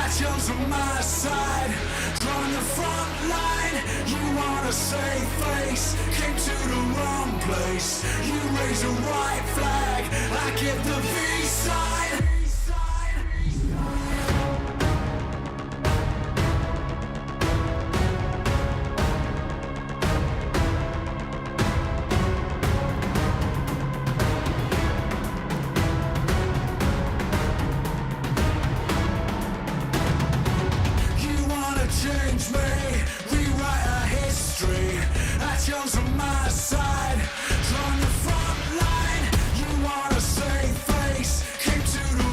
I chose on my side. On the front line, you want to save face. Came to the wrong place. You raise a white flag, I give the V side. Change me, rewrite our history. I chose on my side. On the front line, you wanna save face. Came to the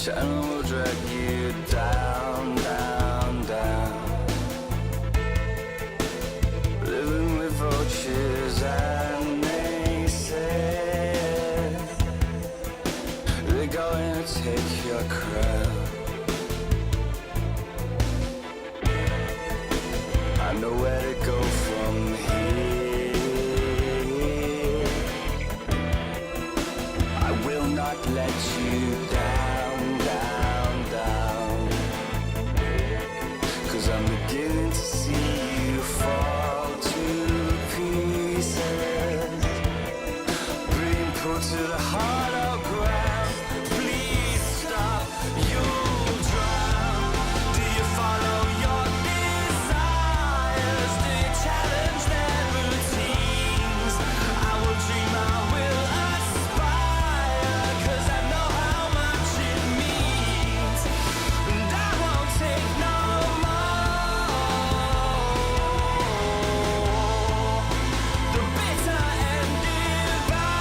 channel will drag you down, down, down. Living with vultures and naysayers. They're going to take your crown. I know where to go from here. I will not let you down, down, down. 'Cause I'm beginning to see you fall to pieces, being pulled to the hollow ground. Please stop, you'll drown. Do you follow your desires? Do you challenge their routines? I will dream, I will aspire, 'cause I know how much it means. And I won't take no more. The bitter end devours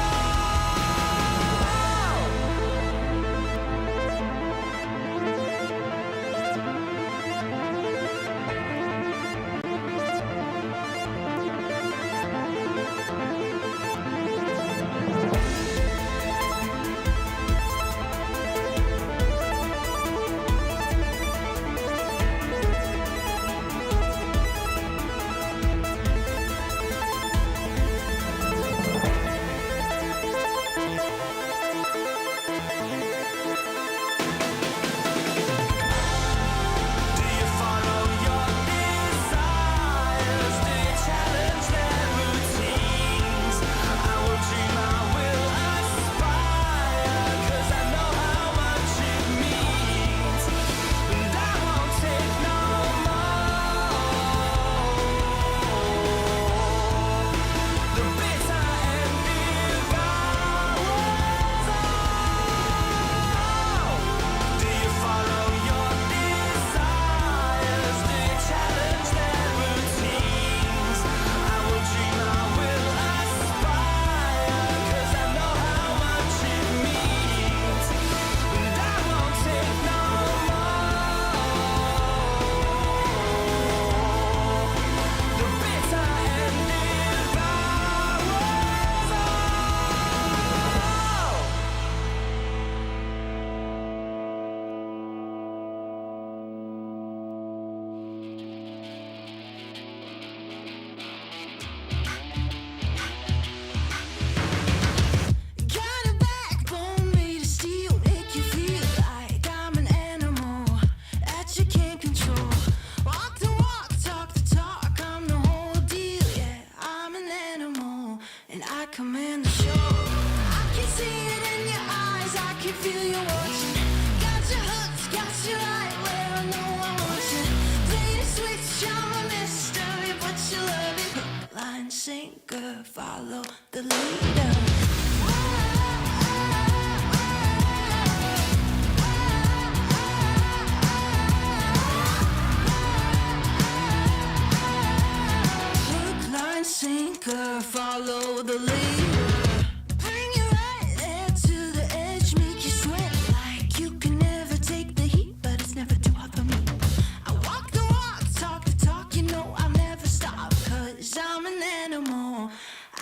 all. Do you follow your desires? Do you challenge their routines? I will dream, I will aspire, 'cause I know how much it means. And I won't take no more. The bitter end devours all. Do you follow your desires? Do you challenge their routines? I will dream, I will aspire, 'cause I know how much it means. And I won't take no more. The bitter end devours all. Got a backbone made of steel, make you feel like I'm an animal that you can't control. Walk the walk, talk the talk, I'm the whole deal. Yeah, I'm an animal and I command the show. I can see it in your eyes, I can feel you watching. Got you hooked, got you right where I know I want you. Play the switch, I'm a mystery, but you love it. Hook, line, sinker, follow the leader. Hook, line, sinker, follow the leader. Bring you right there to the edge, make you sweat like you can never take the heat, but it's never too hot for me. I walk the walk, talk the talk, you know I'll never stop, 'cause I'm an animal,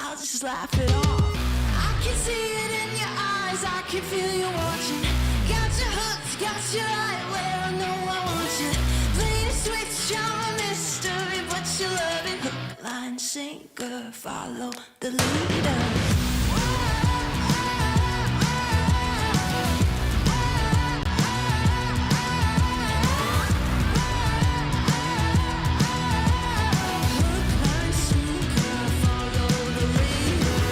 I'll just laugh it off. I can see it in your eyes, I can feel you watching. Got you hooked, got you right where I know I want you. Play the switch, I'm a mystery, but you love it. Hook, line, sinker, follow the leader. Hook, line, sinker, follow the leader.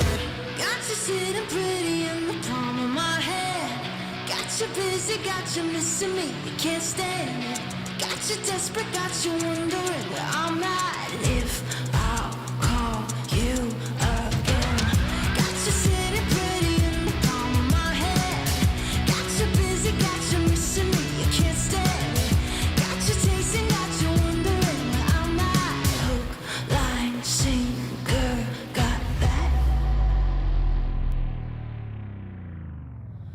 Got you sitting pretty in the palm of my hand. Got you busy, got you missing me, you can't stand it. Got you desperate, got you wondering where I'm at, and if I'll call you again. Got you sitting pretty in the palm of my hand. Got you busy, got you missing me, you can't stand it. Got you tasting, got you wondering where I'm at. Hook, line, sinker, got that.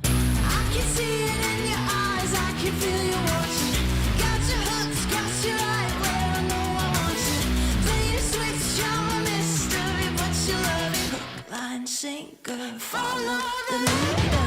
I can see it in your eyes, I can feel you watching. Got your hooks, got you right where I know I want you. Play the switch, you're a mystery, but you love it. Hook, line, sinker, follow the leader.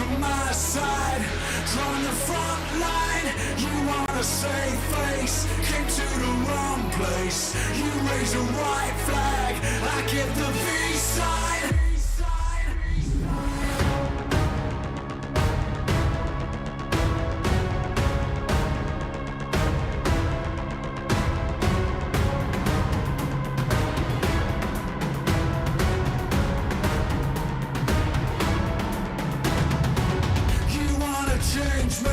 on my side, drawing the front line. You want a safe face, came to the wrong place. You raise a white flag, I give the V side. Change me,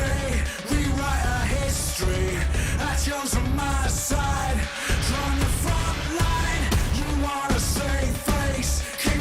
rewrite our history. I chose on my side, drawing the front line. You want a safe face, came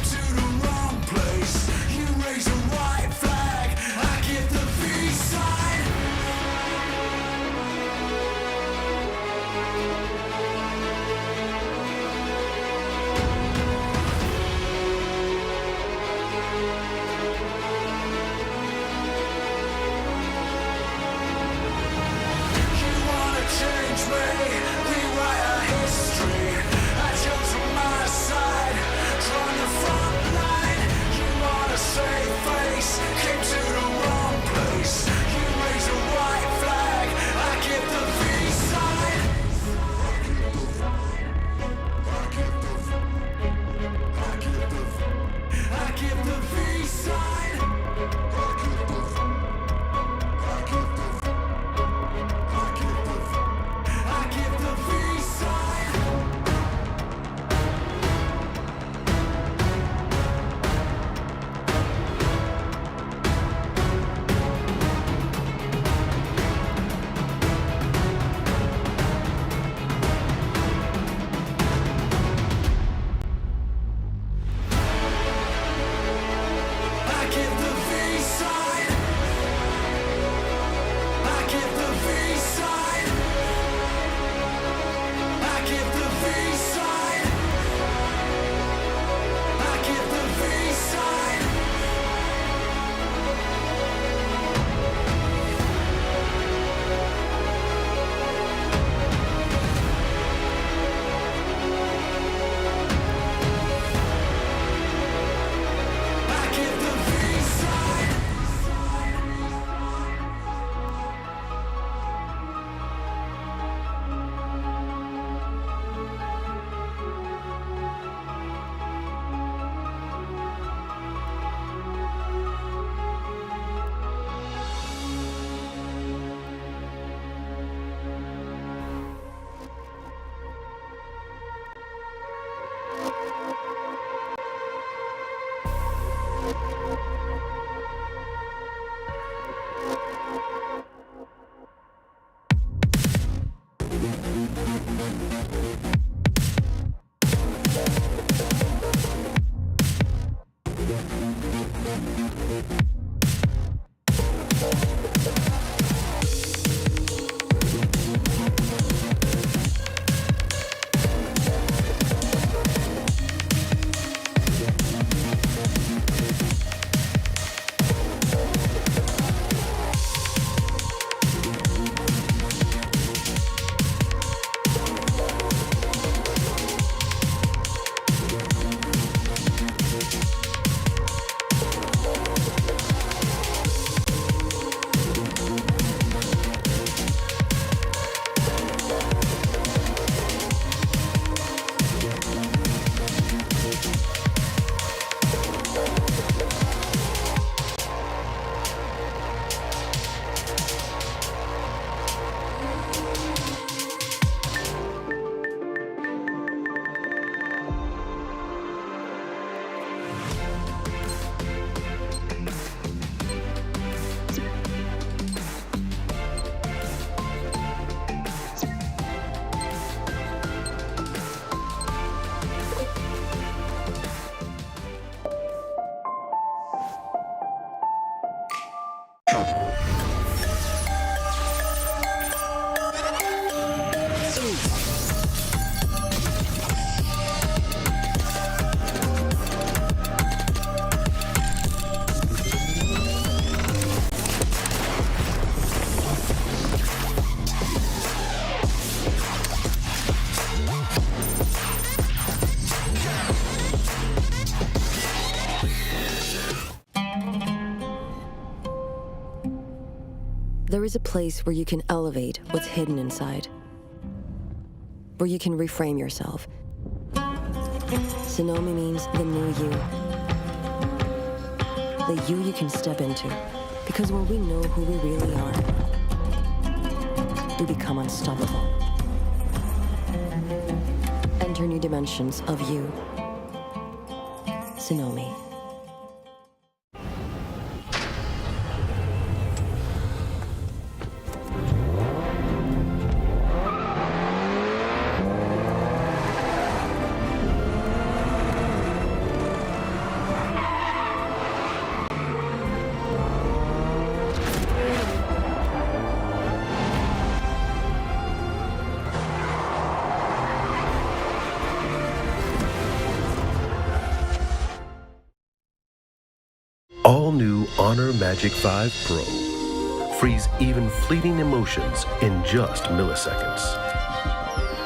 There is a place where you can elevate what's hidden inside, where you can reframe yourself. Tsunami means the new you. The you can step into. Because when we know who we really are, we become unstoppable. Enter new dimensions of you. Tsunami. All new Honor Magic 5 Pro. Freeze even fleeting emotions in just milliseconds.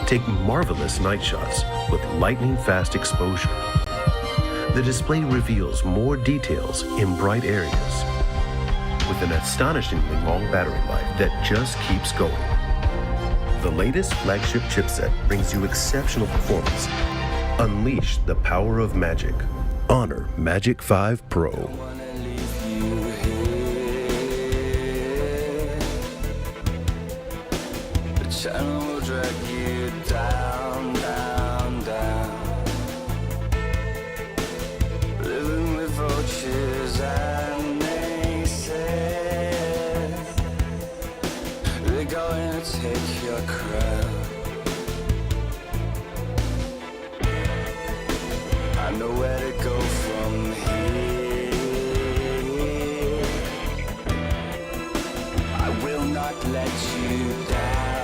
Take marvelous night shots with lightning-fast exposure. The display reveals more details in bright areas with an astonishingly long battery life that just keeps going. The latest flagship chipset brings you exceptional performance. Unleash the power of magic. Honor Magic 5 Pro. Channel will drag you down, down, down. Living with vultures and naysayers. They're going to take your crown. I know where to go from here. I will not let you down.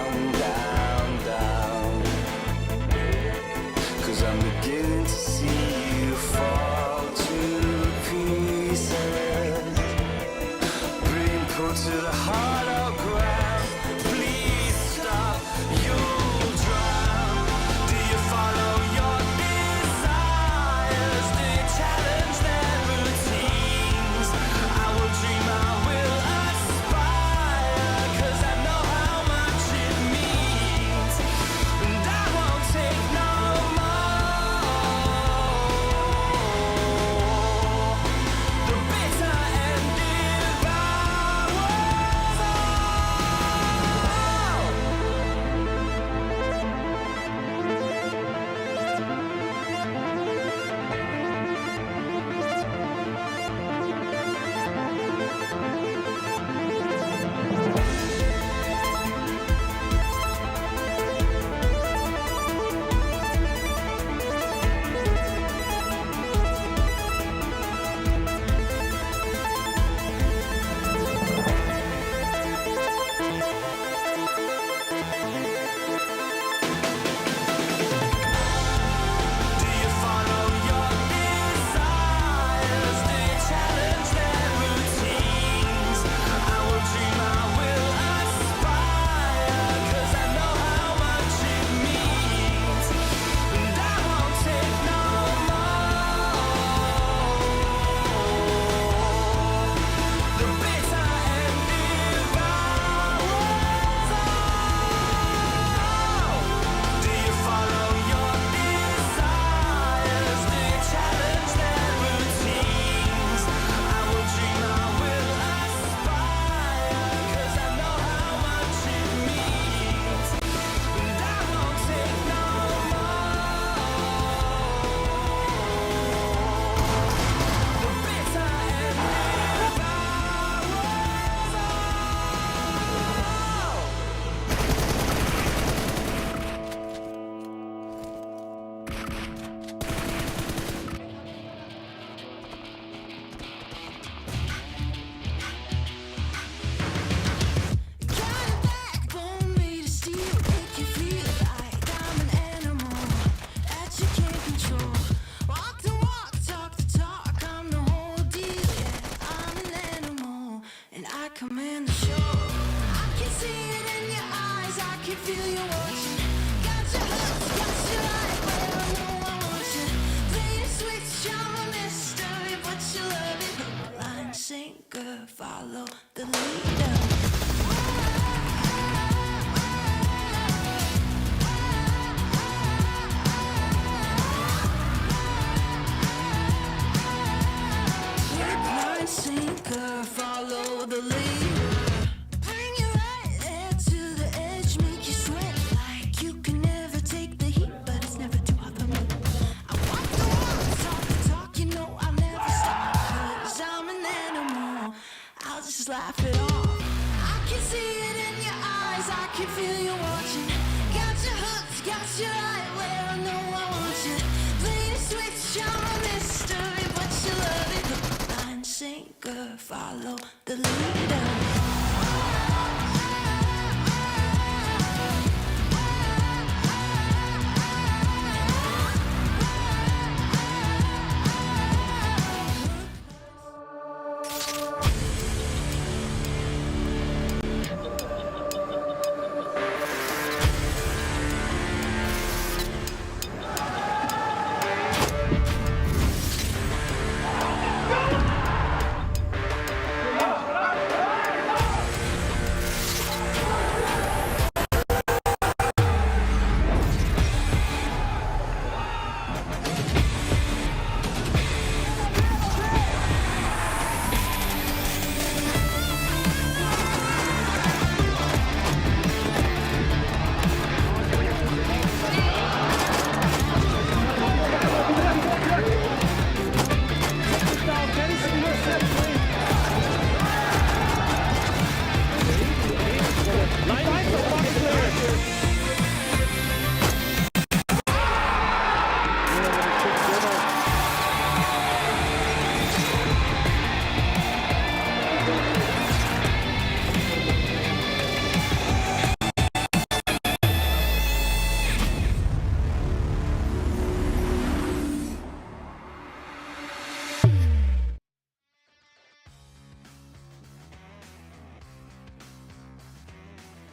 laugh it off. I can see it in your eyes, I can feel you watching. Got your hooks, got your right where I know I want you. Play the switch, you're a mystery, but you love it. Hook, line, sinker, follow the leader.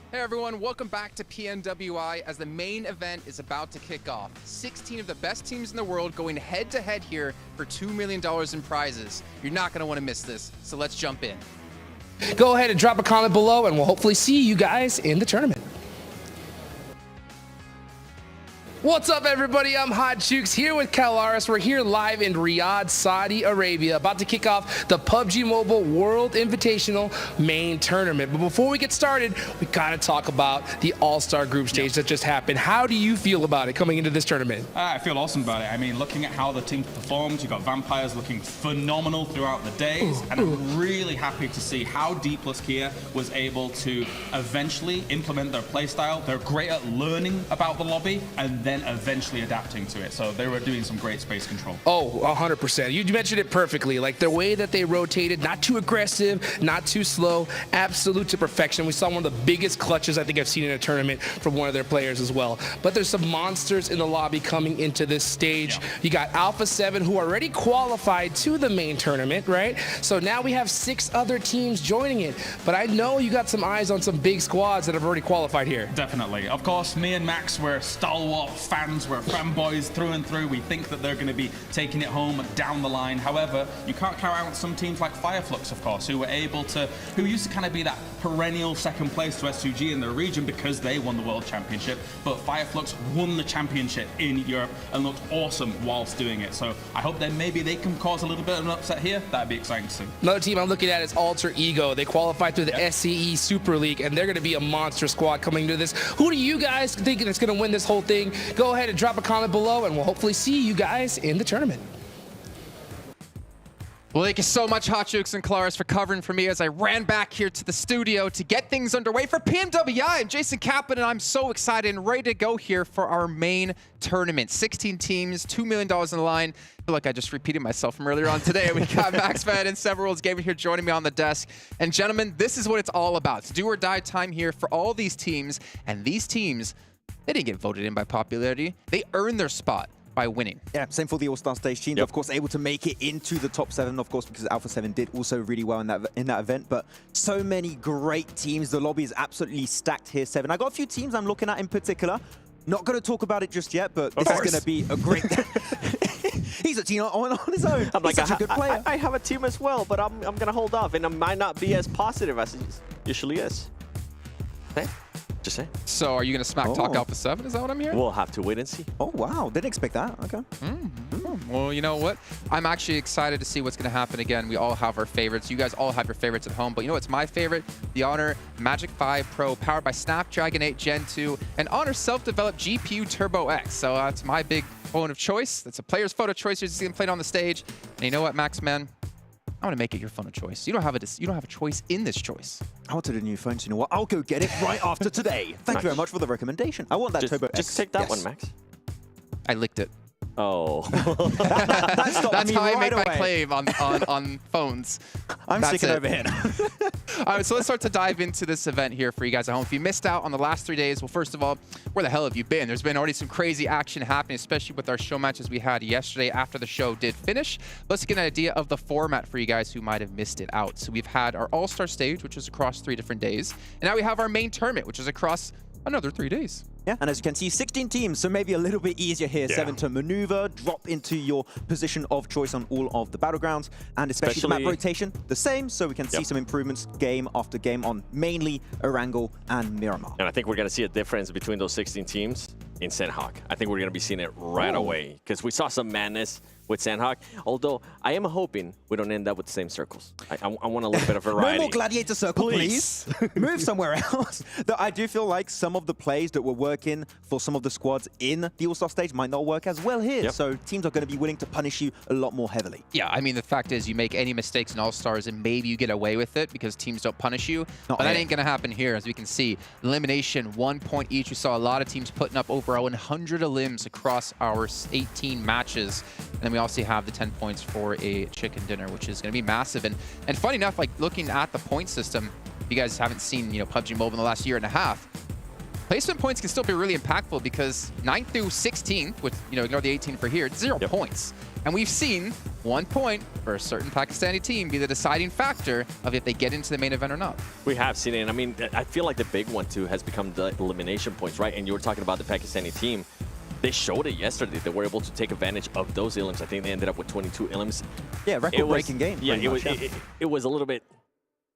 Hey everyone, welcome back to PMWI as the main event is about to kick off. 16 of the best teams in the world going head to head here for $2 million in prizes. You're not going to want to miss this, so let's jump in. Go ahead and drop a comment below and we'll hopefully see you guys in the tournament. What's up, everybody? I'm Hot Jukes here with Kalaris. We're here live in Riyadh, Saudi Arabia, about to kick off the PUBG Mobile World Invitational Main Tournament. But before we get started, we gotta talk about the All-Star Group Stage that just happened. How do you feel about it coming into this tournament? I feel awesome about it. I mean, looking at how the team performed, you got Vampires looking phenomenal throughout the days, and I'm really happy to see how Dplus KIA was able to eventually implement their playstyle. They're great at learning about the lobby and then eventually adapting to it. So they were doing some great space control. Oh, 100%. You mentioned it perfectly. Like the way that they rotated, not too aggressive, not too slow, absolute to perfection. We saw one of the biggest clutches I think I've seen in a tournament from one of their players as well. But there's some monsters in the lobby coming into this stage. Yeah. You got Alpha7 who already qualified to the main tournament, right? So now we have 6 other teams joining it. But I know you got some eyes on some big squads that have already qualified here. Definitely. Of course, me and Max were stalwart fans, we're fanboys through and through. We think that they're going to be taking it home down the line. However, you can't count out some teams like Flux, of course, who used to kind of be that perennial second place to S2G in their region because they won the World Championship. But Flux won the championship in Europe and looked awesome whilst doing it. So I hope that maybe they can cause a little bit of an upset here. That'd be exciting to see. Another team I'm looking at is Alter Ego. They qualified through the SCE Super League, and they're going to be a monster squad coming to this. Who do you guys think is going to win this whole thing? Go ahead and drop a comment below, and we'll hopefully see you guys in the tournament. Well, thank you so much, Hot Jukes and Kalaris, for covering for me as I ran back here to the studio to get things underway for PMWI. I'm Jason Kaplan, and I'm so excited and ready to go here for our main tournament. 16 teams, $2 million in the line. I feel like I just repeated myself from earlier on today. We got Max Fed and Several Worlds Gaming here joining me on the desk. And gentlemen, this is what it's all about. It's do or die time here for all these teams. And these teams, they didn't get voted in by popularity. They earned their spot by winning. Yeah, same for the All-Star Stage team. Yep. Of course, able to make it into the top 7, of course, because Alpha7 did also really well in that event. But so many great teams. The lobby is absolutely stacked here, 7. I got a few teams I'm looking at in particular. Not going to talk about it just yet, but this is going to be a great... He's a team on his own. I'm like, such a good player. I have a team as well, but I'm going to hold off, and I might not be as positive as it usually is. Okay. Just say. So are you going to smack talk Alpha7? Is that what I'm hearing? We'll have to wait and see. Oh, wow. Didn't expect that. Okay. Well, you know what? I'm actually excited to see what's going to happen again. We all have our favorites. You guys all have your favorites at home. But you know what's my favorite? The Honor Magic 5 Pro, powered by Snapdragon 8 Gen 2 and Honor self-developed GPU Turbo X. So that's my big phone of choice. That's a player's photo choice. You see them playing on the stage. And you know what, Max, man? I want to make it your phone of choice. You don't have a choice in this choice. I wanted a new phone, so you know what? I'll go get it right after today. Thank you very much for the recommendation. I want that Turbo X. Just take that one, Max. I licked it. Oh. That's how I make my claim on phones. I'm sticking over here. All right, so let's start to dive into this event here for you guys at home. If you missed out on the last 3 days, well, first of all, where the hell have you been? There's been already some crazy action happening, especially with our show matches we had yesterday after the show did finish. Let's get an idea of the format for you guys who might have missed it out. So we've had our All-Star Stage, which is across 3 different days. And now we have our main tournament, which is across another 3 days. Yeah, and as you can see, 16 teams, so maybe a little bit easier here, 7 to maneuver, drop into your position of choice on all of the battlegrounds, and especially the map rotation, the same, so we can see some improvements game after game on mainly Erangel and Miramar. And I think we're going to see a difference between those 16 teams in Sandhawk. I think we're going to be seeing it right away, because we saw some madness with Sandhawk, although I am hoping we don't end up with the same circles. I want a little bit of variety. No more gladiator circle, please. Move somewhere else. Though I do feel like some of the plays that were working for some of the squads in the All-Star Stage might not work as well here. So teams are going to be willing to punish you a lot more heavily. Yeah, I mean, the fact is you make any mistakes in All-Stars and maybe you get away with it because teams don't punish you. But that ain't going to happen here. As we can see, elimination, 1 point each. We saw a lot of teams putting up over 100 elims across our 18 matches. And then we also have the 10 points for a chicken dinner, which is going to be massive. And funny enough, like looking at the point system, if you guys haven't seen, PUBG Mobile in the last year and a half, placement points can still be really impactful because 9th through 16th, with, ignore the 18 for here, 0 points. And we've seen 1 point for a certain Pakistani team be the deciding factor of if they get into the main event or not. We have seen it. I mean, I feel like the big one, too, has become the elimination points, right? And you were talking about the Pakistani team. They showed it yesterday. They were able to take advantage of those elims. I think they ended up with 22 elims. Yeah, record-breaking game. Yeah, it was a little bit...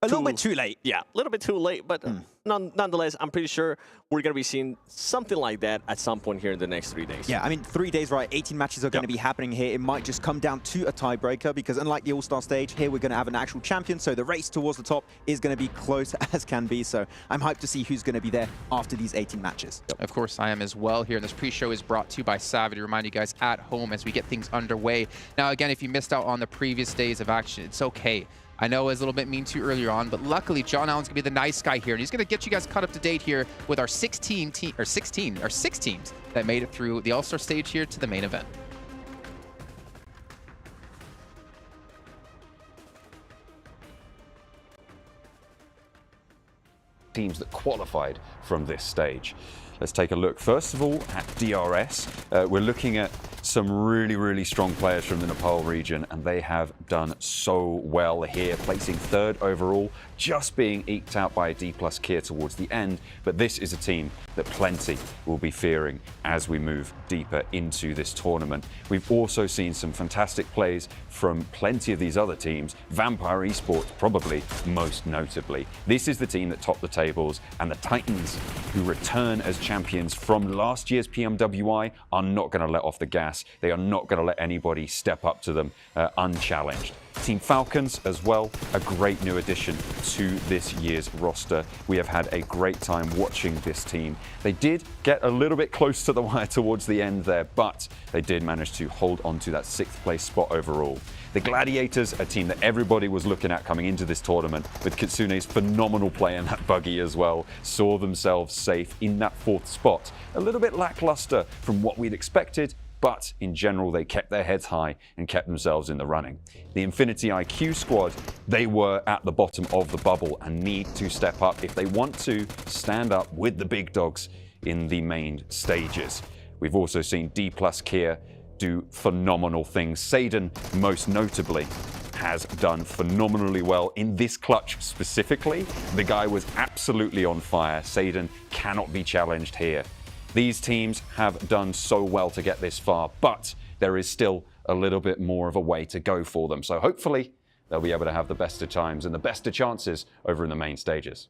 A little bit too late. Yeah, a little bit too late, but nonetheless, I'm pretty sure we're going to be seeing something like that at some point here in the next 3 days. Yeah, I mean, 3 days, right? 18 matches are going to be happening here. It might just come down to a tiebreaker because unlike the All-Star Stage, here we're going to have an actual champion, so the race towards the top is going to be close as can be. So I'm hyped to see who's going to be there after these 18 matches. Of course, I am as well here. And this pre-show is brought to you by Savvy to remind you guys at home as we get things underway. Now, again, if you missed out on the previous days of action, it's okay. I know I was a little bit mean to you earlier on, but luckily John Allen's gonna be the nice guy here, and he's gonna get you guys caught up to date here with our 6 teams that made it through the All-Star Stage here to the main event. Teams that qualified from this stage. Let's take a look, first of all, at DRS. We're looking at some really, really strong players from the Nepal region, and they have done so well here, placing 3rd overall, just being eked out by Dplus KIA towards the end. But this is a team that plenty will be fearing as we move deeper into this tournament. We've also seen some fantastic plays from plenty of these other teams, Vampire Esports probably most notably. This is the team that topped the tables, and the Titans, who return as champions from last year's PMWI, are not going to let off the gas. They are not going to let anybody step up to them unchallenged. Team Falcons as well, a great new addition to this year's roster. We have had a great time watching this team. They did get a little bit close to the wire towards the end there, but they did manage to hold on to that 6th place spot overall. The Gladiators, a team that everybody was looking at coming into this tournament, with Kitsune's phenomenal play in that buggy as well, saw themselves safe in that 4th spot. A little bit lackluster from what we'd expected, but in general, they kept their heads high and kept themselves in the running. The Infinity IQ squad, they were at the bottom of the bubble and need to step up if they want to stand up with the big dogs in the main stages. We've also seen Dplus KIA do phenomenal things. Seidan, most notably, has done phenomenally well in this clutch specifically. The guy was absolutely on fire. Seidan cannot be challenged here. These teams have done so well to get this far, but there is still a little bit more of a way to go for them. So hopefully they'll be able to have the best of times and the best of chances over in the main stages.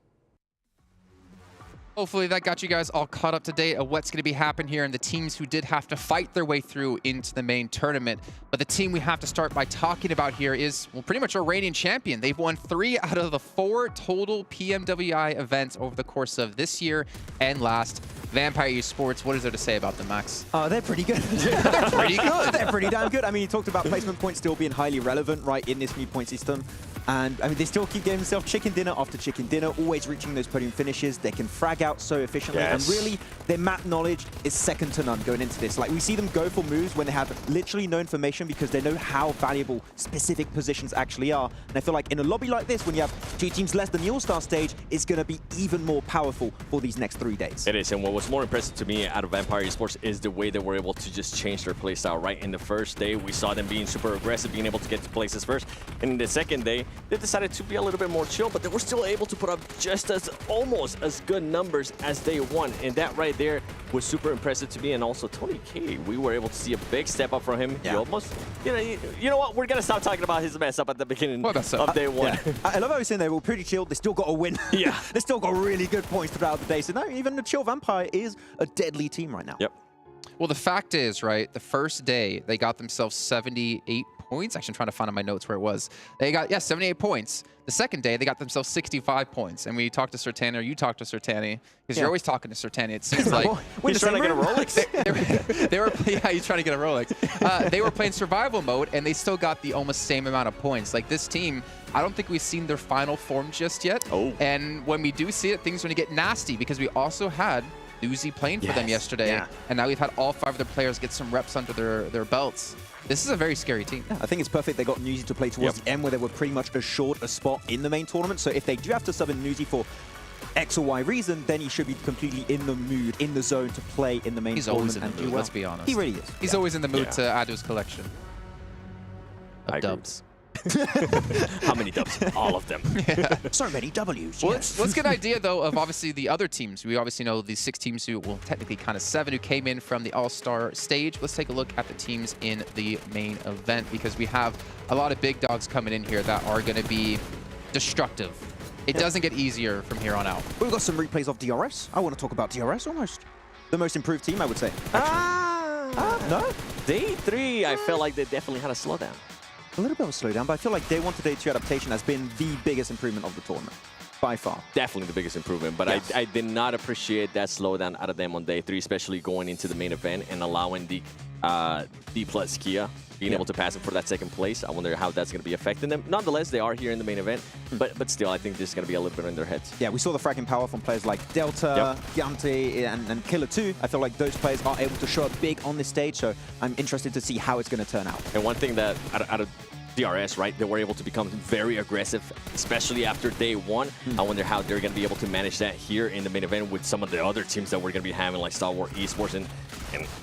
Hopefully that got you guys all caught up to date of what's going to be happening here and the teams who did have to fight their way through into the main tournament. But the team we have to start by talking about here is, well, pretty much our reigning champion. They've won 3 out of the 4 total PMWI events over the course of this year and last. Vampire Esports, what is there to say about them, Max? They're pretty good. They're pretty good. They're pretty damn good. I mean, you talked about placement points still being highly relevant, right, in this new point system. And I mean, they still keep getting themselves chicken dinner after chicken dinner, always reaching those podium finishes. They can frag out so efficiently. Yes. And really, their map knowledge is second to none going into this. Like, we see them go for moves when they have literally no information because they know how valuable specific positions actually are. And I feel like in a lobby like this, when you have 2 teams less than the All-Star stage, it's going to be even more powerful for these next 3 days. It is, and what was more impressive to me out of Vampire Esports is the way they were able to just change their playstyle, right? In the first day, we saw them being super aggressive, being able to get to places first. And in the second day, they decided to be a little bit more chill, but they were still able to put up just almost as good numbers as day one. And that right there was super impressive to me. And also Tony K, we were able to see a big step up from him. Yeah. He almost, you know what? We're going to stop talking about his mess up at the beginning of day one. Yeah. I love how he's saying they were pretty chilled. They still got a win. Yeah. They still got really good points throughout the day. So no, even the chill Vampire is a deadly team right now. Yep. Well, the fact is, right, the first day, they got themselves 78 points. Actually, I'm trying to find on my notes where it was. They got, 78 points. The second day, they got themselves 65 points. And we talked to Sertani, or you talked to Sertani, because you're always talking to Sertani. It seems like... He's trying to get a Rolex? they were yeah, he's trying to get a Rolex. They were playing survival mode, and they still got the almost same amount of points. Like, this team, I don't think we've seen their final form just yet. Oh. And when we do see it, things are going to get nasty, because we also had Uzi playing for them yesterday, and now we've had all 5 of their players get some reps under their belts. This is a very scary team. Yeah, I think it's perfect they got Nuzi to play towards the end where they were pretty much assured a spot in the main tournament. So if they do have to sub in Nuzi for X or Y reason, then he should be completely in the mood, in the zone to play in the main tournament. He's always in the and mood, do well. let's be honest. He really is. He's always in the mood to add to his collection of dubs. How many dubs? All of them. So many W's. Well, let's get an idea, though, of obviously the other teams. We obviously know these 6 teams who, well, technically kind of 7 who came in from the All-Star stage. Let's take a look at the teams in the main event, because we have a lot of big dogs coming in here that are going to be destructive. It doesn't get easier from here on out. We've got some replays of DRS. I want to talk about DRS almost. The most improved team, I would say. No? Day 3, I felt like they definitely had a slowdown. A little bit of a slowdown, but I feel like day 1 to day 2 adaptation has been the biggest improvement of the tournament, by far. Definitely the biggest improvement, but I did not appreciate that slowdown out of them on day 3, especially going into the main event and allowing the Dplus KIA being able to pass it for that second place. I wonder how that's going to be affecting them. Nonetheless, they are here in the main event, but still, I think this is going to be a little bit in their heads. Yeah, we saw the fragging power from players like Delta, Giante, and Killer 2. I feel like those players are able to show up big on this stage, so I'm interested to see how it's going to turn out. And one thing that out of DRS, right, they were able to become very aggressive, especially after day 1. I wonder how they're going to be able to manage that here in the main event with some of the other teams that we're going to be having, like Star Wars Esports and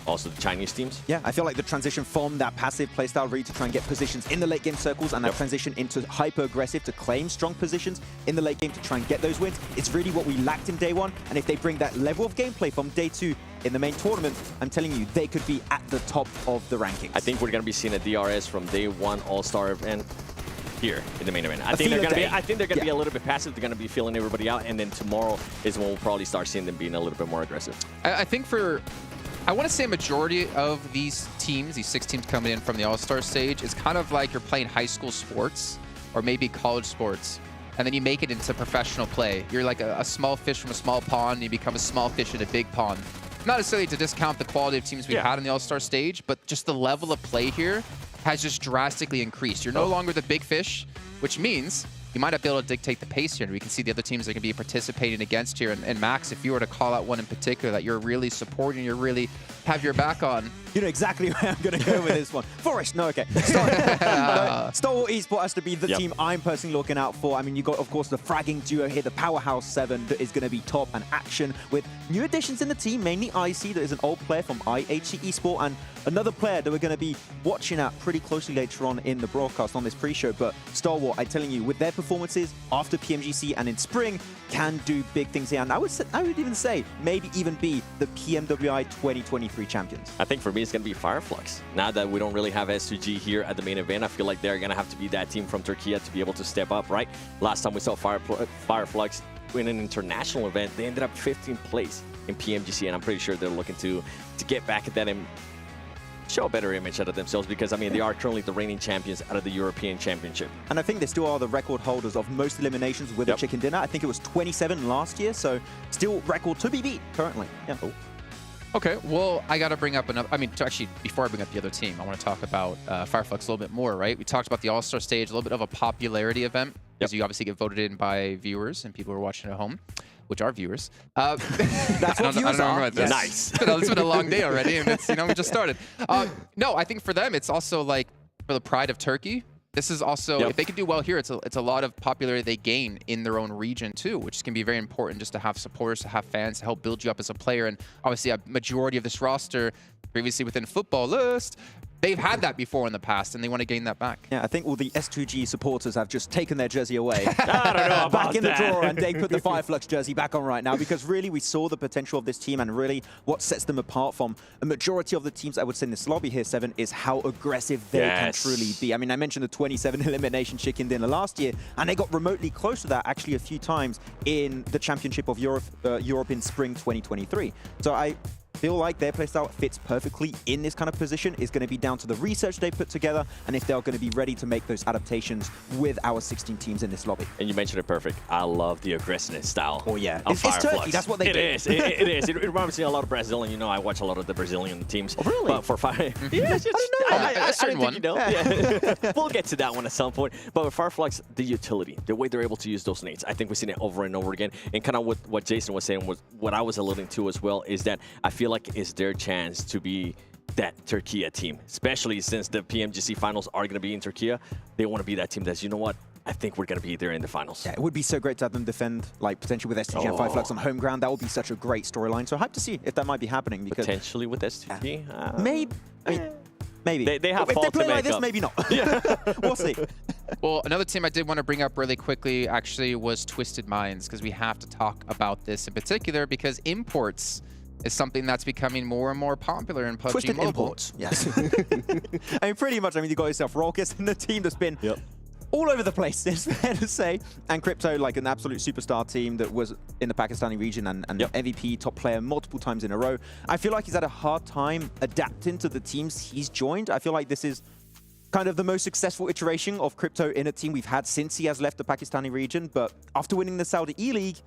also the Chinese teams. Yeah, I feel like the transition from that passive playstyle really to try and get positions in the late game circles and that transition into hyper-aggressive to claim strong positions in the late game to try and get those wins, it's really what we lacked in day 1. And if they bring that level of gameplay from day 2 in the main tournament, I'm telling you, they could be at the top of the rankings. I think we're going to be seeing a DRS from day 1 All-Star event here in the main event. I think they're going to be a little bit passive. They're going to be feeling everybody out, and then tomorrow is when we'll probably start seeing them being a little bit more aggressive. I think I want to say a majority of these teams, these 6 teams coming in from the All-Star stage, is kind of like you're playing high school sports or maybe college sports, and then you make it into professional play. You're like a small fish from a small pond, and you become a small fish in a big pond. Not necessarily to discount the quality of teams we've had in the All-Star stage, but just the level of play here has just drastically increased. You're no longer the big fish, which means you might not be able to dictate the pace here. And we can see the other teams that are going to be participating against here. And Max, if you were to call out one in particular that you're really supporting, you really have your back on. You know exactly where I'm going to go with this one. Forest, no, okay. Star Wars Esports has to be the team I'm personally looking out for. I mean, you got, of course, the fragging duo here, the Powerhouse 7 that is going to be top and action with new additions in the team, mainly IC, that is an old player from IHC Esports, and another player that we're going to be watching at pretty closely later on in the broadcast on this pre-show. But Star Wars, I'm telling you, with their performances after PMGC and in spring, can do big things here. And I would even say, maybe even be the PMWI 2023 champions. I think for me, it's going to be Flux. Now that we don't really have S2G here at the main event, I feel like they're going to have to be that team from Turkey to be able to step up, right? Last time we saw Flux win an international event, they ended up 15th place in PMGC, and I'm pretty sure they're looking to get back at that and show a better image out of themselves, because I mean they are currently the reigning champions out of the European Championship. And I think they still are the record holders of most eliminations with a chicken dinner. I think it was 27 last year, so still record to be beat currently. Yeah. Oh. Okay, well, I got to bring up another. I mean, actually, before I bring up the other team, I want to talk about Fireflux a little bit more, right? We talked about the All-Star Stage, a little bit of a popularity event, because you obviously get voted in by viewers and people who are watching at home, which are viewers. That's what viewers are. Yes. Nice. It's been a long day already, and it's, you know, we just started. No, I think for them, it's also like for the pride of Turkey. This is also, if they can do well here, it's a lot of popularity they gain in their own region too, which can be very important just to have supporters, to have fans, to help build you up as a player. And obviously a majority of this roster previously within Football List, they've had that before in the past, and they want to gain that back. Yeah, I think all the S2G supporters have just taken their jersey away. I don't know about back in that. the drawer, and they put the Fireflux jersey back on right now, because really we saw the potential of this team, and really what sets them apart from a majority of the teams I would say in this lobby here, Seven, is how aggressive they can truly be. I mean, I mentioned the 27 elimination chicken dinner last year, and they got remotely close to that actually a few times in the Championship of Europe in spring 2023. So I feel like their playstyle fits perfectly in this kind of position. Is going to be down to the research they put together, and if they're going to be ready to make those adaptations with our 16 teams in this lobby. And you mentioned it perfect. I love the aggressiveness style. Oh yeah, it's Turkey. That's what they do. It is. It reminds me a lot of Brazilian. You know, I watch a lot of the Brazilian teams. Oh really? But for Fire, yeah, I didn't think you know. Yeah. We'll get to that one at some point. But with Fireflux, the utility, the way they're able to use those nades, I think we've seen it over and over again. And kind of what Jason was saying, was what I was alluding to as well, is that I feel like it's their chance to be that Turkey team, especially since the PMGC finals are going to be in Turkey. They want to be that team that's, you know what, I think we're going to be there in the finals. Yeah, it would be so great to have them defend, like potentially with STG and Fireflux on home ground. That would be such a great storyline. So I hope to see if that might be happening. Because potentially with STG? Maybe. I mean, maybe. They have if fault they play to make like this, up. maybe not. We'll see. Well, another team I did want to bring up really quickly actually was Twisted Minds, because we have to talk about this in particular, because imports is something that's becoming more and more popular in PUBG Twisted Mobile. imports, yes. I mean, pretty much, I mean, you got yourself Raucus in the team that's been all over the place, it's fair to say. And Crypto, like an absolute superstar team that was in the Pakistani region and MVP, top player multiple times in a row. I feel like he's had a hard time adapting to the teams he's joined. I feel like this is kind of the most successful iteration of Crypto in a team we've had since he has left the Pakistani region. But after winning the Saudi E-League,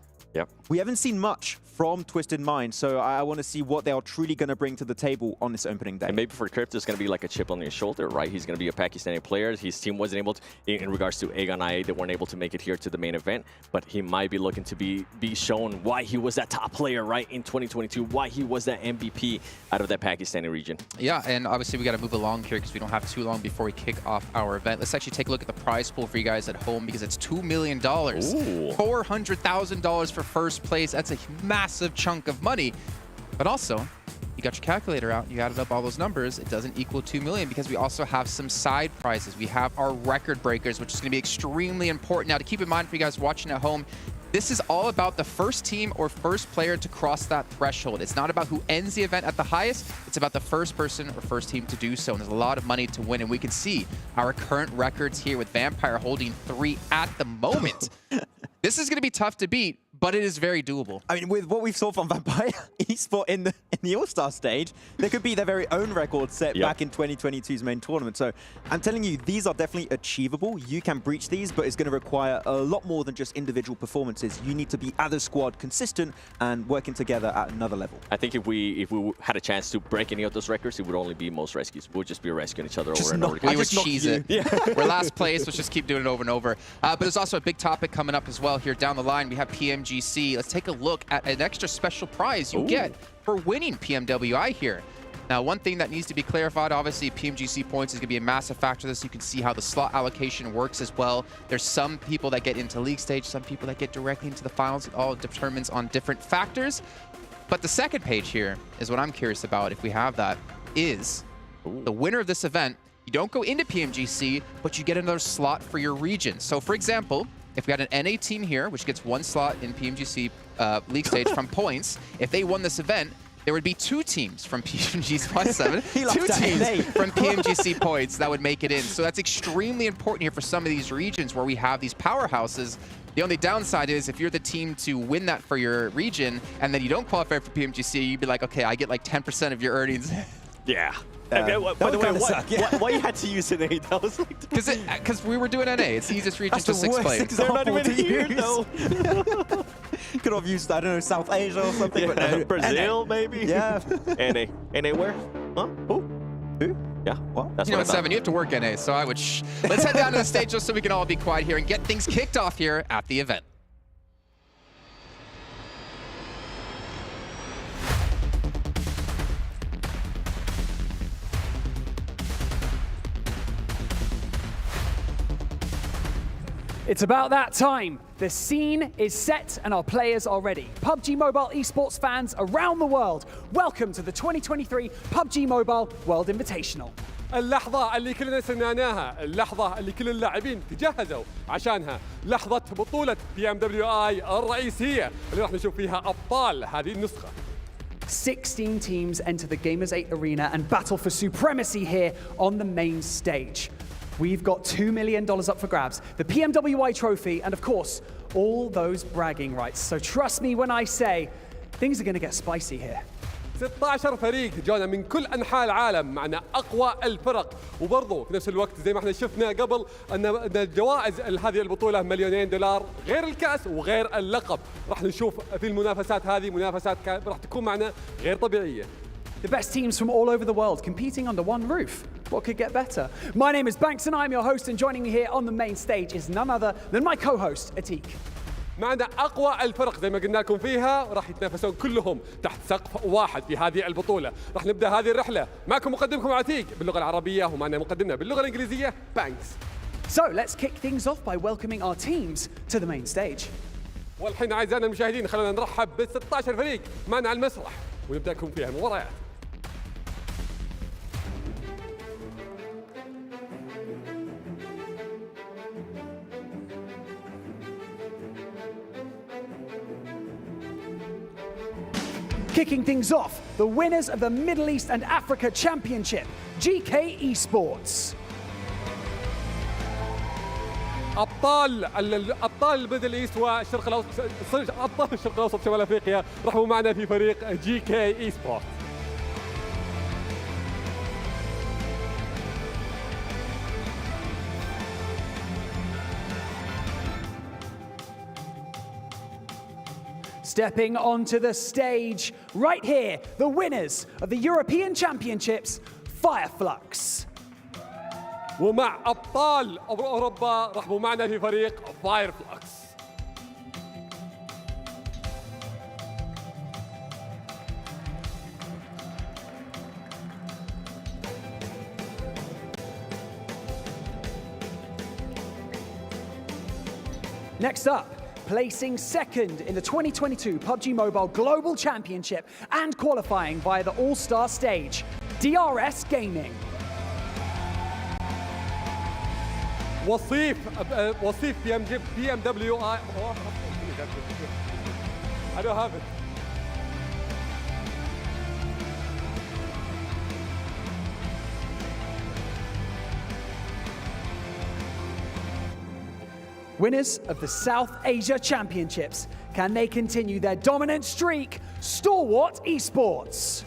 we haven't seen much from Twisted Minds, so I want to see what they are truly going to bring to the table on this opening day. And maybe for Crypto, it's going to be like a chip on his shoulder, right? He's going to be a Pakistani player. His team wasn't able to, in regards to Aegon IA, they weren't able to make it here to the main event, but he might be looking to be shown why he was that top player, right, in 2022, why he was that MVP out of that Pakistani region. Yeah, and obviously we got to move along here because we don't have too long before we kick off our event. Let's actually take a look at the prize pool for you guys at home, because it's $2 million. $400,000 for first place. That's a massive chunk of money. But also, you got your calculator out, you added up all those numbers, it doesn't equal 2 million, because we also have some side prizes. We have our record breakers, which is going to be extremely important. Now, to keep in mind for you guys watching at home, this is all about the first team or first player to cross that threshold. It's not about who ends the event at the highest, it's about the first person or first team to do so. And there's a lot of money to win, and we can see our current records here with Vampire holding 3 at the moment. This is going to be tough to beat, but it is very doable. I mean, with what we've saw from Vampire Esports in the All-Star stage, they could be their very own record set back in 2022's main tournament. So I'm telling you, these are definitely achievable. You can breach these, but it's going to require a lot more than just individual performances. You need to be as a squad consistent and working together at another level. I think if we had a chance to break any of those records, it would only be most rescues. We'll just be rescuing each other over and over again. We would cheese it. We're last place. Let's just keep doing it over and over. But there's also a big topic coming up as well here down the line. We have PMGC. Let's take a look at an extra special prize you get for winning PMWI here. Now, one thing that needs to be clarified, obviously, PMGC points is going to be a massive factor to this. You can see how the slot allocation works as well. There's some people that get into league stage, some people that get directly into the finals. It all determines on different factors. But the second page here is what I'm curious about, if we have that, is the winner of this event. You don't go into PMGC, but you get another slot for your region. So, for example, if we had an NA team here, which gets 1 slot in PMGC league stage from points, if they won this event, there would be 2 teams from PMGC 7, 2 teams from PMGC points that would make it in. So that's extremely important here for some of these regions where we have these powerhouses. The only downside is if you're the team to win that for your region and then you don't qualify for PMGC, you'd be like, okay, I get like 10% of your earnings. Yeah. By the way, suck, why you had to use an 8? That was like... Because we were doing NA. It's the easiest region That's to the worst explain. example They're not even to here, use. though. Could have used, I don't know, South Asia or something. But no. Brazil, maybe? Yeah. NA. NA where? Huh? Who? Yeah. What? That's You know what what, I Seven, you have to work NA, so I would let's head down to the stage just so we can all be quiet here and get things kicked off here at the event. It's about that time. The scene is set and our players are ready. PUBG Mobile esports fans around the world, welcome to the 2023 PUBG Mobile World Invitational. اللحظة اللي كلنا سناناها، اللحظة اللي كل اللاعبين تجهزوا عشانها، لحظة بطولة PMWI الرئيسية اللي راح نشوف فيها أبطال هذه النسخة. 16 teams enter the Gamers8 arena and battle for supremacy here on the main stage. We've got $2 million up for grabs, the PMWI trophy, and of course, all those bragging rights. So trust me when I say, things are going to get spicy here. 16 فريق جانا من كل أنحاء العالم، معنا أقوى الفرق، وبرضه في نفس الوقت زي ما احنا شفنا قبل أن الجوائز هذه البطولة $2 مليون غير الكأس وغير اللقب. راح نشوف في المنافسات هذه منافسات راح تكون معنا غير طبيعية. The best teams from all over the world competing under one roof. What could get better? My name is Banks and I'm your host, and joining me here on the main stage is none other than my co-host, Atik. معنا أقوى الفرق زي ما قلنا لكم فيها، راح يتنافسون كلهم تحت سقف واحد في هذه البطولة. راح نبدأ هذه الرحلة معكم مقدمكم عتيق باللغة العربية ومعنا مقدمنا باللغة الإنجليزية بانكس. So let's kick things off by welcoming our teams to the main stage. والحين أعزائنا المشاهدين خلونا نرحب ب 16 فريق معنا على المسرح ونبدأ لكم فيها المباريات. Kicking things off, the winners of the Middle East and Africa Championship, GK Esports. ابطال الميدل ايست والشرق الاوسط، ابطال الشرق الاوسط شمال افريقيا رحبوا معنا في فريق جي كي اي سبورت. Stepping onto the stage, right here, the winners of the European Championships, Flux. ومع ابطال اوروبا رحبوا معنا في فريق فلكس. Next up, placing second in the 2022 PUBG Mobile Global Championship and qualifying via the All-Star Stage, DRS Gaming. وصيف PMWI. I don't have it. Winners of the South Asia Championships, can they continue their dominant streak? Stalwart Esports.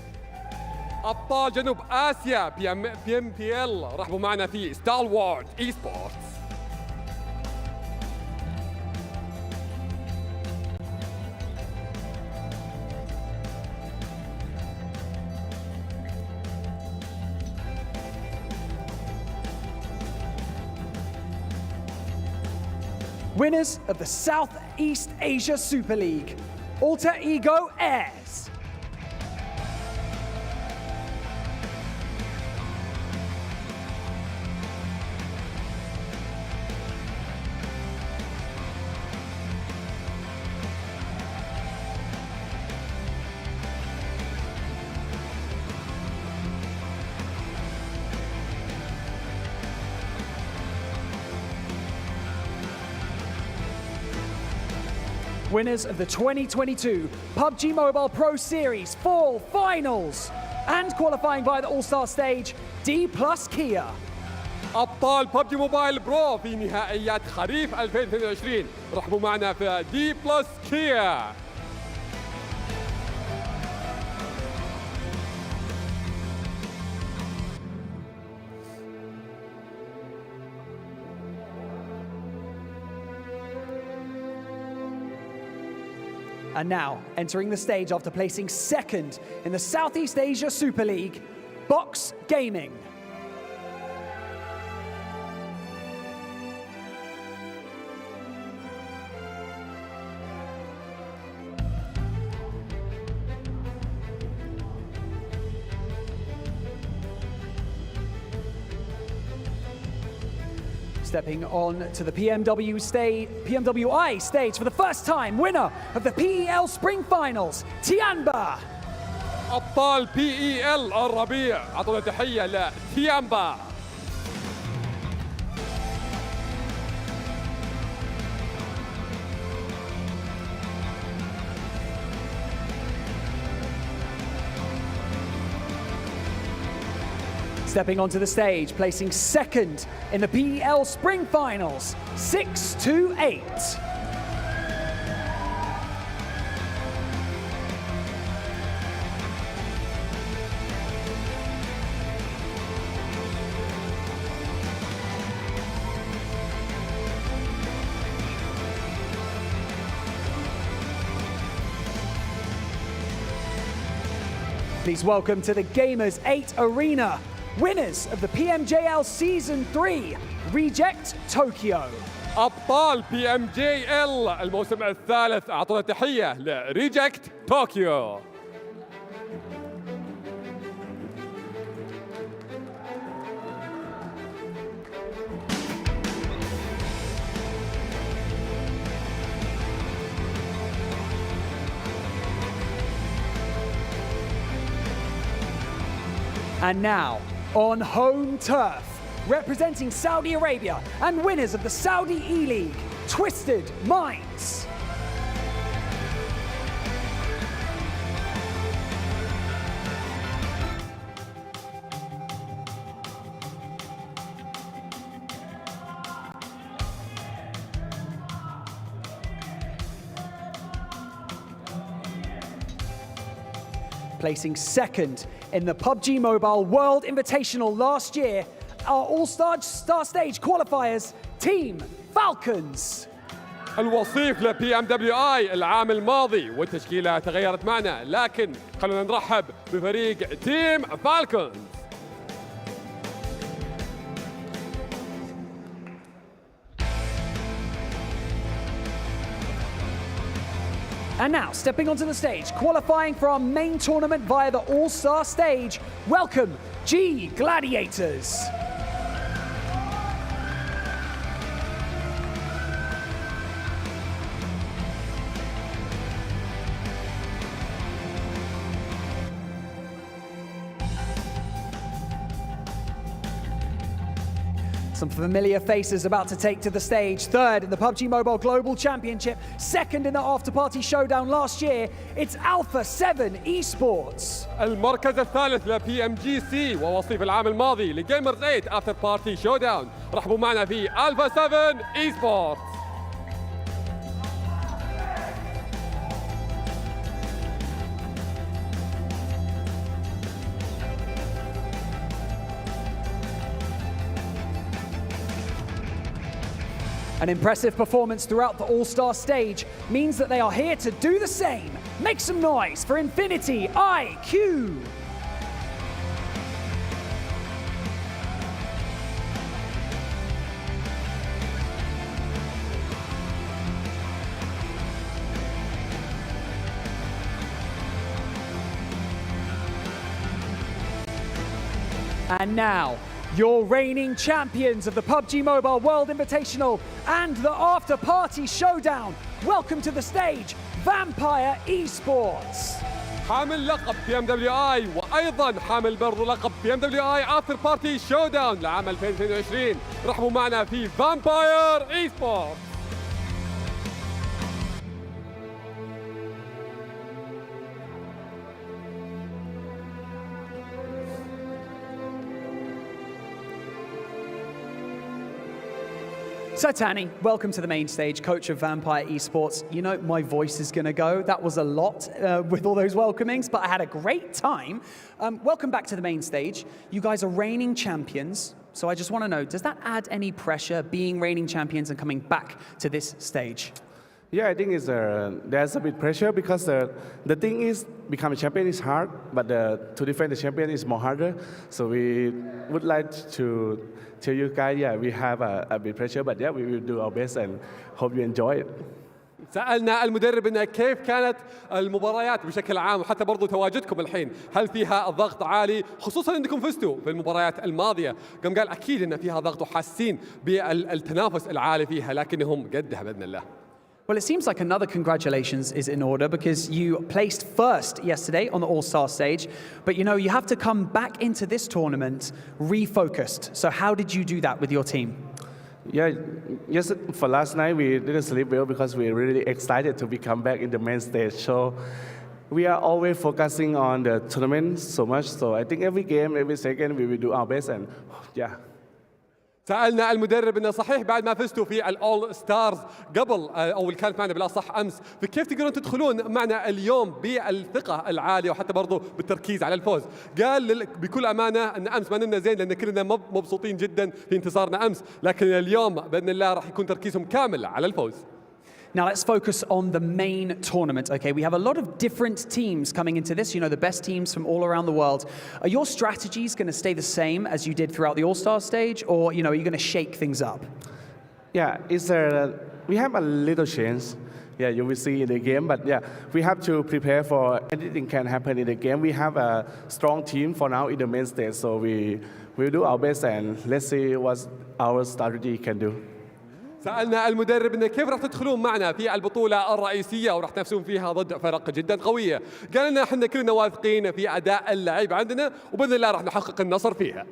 أبطال جنوب آسيا PMPL رحبوا معنا في Stalwart Esports. Winners of the Southeast Asia Super League, Alter Ego Airs. Winners of the 2022 PUBG Mobile Pro Series Fall Finals and qualifying via the All-Star Stage, Dplus KIA. أبطال PUBG موبايل برو في نهائيات خريف 2022 رحبوا معنا في Dplus KIA. And now, entering the stage after placing second in the Southeast Asia Super League, Box Gaming. Stepping on to the PMWI stage for the first time, winner of the PEL Spring Finals, Tianba. أبطال PEL الربيع، أعطونا تحية لتيامبا. Stepping onto the stage, placing second in the PEL Spring Finals, 6-8. Please welcome to the Gamers8 Arena, winners of the PMJL Season 3, Reject Tokyo. أبطال PMJL الموسم الثالث، أعطونا تحية لريجكت طوكيو. And now, on home turf, representing Saudi Arabia and winners of the Saudi E-League, Twisted Minds. Placing second in the PUBG Mobile World Invitational last year, our All-Star Stage qualifiers, Team Falcons. الوصيف ل PMWI العام الماضي والتشكيلة تغيرت معنا، لكن خلونا نرحب بفريق تيم فالكونز. And now, stepping onto the stage, qualifying for our main tournament via the All-Star Stage, welcome G Gladiators. Some familiar faces about to take to the stage. Third in the PUBG Mobile Global Championship. Second in the after-party showdown last year. It's Alpha7 Esports. المركز الثالث ل PMGC ووصيف العام الماضي لجيمرز 8 افتر بارتي شو داون. رحبوا معنا في Alpha7 Esports. An impressive performance throughout the All-Star Stage means that they are here to do the same. Make some noise for Infinity IQ. And now, your reigning champions of the PUBG Mobile World Invitational and the After Party Showdown. Welcome to the stage, Vampire Esports. حامل لقب PMWI وأيضا حامل برضو لقب PMWI After Party Showdown لعام 2022. رحبوا معنا في Vampire Esports. So Tani, welcome to the main stage, coach of Vampire Esports. You know, my voice is going to go. That was a lot with all those welcomings, but I had a great time. Welcome back to the main stage. You guys are reigning champions. So I just want to know, does that add any pressure, being reigning champions and coming back to this stage? Yeah, I think it's there's a bit pressure because the thing is become a champion is hard, but to defend the champion is more harder. So we would like to tell you guys, yeah, we have a bit pressure, but yeah, we will do our best and hope you enjoy it. سألنا المدرب إن كيف كانت المباريات بشكل عام وحتى برضو تواجدكم الحين هل فيها الضغط عالي خصوصا أنكم فزتوا في المباريات الماضية قام قال أكيد إن فيها ضغط وحاسين بالتنافس العالي فيها لكنهم قدها بإذن الله. Well, it seems like another congratulations is in order because you placed first yesterday on the All-Star stage, but you know, you have to come back into this tournament refocused. So how did you do that with your team? Yeah, yes, for last night we didn't sleep well because we're really excited to become back in the main stage. So we are always focusing on the tournament so much. So I think every game, every second, we will do our best and yeah. سألنا المدرب انه صحيح بعد ما فزتوا في الأول ستارز قبل او اللي كانت معنا بالاصح امس فكيف تقدرون تدخلون معنا اليوم بالثقه العاليه وحتى برضو بالتركيز على الفوز قال بكل امانه ان امس ما نمنا زين لان كلنا مبسوطين جدا في انتصارنا امس لكن اليوم باذن الله راح يكون تركيزهم كامل على الفوز. Now let's focus on the main tournament, okay? We have a lot of different teams coming into this, you know, the best teams from all around the world. Are your strategies going to stay the same as you did throughout the All-Star stage, or, you know, are you going to shake things up? Yeah, we have a little change. Yeah, you will see in the game, but yeah, we have to prepare for anything can happen in the game. We have a strong team for now in the main stage, so we will do our best and let's see what our strategy can do. سألنا المدرب إنه كيف راح تدخلون معنا في البطولة الرئيسية وراح تنافسون فيها ضد فرق جدا قوية. قال لنا احنا كلنا واثقين في أداء اللعيبة عندنا وبإذن الله راح نحقق النصر فيها.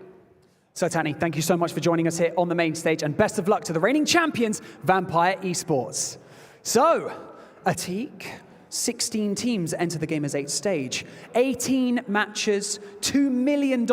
So Tani, thank you so much for joining us here on the main stage and best of luck to the reigning champions, Vampire Esports. So, Atik, 16 teams enter the Gamers8 stage. 18 matches, $2 million,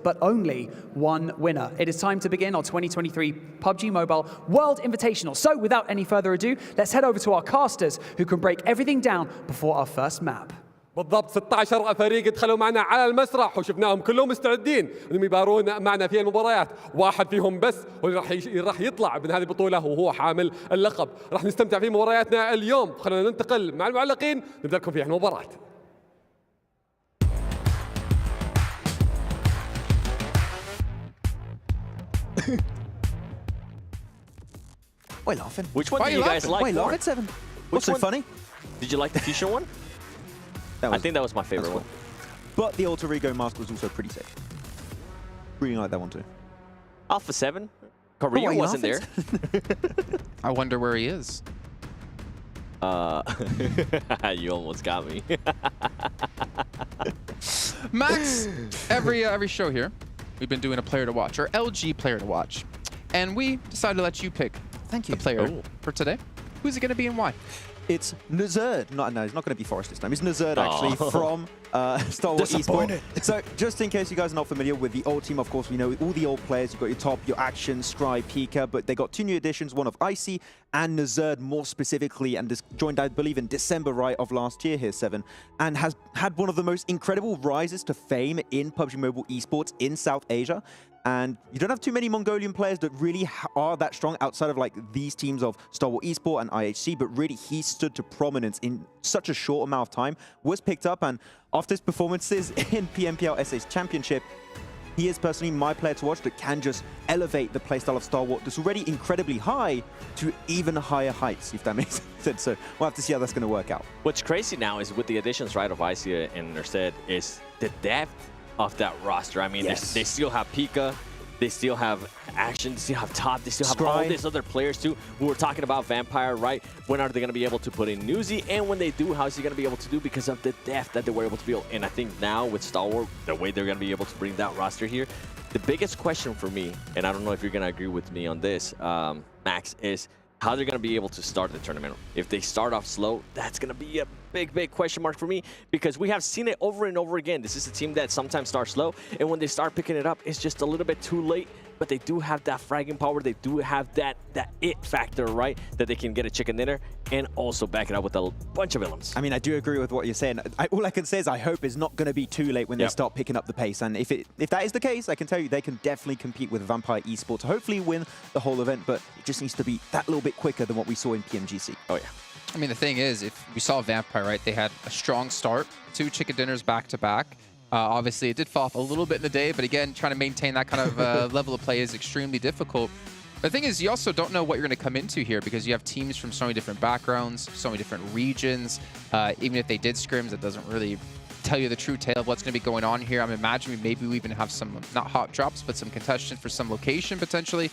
but only one winner. It is time to begin our 2023 PUBG Mobile World Invitational. So without any further ado, let's head over to our casters who can break everything down before our first map. بالضبط 16 فريق دخلوا معنا على المسرح وشفناهم كلهم مستعدين انهم يبارون معنا في المباريات واحد فيهم بس راح يطلع من هذه البطوله وهو حامل اللقب راح نستمتع في مبارياتنا اليوم خلونا ننتقل مع المعلقين نبدا لكم في المباراه Why laughing? Which one do you guys like? Why laughing, Seven? What's so funny? Did you like the future one? I think that was my favorite one. But the alter ego mask was also pretty sick. Really like that one too. Alpha7? Korea wasn't there. I wonder where he is. You almost got me. Max, every show here, we've been doing a player to watch, or LG player to watch. And we decided to let you pick the player for today. Who's it going to be and why? It's Nazerd. No, it's not going to be Forrest this time. It's Nazerd, actually, from Star Wars Esports. So, just in case you guys are not familiar with the old team, of course, we know all the old players. You've got your top, your Action, Scry, Pika, but they got 2 new additions, one of Icy and Nazerd more specifically, and this joined, I believe, in December, right, of last year here, Seven, and has had one of the most incredible rises to fame in PUBG Mobile Esports in South Asia. And you don't have too many Mongolian players that really are that strong outside of like these teams of Star Wars Esports and IHC, but really he stood to prominence in such a short amount of time, was picked up, and after his performances in PMWI SA Championship, he is personally my player to watch that can just elevate the playstyle of Star Wars that's already incredibly high to even higher heights, if that makes sense. So we'll have to see how that's going to work out. What's crazy now is with the additions, right, of Icy and Nerstead is the depth of that roster. I mean, they still have Pika, they still have Action, they still have Top, they still have all these other players too. We were talking about Vampire, right? When are they going to be able to put in Newsy? And when they do, how's he going to be able to do because of the depth that they were able to build? And I think now with Star Wars, the way they're going to be able to bring that roster here, the biggest question for me, and I don't know if you're going to agree with me on this, Max, is how they're going to be able to start the tournament. If they start off slow, that's going to be a big question mark for me because we have seen it over and over again. This is a team that sometimes starts slow, and when they start picking it up, it's just a little bit too late, but they do have that fragging power. They do have that it factor, right, that they can get a chicken dinner and also back it up with a bunch of villains. I mean, I do agree with what you're saying. All I can say is I hope it's not going to be too late when they start picking up the pace. And if that is the case, I can tell you they can definitely compete with Vampire Esports to hopefully win the whole event, but it just needs to be that little bit quicker than what we saw in PMGC. Oh, yeah. I mean, the thing is, if we saw Vampire, right, they had a strong start, 2 chicken dinners back-to-back. Obviously, it did fall off a little bit in the day, but again, trying to maintain that kind of level of play is extremely difficult. The thing is, you also don't know what you're going to come into here because you have teams from so many different backgrounds, so many different regions. Even if they did scrims, it doesn't really tell you the true tale of what's going to be going on here. I'm imagining maybe we even have some, not hot drops, but some contention for some location potentially.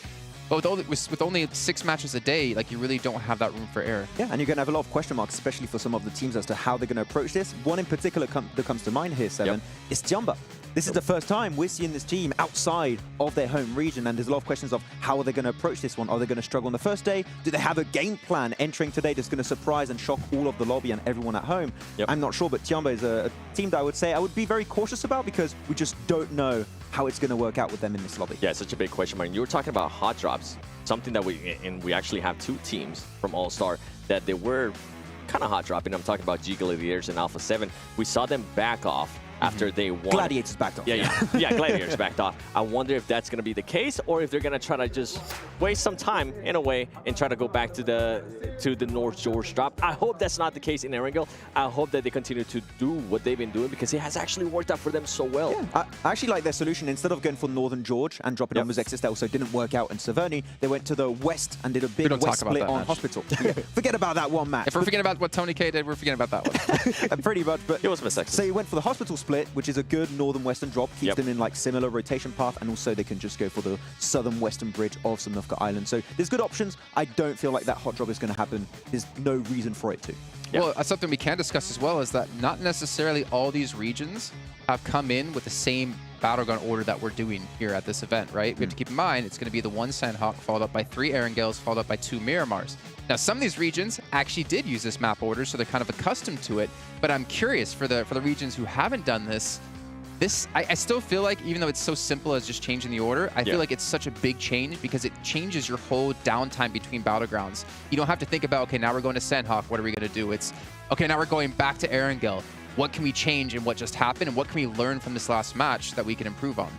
But with only 6 matches a day, like, you really don't have that room for error. Yeah, and you're going to have a lot of question marks, especially for some of the teams as to how they're going to approach this. One in particular that comes to mind here, Seven, is Jumba. This is the first time we're seeing this team outside of their home region, and there's a lot of questions of how are they going to approach this one? Are they going to struggle on the first day? Do they have a game plan entering today that's going to surprise and shock all of the lobby and everyone at home? I'm not sure, but Jumba is a team that I would say I would be very cautious about because we just don't know how it's going to work out with them in this lobby. Yeah, such a big question mark. You were talking about hot drops, something that we actually have 2 teams from All-Star that they were kind of hot dropping. I'm talking about G Gladiators and Alpha7. We saw them back off after they won. Gladiators backed off. Yeah, Gladiators backed off. I wonder if that's going to be the case or if they're going to try to just waste some time in a way and try to go back to the North George drop. I hope that's not the case in Erangel. I hope that they continue to do what they've been doing because it has actually worked out for them so well. Yeah, I actually like their solution. Instead of going for Northern George and dropping on Muzexis, that also didn't work out in Severny, they went to the west and did a big west split on Hospital. Forget about that one match. If we're forgetting about what Tony K did, we're forgetting about that one. Pretty much, but it was Muzexis. So you went for the Hospital split, which is a good northern western drop, keeps them in like similar rotation path, and also they can just go for the southern western bridge of Samnufka Island. So there's good options. I don't feel like that hot drop is going to happen. There's no reason for it to. Well, something we can discuss as well is that not necessarily all these regions have come in with the same battleground order that we're doing here at this event, right? We have to keep in mind it's going to be the 1 Sandhawk followed up by 3 Erangels followed up by 2 Miramars. Now, some of these regions actually did use this map order, so they're kind of accustomed to it. But I'm curious for the regions who haven't done this. I still feel like, even though it's so simple as just changing the order, I feel like it's such a big change because it changes your whole downtime between battlegrounds. You don't have to think about, okay, now we're going to Sandhawk, what are we going to do? It's, okay, now we're going back to Erangel. What can we change and what just happened? And what can we learn from this last match that we can improve on?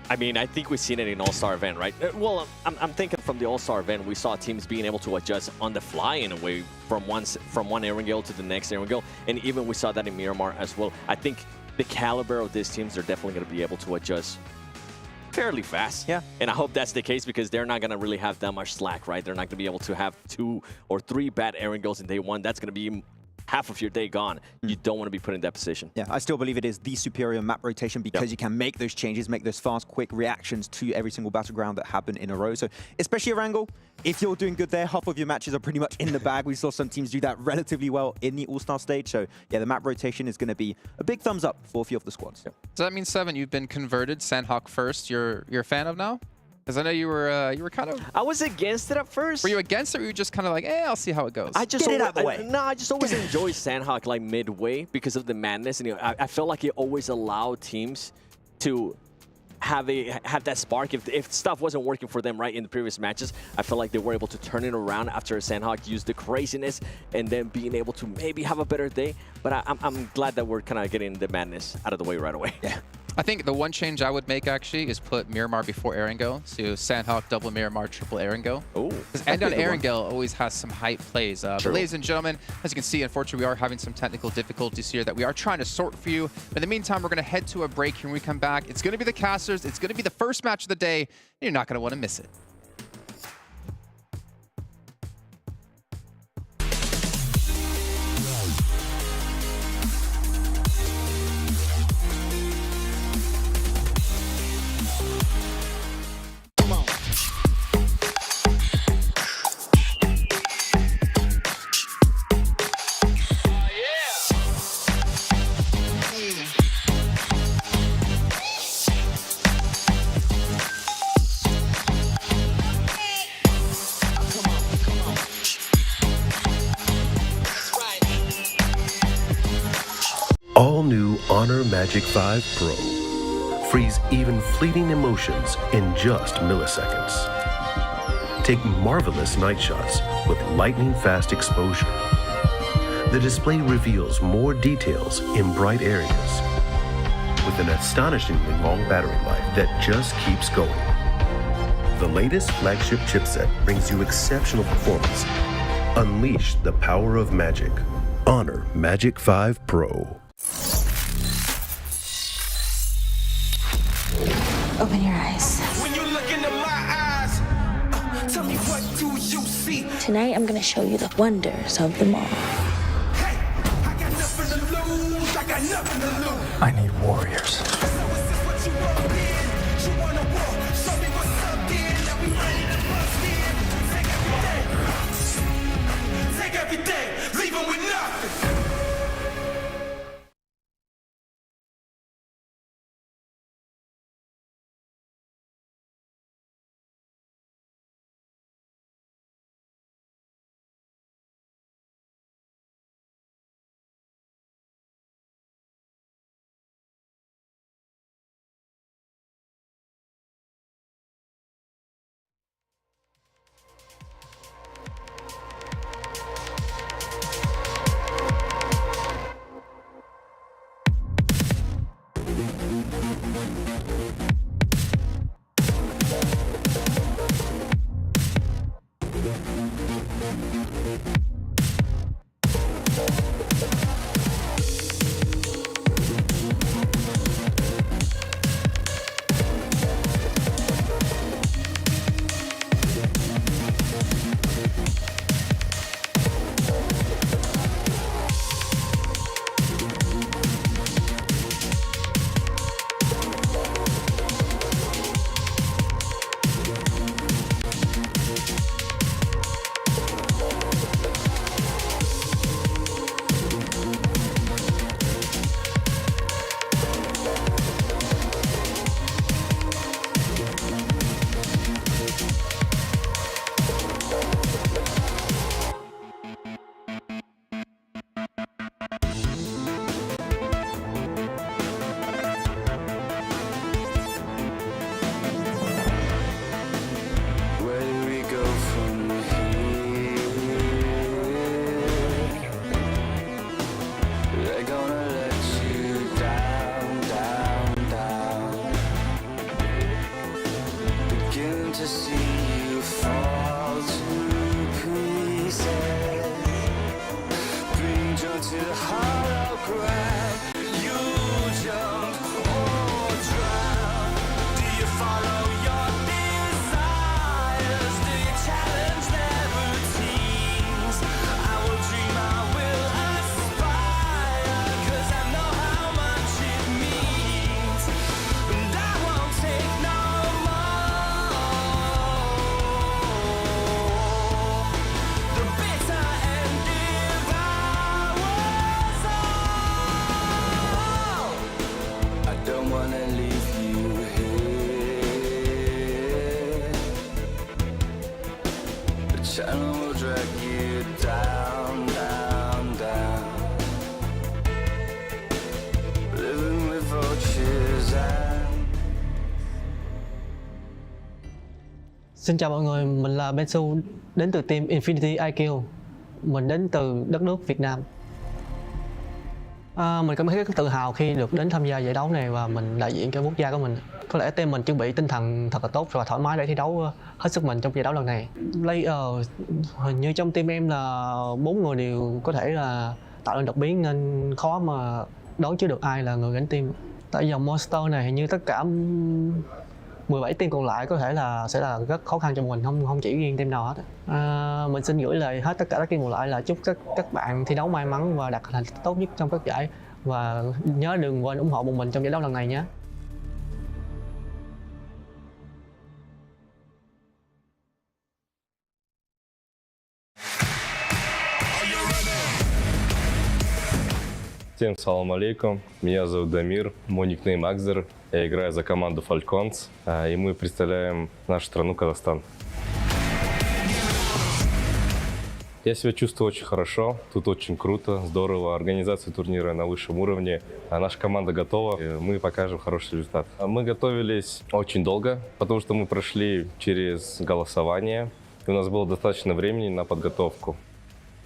I mean, I think we've seen it in All-Star event, right? Well, I'm thinking from the All-Star event, we saw teams being able to adjust on the fly in a way from one Erangel to the next Erangel. And even we saw that in Miramar as well. I think the caliber of these teams are definitely going to be able to adjust fairly fast. Yeah. And I hope that's the case because they're not going to really have that much slack, right? They're not going to be able to have 2 or 3 bad Erangels in day 1. That's going to be half of your day gone. You don't want to be put in that position. Yeah, I still believe it is the superior map rotation because you can make those changes, make those fast, quick reactions to every single battleground that happen in a row. So, especially Erangel, if you're doing good there, half of your matches are pretty much in the bag. We saw some teams do that relatively well in the All-Star stage. So, yeah, the map rotation is going to be a big thumbs up for a few of the squads. Does that mean, Seven, you've been converted Sandhawk first? You're a fan of now? Because I know you were kind of... I was against it at first. Were you against it or were you just kind of like, I'll see how it goes? I just get it out of the way. No, I just always enjoy Sandhawk like midway because of the madness. And I felt like it always allowed teams to have that spark. If stuff wasn't working for them right in the previous matches, I felt like they were able to turn it around after Sandhawk used the craziness and then being able to maybe have a better day. But I'm glad that we're kind of getting the madness out of the way right away. Yeah. I think the one change I would make actually is put Miramar before Erangel. So Sandhawk, double Miramar, triple Erangel. Oh. Because End on Erangel always has some hype plays. But ladies and gentlemen, as you can see, unfortunately, we are having some technical difficulties here that we are trying to sort for you. But in the meantime, we're going to head to a break here when we come back. It's going to be the casters. It's going to be the first match of the day. And you're not going to want to miss it. All new Honor Magic 5 Pro. Freeze even fleeting emotions in just milliseconds. Take marvelous night shots with lightning-fast exposure. The display reveals more details in bright areas with an astonishingly long battery life that just keeps going. The latest flagship chipset brings you exceptional performance Unleash the power of magic. Honor Magic 5 Pro. Open your eyes. When you look into my eyes, tell me what do you see? Tonight, I'm gonna show you the wonders of the mall. Hey, I got nothing to lose. I got nothing to lose. I need warriors. So is this what you want in? You wanna war? Show me what's up then. Now we ready to bust in. Take everything, leave 'em with nothing. Xin chào mọi người, mình là Bensu, đến từ team Infinity IQ. Mình đến từ đất nước Việt Nam. Mình cảm thấy rất tự hào khi được đến tham gia giải đấu này và mình đại diện cho quốc gia của mình. Có lẽ team mình chuẩn bị tinh thần thật là tốt và thoải mái để thi đấu hết sức mình trong giải đấu lần này. Player, hình như trong team em là 4 người đều có thể là tạo nên đột biến nên khó mà đoán trước được ai là người gánh team. Tại dòng Monster này hình như tất cả 17 team còn lại có thể là sẽ là rất khó khăn cho mình, không chỉ riêng team nào hết. Mình xin gửi lời hết tất cả các team còn lại là chúc các bạn thi đấu may mắn và đạt thành tích tốt nhất trong các giải, và nhớ đừng quên ủng hộ bọn mình trong giải đấu lần này nhé. Всем салам алейкум, меня зовут Дамир, мой никнейм Акзер, я играю за команду Falcons, и мы представляем нашу страну Казахстан. Я себя чувствую очень хорошо, тут очень круто, здорово, организация турнира на высшем уровне, наша команда готова, и мы покажем хороший результат. Мы готовились очень долго, потому что мы прошли через голосование, и у нас было достаточно времени на подготовку.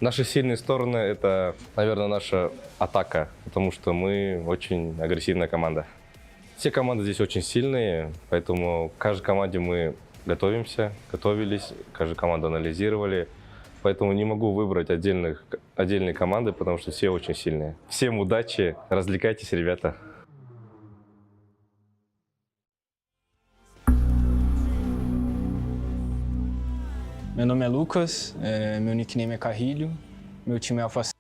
Наши сильные стороны — это, наверное, наша атака, потому что мы очень агрессивная команда. Все команды здесь очень сильные, поэтому к каждой команде мы готовились, каждую команду анализировали. Поэтому не могу выбрать отдельные команды, потому что все очень сильные. Всем удачи, развлекайтесь, ребята. Meu nome é Lucas, meu nickname é Carrilho, meu time é Alpha7.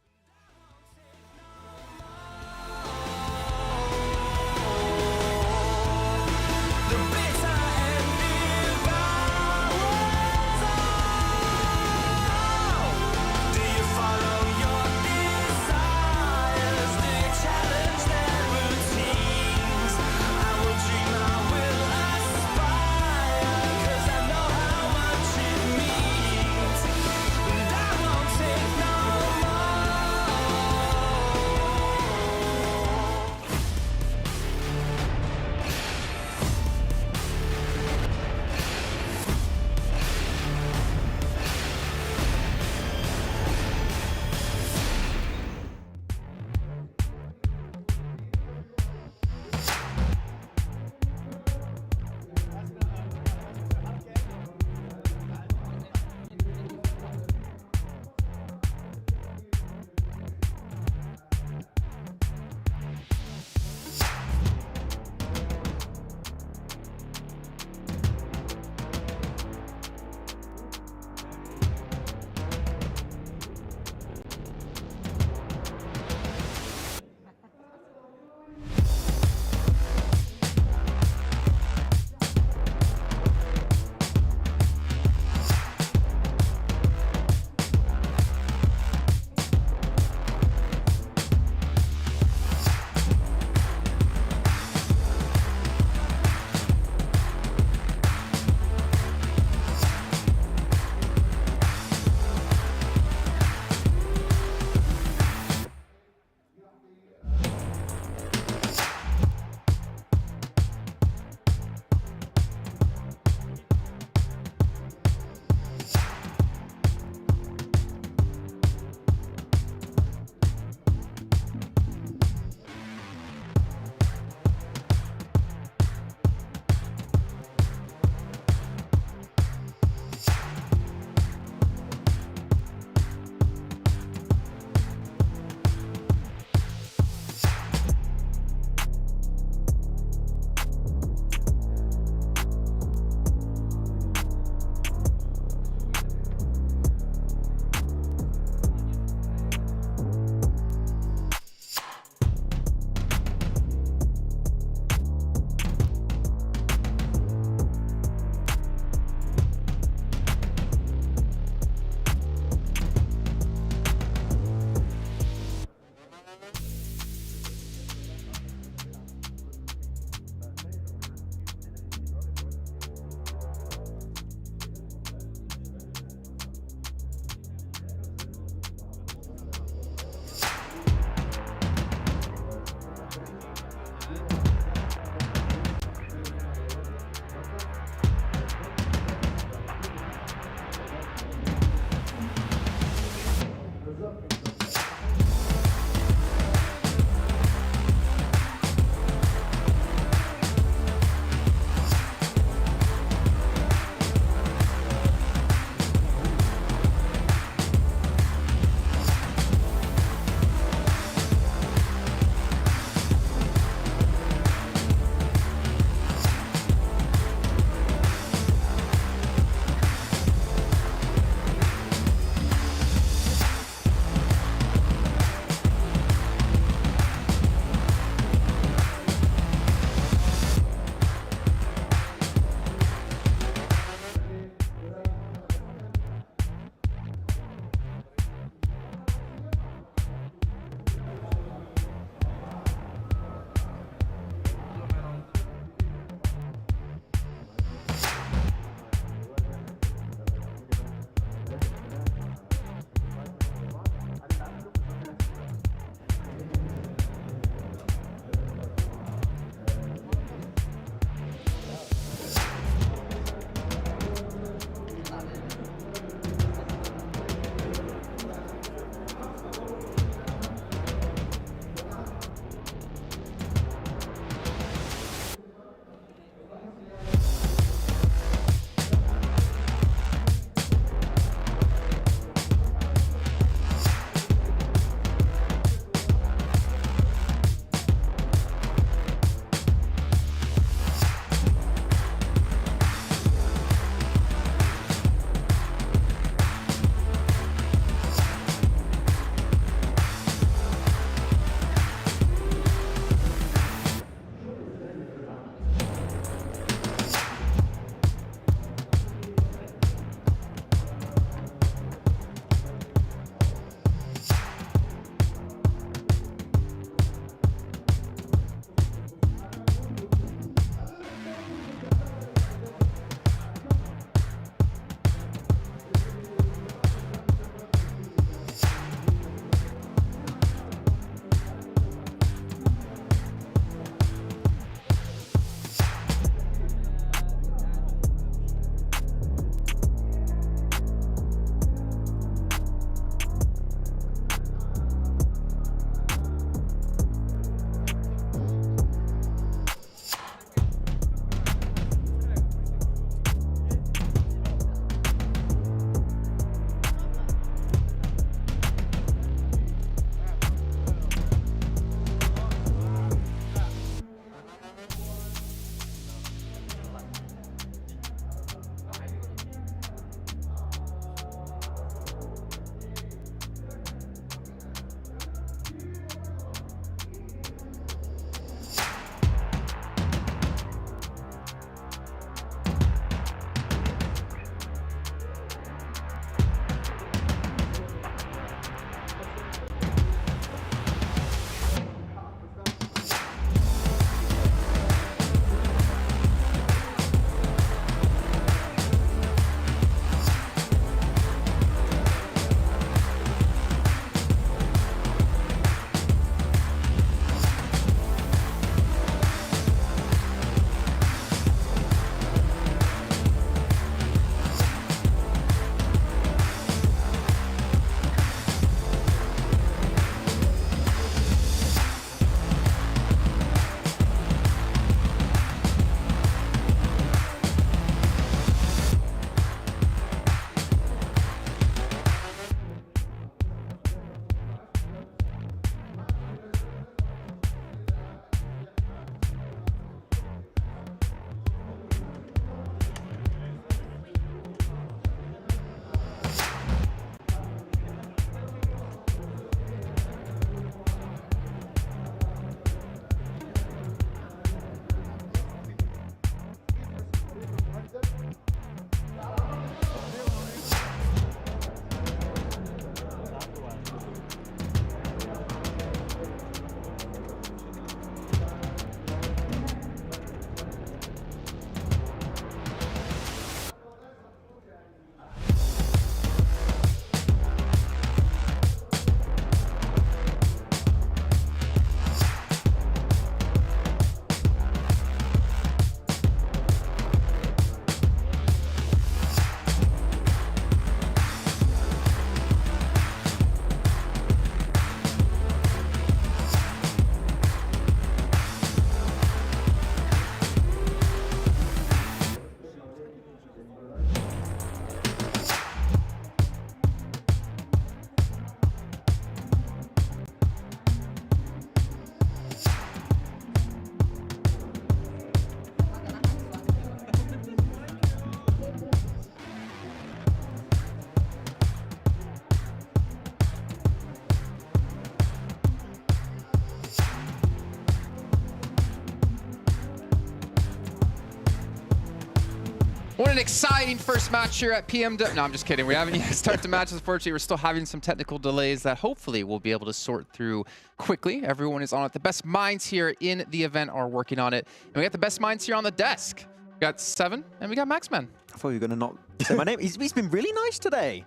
What an exciting first match here at PMW. No, I'm just kidding. We haven't yet started the matches. Unfortunately, we're still having some technical delays that hopefully we'll be able to sort through quickly. Everyone is on it. The best minds here in the event are working on it. And we got the best minds here on the desk. We got Seven and we got Maxman. I thought you were going to not say my name. He's been really nice today.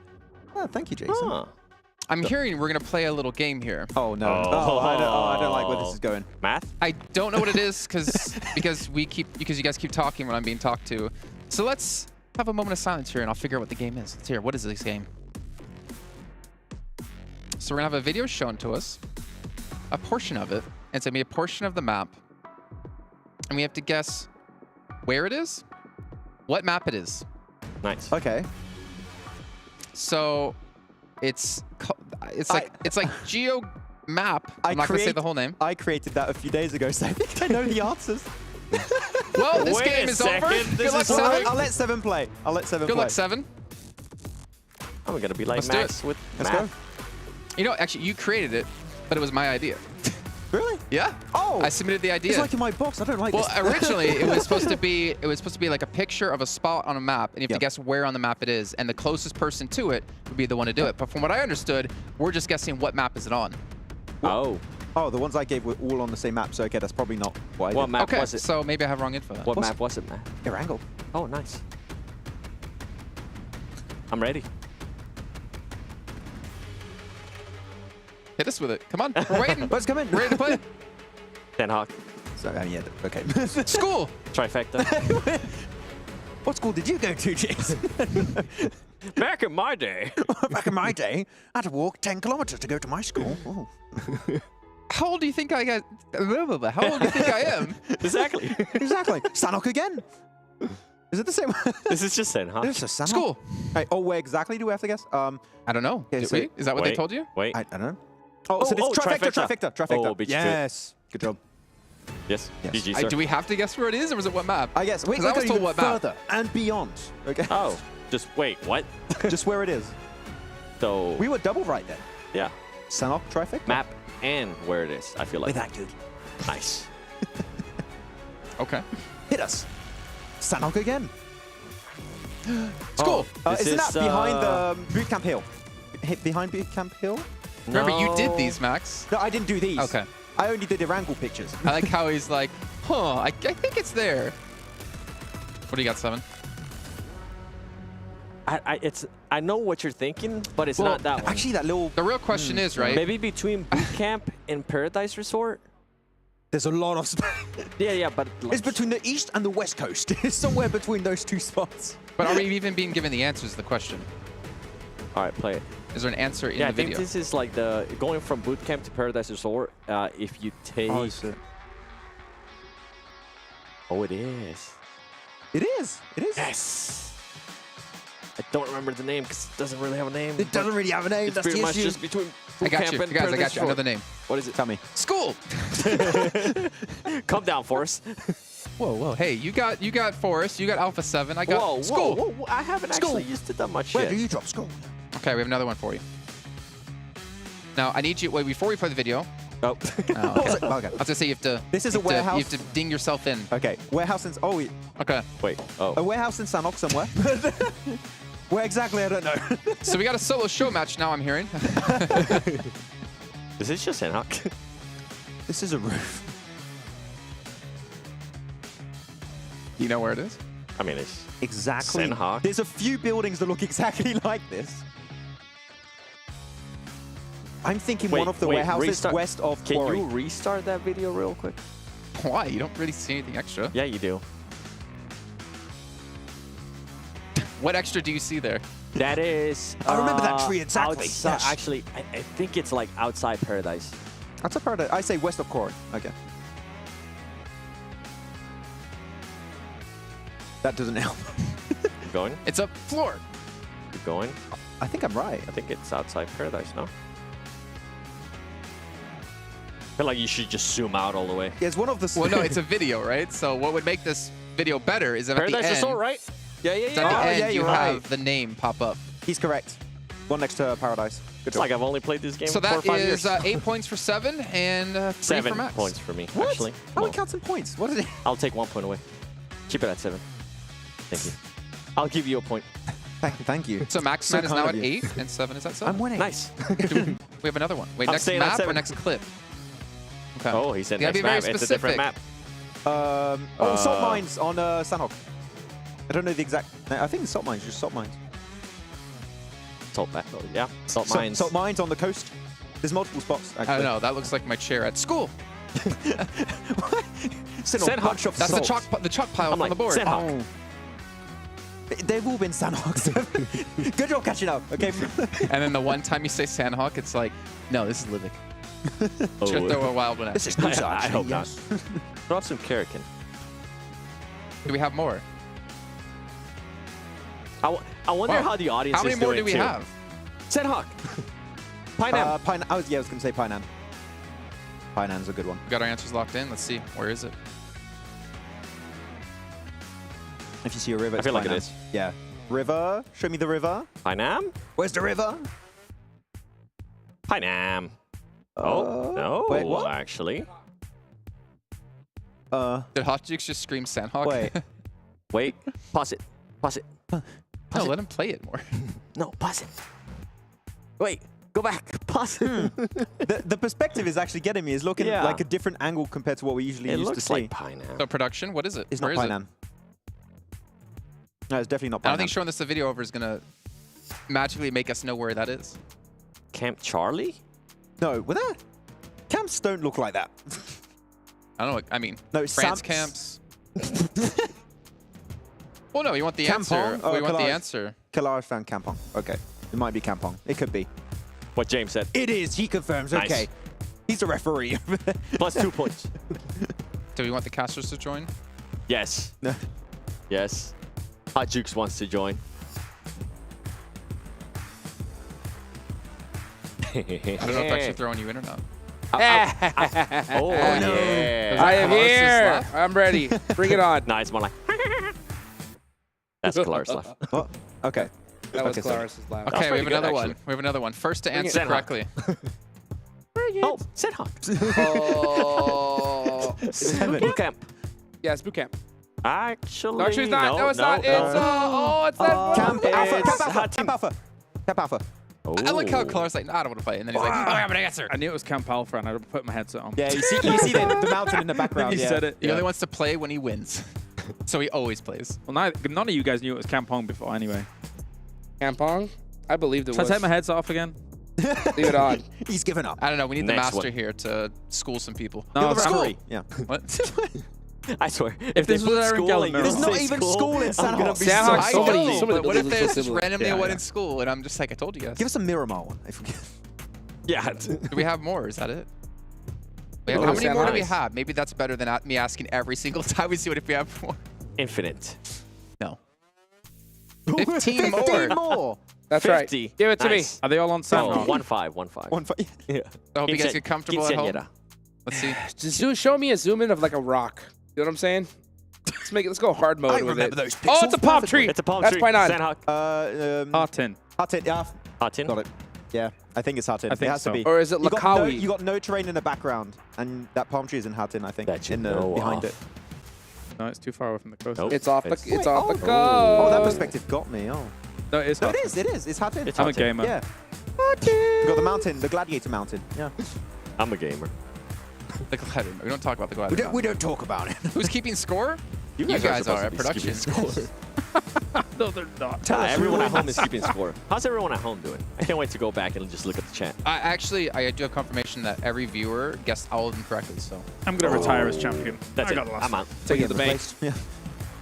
Oh, thank you, Jason. Huh. I'm hearing we're going to play a little game here. Oh, no. I don't like where this is going. Math? I don't know what it is because you guys keep talking when I'm being talked to. So let's have a moment of silence here and I'll figure out what the game is. Let's hear, what is this game? So we're gonna have a video shown to us, a portion of it, and it's gonna be a portion of the map. And we have to guess where it is, what map it is. Nice. Okay. So it's like Geo Map. I'm not gonna say the whole name. I created that a few days ago, so I think I know the answers. Well, this game is over. Good luck, Seven. I'll let Seven play. Good luck, Seven. I'm gonna be like Max with Let's Math. go. You know, actually, you created it, but it was my idea. Really? Yeah. Oh. I submitted the idea. It's like in my box. I don't like this. Well, originally it was supposed to be like a picture of a spot on a map, and you have to guess where on the map it is, and the closest person to it would be the one to do it. But from what I understood, we're just guessing what map is it on. Oh. Oh, the ones I gave were all on the same map, so okay, that's probably not what I did. What map was it? So maybe I have wrong info. What map was it, Matt? Erangel. Oh, nice. I'm ready. Hit us with it. Come on, we're waiting. Let's come in. We're ready to play. Hawk. So, yeah, okay. School. Trifecta. What school did you go to, Jason? Back in my day. Back in my day, I had to walk 10 kilometers to go to my school. Oh. How old do you think I got? How old do you think I am? Exactly. Exactly. Sanok again. Is it the same? This is just Sanok. This is Sanok. School. Hey, oh, where exactly do we have to guess? I don't know. Okay, Did so we? Is that what they told you? Wait. I don't know. Oh, so it's trifecta. Oh, beat you to it. Yes. Good job. Yes. GG, sir. Do we have to guess where it is, or was it what map? I guess. Wait, I was told what map. further and beyond. Okay. Oh, just wait, what? Just where it is. So We were double right then. yeah, Sanok trifecta. map and where it is. I feel like We're that good. nice. Okay. Hit us. Sanok again. School. Isn't that behind the bootcamp hill? Behind bootcamp hill? Remember, you did No. these, Max. No, I didn't do these. Okay. I only did Erangel pictures. I like how he's like, huh, I think it's there. What do you got, Seven? I know what you're thinking, but it's not that one. Actually, that little... The real question is, right? Maybe between boot camp and Paradise Resort. There's a lot of... Yeah, but It's between the east and the west coast. It's somewhere between those two spots. But are we even being given the answers to the question? All right, play it. Is there an answer in Yeah, the I think video? this is like the going from boot camp to Paradise Resort. If you take, Oh, is it? Oh, it is. It is. It is. Yes. I don't remember the name because it doesn't really have a name. It doesn't really have a name. It's That's pretty the much issue. just between I boot got camp you. and Guys, I Paradise got you. I know the Resort. name. What is it? Tell me. School. Calm down, Forrest. Whoa. Hey, you got Forest. You got Alpha7. I got School. Whoa. I haven't actually used it that much Where yet. do you drop school? Okay, we have another one for you. Now, I need you, wait, before we play the video. Oh. Okay. Okay. I was going to say you have to... This is you a have to- warehouse. you have to ding yourself in. Okay. Warehouse in... Oh, wait. Okay. Wait. Oh. A warehouse in Sanok somewhere. Where exactly, I don't know. So we got a solo show match now, I'm hearing. Is this just Sanhok? This is a roof. You know where it is? I mean, it's Exactly. Sanhok. There's a few buildings that look exactly like this. I'm thinking one of the warehouses restart. west of Can Quarry. you restart that video real quick? Why? You don't really see anything extra. Yeah, you do. What extra do you see there? That is... I remember that tree exactly. Outside, Yes. Actually, I think it's like outside Paradise. That's a part of, I say west of Quarry. Okay. That doesn't help. Keep going. It's a floor. Keep going. I think I'm right. I think it's outside Paradise, no? I feel like you should just zoom out all the way. Yeah, it's one of the... Well, no, it's a video, right? So what would make this video better is if at the Paradise end... Resort, right? Yeah. At the end, you have the name pop up. He's correct. One next to Paradise. Good It's job. like I've only played this game So for 4 or 5 that years. is 8 points for Seven and 3 7 for Max. points for me, What? actually. How many counts in points? What is it? I'll take 1 point away. Keep it at 7. Thank you. I'll give you a point. Thank you. So Max So Man is kind now of at you. 8 and 7 is at 7. I'm winning. Nice. We have another one. Wait, I'm next staying at map or 7. next clip? Okay. Oh, he said You gotta next be very map. It's a different map. Salt mines on Sandhawk. I don't know the exact. I think it's salt mines. Just salt mines. Salt mines. Salt mines on the coast. There's multiple spots. Actually. I don't know. That looks like my chair at school. Sandhawk. That's the chalk pile on the board. Sandhawk. They've all been Sandhawks. Good job catching up. Okay. And then the one time you say Sandhawk, it's like, no, this is Livik. Should throw a wild one at This is you. Nusa, I hope not. yes. Throw some Karakin. Do we have more? I wonder how the audience How many is more doing do we too. have? Sandhawk. Painam. I was going to say Painan. Painan's a good one. We got our answers locked in. Let's see. Where is it? If you see a river, I it's feel like it Painan. is. Yeah. River. Show me the river. Painam? Where's the river? Painam. Oh, no, wait, what? actually. Did Hot Jukes just scream Sandhawk? Wait. Wait. Pause it. Pause it. No, let him play it more. No, pause it. Wait. Go back. Pause it. The perspective is actually getting me. It's looking like a different angle compared to what we usually It used to looks see. like Painam. So production, what is it? It's Where not is it? Painan. No, it's definitely not Painan. I don't think showing this the video over is gonna magically make us know where that is. Camp Charlie? No, with that. Camps don't look like that. I don't know. I mean, No, France Samps. camps. Well, no, you want the answer. Kampong? We want the Kalaj. answer. Kalaj found Kampong. Okay. It might be Kampong. It could be. What James said. It is. He confirms. Nice. Okay. He's a referee. Plus 2 points. Do we want the casters to join? Yes. Yes. Hot Jukes wants to join. I don't know if that's actually throwing you in or not. Oh, no. Yeah. I am Carlos's here. laugh? I'm ready. Bring it on. No, it's more like. That's Clark's laugh. What? Okay. That was Okay, so- Claris's laugh. Okay, we pretty have good, another one. actually. We have another one. First to Bring it. answer Sandhawk. correctly. Oh, Sandhawk. Oh. Boot camp. Yeah, it's boot camp. Actually, No, actually, it's not. No, it's no, not. no. It's it's that. Camp It's Alpha. Camp Alpha. Hot Team. Camp Alpha. Camp Alpha. I like how Oh. Clark's like, I don't want to play. And then he's like, oh, I have an answer. I knew it was Camp Alpha, and I put my headset on. Yeah, you see the mountain in the background. He yeah. said it. He Yeah. only wants to play when he wins. So he always plays. Well, none of you guys knew it was Kampong before, anyway. Kampong? I believed it Should was. I take my headset off again? Leave it on. He's given up. I don't know. We need Next the master one. here to school some people. No, You're the it's cool. referee. Yeah. What? I swear. If this they was put Aaron school in Gallimero. your There's not say even school, school in I'm Sandhawk. gonna be Sandhawk, so I somebody- know, somebody but what does if this there's for just siblings. randomly Yeah, one yeah. in school and I'm just like, I told you guys. Give us a Miramar one. I forget. Yeah. Do we have more? Is that it? Wait, Oh, how many more do we nice. have? Maybe that's better than me asking every single time we see what if we have more. Infinite. No. 15 more. 15 more. That's 50. right. Give it to Nice. me. Are they all on Oh, Sandhawk? 1-5. 1-5. Yeah. I hope you guys get comfortable at home. Quinceañera. Let's see. Just show me a zoom in of like a rock. You know what I'm saying? Let's go hard mode I with remember it. those Oh, pixels it's a palm perfectly. tree. It's a palm That's tree. Painan. Sandhawk. Hot tin. Hot tin. Yeah. Hot tin. Got it. Yeah. I think it's Hatin. I think it has so. to be. Or is it you got, no, Lakawi? you got no terrain in the background, and that palm tree is in Hatin, I think. That you in the know behind of. it. No, it's too far away from the coast. Nope. It's off the. It's- It's off the Oh, coast. oh, that perspective got me. Oh. No, it's No, hot. it is. It is. It's Hatin. It's I'm a Hot tin. gamer. Yeah. You got the mountain, the gladiator mountain. Yeah. I'm a gamer. The gladiator. We don't talk about the We gladiator. don't. We don't talk about it. Who's keeping score? You guys guys are are at supposed to be production. keeping score. No, they're not. Everyone at home is keeping score. How's everyone at home doing? I can't wait to go back and just look at the chat. I do have confirmation that every viewer guessed all of them correctly. So, I'm gonna retire as champion. That's I it. got lost. I'm out. Take it to the bank. Yeah. all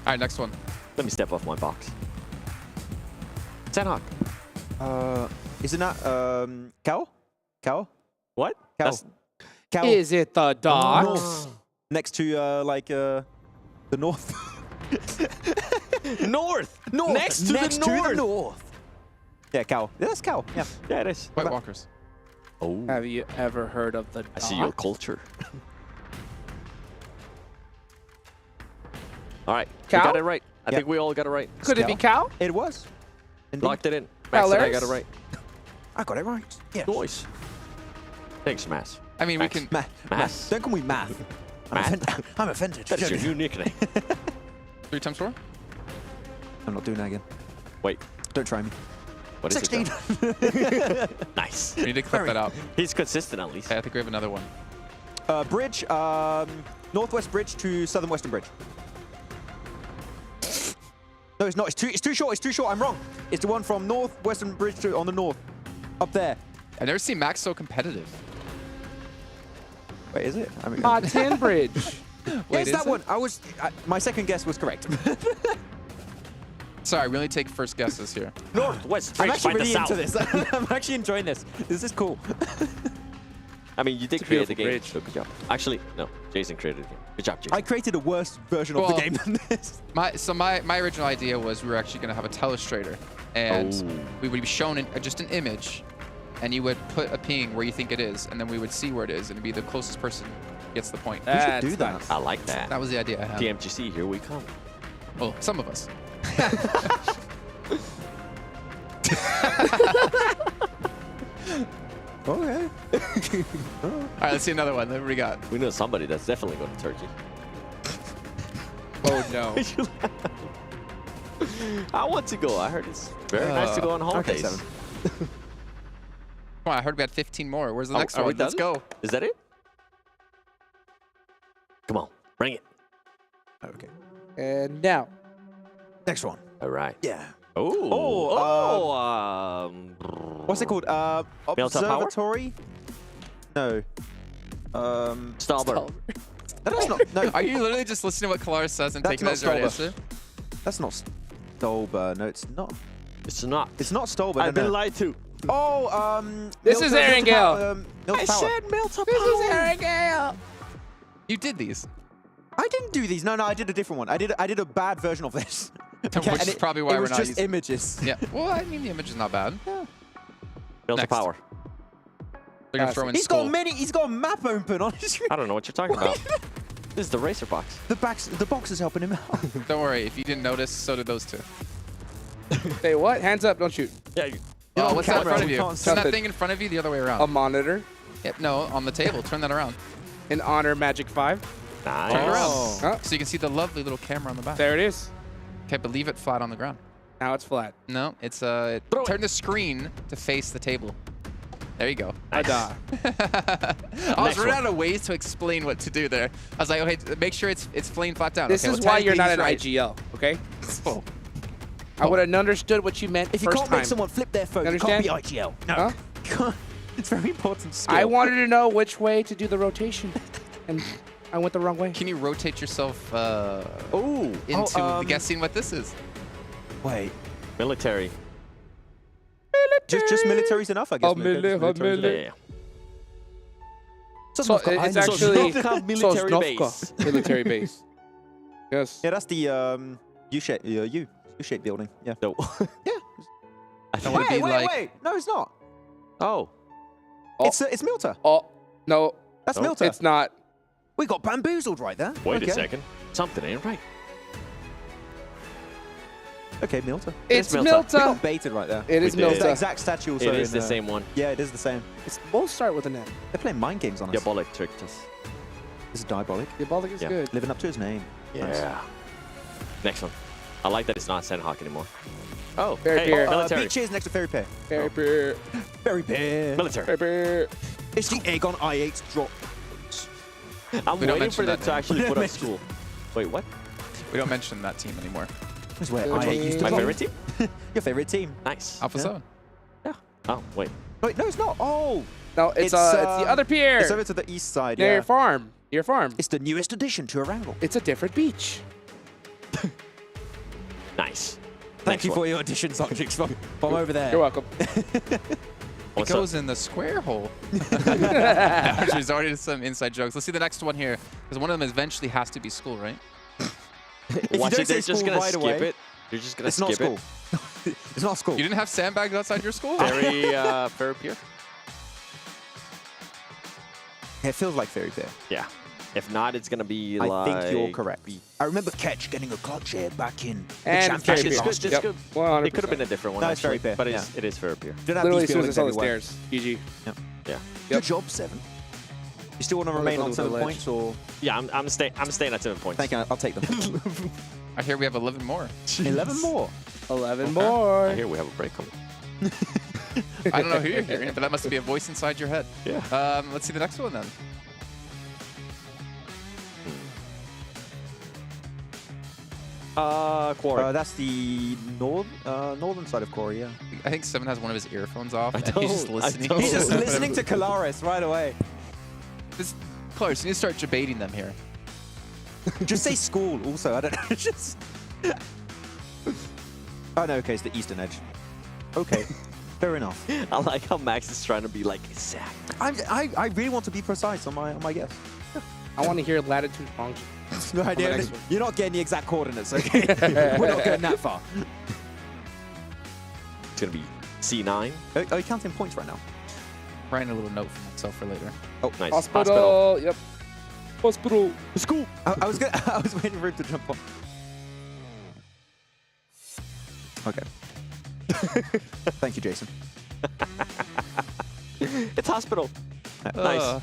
right, next one. Let me step off my box. Sandhawk. Isn't that cow? Cow? What? Cow. That's Cow. Is it the docks? North. Next to like the north. north. North. Next to the north. Yeah, cow. Yeah, that's cow. Yeah. Yeah, it is. White Walkers. Oh. Have you ever heard of the I see your docks? culture. All right. Cow? We got it right. I Yep. think we all got it right. Could it be cow? It was. Indeed. Locked it in. Max and I got it Colors? right. I got it right. Yeah. Noise. Thanks, Mass. I mean, Max. we can. Math. Don't call me math. I'm Math? offended. I'm offended. That's your new nickname. 3 times 4. I'm not doing that again. Wait. Don't try me. What is 16. it? Nice. We need to clip that out. He's consistent at least. Okay, I think we have another one. Bridge, northwest bridge to southern western bridge. No, it's not. It's too short. It's too short. I'm wrong. It's the one from northwestern bridge to on the north. Up there. I've never seen Max so competitive. Wait, is it? I mean, Tin Bridge. Wait, that one. My second guess was correct. Sorry, we only take first guesses here. Northwest I'm bridge actually by really the into south. this. I'm actually enjoying this. This is cool. I mean, you did It's a create the beautiful game, bridge. so good job. Actually, no, Jason created the game. Good job, Jason. I created a worse version of the game than this. My original idea was we were actually going to have a telestrator, and we would be shown just an image, and you would put a ping where you think it is, and then we would see where it is, and it'd be the closest person gets the point. We should do that. I like that. That was the idea I had. PMGC, here we come. Well, some of us. Okay. All right, let's see another one. What do we got? We know somebody that's definitely going to Turkey. Oh, no. I want to go. I heard it's very nice to go on holidays. Okay, 7. Come on, I heard we had 15 more. Where's the next are we one? Let's done? go. Is that it? Come on, bring it. Okay. And now. Next one. All right. Yeah. What's it called? Observatory? No. Stalber. That's not. No. Are you literally just listening to what Kalaris says and That's taking that as not your Stolber. answer? That's not Stolber. No, it's not. It's not. It's not Stolber. I've been lied to. Oh, This is Aaron Gale. I said Milta This is Aaron Gale. You did these. I didn't do these. No, I did a different one. I did a bad version of this. Which is probably why we're not just using images. Yeah. Well, I mean, the image is not bad. Yeah. Milta Next. Power. They're going to throw in He's skull. He's got a map open on his screen. I don't know what you're talking about. This is the racer box. The box is helping him out. Don't worry. If you didn't notice, so did those two. Say what? Hands up, don't shoot. Yeah. What's that in front of you? can't Turn that see. thing in front of you the other way around. A monitor. Yep, no, on the table. Turn that around. An Honor Magic 5. Nice. Turn it around. Oh. So you can see the lovely little camera on the back. There it is. Okay, but leave it flat on the ground. Now it's flat. No, it's turn the screen to face the table. There you go. I die. I was running out of ways to explain what to do there. I was like, okay, make sure it's laying flat down. This okay, is well, why you're not an technically IGL, okay? Oh. I would have understood what you meant If you first can't time. make someone flip their phone, you Understand? can't be IGL. No. Huh? It's very important skill. I wanted to know which way to do the rotation, and I went the wrong way. Can you rotate yourself into guessing what this is? Wait. Military. Just military's enough, I guess. Yeah. So it's actually military base. Sosnovka military base. Yes. Yeah, that's the U-shaped building. Yeah. No. Yeah. Wait. No, it's not. Oh. It's Milta. Oh, no. That's No, Milta. It's not. We got bamboozled right there. Wait Okay. a second. Something ain't right. Okay, Milta. It's Milta. We Milta. got baited right there. It is We did. It's the Milta. exact statue also. It is in, the same one. Yeah, it is the same. It's both start with an N. They're playing mind games on us. Diabolic tricked us. This is Diabolic. Diabolic is Yeah. good. Living up to his name. Nice. Yeah. Next one. I like that it's not Sandhawk anymore. Oh, Fairy hey, Pier. military. Beaches next to Fairy Pair. Fairy Pier. Fairy Pair. Military. Fairy Pier. It's the egg on I8 drop. I'm We don't waiting mention for them that to name. actually put up school. Wait, what? We don't mention that team anymore. This is where I8 used to My play. favorite team? Your favorite team. Nice. Alpha7. Oh, wait. Wait, no, it's not. Oh. No, it's the other pier. It's over to the east side. Near Yeah. your farm. Your farm. It's the newest addition to Arangle. It's a different beach. Nice. Thank you for your additions, Objects, from over there. You're welcome. It goes in the square hole. Which is already some inside jokes. Let's see the next one here, because one of them eventually has to be school, right? Watch it. They're say just school going to right skip away, it. They're just going to It's not skip school. it. It's not school. You didn't have sandbags outside your school? Very fair pier. Yeah, it feels like Fairy Pair. Yeah. If not, it's going to be I like... think you're correct. I remember Ketch getting a clutch here back in the And championship It's good. last It's year. good. 100%. It could have been a different one, No, it's actually. very fair, But yeah. it is fair pier. Don't have Literally, as these soon as I saw the buildings stairs. GG. Yep. Yeah. Good job, 7. You still want to remain on 7 ledge. points, or? Yeah, I'm staying at 7 points. Thank you. I'll take them. I hear we have 11 more. 11 more. 11 more. I hear we have a break coming. I don't know who you're hearing, but that must be a voice inside your head. Yeah. Let's see the next one then. Quarry. That's the northern side of Quarry, yeah. I think Seven has one of his earphones off, and don't. he's just listening. He's just listening to Kalaris right away. This, Close, you need to start debating them here. Just say school also, I don't know. Just... Oh no, okay, it's the eastern edge. Okay, fair enough. I like how Max is trying to be like exact. I really want to be precise on my guess. I want to hear latitude function. No idea. You're not getting the exact coordinates, okay? We're not going that far. It's gonna be C9. Are you counting points right now? Writing a little note for myself for later. Oh, Nice. Hospital. Yep. Hospital. School. I was waiting for him to jump on. Okay. Thank you, Jason. It's hospital. Nice.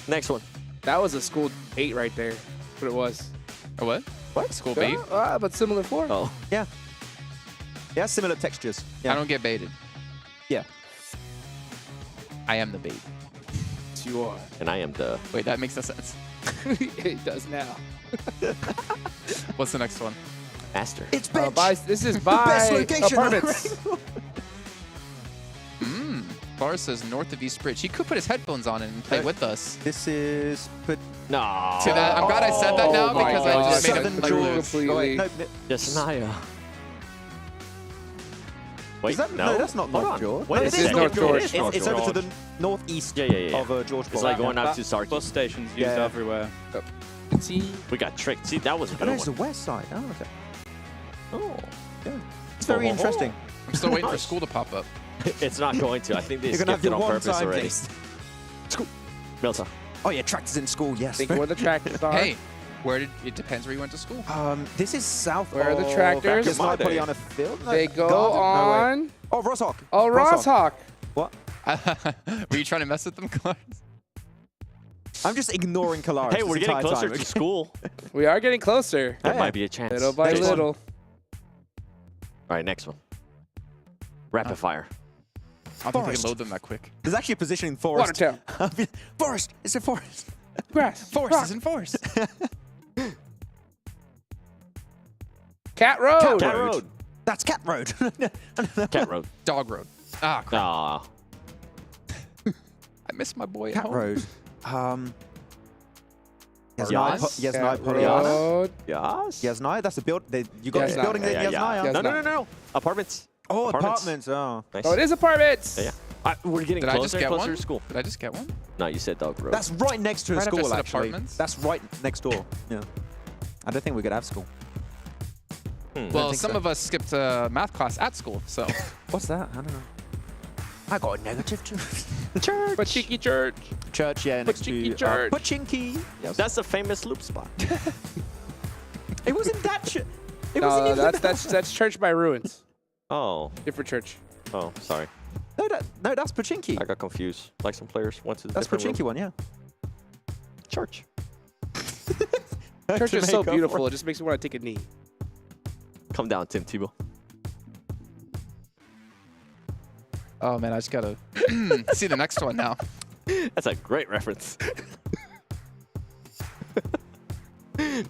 Next one. That was a school 8 right there. That's what it was. A what? What? School bait? But similar floor. Oh. Yeah. Yeah, similar textures. Yeah. I don't get baited. Yeah. I am the bait. You are. And I am the... Wait, that makes no sense. It does now. What's the next one? Master. It's bench. This is by best location. apartments. Bar says north of East Bridge. He could put his headphones on and play with us. This is... No. See that? I'm glad I said that now Oh my because I God. just made him Southern like, Georgia. lose. Oh, wait, no, Jasnaya. Wait, is that, no, that's not Hold North on. George. What No, is it is it? North George. It is It's North over to George. the northeast Yeah. of George. It's like going out to Sarky. Bus stations used Yeah. everywhere. See? We got tricked. See, that was a Oh, good no, one. it's the west side. Oh, okay. Oh. Yeah. It's very interesting. I'm still waiting for Nice. school to pop up. It's not going to. I think they You're going to have skipped it your on one purpose time already. taste. School. Milta. Oh, yeah, tractors in school, yes. Think where the tractors are. Hey, it depends where you went to school. This is south Where are of... the tractors? It's not probably on a field. No, They go garden? No, wait. on... Oh, Rosshawk. Oh, Rosshawk. What? Were you trying to mess with them, Clark? I'm just ignoring Kalaris. Hey, we're getting closer to school. We are getting closer. There might be a chance. Little by Next one. little. All right, next one. Rapid fire. I don't think they can load them that quick. There's actually a position in forest. Watertown. Forest. It's a forest. Grass. Forest is in forest. Cat Road. Cat Road. That's Cat Road. Cat Road. Dog Road. Ah, crap. Aw. I miss my boy at Cat home. Road. Yas? Yasnai Cat Polyana. Road. Yes. Yasnai, that's a build. You got Yasnai. a building there, Yasnai. No. Apartments. Oh, apartments. Oh. Nice. Oh, it is apartments. Yeah. We're getting Did I just closer and get closer one? to school. Did I just get one? No, you said Dog Road. That's right next to a Right after I school, said actually. apartments? That's right next door. Yeah. I don't think we could have school. Well, think some so. of us skipped math class at school, so. What's that? I don't know. I got a negative church. Pachinki Church. Church, yeah, next Pachinki to Church. Pachinki. Yes. That's a famous loop spot. It wasn't that church. No, that's Church by Ruins. Oh. Different church. Oh, sorry. No, that's Pachinki. I got confused. Like some players went to the That's different Pachinki room. one, yeah. Church. Church is so Jamaica. beautiful. It just makes me want to take a knee. Come down, Tim Tebow. Oh, man, I just got to see the next one now. That's a great reference.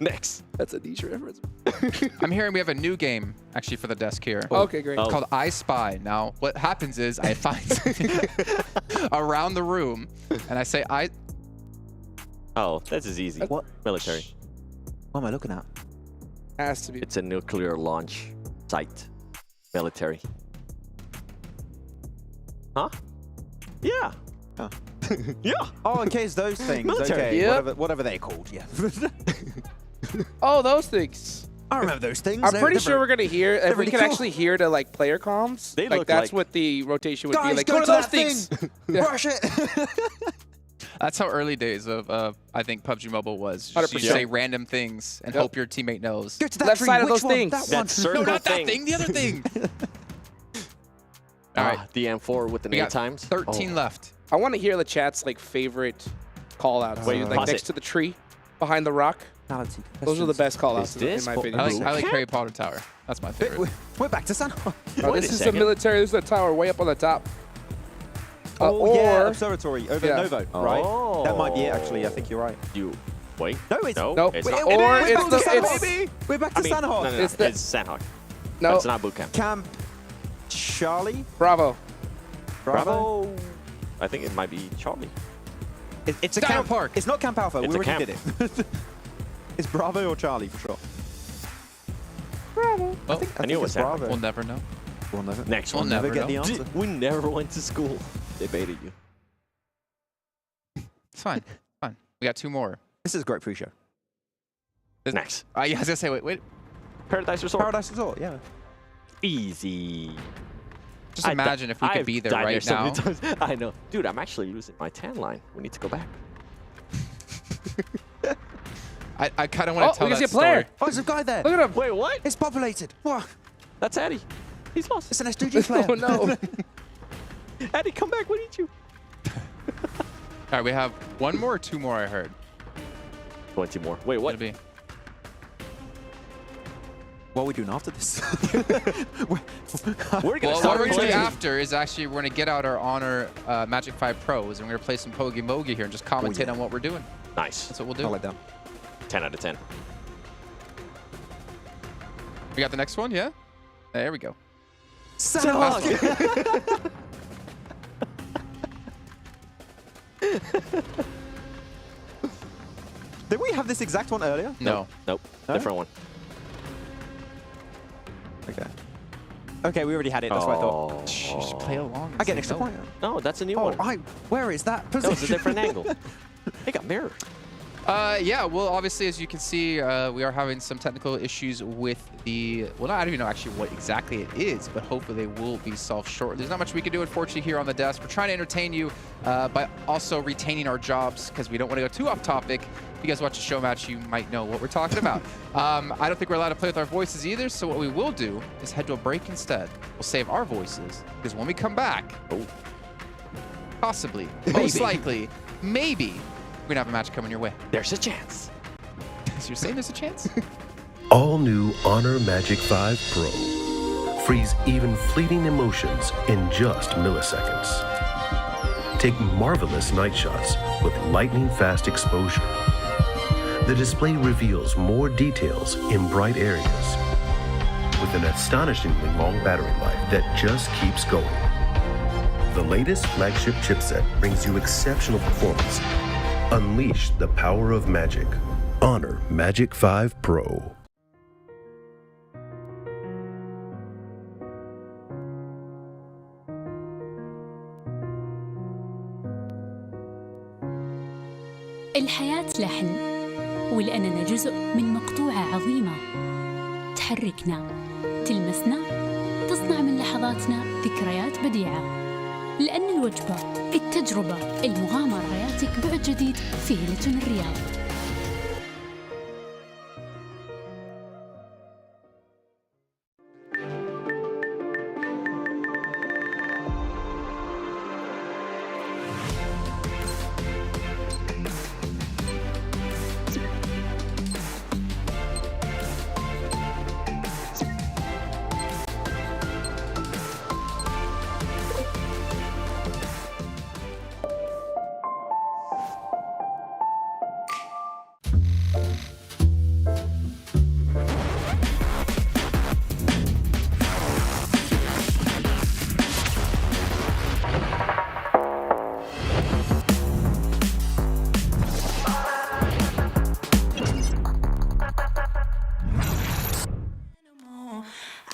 Next. That's a niche reference. I'm hearing we have a new game, actually, for the desk here. Okay, great. It's called I Spy. Now, what happens is I find something around the room, and I say, Oh, that's as easy. What? Military. What am I looking at? Has to be. It's a nuclear launch site. Military. Huh? Yeah. Oh. Yeah. Oh, in case those things. Military. Okay, Yep. whatever they're called, yeah. Oh, those things. I remember those things. I'm pretty sure we're gonna hear if we really can cool. actually hear the like player comms. They like look that's like- what the rotation would Guys, be like. go to to those that things. thing. Yeah. Rush it. That's how early days of, I think, PUBG Mobile was. Just you 100%. say random things and Yep. hope your teammate knows. Go to that Left tree. side of Which those one? things. That That one. circle No, not thing. that thing, the other thing. All right. The M4 with the We name got times. 13 left. I want to hear the chat's like favorite call outs. Wait, like pause next it. to the tree. behind the rock. Penalty. Those are the best call-outs in my opinion. I like Harry Potter Tower. That's my favorite. We're back to Sandhawk. Oh, this is the military. This is the tower way up on the top. Yeah, observatory over Novo, Oh. right? That might be it, actually. I think you're right. Wait. No, it's Nope. It's Wait, not. Or we're back to it's Sandhawk. We're back to Sandhawk. No, It's it's, the- Sandhawk. No. It's not boot camp. Camp Charlie? Bravo. Bravo? I think it might be Charlie. It's a Dino camp. Park. It's not Camp Alpha. It's We a already camp. did it. It's Bravo or Charlie for sure. Bravo. Oh, I knew it think was it's Sandhawk. Bravo. we'll never know. We'll never. Next We'll one. never get the know. answer. We never went to school. They baited you. It's fine. Fine. We got 2 more. This is a great pre-show. Next. Yeah, I was gonna say, wait. Paradise Resort. Paradise Resort, yeah. Easy. Just imagine if we could be there died right so now. many times. I know. Dude, I'm actually losing my tan line. We need to go back. I kind of want to tell we that can see a player. story. Oh, there's a guy there. Look at him. Wait, what? It's populated. What? That's Eddie. He's lost. It's an SDG player. Oh no. Eddie, come back. We need you. All right, we have 1 more or 2 more, I heard. 20 more. Wait, what? It'll be. What are we doing after this? We're gonna Well, what start we're going to do playing. after is actually we're going to get out our Honor Magic 5 Pros, and we're going to play some PUBGMOBILE here and just commentate on what we're doing. Nice. That's what we'll do. I like that. 10 out of 10. We got the next one, yeah? There we go. Sandhawk. Did we have this exact one earlier? No. Nope. No? Different one. Okay. Okay, we already had it. That's what I thought. You should play along. I get an extra point. No, that's a new Oh, one. where is that That was a position? different angle. It got mirrored. Yeah, well, obviously, as you can see, we are having some technical issues with the... Well, I don't even know actually what exactly it is, but hopefully they will be solved shortly. There's not much we can do, unfortunately, here on the desk. We're trying to entertain you by also retaining our jobs because we don't want to go too off topic. If you guys watch the show match, you might know what we're talking about. I don't think we're allowed to play with our voices either, so what we will do is head to a break instead. We'll save our voices because when we come back, possibly, most likely, maybe, we're going to have a match coming your way. There's a chance. So you're saying there's a chance? All new Honor Magic 5 Pro. Freeze even fleeting emotions in just milliseconds. Take marvelous night shots with lightning-fast exposure. The display reveals more details in bright areas with an astonishingly long battery life that just keeps going. The latest flagship chipset brings you exceptional performance. Unleash the power of magic. Honor Magic 5 Pro. الحياة لحن ولأننا جزء من مقطوعة عظيمة تحركنا تلمسنا تصنع من لحظاتنا ذكريات بديعة لأن الوجبة التجربة المغامرة حياتك بعد جديد في هيلتون الرياض.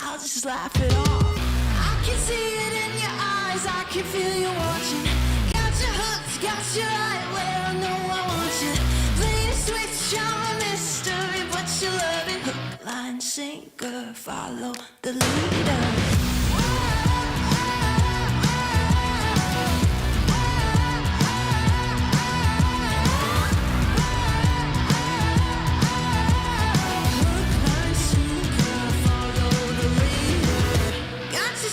I'll just laugh it off. I can see it in your eyes, I can feel you watching. Got your hooks, got your right where I know I want you. Play the switch, I'm a mystery, but you love it. Hook, line, sinker, follow the leader.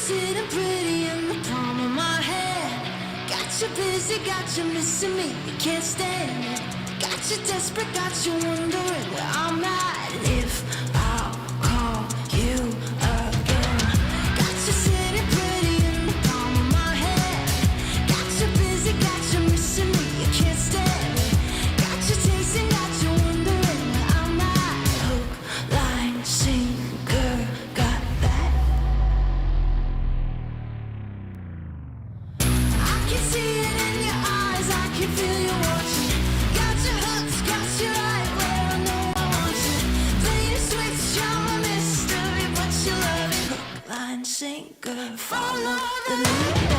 Sitting pretty in the palm of my hand. Got you busy, got you missing me, you can't stand it. Got Got you desperate, got you wondering where I'm at. If I'll call you again. Got you sitting pretty in the palm of my hand. Got you busy, got you missing me, you can't stand me. Got you chasing, got you wondering where I'm at. Hook, line, sinker, got that. I can see it in your eyes, I can feel you watching. Got your hooks, got you right where I know I want you. Play the switch, you're a mystery, but you love it. Hook, line, sinker, follow the leader.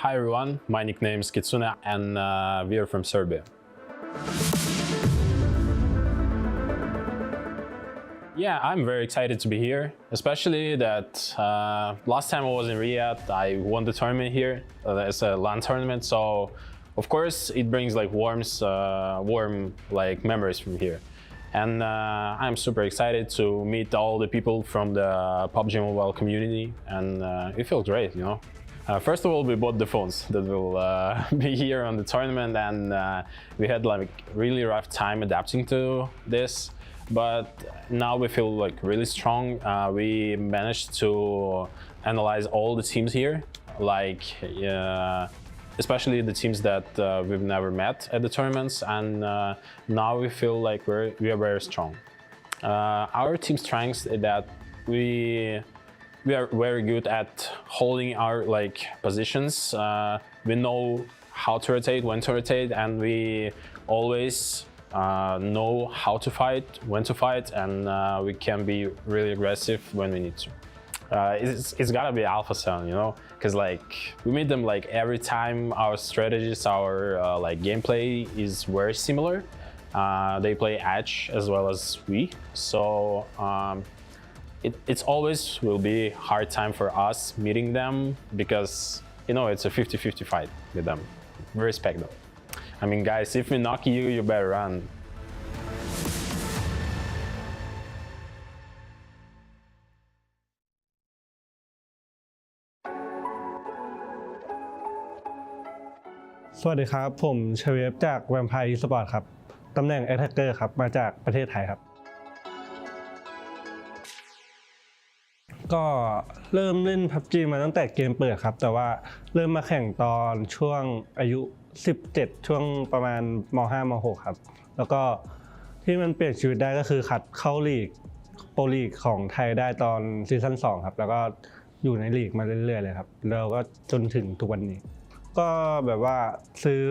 Hi everyone, my nickname is Kitsune and we are from Serbia. Yeah, I'm very excited to be here, especially that last time I was in Riyadh, I won the tournament here. It's a LAN tournament, so of course it brings like warm like memories from here. And I'm super excited to meet all the people from the PUBG Mobile community, and it feels great, you know. First of all, we bought the phones that will be here on the tournament, and we had like really rough time adapting to this. But now we feel like really strong. We managed to analyze all the teams here, like especially the teams that we've never met at the tournaments, and now we feel like we are very strong. Our team strengths is that we are very good at holding our like positions. We know how to rotate, when to rotate, and we always know how to fight, when to fight, and we can be really aggressive when we need to. It's gotta be Alpha7, you know, because like we meet them like every time. Our strategies, our like gameplay is very similar. They play edge as well as we, so it's always will be hard time for us meeting them, because you know it's a 50-50 fight with them. We respect them. I mean, guys, if we knock you, you better run.สวัสดีครับผมเชเวฟจากแวมไพร์ Esport ครับตำแหน่ง Attacker ครับมาจากประเทศไทยครับก็เริ่มเล่น PUBG มาตั้งแต่เกมเปิดครับแต่ว่าเริ่มมาแข่งตอนช่วงอายุ17ช่วงประมาณม.5 ม.6 ครับแล้วก็ที่มันเปลี่ยนชีวิตได้ก็คือคัดเข้าลีกโปรลีกของไทยได้ตอนซีซั่น2ครับแล้วก็อยู่ในลีกมาเรื่อยๆเลยครับแล้วก็จนถึงทุกวันนี้ก็แบบว่าซื้อ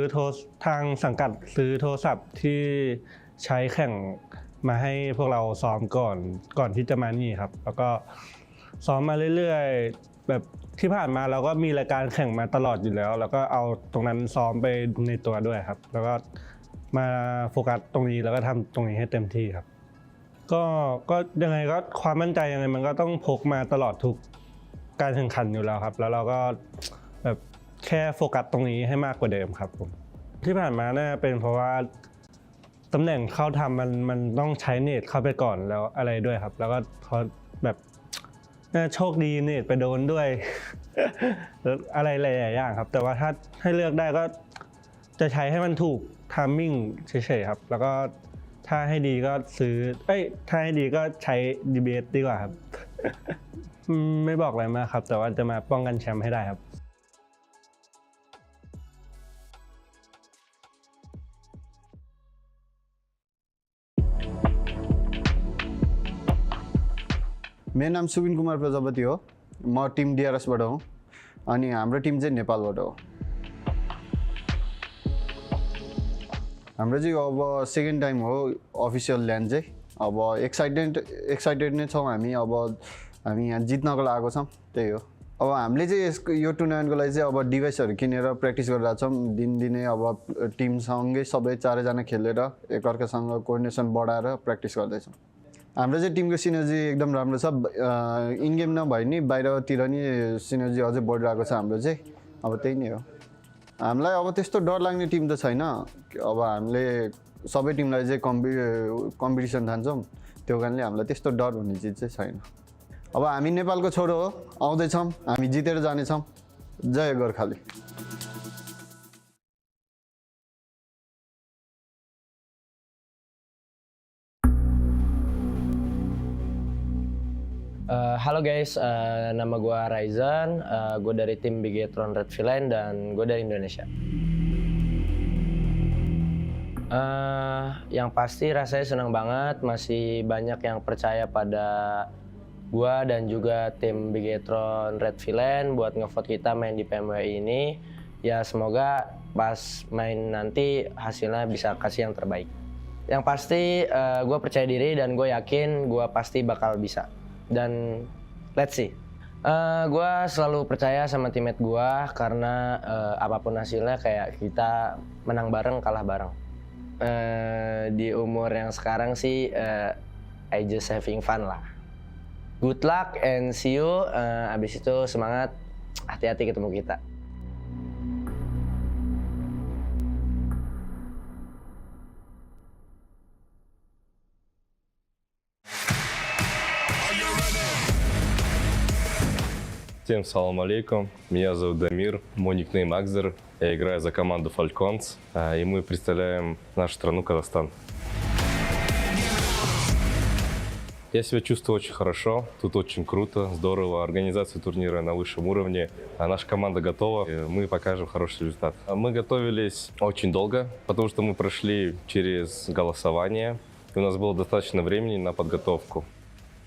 ทางสังกัดซื้อโทรศัพท์ที่ใช้แข่งมาให้พวกเราซ้อมก่อนที่จะมานี่ครับแล้วก็ซ้อมมาเรื่อยๆ แบบที่ผ่านมาเราก็มีรายการแข่งมาตลอดอยู่แล้วแล้วก็เอาตรงนั้นซ้อมไปในตัวด้วยครับแล้วก็มาโฟกัสตรงนี้แล้วก็ทำตรงนี้ให้เต็มที่ครับก็ยังไงก็ความมั่นใจยังไงมันก็ต้องพกมาตลอดทุกการแข่งขันอยู่แล้วครับแล้วเราก็แบบแค่โฟกัสตรงนี้ให้มากกว่าเดิมครับผมที่ผ่านมาน่าเป็นเพราะว่าตำแหน่งเข้าทำมันต้องใช้เนตเข้าไปก่อนแล้วอะไรด้วยครับแล้วก็พอแบบน่าโชคดีเนตไปโดนด้วย อะไรหลายๆอย่างครับแต่ว่าถ้าให้เลือกได้ก็จะใช้ให้มันถูกไทมิ่งเฉยๆครับแล้วก็ถ้าให้ดีก็ซื้อถ้าให้ดีก็ใช้ DBS ดีกว่าครับ ไม่บอกอะไรมากครับแต่ว่าจะมาป้องกันแชมป์ให้ได้ครับ मेरो नाम सुबिन कुमार प्रजापति हो म Tim DRS बाट हुँ अनि हाम्रो Tim चाहिँ नेपालबाट हो हाम्रो चाहिँ अब सेकेन्ड टाइम हो अफिसियल ल्यान्ड चाहिँ अब एक्साइटेड नै छौँ हामी अब हामी यहाँ जित्नको लागेको छौँ त्यही हो अब हामीले चाहिँ यो टुर्नामेन्टको लागि चाहिँ अब डिभाइसहरू किनेर प्र्याक्टिस गरिरहेको छौँ दिनदिनै अब टिमसँगै सबै चारैजना खेलेर एकअर्कासँग कोअर्डिनेसन बढाएर प्र्याक्टिस गर्दैछौँ हाम्रो चाहिँ टिमको सिनर्जी एकदम राम्रो छ इन गेम नभए नि बाहिरतिर नि सिनर्जी अझै बढिरहेको छ हाम्रो चाहिँ अब त्यही नै हो हामीलाई अब त्यस्तो डर लाग्ने टिम त छैन अब हामीले सबै टिमलाई चाहिँ कम्पिटिसन ठान्छौँ त्यो कारणले हामीलाई त्यस्तो डर भन्ने चिज चाहिँ छैन अब हामी नेपालको छोरो हो आउँदैछौँ हामी जितेर जानेछौँ जय Gorkhali Halo guys, nama gue Ryzen, gue dari tim Bigetron Red Villain dan gue dari Indonesia. Yang pasti rasanya senang banget, masih banyak yang percaya pada gue dan juga tim Bigetron Red Villain buat ngevote kita main di PMWI ini. Ya semoga pas main nanti hasilnya bisa kasih yang terbaik. Yang pasti gue percaya diri dan gue yakin gue pasti bakal bisa. Dan let's see. Gue selalu percaya sama teammate gue karena apapun hasilnya kayak kita menang bareng, kalah bareng. Di umur yang sekarang sih I just having fun lah. Good luck and see you. Abis itu semangat, hati-hati ketemu kita. Всем салам алейкум, меня зовут Дамир, мой никнейм Акзер, я играю за команду Falcons, и мы представляем нашу страну Казахстан. Я себя чувствую очень хорошо, тут очень круто, здорово, организация турнира на высшем уровне, наша команда готова, и мы покажем хороший результат. Мы готовились очень долго, потому что мы прошли через голосование, и у нас было достаточно времени на подготовку.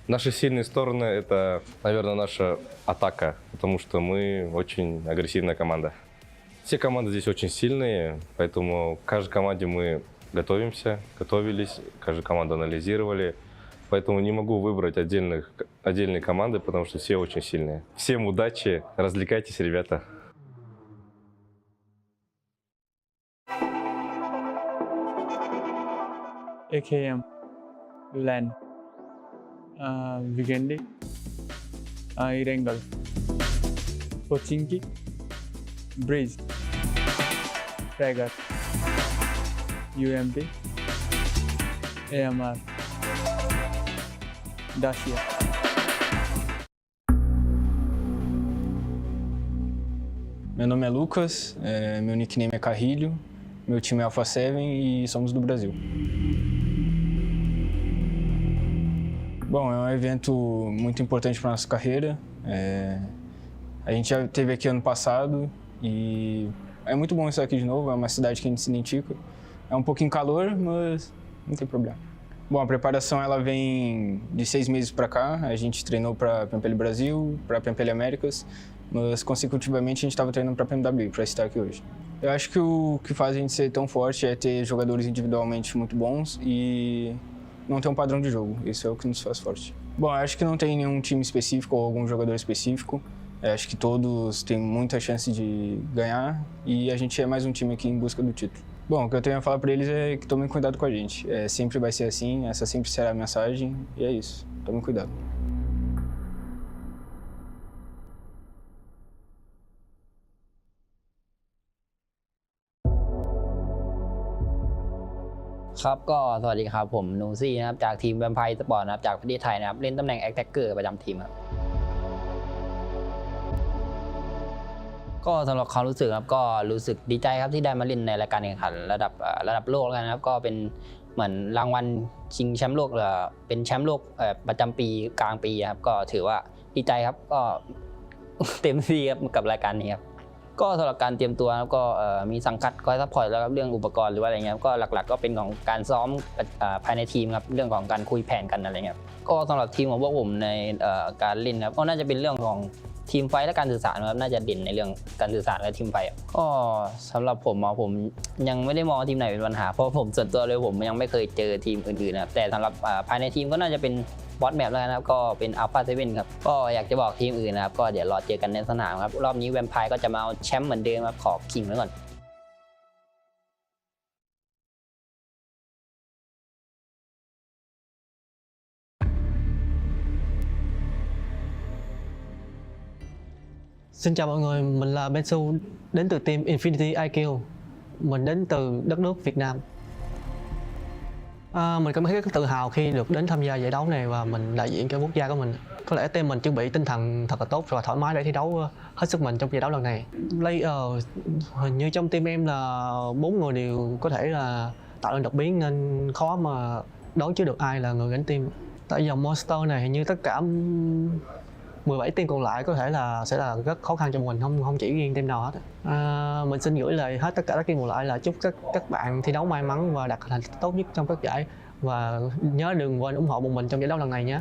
Наши сильные стороны — это, наверное, наша атака, потому что мы очень агрессивная команда. Все команды здесь очень сильные, поэтому к каждой команде мы готовились, каждую команду анализировали. Поэтому не могу выбрать отдельные команды, потому что все очень сильные. Всем удачи, развлекайтесь, ребята. AKM, LAN, Vigendi, Irengal, Pochinki, Breeze, Tiger, UMP, AMR, Dacia. Meu nome é Lucas, meu nickname é Carrilho, meu time é Alpha7 e somos do Brasil. Bom, é um evento muito importante para nossa carreira. A gente já esteve aqui ano passado e é muito bom estar aqui de novo, é uma cidade que a gente se identifica. É um pouquinho calor, mas não tem problema. Bom, a preparação ela vem de 6 meses para cá. A gente treinou para PMPL Brasil, para PMPL Américas, mas consecutivamente a gente estava treinando para PMWI, para estar aqui hoje. Eu acho que o que faz a gente ser tão forte é ter jogadores individualmente muito bons e não ter um padrão de jogo. Isso é o que nos faz forte. Bom, eu acho que não tem nenhum time específico ou algum jogador específico. Acho que todos têm muita chance de ganhar e a gente é mais um time aqui em busca do título. Bom, o que eu tenho a falar para eles é que tomem cuidado com a gente. Sempre vai ser assim, essa sempre será a mensagem e é isso. Tomem cuidado. ครับก็สวัสดีครับผมนูซี่นะครับจากทีมแวมไพร์สปอร์ตนะครับจากประเทศไทยนะครับเล่นตำแหน่งแอคแท็กเกอร์ประจำทีมครับก็สำหรับความรู้สึกครับก็รู้สึกดีใจครับที่ได้มาเล่นในรายการแข่งขันระดับโลกแล้วกันนะครับก็เป็นเหมือนรางวัลชิงแชมป์โลกเป็นแชมป์โลกประจำปีกลางปีครับก็ถือว่าดีใจครับก็เต็มที่ครับกับรายการนี้ครับก็สำหรับการเตรียมตัวก็มีสังกัดคอยซัพพอร์ตแล้วครับเรื่องอุปกรณ์หรือว่าอะไรเงี้ยก็หลักๆก็เป็นของการซ้อมภายในทีมครับเรื่องของการคุยแผนกันอะไรเงี้ยก็สำหรับทีมของพวกผมในการเล่นครับก็น่าจะเป็นเรื่องของทีมไฟและการสื่อสารครับน่าจะเด่นในเรื่องการสื่อสารและทีมไฟก็สำหรับผมยังไม่ได้มองทีมไหนเป็นปัญหาเพราะผมส่วนตัวเลยผมยังไม่เคยเจอทีมอื่นๆนะครับแต่สำหรับภายในทีมก็น่าจะเป็นบอสแมปแล้วนะครับก็เป็น Alpha7 ครับก็อยากจะบอกทีมอื่นนะครับก็เดี๋ยวรอเจอกันในสนามครับรอบนี้แวมไพร์ก็จะมาเอาแชมป์เหมือนเดิมครับขอขิงไว้ก่อน Xin chào mọi người, mình là Bensu đến từ team Infinity IQ. Mình đến từ đất nước Việt Nam. Mình cảm thấy rất tự hào khi được đến tham gia giải đấu này và mình đại diện cho quốc gia của mình. Có lẽ team mình chuẩn bị tinh thần thật là tốt và thoải mái để thi đấu hết sức mình trong giải đấu lần này. Player hình như trong team em là 4 người đều có thể là tạo nên đột biến nên khó mà đoán trước được ai là người gánh team. Tại dòng Monster này hình như tất cả 17 team còn lại có thể là sẽ là rất khó khăn cho mình, không chỉ riêng team nào hết. Mình xin gửi lời hết tất cả các team còn lại là chúc các bạn thi đấu may mắn và đạt thành tích tốt nhất trong các giải và nhớ đừng quên ủng hộ bọn mình trong giải đấu lần này nhé.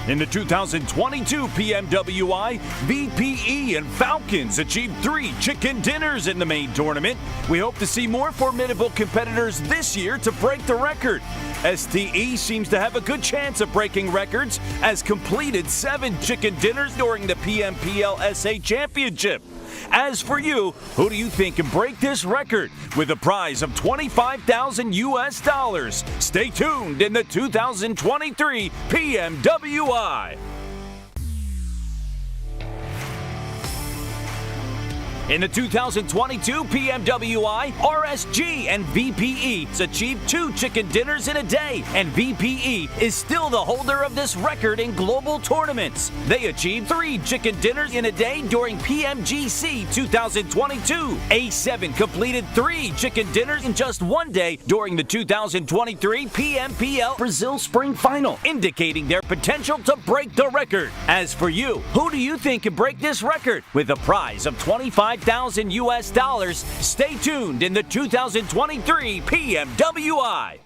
In the 2022 PMWI, VPE and Falcons achieved 3 chicken dinners in the main tournament. We hope to see more formidable competitors this year to break the record. STE seems to have a good chance of breaking records as completed 7 chicken dinners during the PMPL Championship. As for you, who do you think can break this record with a prize of $25,000? Stay tuned in the 2023 PMWI. In the 2022 PMWI, RSG and VPE achieved 2 chicken dinners in a day, and VPE is still the holder of this record in global tournaments. They achieved 3 chicken dinners in a day during PMGC 2022. A7 completed 3 chicken dinners in just 1 day during the 2023 PMPL Brazil Spring Final, indicating their potential to break the record. As for you, who do you think can break this record with a prize of $25,000? Stay tuned in the 2023 PMWI.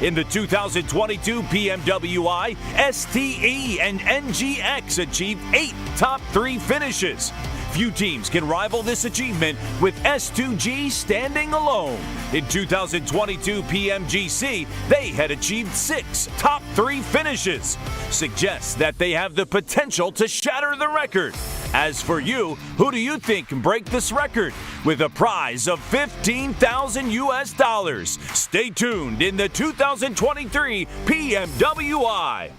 In the 2022 PMWI, STE and NGX achieved 8 top 3 finishes. Few teams can rival this achievement, with S2G standing alone. In 2022 PMGC, they had achieved 6 top 3 finishes. Suggests that they have the potential to shatter the record. As for you, who do you think can break this record with a prize of $15,000? Stay tuned in the 2023 PMWI.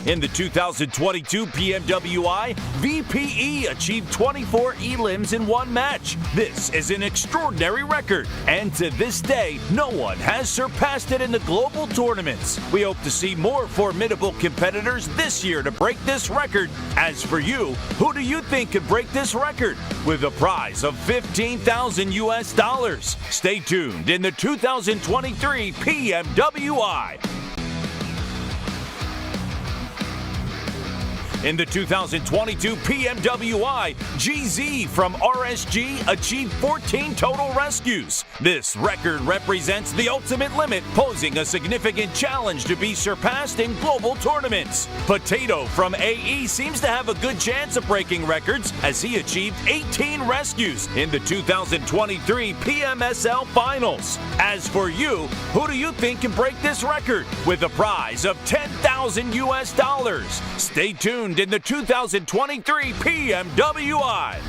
In the 2022 PMWI, VPE achieved 24 elims in 1 match. This is an extraordinary record, and to this day, no one has surpassed it in the global tournaments. We hope to see more formidable competitors this year to break this record. As for you, who do you think could break this record with a prize of $15,000? Stay tuned in the 2023 PMWI. In the 2022 PMWI, GZ from RSG achieved 14 total rescues. This record represents the ultimate limit, posing a significant challenge to be surpassed in global tournaments. Potato from AE seems to have a good chance of breaking records as he achieved 18 rescues in the 2023 PMSL Finals. As for you, who do you think can break this record with a prize of $10,000 US? Stay tuned in the 2023 PMWI.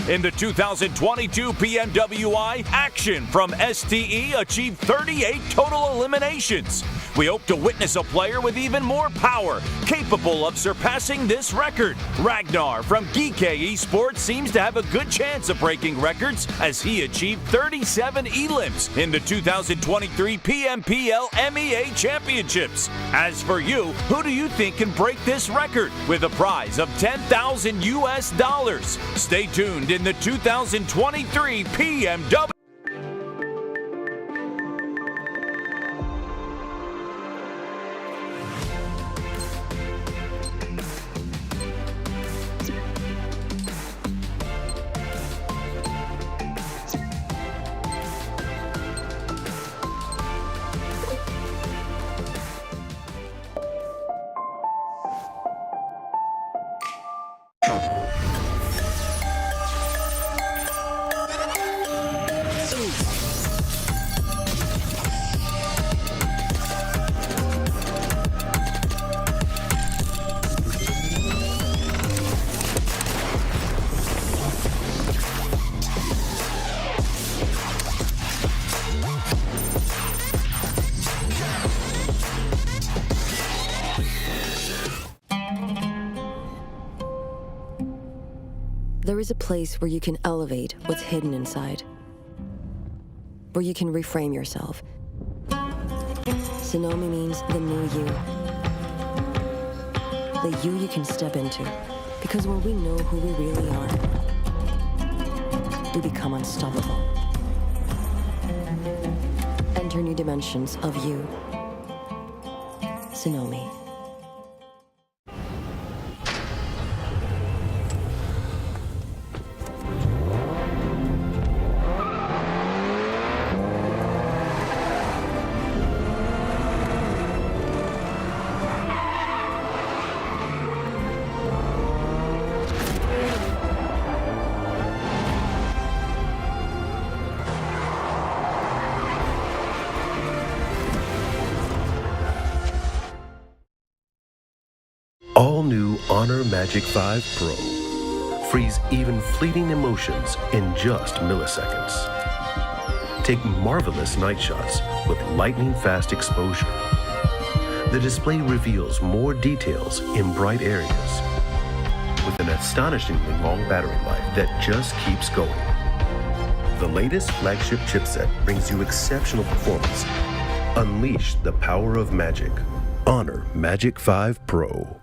In the 2022 PMWI, Action from STE achieved 38 total eliminations. We hope to witness a player with even more power, capable of surpassing this record. Ragnar from DRS Esports seems to have a good chance of breaking records as he achieved 37 elims in the 2023 PMPL MEA Championships. As for you, who do you think can break this record with a prize of $10,000 US? Stay tuned in the 2023 PMW. There is a place where you can elevate what's hidden inside, where you can reframe yourself. Sonomi means the new you. The you can step into. Because when we know who we really are, we become unstoppable. Enter new dimensions of you. Sonomi. All new Honor Magic 5 Pro. Freeze even fleeting emotions in just milliseconds. Take marvelous night shots with lightning-fast exposure. The display reveals more details in bright areas with an astonishingly long battery life that just keeps going. The latest flagship chipset brings you exceptional performance. Unleash the power of magic. Honor Magic 5 Pro.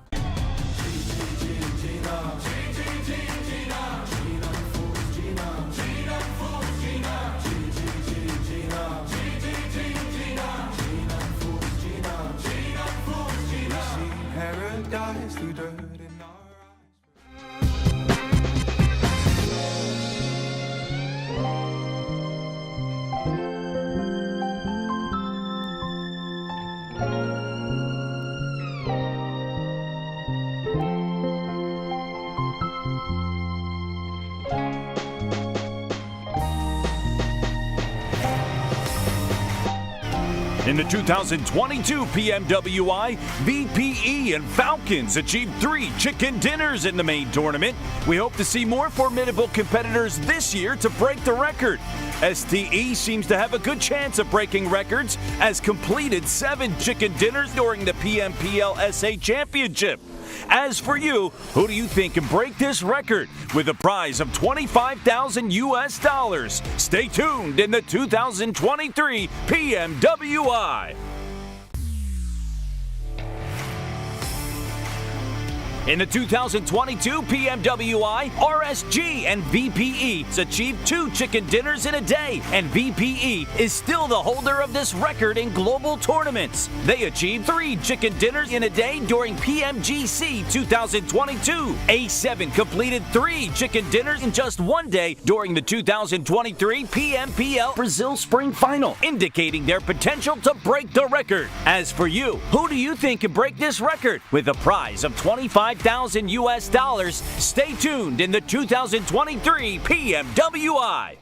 In the 2022 PMWI, VPE and Falcons achieved 3 chicken dinners in the main tournament. We hope to see more formidable competitors this year to break the record. STE seems to have a good chance of breaking records as completed 7 chicken dinners during the PMPL SA Championship. As for you, who do you think can break this record with a prize of $25,000 US? Stay tuned in the 2023 PMWI. In the 2022 PMWI, RSG and VPE achieved 2 chicken dinners in a day, and VPE is still the holder of this record in global tournaments. They achieved 3 chicken dinners in a day during PMGC 2022. A7 completed 3 chicken dinners in just 1 day during the 2023 PMPL Brazil Spring Final, indicating their potential to break the record. As for you, who do you think can break this record? With a prize of $25,000 US, stay tuned in the 2023 PMWI.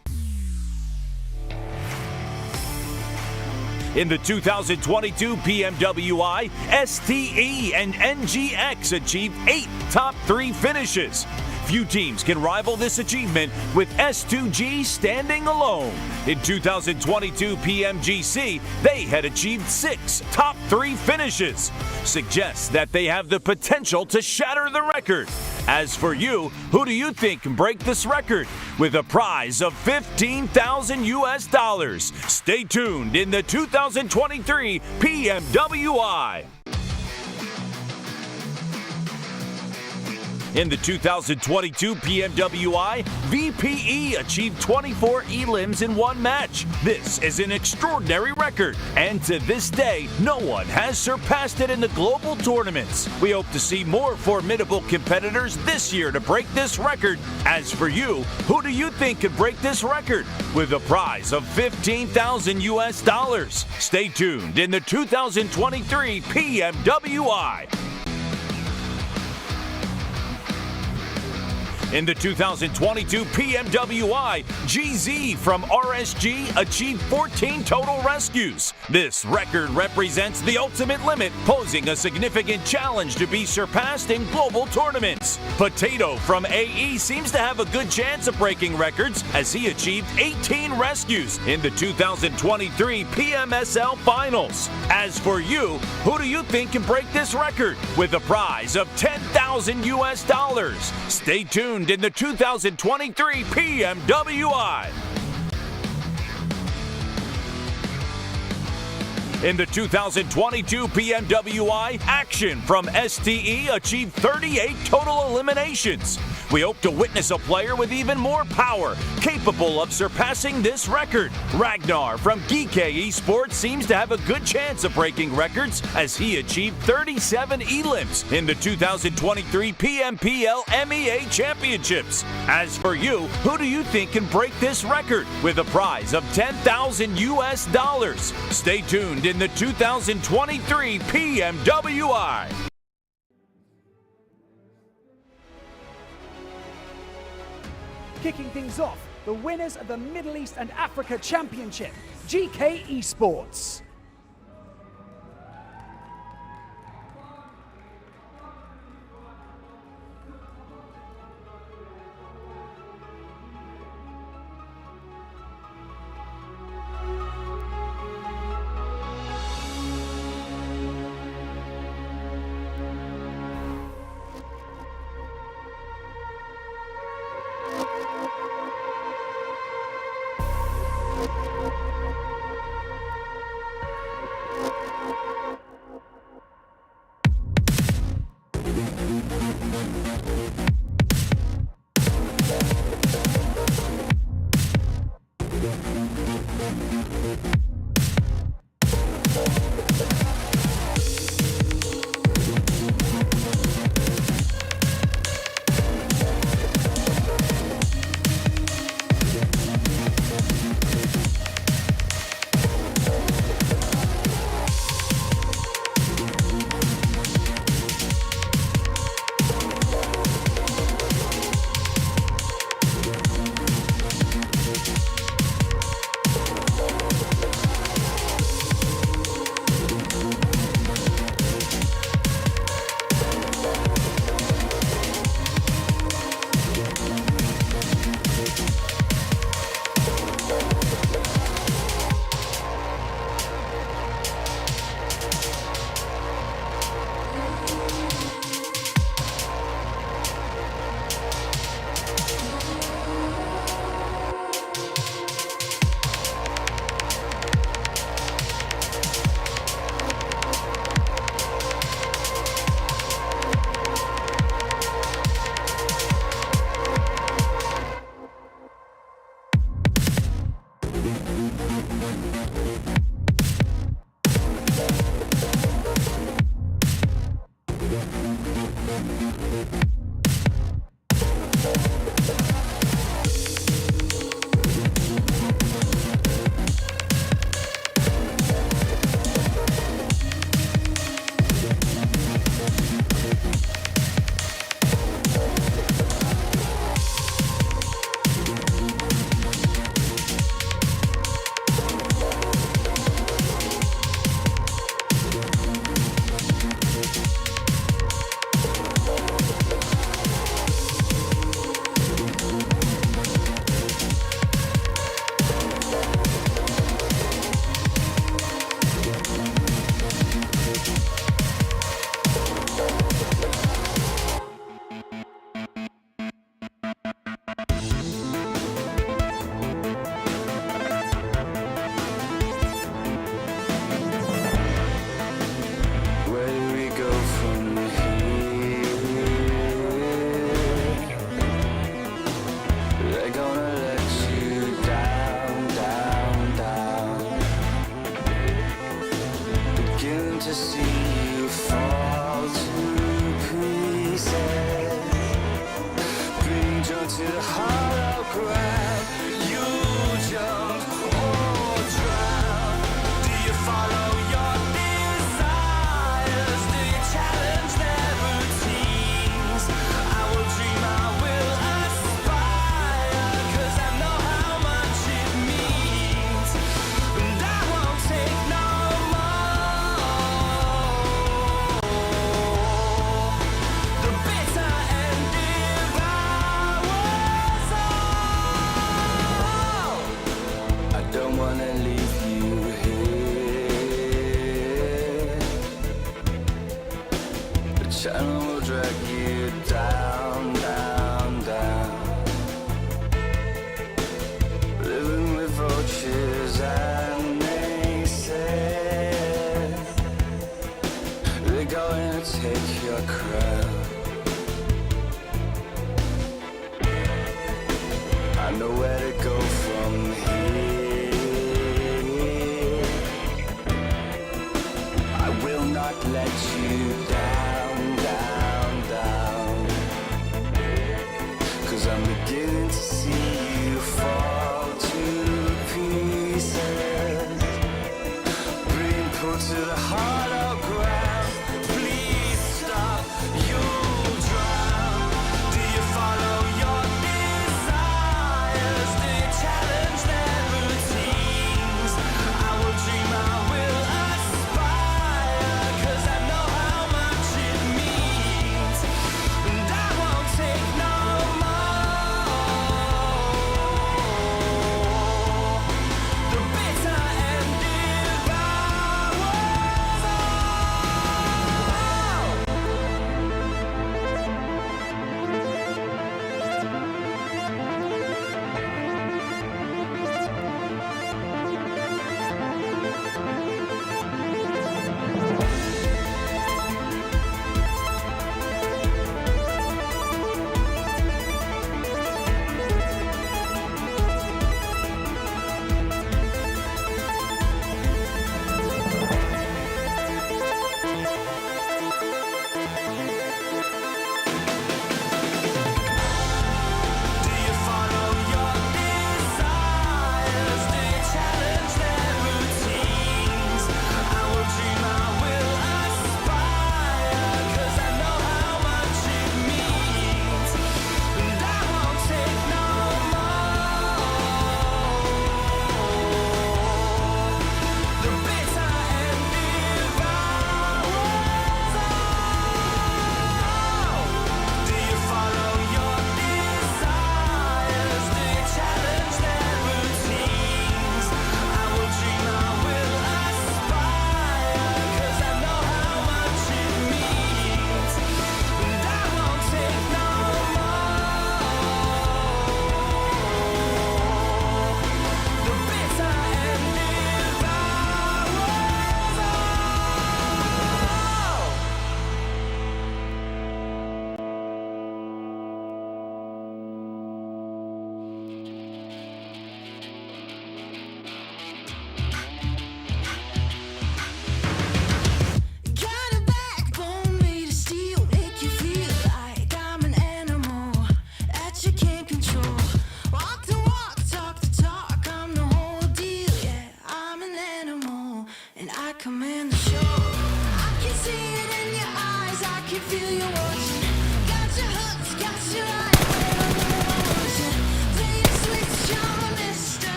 In the 2022 PMWI, STE and NGX achieved 8 top 3 finishes. Few teams can rival this achievement, with S2G standing alone. In 2022 PMGC, they had achieved 6 top 3 finishes. Suggests that they have the potential to shatter the record. As for you, who do you think can break this record? With a prize of $15,000 US. Stay tuned in the 2023 PMWI. In the 2022 PMWI, VPE achieved 24 elims in 1 match. This is an extraordinary record, and to this day, no one has surpassed it in the global tournaments. We hope to see more formidable competitors this year to break this record. As for you, who do you think could break this record? With a prize of $15,000 US. Stay tuned in the 2023 PMWI. In the 2022 PMWI, GZ from RSG achieved 14 total rescues. This record represents the ultimate limit, posing a significant challenge to be surpassed in global tournaments. Potato from AE seems to have a good chance of breaking records, as he achieved 18 rescues in the 2023 PMSL Finals. As for you, who do you think can break this record? With a prize of $10,000 US. Stay tuned in the 2023 PMWI. In the 2022 PMWI, Action from STE achieved 38 total eliminations. We hope to witness a player with even more power, capable of surpassing this record. Ragnar from DRS Esports seems to have a good chance of breaking records, as he achieved 37 elims in the 2023 PMPL MEA Championships. As for you, who do you think can break this record? With a prize of $10,000 US. Stay tuned in the 2023 PMWI. Kicking things off, the winners of the Middle East and Africa Championship, GK Esports. channel will drag you down, down, down. Living with vultures and naysayers. They're going to take your crown. I know where to go from here. I will not let you down, down, down. 'Cause I'm beginning to see you fall to pieces. Being pulled to the hollow ground. Please stop, you'll drown. Do you follow your desires? Do you challenge their routines? I will dream, I will aspire, 'cause I know how much it means. And I won't take no more. The bitter end devours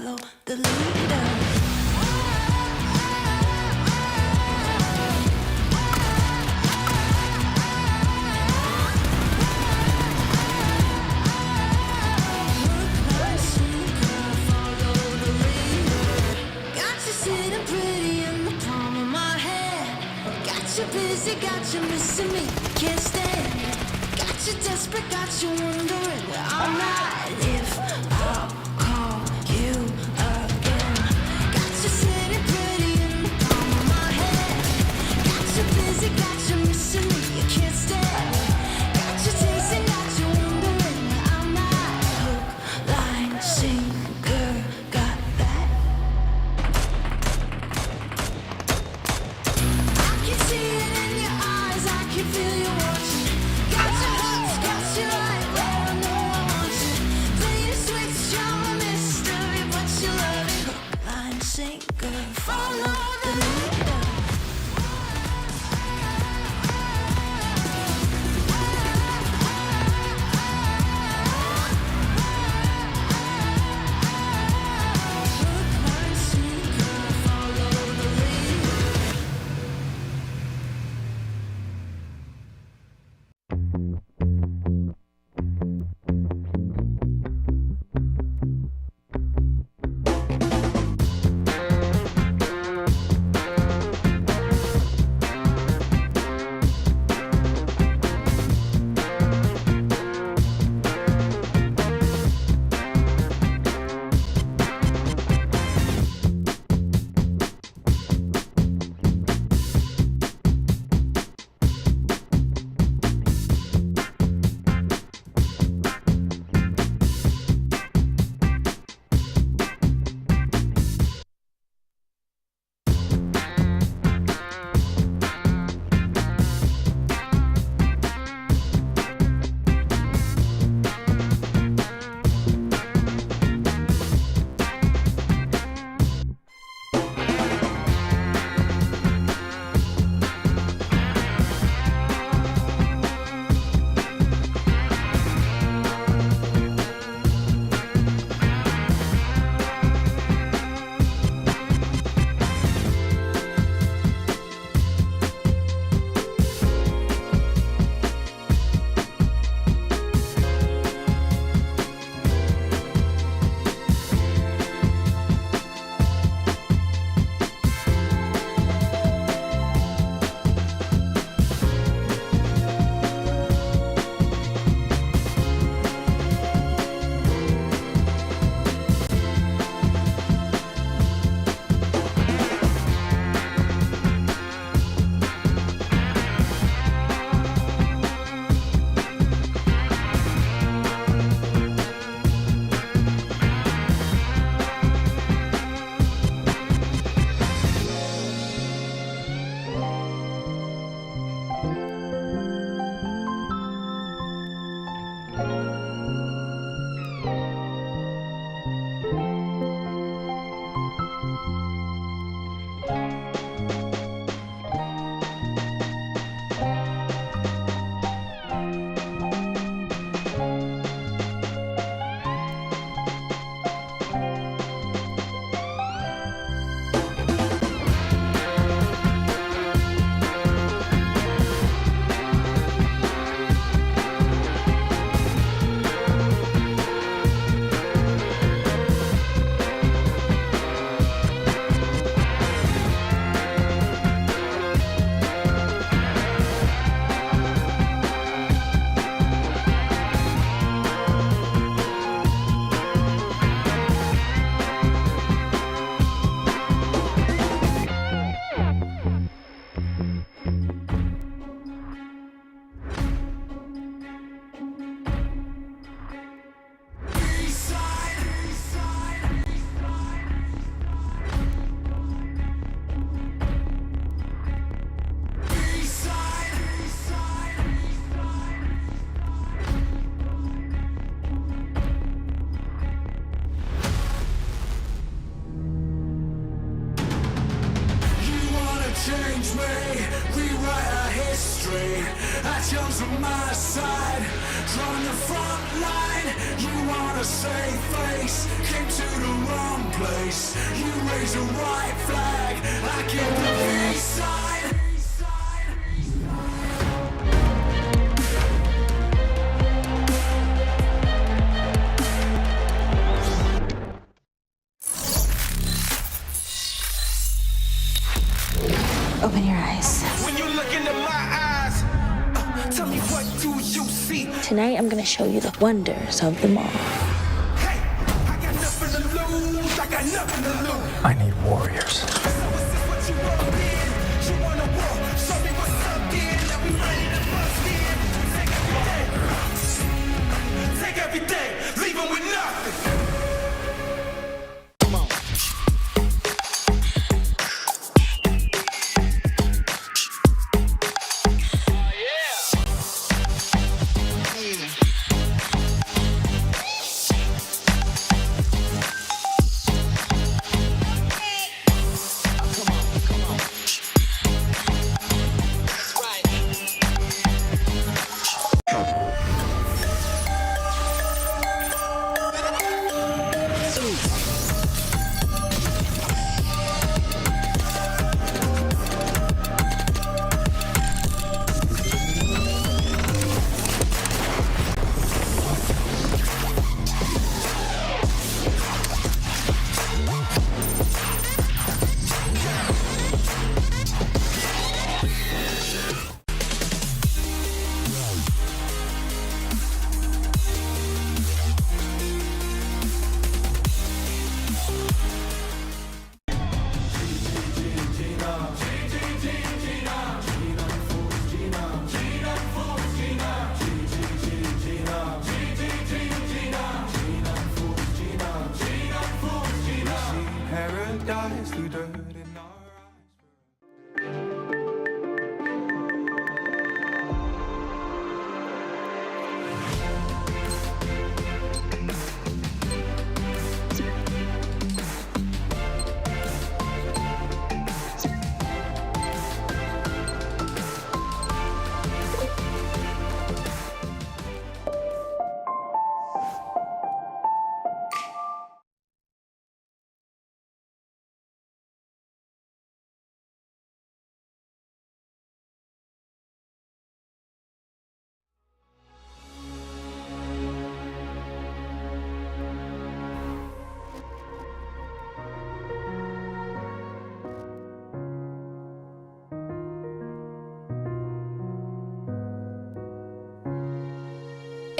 follow the leader. Busy, got you missing me, can't stand it. Got you desperate, got you wondering where I'm at. If I'll call you again, got you sitting pretty in the palm of my hand. Got you busy, got you missing me, you can't stand it. Got you chasing, got you wondering where I'm at. Hook, line, sinker, got that. I can see it in your eyes, I can feel you watching. Got your hooks, got you right where I know I want you. Play your switch, you're I chose on my side, drawing the front line. You want to save face, came to the wrong place. You raise a white flag, I give the peace sign. Open your eyes. When you look into my eyes, tell me what do you see? Tonight I'm gonna show you the wonders of the mall. I got nothing to lose, I got nothing to lose. I need warriors. Take everything, leave them with nothing.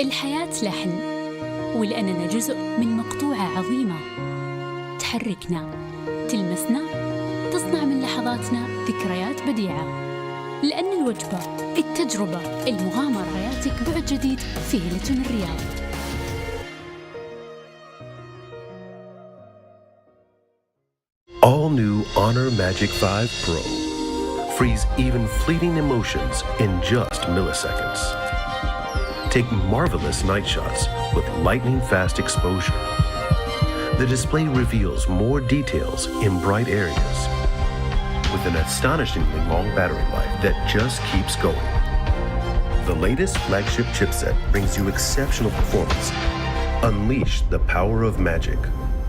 الحياة لحن، ولأننا جزء من مقطوعة عظيمة تحركنا، تلمسنا، تصنع من لحظاتنا ذكريات بديعة. لأن الوجبة، التجربة، المغامرة، حياتك بعد جديد في هيلتون الرياض. All new Honor Magic 5 Pro. Freeze even fleeting emotions in just milliseconds. Take marvelous night shots with lightning-fast exposure. The display reveals more details in bright areas with an astonishingly long battery life that just keeps going. The latest flagship chipset brings you exceptional performance. Unleash the power of magic.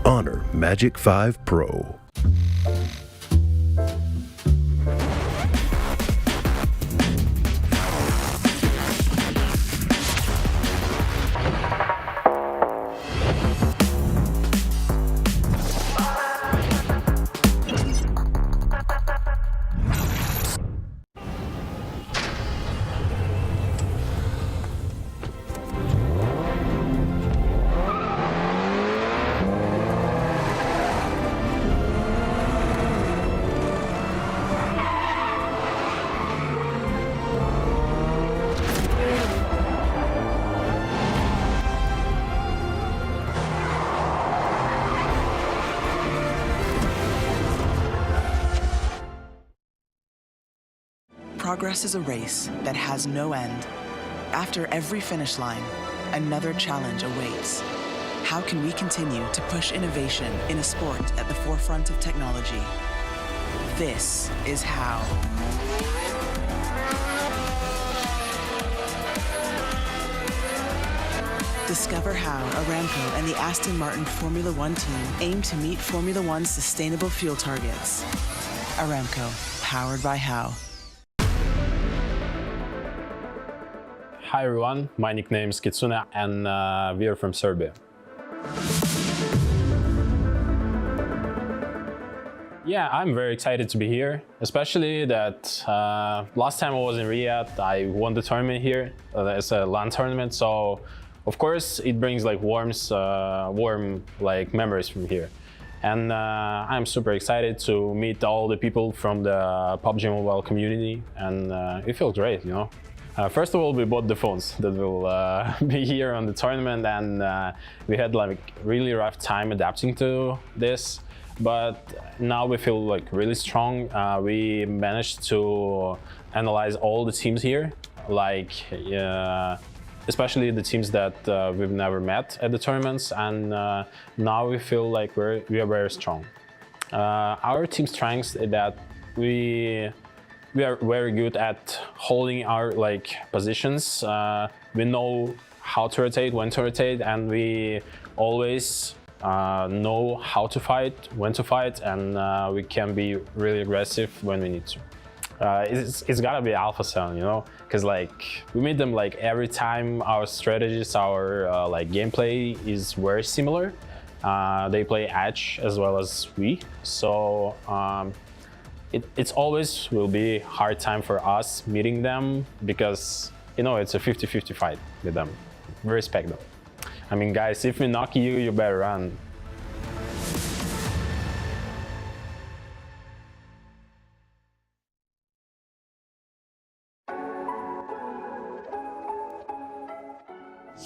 Honor Magic 5 Pro. Progress is a race that has no end. After every finish line, another challenge awaits. How can we continue to push innovation in a sport at the forefront of technology? This is how. Discover how Aramco and the Aston Martin Formula One team aim to meet Formula One's sustainable fuel targets. Aramco, powered by How. Hi everyone, my nickname is Kitsune and we are from Serbia. Yeah, I'm very excited to be here, especially that last time I was in Riyadh, I won the tournament here. It's a LAN tournament, so of course it brings like warm like memories from here. And I'm super excited to meet all the people from the PUBG Mobile community, and it feels great, you know. First of all, we bought the phones that will be here on the tournament, and we had like really rough time adapting to this. But now we feel like really strong. We managed to analyze all the teams here, like especially the teams that we've never met at the tournaments, and now we feel like we are very strong. Our team strengths is that we are very good at holding our like positions. We know how to rotate, when to rotate, and we always know how to fight, when to fight, and we can be really aggressive when we need to. It's gotta be Alpha7, you know, because like we meet them like every time. Our strategies, our like gameplay is very similar. They play Edge as well as we, so it's always will be hard time for us meeting them, because you know it's a 50-50 fight with them. We respect them. I mean, guys, if we knock you, you better run.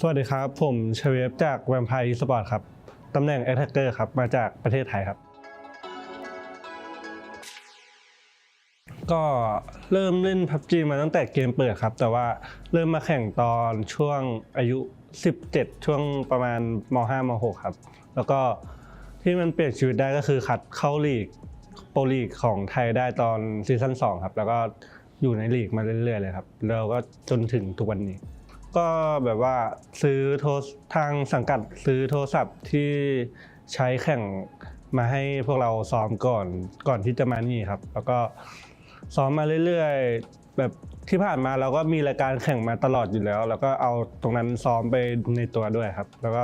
สวัสดีครับผมเชเวฟจาก PMWI Allstars ครับตำแหน่ง Attacker ครับมาจากประเทศไทยครับก็เริ่มเล่น PUBG มาตั้งแต่เกมเปิดครับแต่ว่าเริ่มมาแข่งตอนช่วงอายุ17ช่วงประมาณม.5 ม.6 ครับแล้วก็ที่มันเปลี่ยนชีวิตได้ก็คือคัดเข้าลีกโปรลีกของไทยได้ตอนซีซั่น2ครับแล้วก็อยู่ในลีกมาเรื่อยๆเลยครับแล้วก็จนถึงทุกวันนี้ก็แบบว่าซื้อทางสังกัดซื้อโทรศัพท์ที่ใช้แข่งมาให้พวกเราซ้อมก่อนที่จะมานี่ครับแล้วก็ซ้อมมาเรื่อยๆแบบที่ผ่านมาเราก็มีรายการแข่งมาตลอดอยู่แล้วแล้วก็เอาตรงนั้นซ้อมไปในตัวด้วยครับแล้วก็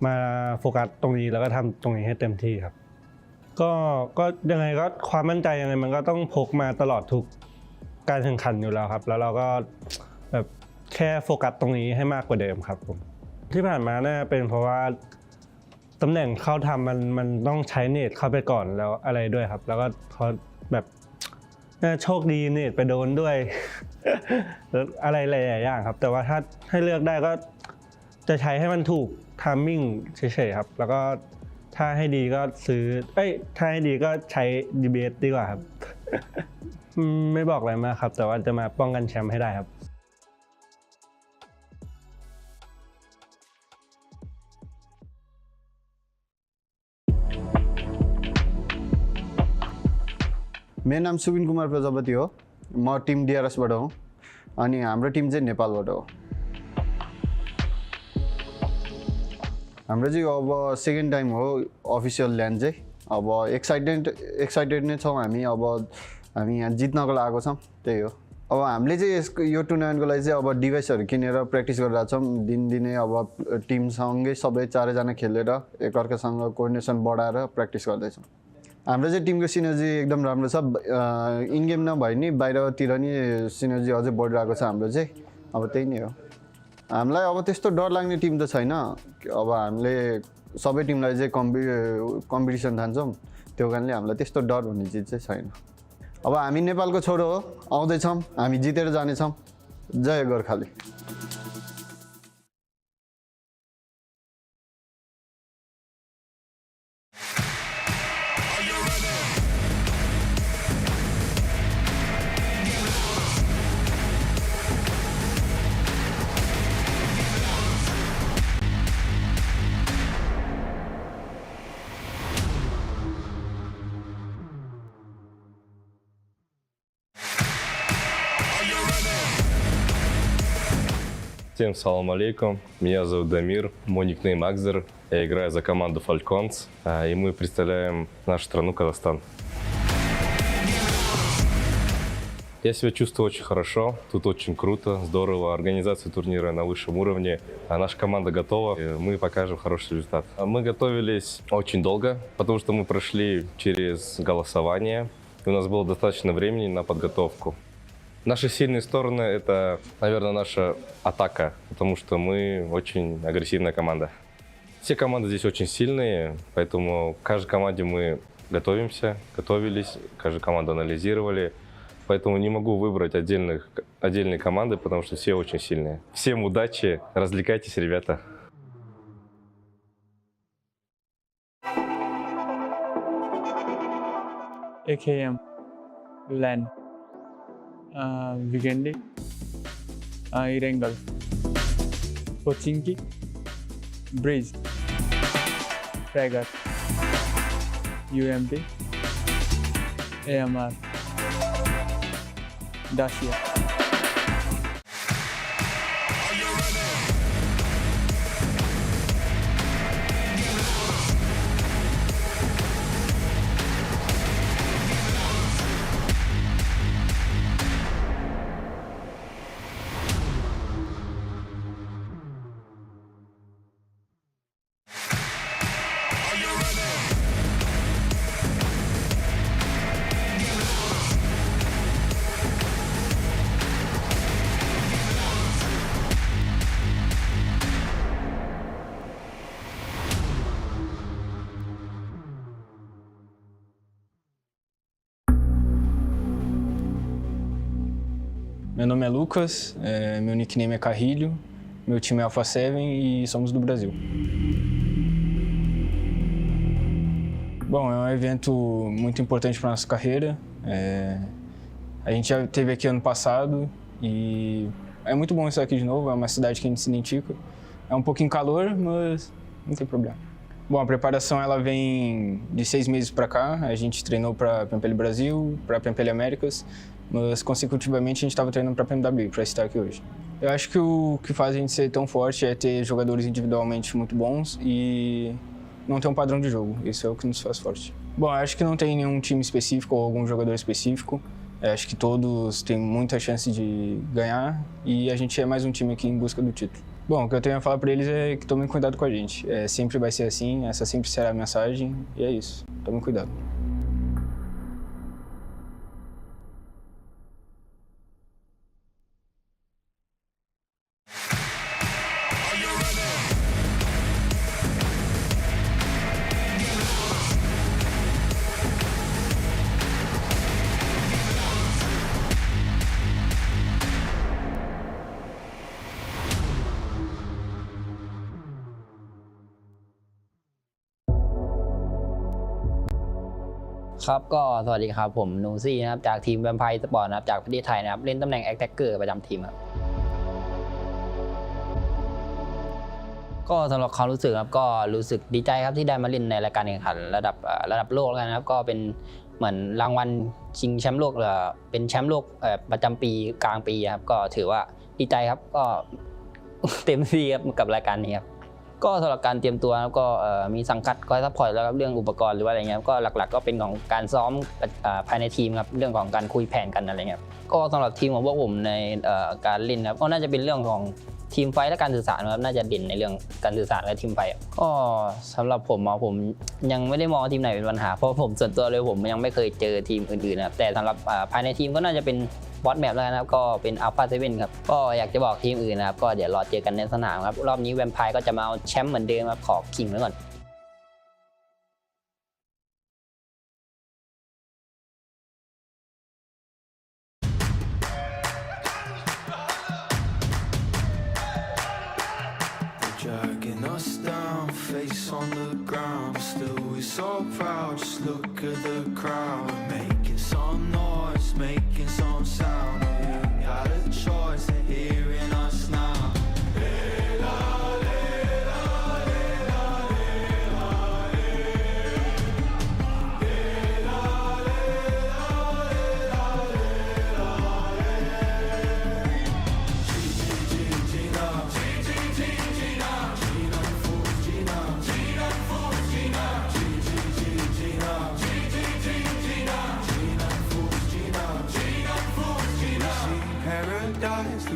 มาโฟกัสตรงนี้แล้วก็ทำตรงนี้ให้เต็มที่ครับก็ยังไงก็ความมั่นใจยังไงมันก็ต้องพกมาตลอดทุกการแข่งขันอยู่แล้วครับแล้วเราก็แบบแค่โฟกัสตรงนี้ให้มากกว่าเดิมครับผมที่ผ่านมาน่าเป็นเพราะว่าตำแหน่งเข้าทำมันต้องใช้เนตเข้าไปก่อนแล้วอะไรด้วยครับแล้วก็พอแบบโชคดีเนตไปโดนด้วยอะไรหลายอย่างครับแต่ว่าถ้าให้เลือกได้ก็จะใช้ให้มันถูกไทมิ่งเฉยๆครับแล้วก็ถ้าให้ดีก็ซื้อถ้าให้ดีก็ใช้ DRS ดีกว่าครับ ไม่บอกอะไรมากครับแต่ว่าจะมาป้องกันแชมป์ให้ได้ครับमेरो नाम सुबिन कुमार प्रजापति हो म Tim DRS बाट हो अनि हाम्रो Tim चाहिँ नेपालबाट हो हाम्रो चाहिँ अब सेकेन्ड टाइम हो अफिसियल ल्यान्ड चाहिँ अब एक्साइटेड नै छौँ हामी यहाँ जित्नको लागेको छौँ त्यही हो अब हामीले चाहिँ यो टुर्नामेन्टको लागि चाहिँ अब डिभाइसहरू किनेर प्र्याक्टिस गरिरहेको छौँ दिनदिनै अब टिमसँगै सबै चारैजना खेलेर एकअर्कासँग कोअर्डिनेसन बढाएर प्र्याक्टिस गर्दैछौँ हाम्रो चाहिँ टिमको सिनर्जी एकदम राम्रो छ इन गेम नभए नि बाहिरतिर नि सिनर्जी अझै बढिरहेको छ हाम्रो चाहिँ अब त्यही नै हो हामीलाई अब त्यस्तो डर लाग्ने टिम त छैन अब हामीले सबै टिमलाई चाहिँ कम्पिटिसन ठान्छौँ त्यो कारणले हामीलाई त्यस्तो डर भन्ने चिज चाहिँ छैन अब हामी नेपालको छोरो हो आउँदैछौँ हामी जितेर जानेछौँ जय Gorkhali Всем салам алейкум. Меня зовут Дамир, мой никнейм Акзер. Я играю за команду Falcons, и мы представляем нашу страну Казахстан. Я себя чувствую очень хорошо, тут очень круто, здорово, организация турнира на высшем уровне, наша команда готова, и мы покажем хороший результат. Мы готовились очень долго, потому что мы прошли через голосование, и у нас было достаточно времени на подготовку. Наши сильные стороны — это, наверное, наша атака, потому что мы очень агрессивная команда. Все команды здесь очень сильные, поэтому к каждой команде мы готовились, каждую команду анализировали. Поэтому не могу выбрать отдельные команды, потому что все очень сильные. Всем удачи, развлекайтесь, ребята. AKM, LAN, Vigendi, Irengal, Pochinki, Breeze, Tiger, UMP, AMR, Dacia. Meu nome é Lucas, meu nickname é Carrilho, meu time é Alpha7 e somos do Brasil. Bom, é um evento muito importante para nossa carreira. A gente já esteve aqui ano passado e é muito bom estar aqui de novo, é uma cidade que a gente se identifica. É um pouquinho calor, mas não tem problema. Bom, a preparação ela vem de 6 meses para cá, a gente treinou para PMPL Brasil, para PMPL Américas, mas consecutivamente a gente estava treinando para PMWI, para estar aqui hoje. Eu acho que o que faz a gente ser tão forte é ter jogadores individualmente muito bons e não ter um padrão de jogo, isso é o que nos faz forte. Bom, eu acho que não tem nenhum time específico ou algum jogador específico, eu acho que todos têm muita chance de ganhar e a gente é mais um time aqui em busca do título. Bom, o que eu tenho a falar para eles é que tomem cuidado com a gente, sempre vai ser assim, essa sempre será a mensagem e é isso, tomem cuidado.ครับก็สวัสดีครับผมนูซี่นะครับจากทีมแวมไพร์สปอร์ตนะครับจากประเทศไทยนะครับเล่นตำแหน่งแอคแท็กเกอร์ประจำทีมครับก็สำหรับความรู้สึกครับก็รู้สึกดีใจครับที่ได้มาเล่นในรายการแข่งขันระดับโลกแล้วกันนะครับก็เป็นเหมือนรางวัลชิงแชมป์โลกเป็นแชมป์โลกประจำปีกลางปีครับก็ถือว่าดีใจครับก็เต็มที่ครับกับรายการนี้ครับก็สำหรับการเตรียมตัวก็มีสังกัดคอยซัพพอร์ตแล้วครับเรื่องอุปกรณ์หรือว่าอะไรเงี้ยก็หลักๆก็เป็นของการซ้อมภายในทีมครับเรื่องของการคุยแผนกันอะไรเงี้ยก็สำหรับทีมของพวกผมในการเล่นครับก็น่าจะเป็นเรื่องของทีมไฟและการสื่อสารครับน่าจะเด่นในเรื่องการสื่อสารและทีมไฟก็สำหรับผมยังไม่ได้มองทีมไหนเป็นปัญหาเพราะผมส่วนตัวเลยผมยังไม่เคยเจอทีมอื่นๆนะครับแต่สำหรับภายในทีมก็น่าจะเป็นบอสแมปแล้วนะครับก็เป็น Alpha7 ครับก็อยากจะบอกทีมอื่นนะครับก็เดี๋ยวรอเจอกันในสนามครับรอบนี้แวมไพร์ก็จะมาเอาแชมป์เหมือนเดิมครับขอขิงไว้ก่อน Dragging us down, face on the ground, but still we so proud. Just look at the crowd, making some noise, making some sound. We ain't got a choice, they're hearing us now.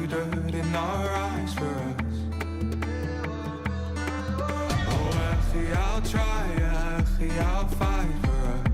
see dirt in our eyes for us. Oh, Effie, I'll try, Effie, I'll fight for us.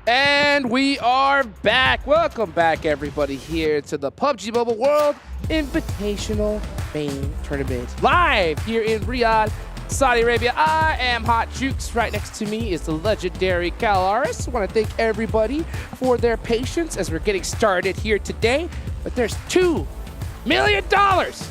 And we are back. Welcome back, everybody, here to the PUBG Mobile World Invitational Main Tournament. Live here in Riyadh, Saudi Arabia. I am Hot Jukes. Right next to me is the legendary Calaris. I want to thank everybody for their patience as we're getting started here today. But there's $2 million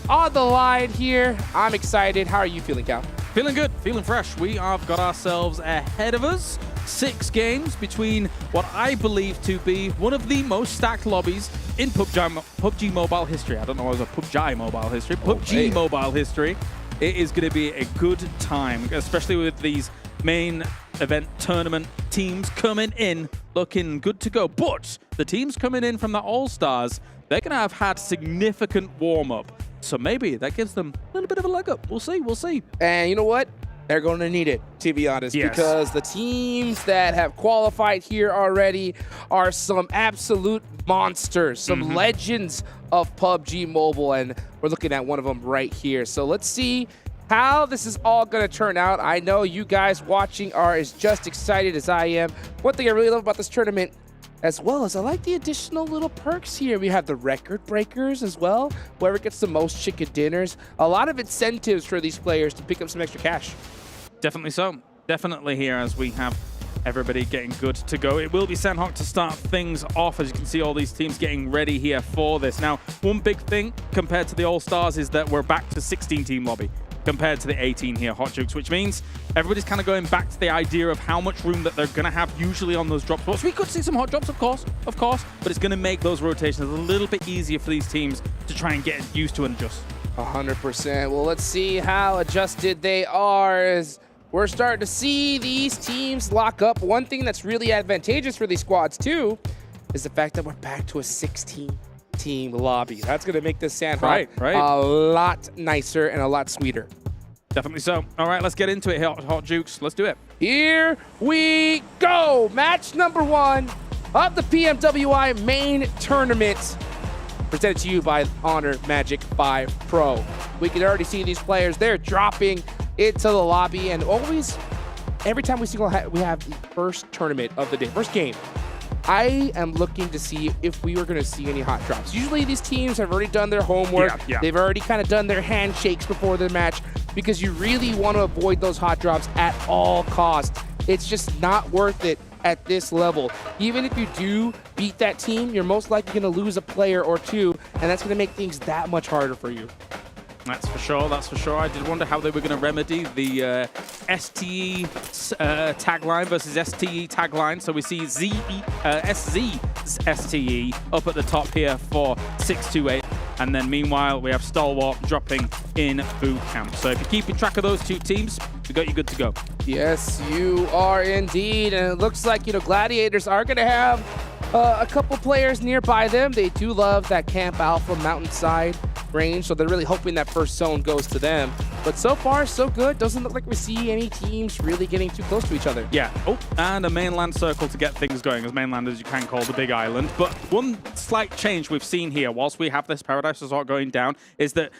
on the line here. I'm excited. How are you feeling, Cal? Feeling good, feeling fresh. We have got ourselves ahead of us 6 games between what I believe to be one of the most stacked lobbies in PUBG Mobile history. I don't know why it was a PUBG Mobile history. PUBG Mobile history. It is going to be a good time, especially with these main event tournament teams coming in looking good to go. But the teams coming in from the All-Stars, they're going to have had significant warm-up. So maybe that gives them a little bit of a leg up. We'll see, we'll see. And you know what? They're going to need it, to be honest, because the teams that have qualified here already are some absolute monsters, some legends of PUBG Mobile, and we're looking at one of them right here. So let's see how this is all going to turn out. I know you guys watching are as just excited as I am. One thing I really love about this tournament, as well as I like the additional little perks here. We have the record breakers as well, whoever gets the most chicken dinners. A lot of incentives for these players to pick up some extra cash. Definitely so. Definitely here as we have everybody getting good to go. It will be Sandhawk to start things off. As you can see, all these teams getting ready here for this. Now, one big thing compared to the All-Stars is that we're back to 16-team lobby compared to the 18 here, Hot Jukes, which means everybody's kind of going back to the idea of how much room that they're going to have usually on those drop spots. We could see some hot drops, of course, but it's going to make those rotations a little bit easier for these teams to try and get used to and adjust. 100%. Well, let's see how adjusted they are as we're starting to see these teams lock up. One thing that's really advantageous for these squads, too, is the fact that we're back to a 16-team lobby. That's going to make this Sandhawk a lot nicer and a lot sweeter. Definitely so. All right, let's get into it, Hot Jukes. Let's do it. Here we go. Match number 1 of the PMWI Main Tournament, presented to you by Honor Magic 5 Pro. We can already see these players. They're dropping into the lobby, and always, every time we have the first tournament of the day, first game, I am looking to see if we were going to see any hot drops. Usually these teams have already done their homework. They've already kind of done their handshakes before the match, because you really want to avoid those hot drops at all costs. It's just not worth it at this level. Even if you do beat that team, you're most likely going to lose a player or two, and that's going to make things that much harder for you. That's for sure, that's for sure. I did wonder how they were going to remedy the STE tagline versus STE tagline. So we see SZ STE up at the top here for 628. And then meanwhile, we have Stalwart dropping in boot camp. So if you're keeping track of those two teams, we got you good to go. Yes, you are indeed. And it looks like, Gladiators are going to have a couple players nearby them. They do love that Camp Alpha mountainside range, so they're really hoping that first zone goes to them. But so far, so good. Doesn't look like we see any teams really getting too close to each other. Yeah. Oh, and a mainland circle to get things going, as mainland as you can call the big island. But one slight change we've seen here, whilst we have this Paradise Resort going down, is that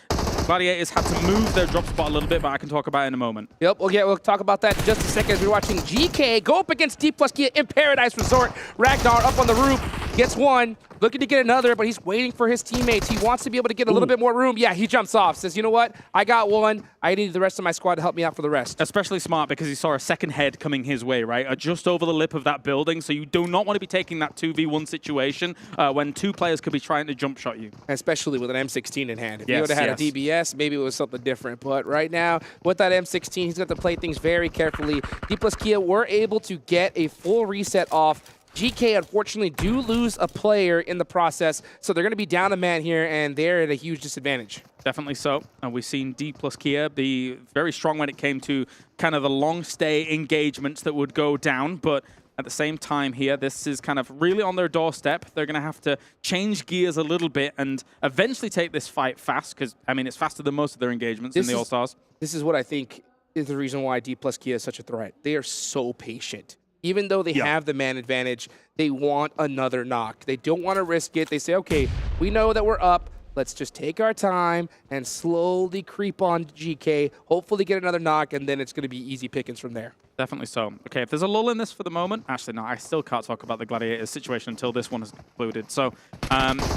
Gladiators had to move their drop spot a little bit, but I can talk about it in a moment. Yep, we'll talk about that in just a second as we're watching GK go up against Dplus KIA in Paradise Resort. Ragnar up on the roof. Gets one, looking to get another, but he's waiting for his teammates. He wants to be able to get a little bit more room. Yeah, he jumps off, says, you know what? I got one. I need the rest of my squad to help me out for the rest. Especially smart because he saw a second head coming his way, right? Just over the lip of that building, so you do not want to be taking that 2v1 situation when two players could be trying to jump shot you. Especially with an M16 in hand. If Yes, you would have had a DBS, maybe it was something different. But right now, with that M16, he's got to play things very carefully. Dplus KIA were able to get a full reset off. GK, unfortunately, do lose a player in the process, so they're going to be down a man here, and they're at a huge disadvantage. Definitely so. And we've seen Dplus KIA be very strong when it came to kind of the long stay engagements that would go down, but at the same time here, this is kind of really on their doorstep. They're going to have to change gears a little bit and eventually take this fight fast, because, I mean, it's faster than most of their engagements in the All-Stars. This is what I think is the reason why Dplus KIA is such a threat. They are so patient. Even though they have the man advantage, they want another knock. They don't want to risk it. They say, okay, we know that we're up. Let's just take our time and slowly creep on GK, hopefully get another knock, and then it's going to be easy pickings from there. Definitely so. Okay, if there's a lull in this for the moment, actually, no, I still can't talk about the Gladiators situation until this one is concluded. So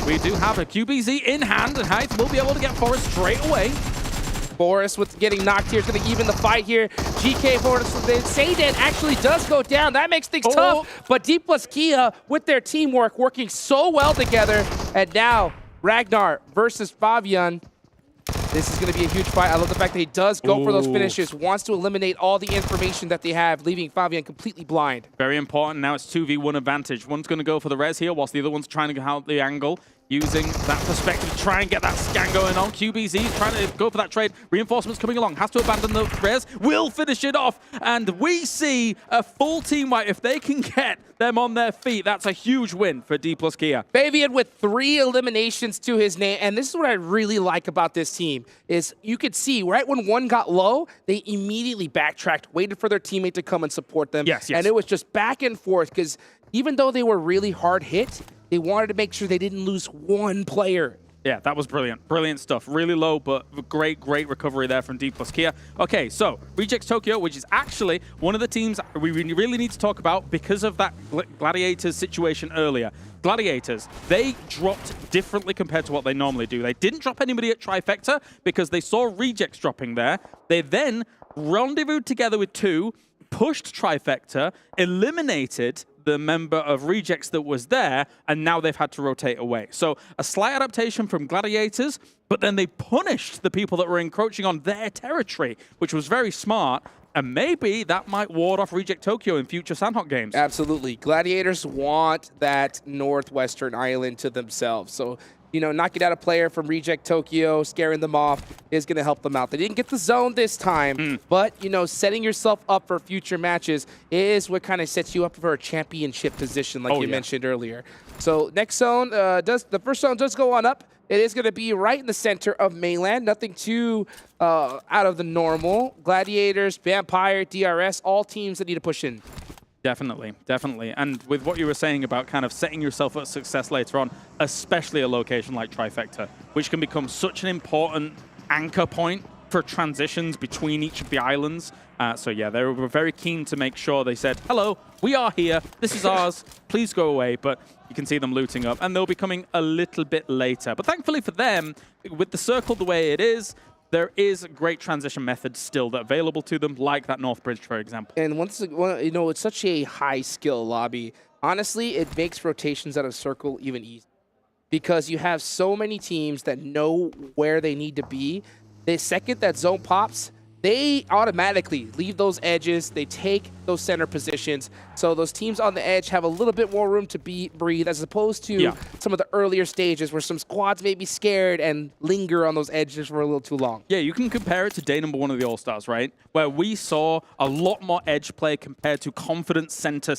we do have a QBZ in hand, and Heights will be able to get Forrest straight away. Forrest with getting knocked here is going to even the fight here. GK Forrest, Sayden actually does go down. That makes things tough. But Dplus KIA with their teamwork working so well together. And now Ragnar versus Fabian. This is going to be a huge fight. I love the fact that he does go for those finishes, wants to eliminate all the information that they have, leaving Fabian completely blind. Very important. Now it's 2v1 advantage. One's going to go for the res here, whilst the other one's trying to get out the angle. Using that perspective to try and get that scan going on. QBZ trying to go for that trade. Reinforcements coming along. Has to abandon the res. Will finish it off. And we see a full team wipe. If they can get them on their feet, that's a huge win for Dplus KIA. Fabian with 3 eliminations to his name. And this is what I really like about this team is you could see right when one got low, they immediately backtracked, waited for their teammate to come and support them. Yes. And it was just back and forth because even though they were really hard hit, they wanted to make sure they didn't lose one player. Yeah, that was brilliant. Brilliant stuff. Really low, but great recovery there from Dplus KIA. Okay, so Rejects Tokyo, which is actually one of the teams we really need to talk about because of that Gladiators situation earlier. Gladiators, they dropped differently compared to what they normally do. They didn't drop anybody at Trifecta because they saw Rejects dropping there. They then rendezvoused together with 2, pushed Trifecta, eliminated the member of Rejects that was there, and now they've had to rotate away. So a slight adaptation from Gladiators, but then they punished the people that were encroaching on their territory, which was very smart, and maybe that might ward off Reject Tokyo in future Sandhawk games. Absolutely. Gladiators want that northwestern island to themselves. So, you know, knocking out a player from Reject Tokyo, scaring them off, is going to help them out. They didn't get the zone this time, but, you know, setting yourself up for future matches is what kind of sets you up for a championship position, like you mentioned earlier. So next zone, the first zone does go on up. It is going to be right in the center of mainland. Nothing too out of the normal. Gladiators, Vampire, DRS, all teams that need to push in. Definitely, definitely. And with what you were saying about kind of setting yourself up for success later on, especially a location like Trifecta, which can become such an important anchor point for transitions between each of the islands. So yeah, they were very keen to make sure they said, hello, we are here, this is ours, please go away. But you can see them looting up, and they'll be coming a little bit later. But thankfully for them, with the circle the way it is, there is great transition methods still that are available to them, like that North Bridge, for example. And once you know, it's such a high skill lobby. Honestly, it makes rotations out of circle even easier because you have so many teams that know where they need to be. The second that zone pops, they automatically leave those edges. They take those center positions. So those teams on the edge have a little bit more room to breathe as opposed to some of the earlier stages where some squads may be scared and linger on those edges for a little too long. Yeah, you can compare it to day number 1 of the All-Stars, right? Where we saw a lot more edge play compared to confident center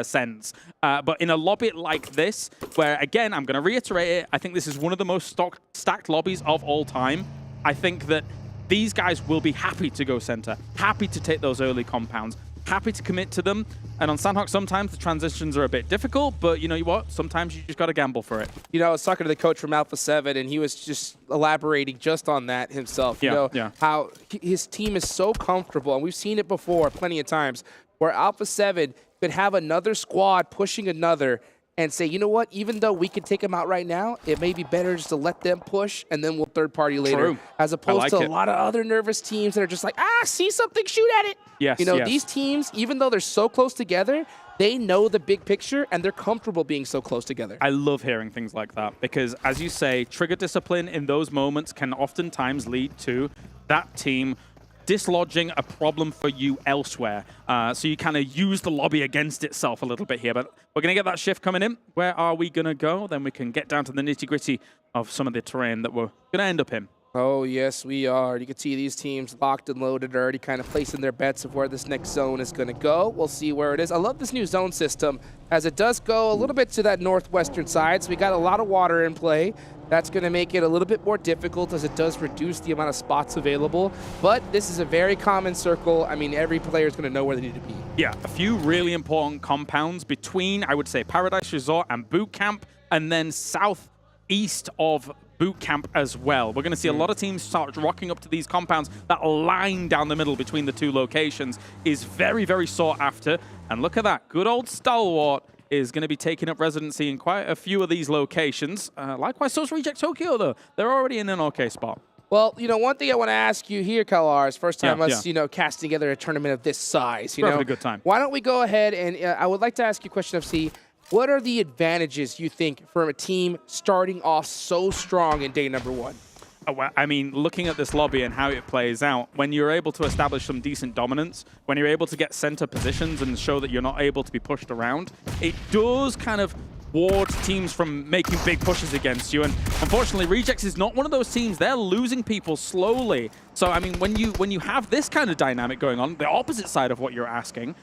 sends. But in a lobby like this, where, again, I'm going to reiterate it, I think this is one of the most stacked lobbies of all time. I think that these guys will be happy to go center, happy to take those early compounds, happy to commit to them. And on Sandhawk, sometimes the transitions are a bit difficult, but you know what? Sometimes you just got to gamble for it. You know, I was talking to the coach from Alpha7, and he was just elaborating just on that himself. You know, how his team is so comfortable, and we've seen it before plenty of times, where Alpha7 could have another squad pushing another, and say, you know what, even though we could take them out right now, it may be better just to let them push and then we'll third party later. True. As opposed like to it. a lot of other nervous teams that are just like, see something, shoot at it. Yes, you know, yes. these teams, even though they're so close together, they know the big picture and they're comfortable being so close together. I love hearing things like that because, as you say, trigger discipline in those moments can oftentimes lead to that team dislodging a problem for you elsewhere. So you kind of use the lobby against itself a little bit here. But we're going to get that shift coming in. Where are we going to go? Then we can get down to the nitty-gritty of some of the terrain that we're going to end up in. Oh, yes, we are. You can see these teams locked and loaded, already kind of placing their bets of where this next zone is going to go. We'll see where it is. I love this new zone system, as it does go a little bit to that northwestern side. So we got a lot of water in play. That's going to make it a little bit more difficult, as it does reduce the amount of spots available. But this is a very common circle. I mean, every player is going to know where they need to be. Yeah, a few really important compounds between, I would say, Paradise Resort and Boot Camp, and then southeast of Boot Camp as well. We're going to see a lot of teams start rocking up to these compounds. That line down the middle between the two locations is very, very sought after. And look at that. Good old Stalwart is going to be taking up residency in quite a few of these locations. Likewise, so is Reject Tokyo, though. They're already in an okay spot. Well, you know, one thing I want to ask you here, Kalars, first time us, you know, casting together a tournament of this size. We're having a good time. Why don't we go ahead and I would like to ask you a question of what are the advantages you think for a team starting off so strong in day number one? Well, I mean, looking at this lobby and how it plays out, when you're able to establish some decent dominance, when you're able to get center positions and show that you're not able to be pushed around, it does kind of ward teams from making big pushes against you. And unfortunately, Rejects is not one of those teams. They're losing people slowly. So, I mean, when you have this kind of dynamic going on, the opposite side of what you're asking,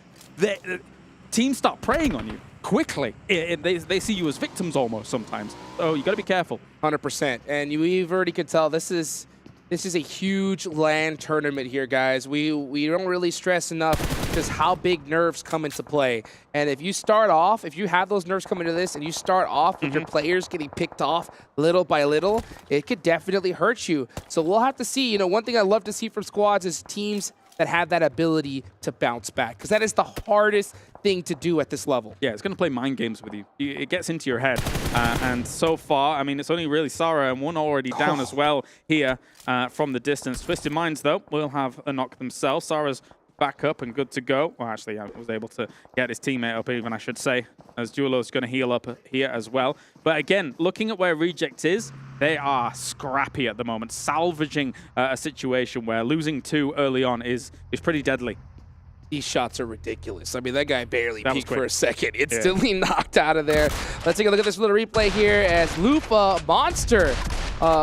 teams start preying on you quickly. They see you as victims almost sometimes. So you got to be careful. 100%. And we've already could tell this is a huge LAN tournament here, guys. We don't really stress enough just how big nerves come into play. And if you start off, if you have those nerves come into this and you start off with your players getting picked off little by little, it could definitely hurt you. So we'll have to see. You know, one thing I love to see from squads is teams that have that ability to bounce back, because that is the hardest thing to do at this level. Yeah, it's going to play mind games with you. It gets into your head. And so far, I mean, it's only really Sarah and one already down as well here from the distance. Twisted Minds, though, will have a knock themselves. Sarah's back up and good to go. Well, actually, I was able to get his teammate up even, I should say, as Duelo's going to heal up here as well. But again, looking at where Reject is, they are scrappy at the moment, salvaging a situation where losing 2 early on is pretty deadly. These shots are ridiculous. I mean, that guy barely That was peeked quick. for a second. Instantly knocked out of there. Let's take a look at this little replay here as Lupa, monster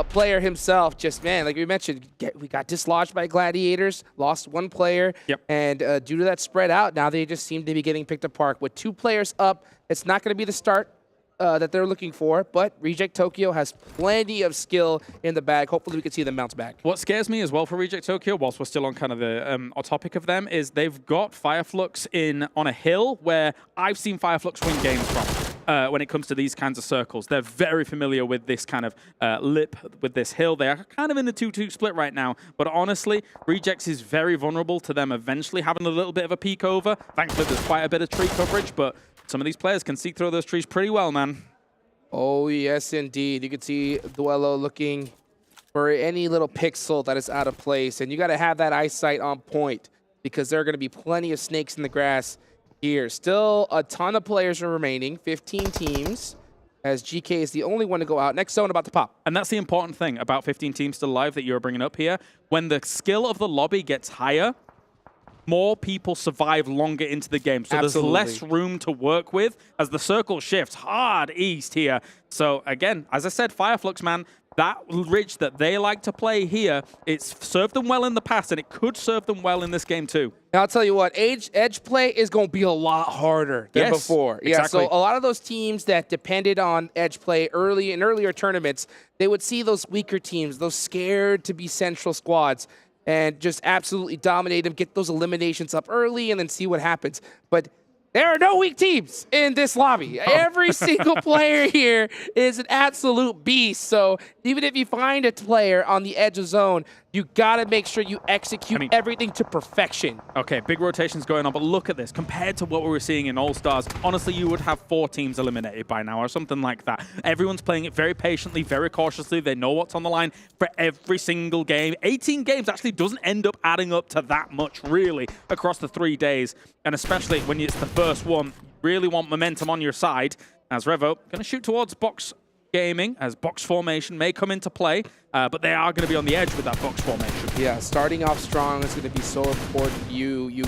player himself, just, man, like we mentioned, we got dislodged by Gladiators, lost 1 player, and due to that spread out, now they just seem to be getting picked apart. With 2 players up, it's not going to be the start that they're looking for, but Reject Tokyo has plenty of skill in the bag. Hopefully we can see them bounce back. What scares me as well for Reject Tokyo, whilst we're still on kind of the topic of them, is they've got Fireflux on a hill where I've seen Fireflux win games from. When it comes to these kinds of circles, they're very familiar with this kind of lip, with this hill. They are kind of in a 2-2 split right now, but honestly, Rejects is very vulnerable to them eventually having a little bit of a peek over. Thankfully, there's quite a bit of tree coverage, but some of these players can see through those trees pretty well, man. Oh, yes, indeed. You can see Duelo looking for any little pixel that is out of place, and you got to have that eyesight on point because there are going to be plenty of snakes in the grass here. Still a ton of players are remaining, 15 teams, as GK is the only one to go out. Next zone about to pop. And that's the important thing about 15 teams still alive that you're bringing up here. When the skill of the lobby gets higher, more people survive longer into the game. So there's less room to work with as the circle shifts hard east here. So again, as I said, Fireflux, man, that ridge that they like to play here, it's served them well in the past, and it could serve them well in this game too. Now, I'll tell you what, edge play is going to be a lot harder than before. Exactly. Yeah, so a lot of those teams that depended on edge play early in earlier tournaments, they would see those weaker teams, those scared to be central squads, and just absolutely dominate them, get those eliminations up early, and then see what happens. But there are no weak teams in this lobby. Every single player here is an absolute beast. So even if you find a player on the edge of zone You got to make sure you execute everything to perfection. Okay, big rotations going on, but look at this. Compared to what we were seeing in All-Stars, honestly, you would have 4 teams eliminated by now or something like that. Everyone's playing it very patiently, very cautiously. They know what's on the line for every single game. 18 games actually doesn't end up adding up to that much, really, across the 3 days. And especially when it's the first one, you really want momentum on your side. As Revo, going to shoot towards box gaming, as box formation may come into play, but they are going to be on the edge with that box formation. Yeah, starting off strong is going to be so important. You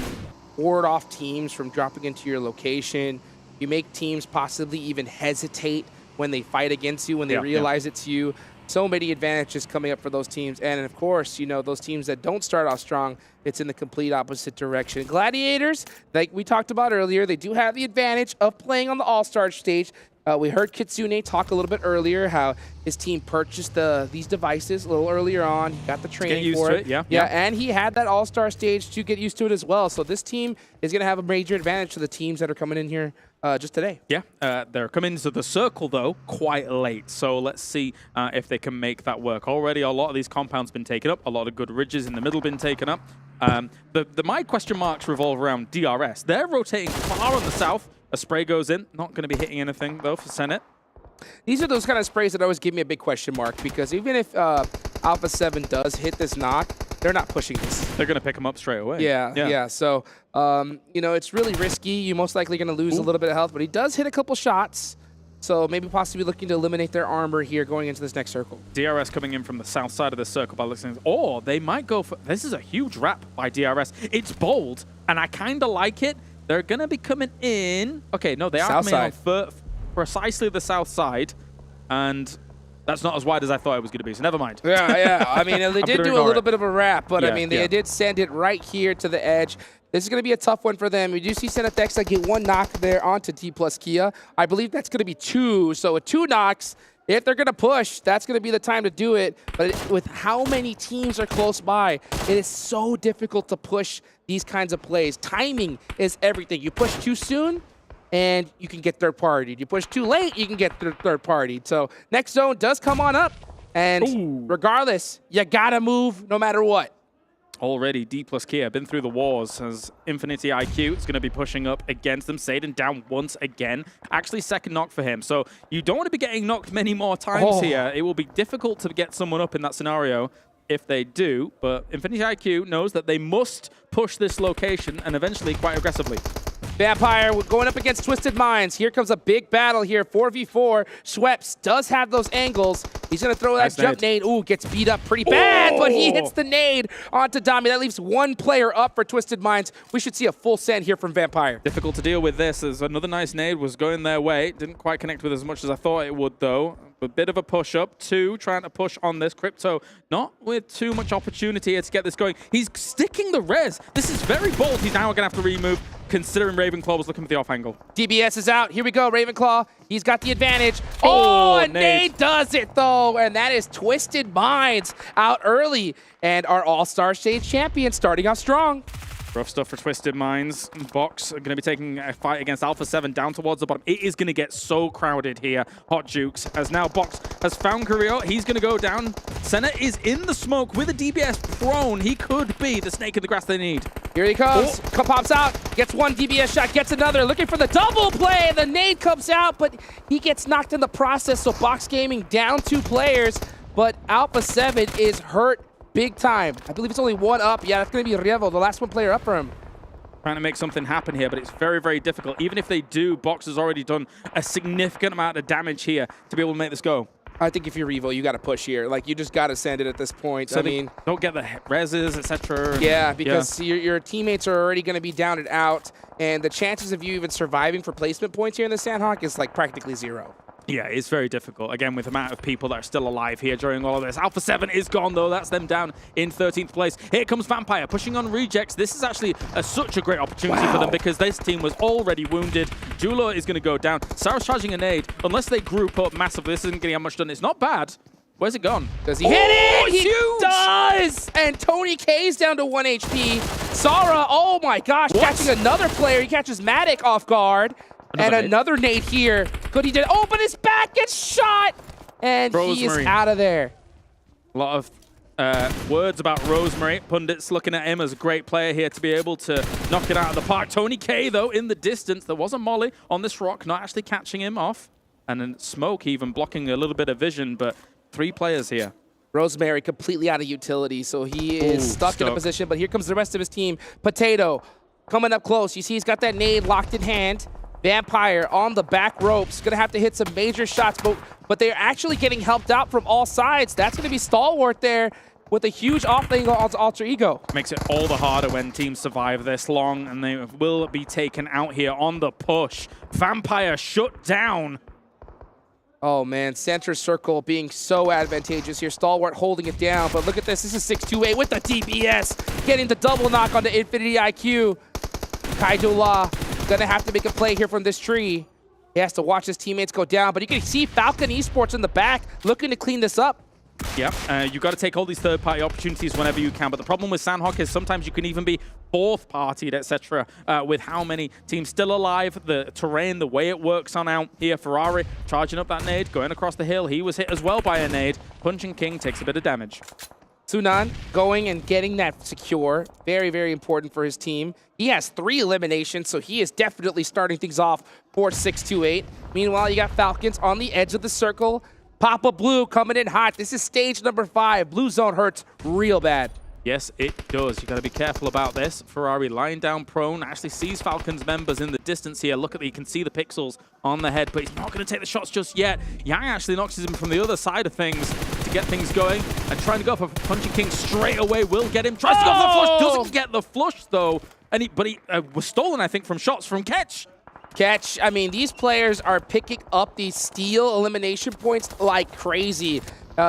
ward off teams from dropping into your location. You make teams possibly even hesitate when they fight against you, when they realize it's you. So many advantages coming up for those teams. And of course, you know, those teams that don't start off strong, it's in the complete opposite direction. Gladiators, like we talked about earlier, they do have the advantage of playing on the All-Star stage. We heard Kitsune talk a little bit earlier how his team purchased these devices a little earlier on. He got the training for it. Yeah, and he had that All-Star stage to get used to it as well. So this team is going to have a major advantage to the teams that are coming in here just today. Yeah, they're coming into the circle, though, quite late. So let's see if they can make that work. Already, a lot of these compounds been taken up. A lot of good ridges in the middle been taken up. My question marks revolve around DRS. They're rotating far on the south. A spray goes in. Not going to be hitting anything, though, for Senate. These are those kind of sprays that always give me a big question mark, because even if Alpha7 does hit this knock, they're not pushing this. They're going to pick him up straight away. Yeah. So, you know, it's really risky. You're most likely going to lose a little bit of health, but he does hit a couple shots. So maybe possibly looking to eliminate their armor here going into this next circle. DRS coming in from the south side of the circle by listening. Or they might go for... This is a huge wrap by DRS. It's bold, and I kind of like it. They're going to be coming in. Okay, no, they are coming on precisely the south side. And that's not as wide as I thought it was going to be, so never mind. Yeah. I mean, they did do a little bit of a wrap, but I mean, they did send it right here to the edge. This is going to be a tough one for them. We do see Senethexa get 1 knock there onto Dplus KIA. I believe that's going to be 2. So with 2 knocks, if they're going to push, that's going to be the time to do it. But with how many teams are close by, it is so difficult to push these kinds of plays. Timing is everything. You push too soon, and you can get third party. You push too late, you can get third party. So next zone does come on up. And regardless, you got to move no matter what. Already, Dplus KIA been through the wars as Infinity IQ is going to be pushing up against them. Satan down once again. Actually, second knock for him. So you don't want to be getting knocked many more times here. It will be difficult to get someone up in that scenario if they do. But Infinity IQ knows that they must push this location and eventually quite aggressively. Vampire going up against Twisted Minds. Here comes a big battle here, 4v4. Schweppes does have those angles. He's going to throw that jump nade. Ooh, gets beat up pretty bad, but he hits the nade onto Dami. That leaves 1 player up for Twisted Minds. We should see a full send here from Vampire. Difficult to deal with this as another nice nade was going their way. Didn't quite connect with as much as I thought it would, though. A bit of a push-up. 2 trying to push on this. Crypto not with too much opportunity here to get this going. He's sticking the res. This is very bold. He's now going to have to remove, considering Ravenclaw was looking for the off angle. DBS is out. Here we go, Ravenclaw. He's got the advantage. And Nade does it, though. And that is Twisted Minds out early. And our All-Star Stage champion starting off strong. Rough stuff for Twisted Minds. Box are going to be taking a fight against Alpha7 down towards the bottom. It is going to get so crowded here. Hot Jukes, as now Box has found Carrillo. He's going to go down. Senna is in the smoke with a DBS prone. He could be the snake in the grass they need. Here he comes. Pops out. Gets 1 DBS shot. Gets another. Looking for the double play. The nade comes out, but he gets knocked in the process. So Box Gaming down 2 players. But Alpha7 is hurt big time. I believe it's only 1 up. Yeah, that's going to be Revo, the last 1 player up for him. Trying to make something happen here, but it's very, very difficult. Even if they do, Box has already done a significant amount of damage here to be able to make this go. I think if you're Revo, you got to push here. Like, you just got to send it at this point. So I mean, don't get the reses, etc. Yeah, because your teammates are already going to be down and out, and the chances of you even surviving for placement points here in the Sandhawk is like practically 0. Yeah, it's very difficult. Again, with the amount of people that are still alive here during all of this. Alpha7 is gone, though. That's them down in 13th place. Here comes Vampire, pushing on Rejects. This is actually such a great opportunity for them because this team was already wounded. Jula is going to go down. Sarah's charging a nade. Unless they group up massively, this isn't going to get much done. It's not bad. Where's it gone? Does he hit it? He does! And Tony K's down to 1 HP. Sarah, oh my gosh, catching another player. He catches Matic off guard. Another nade here. Good, he did. Oh, but his back gets shot. And he is out of there. A lot of words about Rosemary. Pundits looking at him as a great player here to be able to knock it out of the park. Tony K, though, in the distance. There was a molly on this rock, not actually catching him off. And then Smoke even blocking a little bit of vision, but 3 players here. Rosemary completely out of utility, so he is stuck in a position, but here comes the rest of his team. Potato coming up close. You see he's got that nade locked in hand. Vampire on the back ropes. Going to have to hit some major shots, but they're actually getting helped out from all sides. That's going to be Stalwart there with a huge off angle on Alter Ego. Makes it all the harder when teams survive this long, and they will be taken out here on the push. Vampire shut down. Oh man, center circle being so advantageous here. Stalwart holding it down, but look at this. This is 628 with the DPS, getting the double knock on the Infinity IQ. Kaido La gonna have to make a play here from this tree. He has to watch his teammates go down, but you can see Falcon Esports in the back looking to clean this up. Yep, you got to take all these third-party opportunities whenever you can. But the problem with Sandhawk is sometimes you can even be fourth-partied, etc. With how many teams still alive, the terrain, the way it works on out here. Ferrari charging up that nade, going across the hill. He was hit as well by a nade. Punching King takes a bit of damage. Sunan going and getting that secure. Very, very important for his team. He has 3 eliminations, so he is definitely starting things off for 628. Meanwhile, you got Falcons on the edge of the circle. Papa Blue coming in hot. This is stage number 5. Blue zone hurts real bad. Yes, it does. You got to be careful about this. Ferrari lying down prone, actually sees Falcons members in the distance here. Look at you can see the pixels on the head, but he's not going to take the shots just yet. Yang actually knocks him from the other side of things to get things going, and trying to go for Punching King straight away will get him. Tries to go for the flush, doesn't get the flush though, and he was stolen, I think, from shots from Ketch. Ketch, I mean, these players are picking up these steal elimination points like crazy.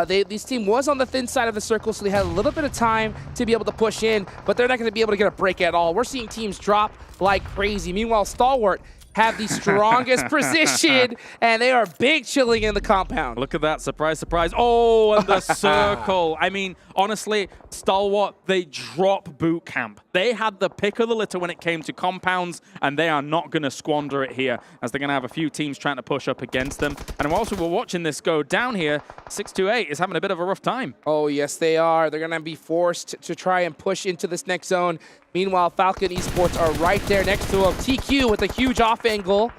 This team was on the thin side of the circle, so they had a little bit of time to be able to push in, but they're not going to be able to get a break at all. We're seeing teams drop like crazy. Meanwhile, Stalwart have the strongest position, and they are big chilling in the compound. Look at that. Surprise, surprise. Oh, and the circle. I mean, honestly, Stalwart, they drop boot camp. They had the pick of the litter when it came to compounds, and they are not going to squander it here, as they're going to have a few teams trying to push up against them. And whilst we're watching this go down here, 628 is having a bit of a rough time. Oh, yes, they are. They're going to be forced to try and push into this next zone. Meanwhile, Falcon Esports are right there next to him. TQ with a huge off angle.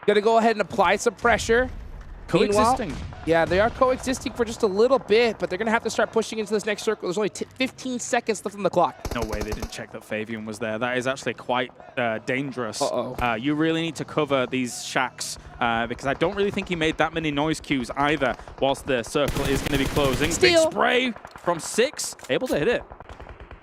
Gonna go ahead and apply some pressure. Coexisting. Yeah, they are coexisting for just a little bit, but they're gonna have to start pushing into this next circle. There's only 15 seconds left on the clock. No way they didn't check that Fabian was there. That is actually quite dangerous. Uh-oh. You really need to cover these shacks because I don't really think he made that many noise cues either whilst the circle is going to be closing. Steal. Big spray from 6, able to hit it.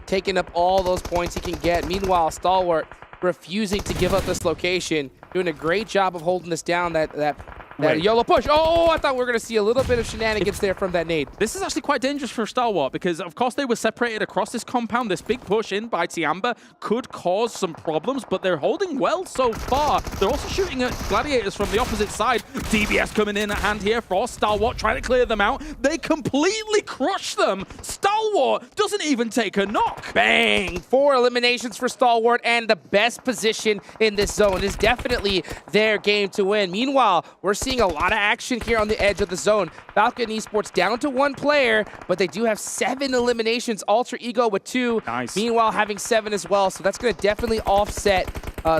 Taking up all those points he can get. Meanwhile, Stalwart refusing to give up this location. Doing a great job of holding this down, that yellow push. Oh, I thought we were going to see a little bit of shenanigans there from that nade. This is actually quite dangerous for Stalwart because, of course, they were separated across this compound. This big push in by Tiamba could cause some problems, but they're holding well so far. They're also shooting at Gladiators from the opposite side. DBS coming in at hand here for Stalwart, trying to clear them out. They completely crush them. Stalwart doesn't even take a knock. Bang! 4 eliminations for Stalwart, and the best position in this zone is definitely their game to win. Meanwhile, we're seeing a lot of action here on the edge of the zone. Falcon Esports down to 1 player, but they do have 7 eliminations. Alter Ego with 2. Nice. Meanwhile, having 7 as well, so that's going to definitely offset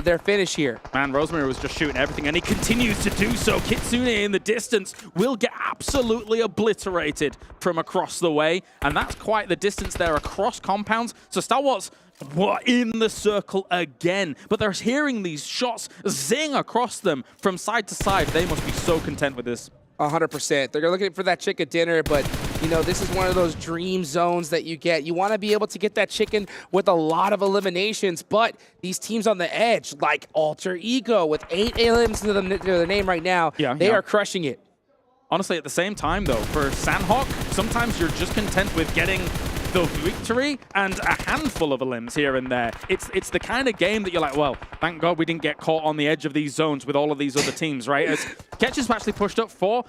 their finish here. Man, Rosemary was just shooting everything, and he continues to do so. Kitsune in the distance will get absolutely obliterated from across the way, and that's quite the distance there across compounds. So Stalwart's in the circle again, but they're hearing these shots zing across them from side to side. They must be so content with this. 100%. They're looking for that chicken dinner, but you know, this is one of those dream zones that you get. You want to be able to get that chicken with a lot of eliminations, but these teams on the edge, like Alter Ego with 8 elims to their name right now, they are crushing it. Honestly, at the same time, though, for Sandhawk, sometimes you're just content with getting the victory and a handful of elims here and there. It's the kind of game that you're like, well, thank God we didn't get caught on the edge of these zones with all of these other teams, right? As Ketch has actually pushed up for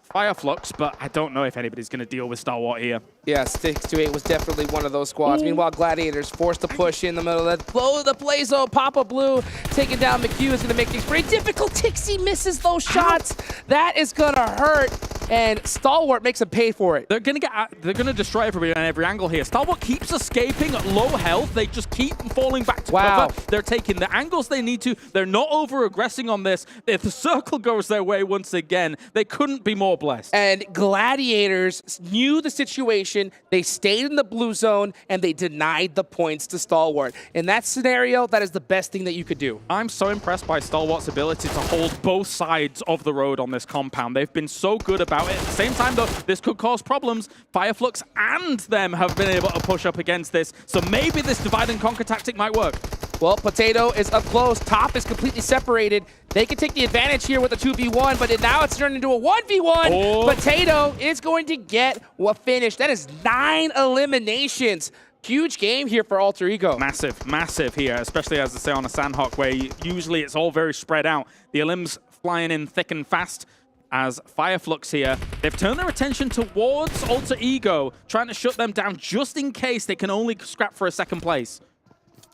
Fire Flux, but I don't know if anybody's going to deal with Stalwart here. Yeah, 6-8 was definitely one of those squads. Meanwhile, Gladiators forced to push in the middle of that. Blow the play zone. Papa Blue taking down McHugh is going to make things pretty difficult. Tixie misses those shots. That is going to hurt. and Stalwart makes him pay for it. They're gonna destroy everybody on every angle here. Stalwart keeps escaping at low health. They just keep falling back to cover. They're taking the angles they need to. They're not over-aggressing on this. If the circle goes their way once again, they couldn't be more blessed. And Gladiators knew the situation. They stayed in the blue zone, and they denied the points to Stalwart. In that scenario, that is the best thing that you could do. I'm so impressed by Stalwart's ability to hold both sides of the road on this compound. They've been so good about it. At the same time, though, this could cause problems. Fireflux and them have been able to push up against this, so maybe this divide and conquer tactic might work. Well, Potato is up close. Top is completely separated. They can take the advantage here with a 2v1, but now it's turned into a 1v1. Oh. Potato is going to get a finish. That is 9 eliminations. Huge game here for Alter Ego. Massive, massive here, especially as they say on a Sandhawk, where usually it's all very spread out. The elims flying in thick and fast as Fireflux here. They've turned their attention towards Alter Ego, trying to shut them down just in case they can only scrap for a second place.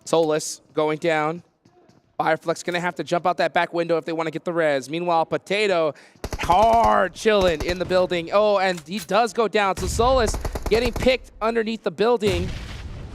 Solus going down. Fireflux going to have to jump out that back window if they want to get the res. Meanwhile, Potato hard chilling in the building. Oh, and he does go down. So Solus getting picked underneath the building.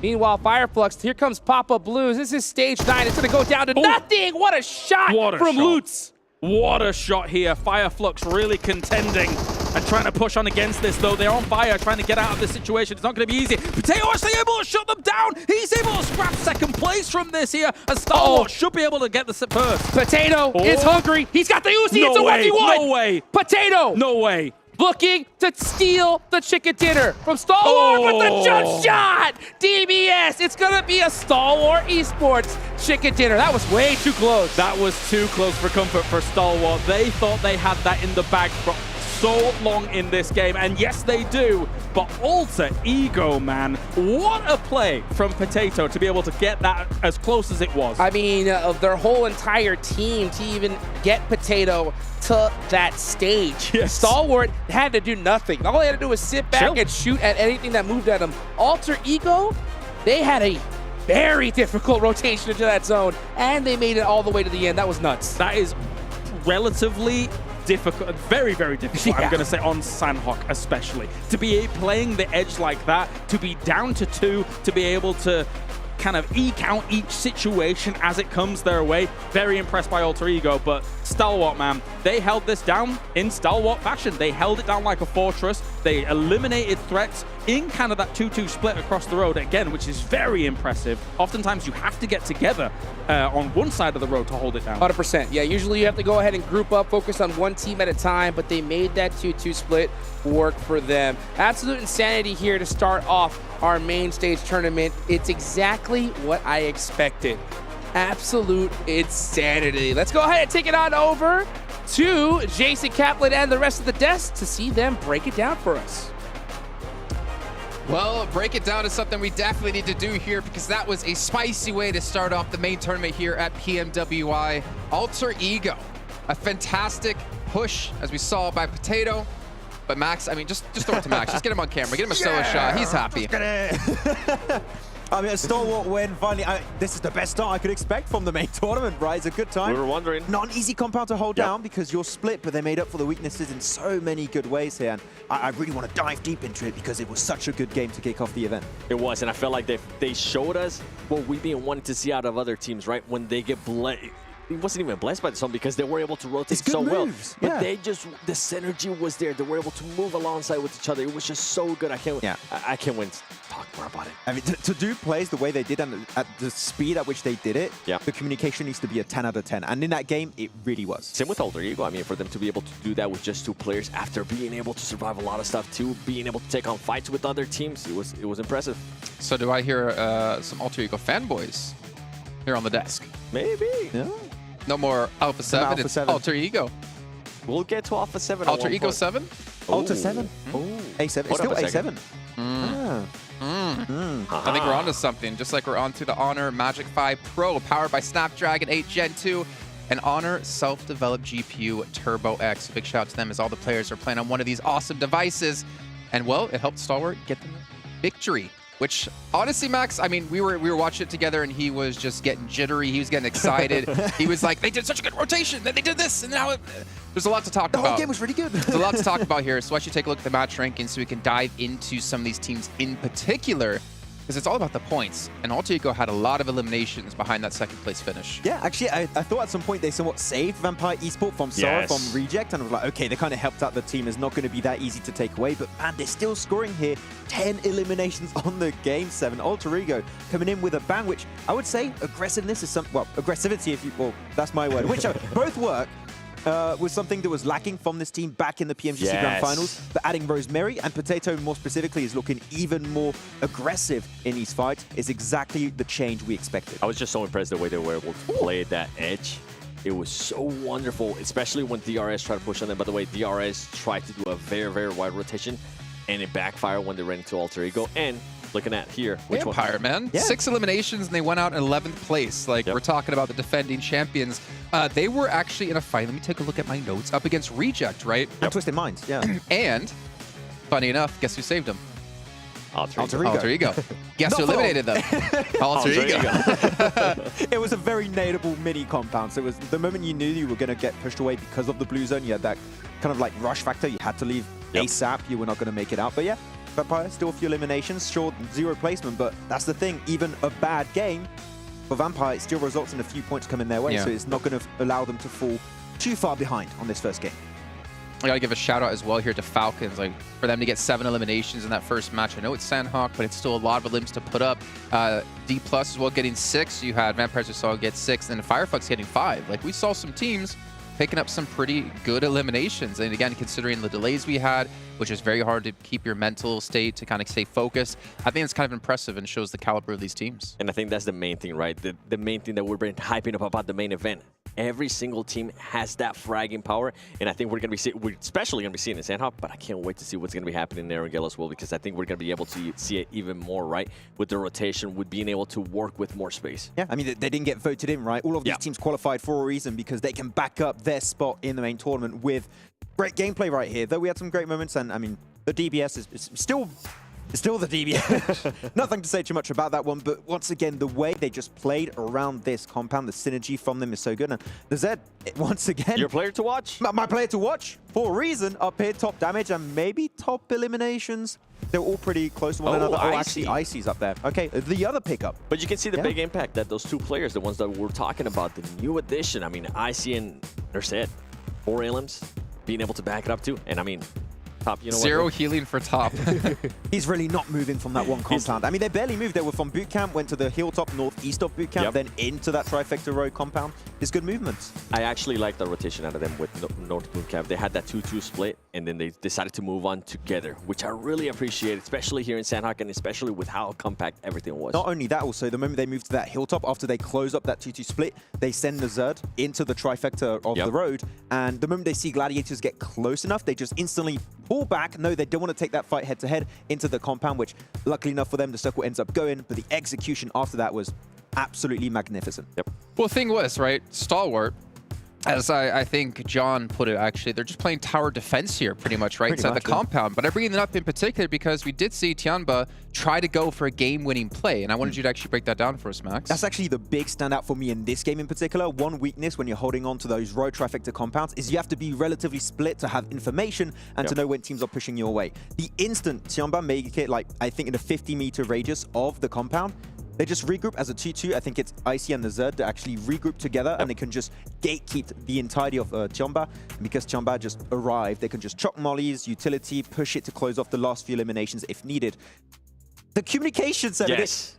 Meanwhile, Fireflux, here comes Papa Blues. This is stage 9. It's going to go down to nothing. What a shot from Lutz. What a shot here. Fireflux really contending and trying to push on against this, though. They're on fire, trying to get out of this situation. It's not going to be easy. Potato actually able to shut them down. He's able to scrap second place from this here. And Stalwart should be able to get the first. Potato is hungry. He's got the Uzi. No it's a way. 1v1. No way. Potato. No way. Looking to steal the chicken dinner from Stalwart with the jump shot. DBS. It's going to be a Stalwart Esports chicken dinner. That was way too close. That was too close for comfort for Stalwart. They thought they had that in the bag for so long in this game, and yes, they do. But Alter Ego, man, what a play from Potato to be able to get that as close as it was. I mean, their whole entire team to even get Potato to that stage. Yes. Stalwart had to do nothing. All they had to do was sit back and shoot at anything that moved at them. Alter Ego, they had a very difficult rotation into that zone, and they made it all the way to the end. That was nuts. That is relatively difficult, very, very difficult, I'm going to say, on Sandhawk especially. To be playing the edge like that, to be down to 2, to be able to kind of eke out each situation as it comes their way. Very impressed by Alter Ego, but Stalwart, man, they held this down in Stalwart fashion. They held it down like a fortress. They eliminated threats in kind of that 2-2 split across the road again, which is very impressive. Oftentimes you have to get together on one side of the road to hold it down. 100%. Yeah, usually you have to go ahead and group up, focus on one team at a time, but they made that 2-2 split work for them. Absolute insanity here to start off our main stage tournament. It's exactly what I expected. Absolute insanity. Let's go ahead and take it on over to Jason Kaplan and the rest of the desk to see them break it down for us. Well, break it down is something we definitely need to do here, because that was a spicy way to start off the main tournament here at PMWI. Alter Ego, a fantastic push, as we saw, by Potato. But Max, I mean, just throw it to Max. Just get him on camera. Get him a solo shot. He's happy. I mean, a Stalwart win, finally. This is the best start I could expect from the main tournament, right? It's a good time. We were wondering. Not an easy compound to hold down because you're split, but they made up for the weaknesses in so many good ways here. And I really want to dive deep into it because it was such a good game to kick off the event. It was, and I felt like they showed us what we've been wanting to see out of other teams, right? When they get it wasn't even blessed by the sun because they were able to rotate so well. But they just, the synergy was there. They were able to move alongside with each other. It was just so good. I can't wait to talk more about it. I mean, to do plays the way they did and at the speed at which they did it, the communication needs to be a 10 out of 10. And in that game, it really was. Same with Alter Ego. I mean, for them to be able to do that with just 2 players after being able to survive a lot of stuff too, being able to take on fights with other teams, it was impressive. So do I hear some Alter Ego fanboys here on the desk? Maybe. Yeah. No more Alpha7, it's Alter Ego. We'll get to Alpha7. Alter Ego 7? Alter 7. A7. It's still A7. I think we're onto something, just like we're onto the Honor Magic 5 Pro, powered by Snapdragon 8 Gen 2 and Honor self-developed GPU Turbo X. Big shout out to them as all the players are playing on one of these awesome devices. And well, it helped Stalwart get the victory. Which, honestly, Max, I mean, we were watching it together, and he was just getting jittery. He was getting excited. He was like, they did such a good rotation, then they did this, and now There's a lot to talk about. The whole game was really good. There's a lot to talk about here, so I should take a look at the match rankings so we can dive into some of these teams in particular, because it's all about the points. And Alter Ego had a lot of eliminations behind that second place finish. Yeah, actually, I thought at some point they somewhat saved Vampire Esports from Sora, from Reject, and I was like, okay, they kind of helped out the team. It's not going to be that easy to take away, but man, they're still scoring here. 10 eliminations on the game 7. Alter Ego coming in with a bang, which I would say aggressiveness is well, aggressivity, if you, well, that's my word, which both work. Was something that was lacking from this team back in the PMGC Grand Finals. But adding Rosemary and Potato more specifically is looking even more aggressive in these fights. Is exactly the change we expected. I was just so impressed the way they were able to play that edge. It was so wonderful, especially when DRS tried to push on them. By the way, DRS tried to do a very, very wide rotation, and it backfired when they ran into Alter Ego. And looking at here, which Vampire, man. Yeah. 6 eliminations, and they went out in 11th place. Like, we're talking about the defending champions. They were actually in a fight. Let me take a look at my notes. Up against Reject, right? And Twisted Minds, yeah. And, funny enough, guess who saved them? Alter Ego. Guess who eliminated them? Alter Ego. It was a very nadeable mini compound. So it was the moment you knew you were going to get pushed away because of the blue zone, you had that kind of like rush factor. You had to leave ASAP. You were not going to make it out. But yeah, Vampire, still a few eliminations. Sure, 0 placement, but that's the thing. Even a bad game for Vampire, it still results in a few points coming their way. So it's not going to allow them to fall too far behind on this first game. I gotta give a shout out as well here to Falcons, like for them to get 7 eliminations in that first match. I know it's Sandhawk, but it's still a lot of limbs to put up. Dplus as well getting 6. You had Vampires who saw get 6, and Firefox getting 5. Like, we saw some teams picking up some pretty good eliminations. And again, considering the delays we had, which is very hard to keep your mental state to kind of stay focused, I think it's kind of impressive and shows the caliber of these teams. And I think that's the main thing, right? The main thing that we've been hyping up about the main event. Every single team has that fragging power, and I think we're especially going to be seeing it in Sandhawk, but I can't wait to see what's going to be happening there in Gale as well, because I think we're going to be able to see it even more, right? With the rotation, with being able to work with more space. Yeah, I mean, they didn't get voted in, right? All of these teams qualified for a reason because they can back up their spot in the main tournament with great gameplay right here. Though we had some great moments, and I mean, the DBS is still the DBS. Nothing to say too much about that one, but once again, the way they just played around this compound, the synergy from them is so good. And the Zed, once again... Your player to watch? My player to watch, for a reason, up here, top damage and maybe top eliminations. They're all pretty close to one another. Oh, actually, Icy's up there. Okay, the other pickup. But you can see the big impact that those 2 players, the ones that we're talking about, the new addition, I mean, Icy and Zed, 4 elims, being able to back it up too. And I mean... Top, you know 0 what? healing for top. He's really not moving from that one compound. I mean, they barely moved. They were from boot camp, went to the hilltop northeast of boot camp, then into that trifecta road compound. It's good movements. I actually like the rotation out of them with North boot camp. They had that 2-2 split, and then they decided to move on together, which I really appreciate, especially here in Sandhawk, and especially with how compact everything was. Not only that, also, the moment they moved to that hilltop, after they close up that 2-2 split, they send the Zerd into the trifecta of the road, and the moment they see Gladiators get close enough, they just instantly pull back. No, they don't want to take that fight head-to-head into the compound, which, luckily enough for them, the circle ends up going, but the execution after that was absolutely magnificent. Well, the thing was, right, Stalwart, as I think John put it, actually, they're just playing tower defense here pretty much, right, inside the compound. But I bring it up in particular because we did see Tianba try to go for a game-winning play, and I wanted you to actually break that down for us, Max. That's actually the big standout for me in this game in particular. One weakness when you're holding on to those road trifecta compounds is you have to be relatively split to have information and to know when teams are pushing your way. The instant Tianba make it, like, I think in a 50-meter radius of the compound, they just regroup as a 2-2. I think it's Icy and the Zerd that actually regroup together, and they can just gatekeep the entirety of Tianba. And because Tianba just arrived, they can just chuck mollies, utility, push it to close off the last few eliminations if needed. The communication set,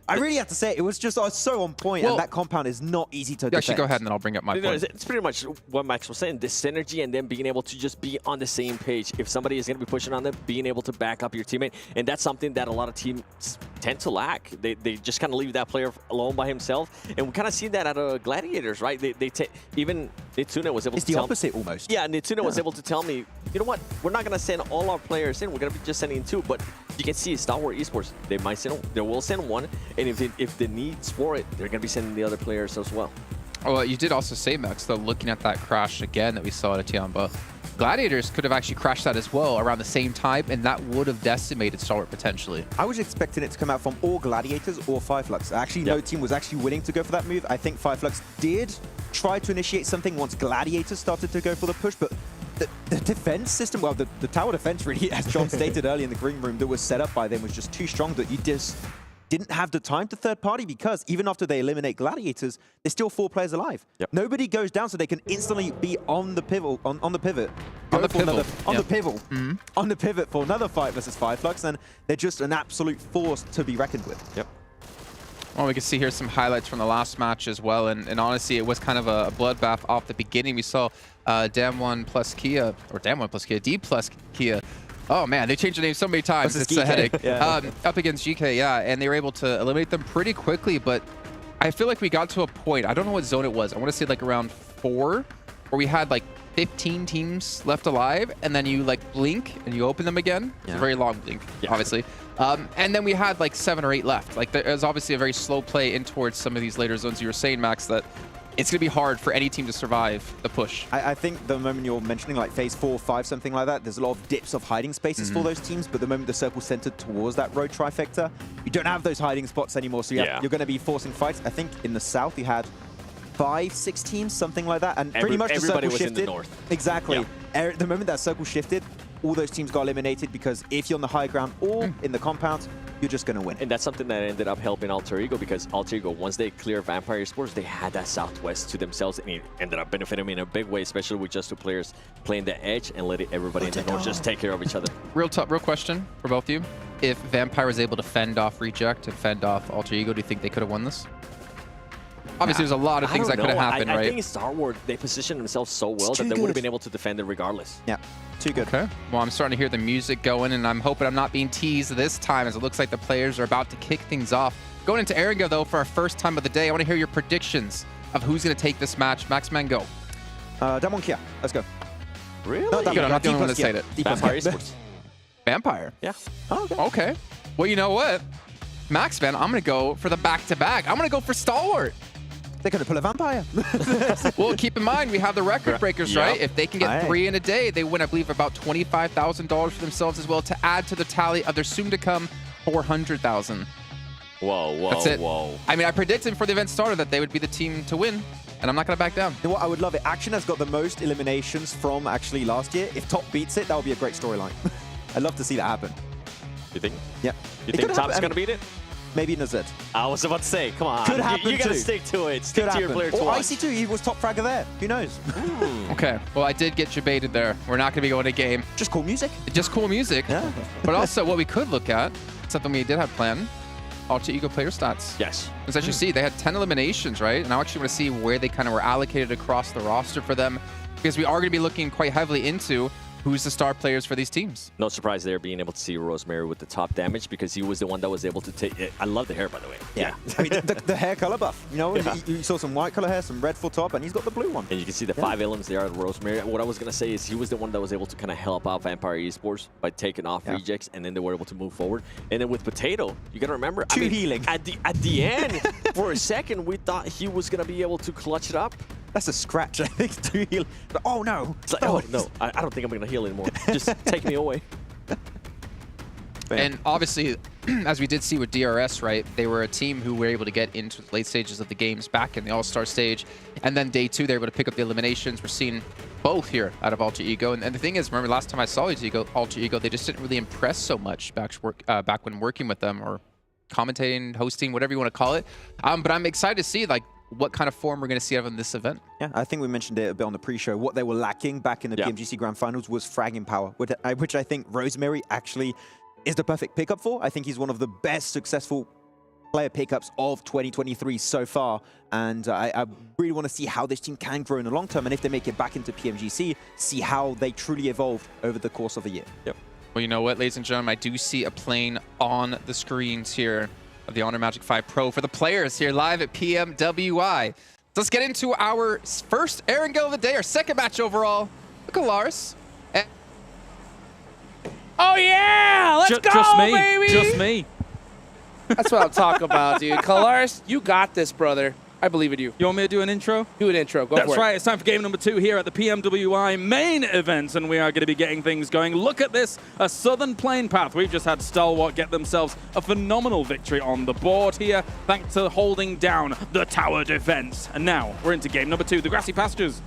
I really have to say, it was just so on point, and that compound is not easy to defend. Actually, go ahead, and then I'll bring up my point. It's pretty much what Max was saying, this synergy and then being able to just be on the same page. If somebody is going to be pushing on them, being able to back up your teammate, and that's something that a lot of teams tend to lack. They just kind of leave that player alone by himself, and we kind of see that out of Gladiators, right? Even Nitsuna was able to tell me. It's the opposite almost. Yeah, Nitsuna was able to tell me, you know what, we're not going to send all our players in, we're going to be just sending 2, but you can see Stalwart Esports, they will send 1, and if the needs for it, they're going to be sending the other players as well. Well, you did also say, Max, though, looking at that crash again that we saw at Tianba, Gladiators could have actually crashed that as well around the same time, and that would have decimated Stalwart potentially. I was expecting it to come out from all Gladiators or Fireflux. Actually, no team was actually willing to go for that move. I think Fireflux did try to initiate something once Gladiators started to go for the push, but the defense system, well, the tower defense really, as John stated earlier in the green room, that was set up by them was just too strong that you just didn't have the time to third party, because even after they eliminate gladiators, there's still 4 players alive. Yep. Nobody goes down, so they can instantly be on the pivot, on the pivot, On the pivot. on the pivot for another 5 versus 5 Flux, and they're just an absolute force to be reckoned with. Yep. Well, we can see here some highlights from the last match as well, and honestly, it was kind of a bloodbath off the beginning. We saw Dplus KIA, or Dplus KIA. Oh man, they changed the name so many times. It's a headache. Yeah. Up against GK, yeah, and they were able to eliminate them pretty quickly, but I feel like we got to a point, I don't know what zone it was, I want to say like around 4, where we had like 15 teams left alive, and then you like blink and you open them again. It's a very long blink, obviously. And then we had like 7 or 8 left. Like there was obviously a very slow play in towards some of these later zones. You were saying, Max, that it's going to be hard for any team to survive the push. I think the moment you're mentioning like phase 4, 5, something like that, there's a lot of dips of hiding spaces for those teams, but the moment the circle's centered towards that road trifecta, you don't have those hiding spots anymore, so you're going to be forcing fights. I think in the south you had 5, 6 teams, something like that, and pretty much the circle shifted. In the north. Exactly. The moment that circle shifted, all those teams got eliminated, because if you're on the high ground or in the compound, you're just going to win. And that's something that ended up helping Alter Ego, because Alter Ego, once they clear Vampire Esports, they had that southwest to themselves, and it ended up benefiting them in a big way, especially with just 2 players playing the edge and letting everybody in the north just take care of each other. Real question for both of you. If Vampire was able to fend off Reject and fend off Alter Ego, do you think they could have won this? Obviously, there's a lot of things that could have happened, right? I think in Star Wars, they positioned themselves so well that they would have been able to defend it regardless. Yeah, too good. Okay. Well, I'm starting to hear the music going, and I'm hoping I'm not being teased this time, as it looks like the players are about to kick things off. Going into Erringo, though, for our first time of the day, I want to hear your predictions of who's going to take this match. Maxman, go. Dplus KIA, let's go. Really? No, I'm not the only one to say it. Vampire Esports. Vampire? Yeah. Oh, okay. Well, you know what? Maxman, I'm going to go for the back-to-back. I'm going to go for Stalwart. They're going to pull a vampire. Well, keep in mind, we have the record breakers, right? If they can get 3 in a day, they win, I believe, about $25,000 for themselves as well, to add to the tally of their soon-to-come $400,000. Whoa. That's it. I mean, I predicted before the event started that they would be the team to win, and I'm not going to back down. You know what? I would love it. Action has got the most eliminations from actually last year. If Top beats it, that would be a great storyline. I'd love to see that happen. You think? Yeah. You think Top's going to beat it? Maybe Nazet. I was about to say, come on. Could happen You got to too. stick to it. Stick to your player to Or watch. IC2, he was top fragger there. Who knows? Okay, well, I did get you baited there. We're not going to be going to game. Just cool music. Just cool music. Yeah. But also, what we could look at, something we did have planned, Alter Ego player stats. Yes. Because as you see, they had 10 eliminations, right? And I actually want to see where they kind of were allocated across the roster for them, because we are going to be looking quite heavily into who's the star players for these teams. No surprise there being able to see Rosemary with the top damage, because he was the one that was able to take it. I love the hair, by the way. Yeah. I mean, the hair color buff. You know, you saw some white color hair, some red full top, and he's got the blue one. And you can see the 5 elements there at Rosemary. What I was going to say is he was the one that was able to kind of help out Vampire Esports by taking off rejects, and then they were able to move forward. And then with Potato, you got to remember, healing. At the end, for a second, we thought he was going to be able to clutch it up. That's a scratch, I think, to heal. But, oh, no. It's like, oh, no, I don't think I'm going to heal anymore. Just take me away. And obviously, as we did see with DRS, right, they were a team who were able to get into the late stages of the games back in the All-Star stage. And then day 2, they were able to pick up the eliminations. We're seeing both here out of Alter Ego. And the thing is, remember last time I saw Alter Ego, they just didn't really impress so much back when working with them, or commentating, hosting, whatever you want to call it. But I'm excited to see, like, what kind of form we're going to see out of this event. Yeah, I think we mentioned it a bit on the pre-show. What they were lacking back in the PMGC Grand Finals was fragging power, which I think Rosemary actually is the perfect pickup for. I think he's one of the best successful player pickups of 2023 so far, and I really want to see how this team can grow in the long term, and if they make it back into PMGC, see how they truly evolve over the course of a year. Yep. Well, you know what, ladies and gentlemen, I do see a plane on the screens here of the Honor Magic 5 Pro for the players here live at PMWI. Let's get into our first Erringo of the day, our second match overall. Look at Lars. Oh yeah, let's go, just me, baby! Just me. That's what I'm talking about, dude. Kalaris, you got this, brother. I believe in you. You want me to do an intro? Do an intro. Go for it. That's right. It's time for game number 2 here at the PMWI main event, and we are going to be getting things going. Look at this, a Southern Plain Path. We've just had Stalwart get themselves a phenomenal victory on the board here, thanks to holding down the tower defense. And now we're into game number 2, the Grassy Pastures.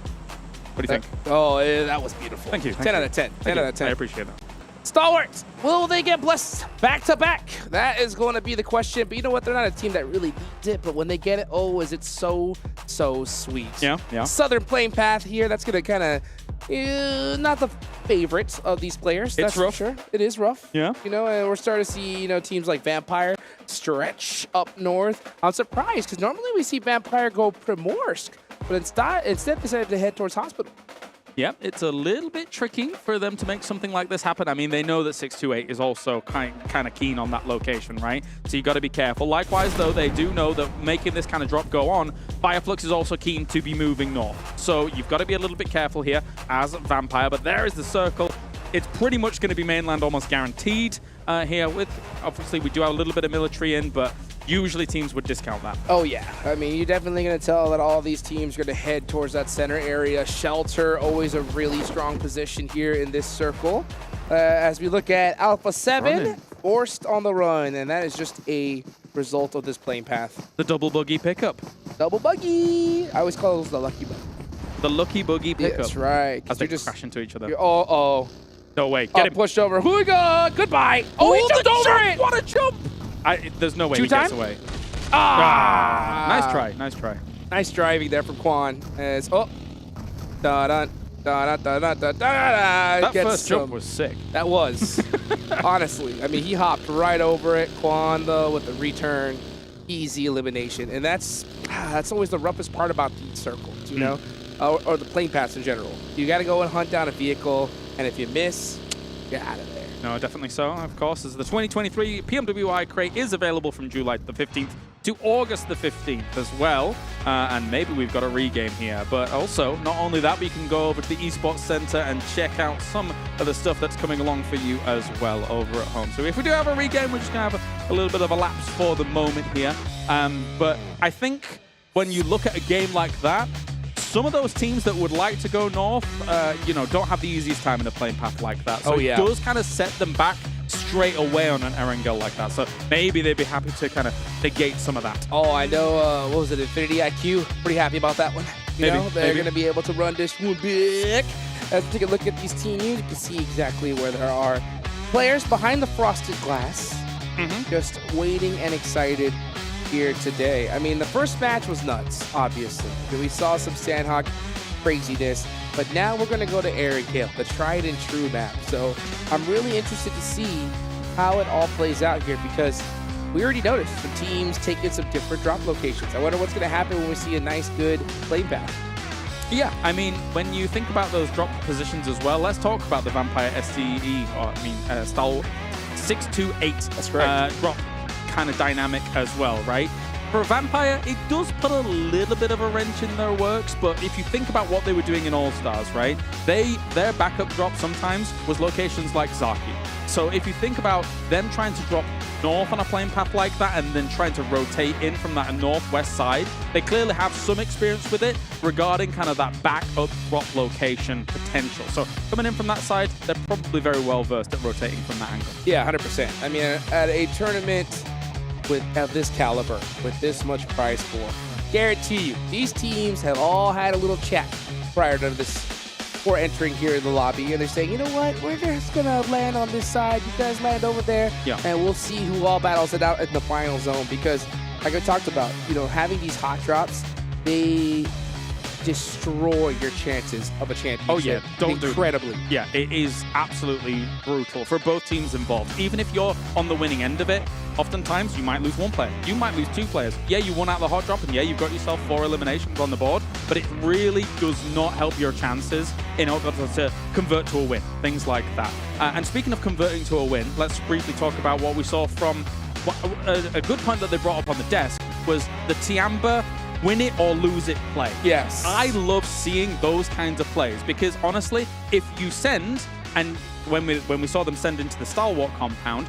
What do you think? That was beautiful. Thank you. 10 out of 10. 10 out of 10. I appreciate that. Stalwarts, will they get blessed back to back? That is going to be the question. But you know what? They're not a team that really needs it. But when they get it, oh, is it so sweet. Yeah. Southern playing path here. That's going to kind of not the favorite of these players. That's rough. For sure. It is rough. Yeah. You know, and we're starting to see teams like Vampire stretch up north. I'm surprised because normally we see Vampire go Primorsk, but instead they decided to head towards Hospital. Yep, it's a little bit tricky for them to make something like this happen. I mean, they know that 628 is also kind of keen on that location, right? So you got to be careful. Likewise, though, they do know that making this kind of drop go on, Fireflux is also keen to be moving north. So you've got to be a little bit careful here as Vampire. But there is the circle. It's pretty much going to be mainland almost guaranteed here. With obviously, we do have a little bit of military in, but usually teams would discount that. Oh, yeah. I mean, you're definitely going to tell that all these teams are going to head towards that center area. Shelter, always a really strong position here in this circle. As we look at Alpha7, forced on the run, and that is just a result of this playing path. The double buggy pickup. Double buggy. I always call those the lucky buggy. The lucky buggy pickup. That's right. As they just crash into each other. Oh. No way. Get him. Pushed over. Huiga. Goodbye. Oh, he jumped over it. What a jump. There's no way he gets away. Nice try. Nice try. Nice driving there from Quan. As that first jump was sick. That was. Honestly. I mean, he hopped right over it. Quan, though, with the return. Easy elimination. And that's always the roughest part about these circles, you know? Or the plane paths in general. You got to go and hunt down a vehicle, and if you miss, get out of there. No, definitely so, of course, as the 2023 PMWI crate is available from July the 15th to August the 15th as well. And maybe we've got a regame here. But also, not only that, we can go over to the Esports Center and check out some of the stuff that's coming along for you as well over at home. So if we do have a regame, we're just going to have a little bit of a lapse for the moment here. But I think when you look at a game like that, some of those teams that would like to go north, don't have the easiest time in a playing path like that. So it does kind of set them back straight away on an Erangel like that. So maybe they'd be happy to kind of negate some of that. Oh, I know. What was it? Infinity IQ. Pretty happy about that one. They're going to be able to run this one big. Let's take a look at these teams. You can see exactly where there are players behind the frosted glass, just waiting and excited here today. I mean, the first match was nuts, obviously. We saw some Sandhawk craziness, but now we're going to go to Erangel, the tried and true map. So I'm really interested to see how it all plays out here because we already noticed some teams taking some different drop locations. I wonder what's going to happen when we see a nice, good play path. Yeah, I mean, when you think about those drop positions as well, let's talk about the Vampire STE, style 628. That's correct. Drop kind of dynamic as well, right? For a Vampire, it does put a little bit of a wrench in their works, but if you think about what they were doing in All-Stars, right? Their backup drop sometimes was locations like Zaki. So if you think about them trying to drop north on a plane path like that and then trying to rotate in from that northwest side, they clearly have some experience with it regarding kind of that backup drop location potential. So coming in from that side, they're probably very well versed at rotating from that angle. Yeah, 100%. I mean, at a tournament of this caliber, with this much prize pool, guarantee you, these teams have all had a little chat prior to this, before entering here in the lobby, and they're saying, you know what, we're just gonna land on this side, you guys land over there, and we'll see who all battles it out in the final zone, because like I talked about, having these hot drops, they destroy your chances of a championship. Oh yeah, incredibly. Yeah, it is absolutely brutal for both teams involved. Even if you're on the winning end of it, oftentimes you might lose one player, you might lose two players. Yeah, you won out the hot drop, and yeah, you've got yourself 4 eliminations on the board, but it really does not help your chances in order to convert to a win, things like that. And speaking of converting to a win, let's briefly talk about what we saw from a good point that they brought up on the desk was the Tiamba win it or lose it play. Yes. I love seeing those kinds of plays because honestly, if you send, and when we saw them send into the Stalwart compound,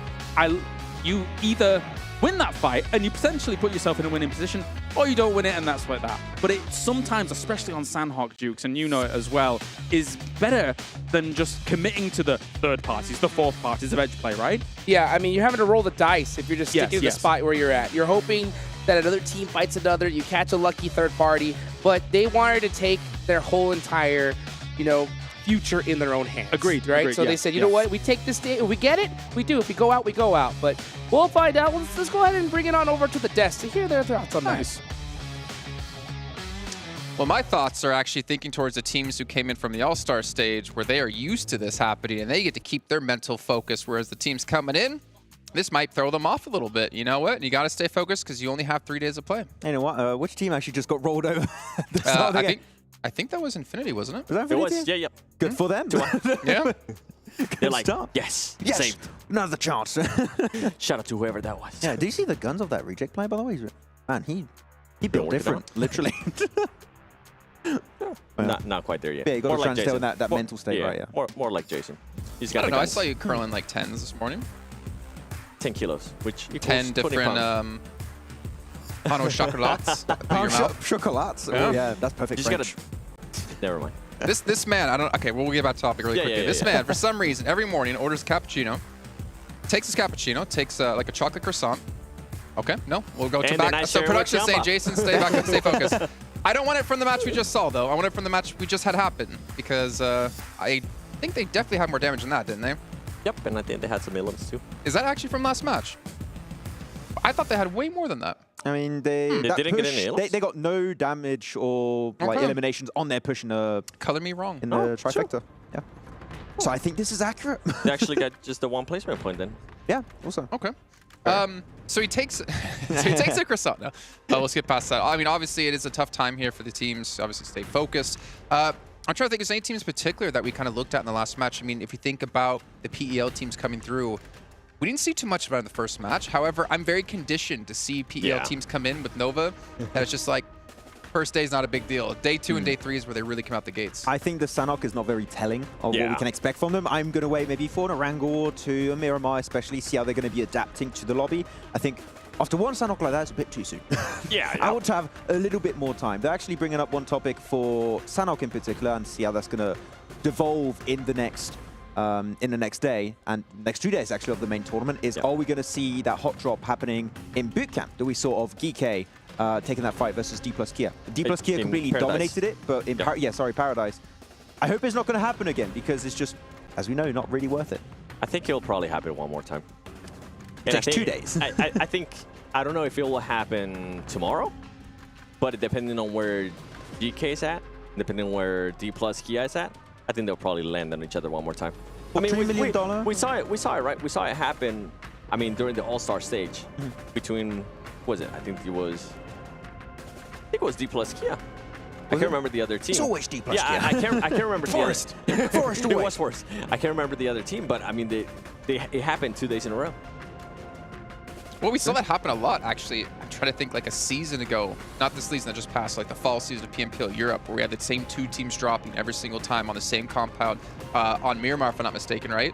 you either win that fight and you potentially put yourself in a winning position, or you don't win it and that's like that. But it sometimes, especially on Sandhawk Dukes, and you know it as well, is better than just committing to the third parties, the fourth parties of edge play, right? Yeah, I mean, you're having to roll the dice if you're just sticking to the spot where you're at. You're hoping that another team fights another, you catch a lucky third party, but they wanted to take their whole entire you know, future in their own hands. Agreed. Right? Agreed, So yeah, they said, you know what? We take this day. If we get it, we do. If we go out, we go out. But we'll find out. Let's go ahead and bring it on over to the desk to hear their thoughts on Nice. that. Well, my thoughts are actually thinking towards the teams who came in from the All-Star stage where they are used to this happening and they get to keep their mental focus, whereas the teams coming in, this might throw them off a little bit. You know what? You got to stay focused because you only have 3 days of play. You know what? Which team actually just got rolled over? At the start of the game? I think that was Infinity, wasn't it? Was that Infinity? It was, yeah. Good for them. Yeah. They're like, start. yes, Yes, saved. another chance. Shout out to whoever that was. Yeah, do you see the guns of that reject player, by the way? Man, he built different, literally. Not quite there yet. Yeah, you got More to like try and stay Jason. in that More- mental state, right? Yeah. More like Jason. He's I got don't the know. I guns. saw you curling like 10s this morning. 10 kilos, which equals 10 20 different pounds. Pano chocolates. Chocolates. Yeah. Oh, yeah, that's perfect. You just French. gotta. Never mind. This man, I don't. Okay, we'll get back to topic really Yeah, quickly. yeah, This yeah. man, for some reason, every morning orders a cappuccino, takes his cappuccino, takes like a chocolate croissant. Okay, no, we'll go to And back. then I So share production with saying, Jamba. Jason, stay back and stay focused. I don't want it from the match we just saw, though. I want it from the match we just had happen because I think they definitely had more damage than that, didn't they? Yep, and I think they had some elims too. Is that actually from last match? I thought they had way more than that. I mean, they They didn't get any they ills? got no damage or like Okay. eliminations on their push in the Color me wrong. trifecta. Yeah. So I think this is accurate. They actually got just the one placement point then. Yeah. Also. Okay. So he takes a croissant. No, we'll skip past that. I mean, obviously, it is a tough time here for the teams. Obviously, stay focused. I'm trying to think, is there any teams in particular that we kind of looked at in the last match? I mean, if you think about the PEL teams coming through, we didn't see too much about it in the first match. However, I'm very conditioned to see PEL teams come in with Nova, and it's just like, first day is not a big deal. Day 2 and day 3 is where they really come out the gates. I think the Sanhok is not very telling of what we can expect from them. I'm going to wait maybe for an Erangel or two, a Miramar especially, see how they're going to be adapting to the lobby. I think after one Sanhok like that, it's a bit too soon. I want to have a little bit more time. They're actually bringing up one topic for Sanhok in particular and see how that's going to devolve in the next day and next 2 days actually of the main tournament is are we going to see that hot drop happening in bootcamp that we saw of GK taking that fight versus Dplus KIA. Dplus KIA completely dominated it, but in Paradise. I hope it's not going to happen again because it's just, as we know, not really worth it. I think it'll probably happen one more time. It takes 2 days. I think, I don't know if it will happen tomorrow, but depending on where GK is at, depending on where Dplus KIA is at, I think they'll probably land on each other one more time. I mean, we saw it, right? We saw it happen, I mean, during the All-Star stage between, what was it? I think it was Dplus KIA. I can't remember the other team. It's always Dplus KIA. Yeah, I can't remember. Forest. Forest It away. was Forest. I can't remember the other team, but I mean, it happened 2 days in a row. Well, we saw that happen a lot, actually. I'm trying to think like a season ago, not this season that just passed, like the fall season of PMPL Europe, where we had the same 2 teams dropping every single time on the same compound on Miramar, if I'm not mistaken, right?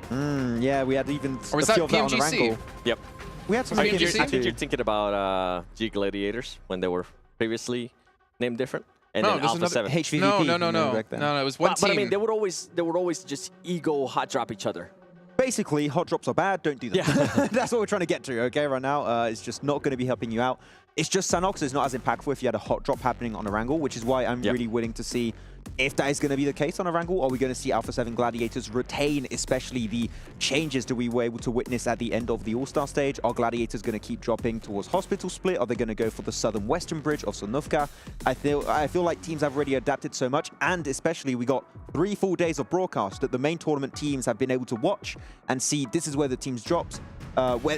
Yeah, we had even Or was a that few of that on PMGC? Erangel. Yep. We had some I think PMGC you're thinking about G Gladiators when they were previously named different. And No, then there's Alpha another 7. HVVP. No, it was one team. But I mean, they would always just ego hot drop each other. Basically, hot drops are bad, don't do them. Yeah. That's what we're trying to get to, okay, right now. It's just not going to be helping you out. It's just Sanox is not as impactful if you had a hot drop happening on Erangel, which is why I'm really willing to see if that is going to be the case on Erangel. Are we going to see Alpha7 Gladiators retain, especially the changes that we were able to witness at the end of the All-Star stage? Are Gladiators going to keep dropping towards Hospital Split? Are they going to go for the southern western bridge of Sonovka? I feel like teams have already adapted so much, and especially we got 3 full days of broadcast that the main tournament teams have been able to watch and see this is where the teams dropped,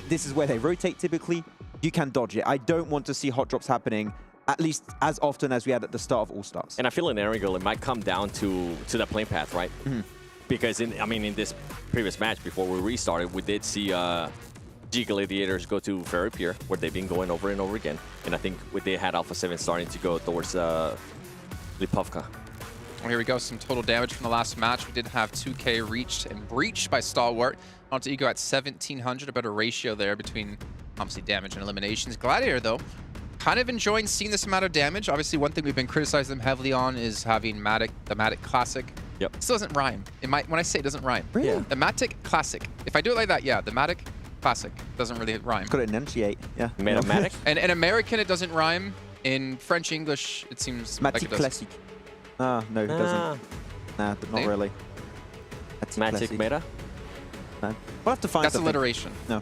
this is where they rotate typically. You can dodge it. I don't want to see hot drops happening at least as often as we had at the start of All-Stars. And I feel in Erangel, it might come down to that playing path, right? Because in this previous match before we restarted, we did see G Gladiators go to Ferry Pier, where they've been going over and over again. And I think they had Alpha7 starting to go towards Lipovka. Well, here we go, some total damage from the last match. We did have 2K reached and breached by Stalwart. Onto Ego at 1,700, a better ratio there between obviously damage and eliminations. Gladiator, though, kind of enjoying seeing this amount of damage. Obviously, one thing we've been criticizing them heavily on is having the Matic Classic. Yep. This doesn't rhyme. When I say it doesn't rhyme. Really? The Matic Classic. If I do it like that, yeah, the Matic Classic doesn't really rhyme. Got to enunciate, yeah. Matic? And in American, it doesn't rhyme. In French, English, it seems like it Matic does. Classic. Ah, no, it doesn't. Nah, not really. That's Magic meta? No. We'll have to find That's something. alliteration. No.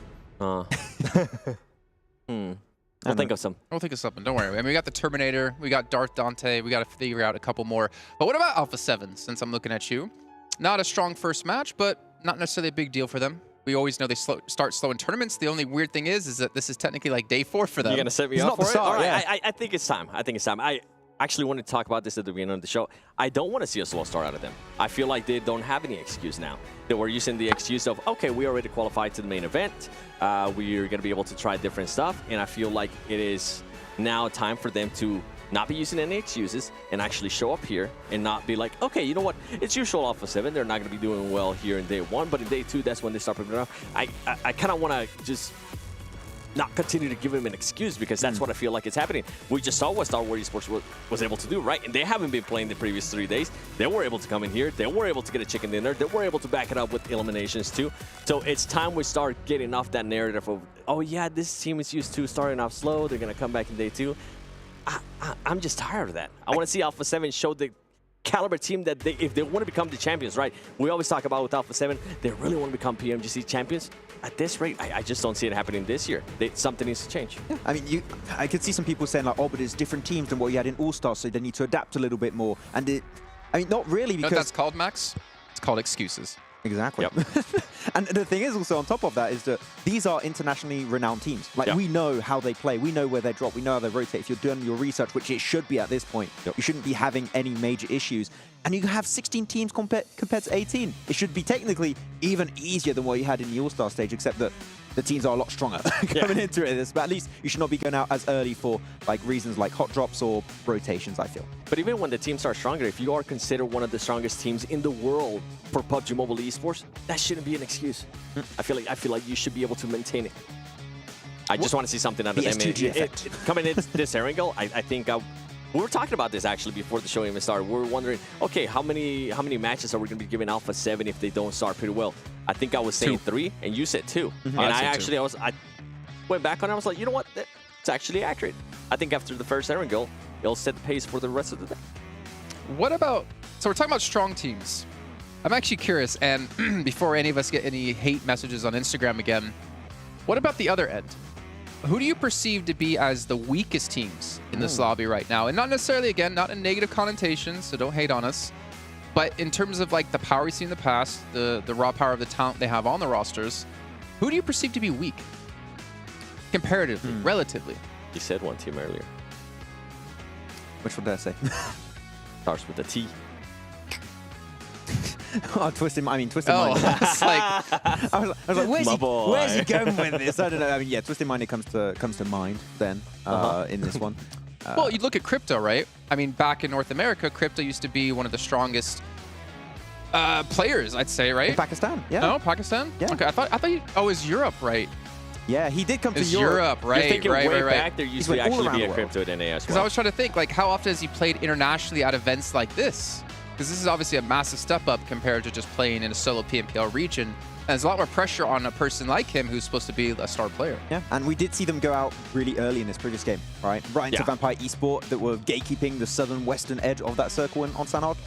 We'll think of some. We'll think of something. Don't worry. I mean, we got the Terminator. We got Darth Dante. We got to figure out a couple more. But what about Alpha7, since I'm looking at you? Not a strong first match, but not necessarily a big deal for them. We always know they start slow in tournaments. The only weird thing is that this is technically like day 4 for them. You're going to set me up for it? All right, I think it's time. I think it's time. I actually wanted to talk about this at the beginning of the show. I don't want to see a slow start out of them. I feel like they don't have any excuse now. They were using the excuse of, okay, we already qualified to the main event. We're going to be able to try different stuff. And I feel like it is now time for them to not be using any excuses and actually show up here and not be like, okay, you know what? It's usual Alpha7. They're not going to be doing well here in day 1, but in day 2, that's when they start picking it up. I kind of want to just not continue to give him an excuse, because that's what I feel like is happening. We just saw what World Esports was able to do, right? And they haven't been playing the previous 3 days. They were able to come in here. They were able to get a chicken dinner. They were able to back it up with eliminations too. So it's time we start getting off that narrative of, oh yeah, this team is used to starting off slow. They're going to come back in day 2. I'm just tired of that. I want to see Alpha7 show the caliber team that if they want to become the champions, right? We always talk about with Alpha7, they really want to become PMGC champions. At this rate, I just don't see it happening this year. Something needs to change. Yeah. I mean, I could see some people saying like, oh, but it's different teams than what you had in All-Stars, so they need to adapt a little bit more. And I mean, not really, because... You know what that's called, Max? It's called excuses. Exactly. Yep. And the thing is also on top of that is that these are internationally renowned teams. Like we know how they play, we know where they drop, we know how they rotate. If you're doing your research, which it should be at this point, you shouldn't be having any major issues. And you have 16 teams compared to 18. It should be technically even easier than what you had in the All-Star stage, except that the teams are a lot stronger coming into it. But at least you should not be going out as early for like reasons like hot drops or rotations, I feel. But even when the teams are stronger, if you are considered one of the strongest teams in the world for PUBG Mobile Esports, that shouldn't be an excuse. I feel like you should be able to maintain it. I just want to see something out of them. Coming in this angle, I think we were talking about this actually before the show even started. We were wondering, okay, how many matches are we going to be giving Alpha7 if they don't start pretty well? I think I was saying 3, and you said 2. And I went back on it. I was like, you know what? It's actually accurate. I think after the first Aaron goal, it'll set the pace for the rest of the day. What about, so we're talking about strong teams. I'm actually curious, and before any of us get any hate messages on Instagram again, what about the other end? Who do you perceive to be as the weakest teams in this lobby right now? And not necessarily, again, not in negative connotations, so don't hate on us. But in terms of like the power we've seen in the past, the raw power of the talent they have on the rosters, who do you perceive to be weak? Comparatively, relatively. You said one team earlier. Which one did I say? Starts with a T. Twisted Mind. It's like, I was like, where's he going with this? I don't know. I mean, yeah, Twisted Mind comes to mind then in this one. Well, you look at Crypto, right? I mean, back in North America, Crypto used to be one of the strongest players, I'd say, right? In Pakistan, yeah. No, Pakistan? Yeah. Okay, I thought you, oh, it's Europe, right? Yeah, he did come to Europe, right? You're thinking right. back, there used to actually be a Crypto at NA as well. Because I was trying to think, like, how often has he played internationally at events like this? Because this is obviously a massive step up compared to just playing in a solo PMPL region. And there's a lot more pressure on a person like him who's supposed to be a star player. Yeah, and we did see them go out really early in this previous game, right? Right into Vampire Esports that were gatekeeping the southern-western edge of that circle on Sanhok.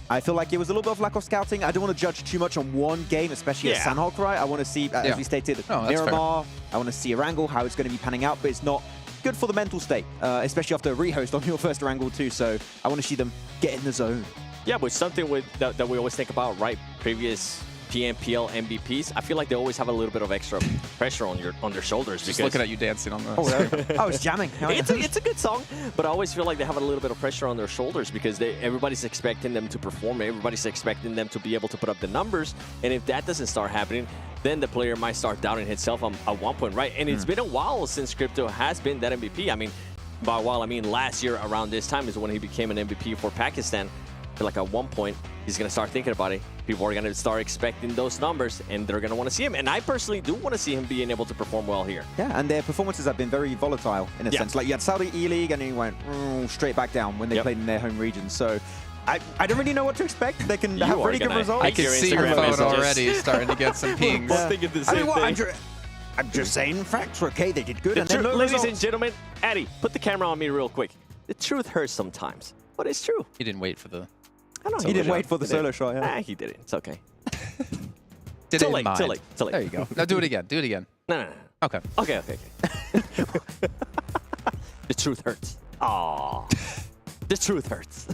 I feel like it was a little bit of lack of scouting. I don't want to judge too much on one game, especially at Sanhok, right? I want to see, as we stated, Miramar. I want to see Erangel, how it's going to be panning out, but it's not good for the mental state, especially after a rehost on your first Erangel too. So I want to see them get in the zone. Yeah, but something that we always think about, right? Previous PMPL MVPs, I feel like they always have a little bit of extra pressure on their shoulders. Just looking at you dancing on the I was jamming. It's a good song, but I always feel like they have a little bit of pressure on their shoulders because everybody's expecting them to perform. Everybody's expecting them to be able to put up the numbers. And if that doesn't start happening, then the player might start doubting himself at one point, right? And it's been a while since Crypto has been that MVP. I mean, by a while, I mean last year around this time is when he became an MVP for Pakistan. I feel like at one point, he's going to start thinking about it. People are going to start expecting those numbers, and they're going to want to see him. And I personally do want to see him being able to perform well here. Yeah, and their performances have been very volatile in a sense. Like you had Saudi E-League, and then he went straight back down when they played in their home region. So I don't really know what to expect. They can have pretty good results. I can see your phone already starting to get some pings. I'm just saying facts. Okay, they did good. Ladies and gentlemen, Addy, put the camera on me real quick. The truth hurts sometimes, but it's true. He didn't wait for the... I don't know. He didn't wait for the solo shot. Yeah, he did it. It's okay. Did Too it in late. mind. Too late. Too late. There you go. Now do it again. Do it again. No. Okay. Okay. The truth hurts. Aww. The truth hurts.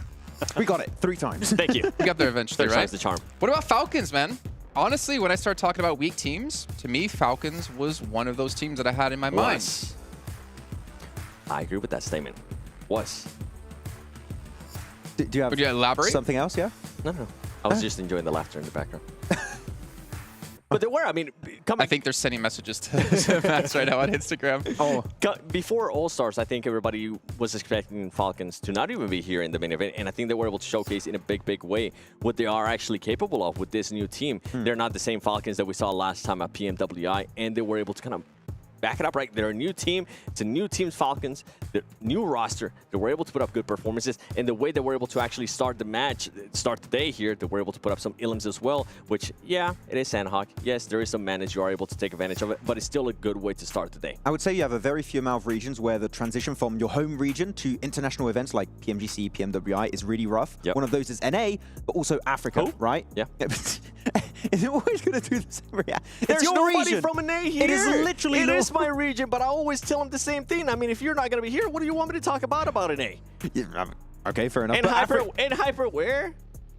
We got it 3 times. Thank you. We got there eventually, 3 right? times the charm. What about Falcons, man? Honestly, when I start talking about weak teams, to me, Falcons was one of those teams that I had in my mind. I agree with that statement. Was. Do you have Would you elaborate? something else? Yeah. No. I was just enjoying the laughter in the background. But there were, I mean, I think they're sending messages to Max right now on Instagram. Before All-Stars, I think everybody was expecting Falcons to not even be here in the main event, and I think they were able to showcase in a big way what they are actually capable of with this new team. They're not the same Falcons that we saw last time at PMWI, and they were able to kind of back it up, right? They're a new team. It's a new team's Falcons. They're new roster. They were able to put up good performances. And the way they were able to actually start the match, start the day here, they were able to put up some elims as well, which, yeah, it is Sandhawk. Yes, there is some manage. You are able to take advantage of it, but it's still a good way to start the day. I would say you have a very few amount of regions where the transition from your home region to international events like PMGC, PMWI is really rough. Yep. One of those is NA, but also Africa, right? Yeah. Is it always going to do the same reaction? There's It's your nobody region. from an A here. It is literally It is my region, but I always tell them the same thing. I mean, if you're not going to be here, what do you want me to talk about an A? Okay, fair enough. And Hyper where?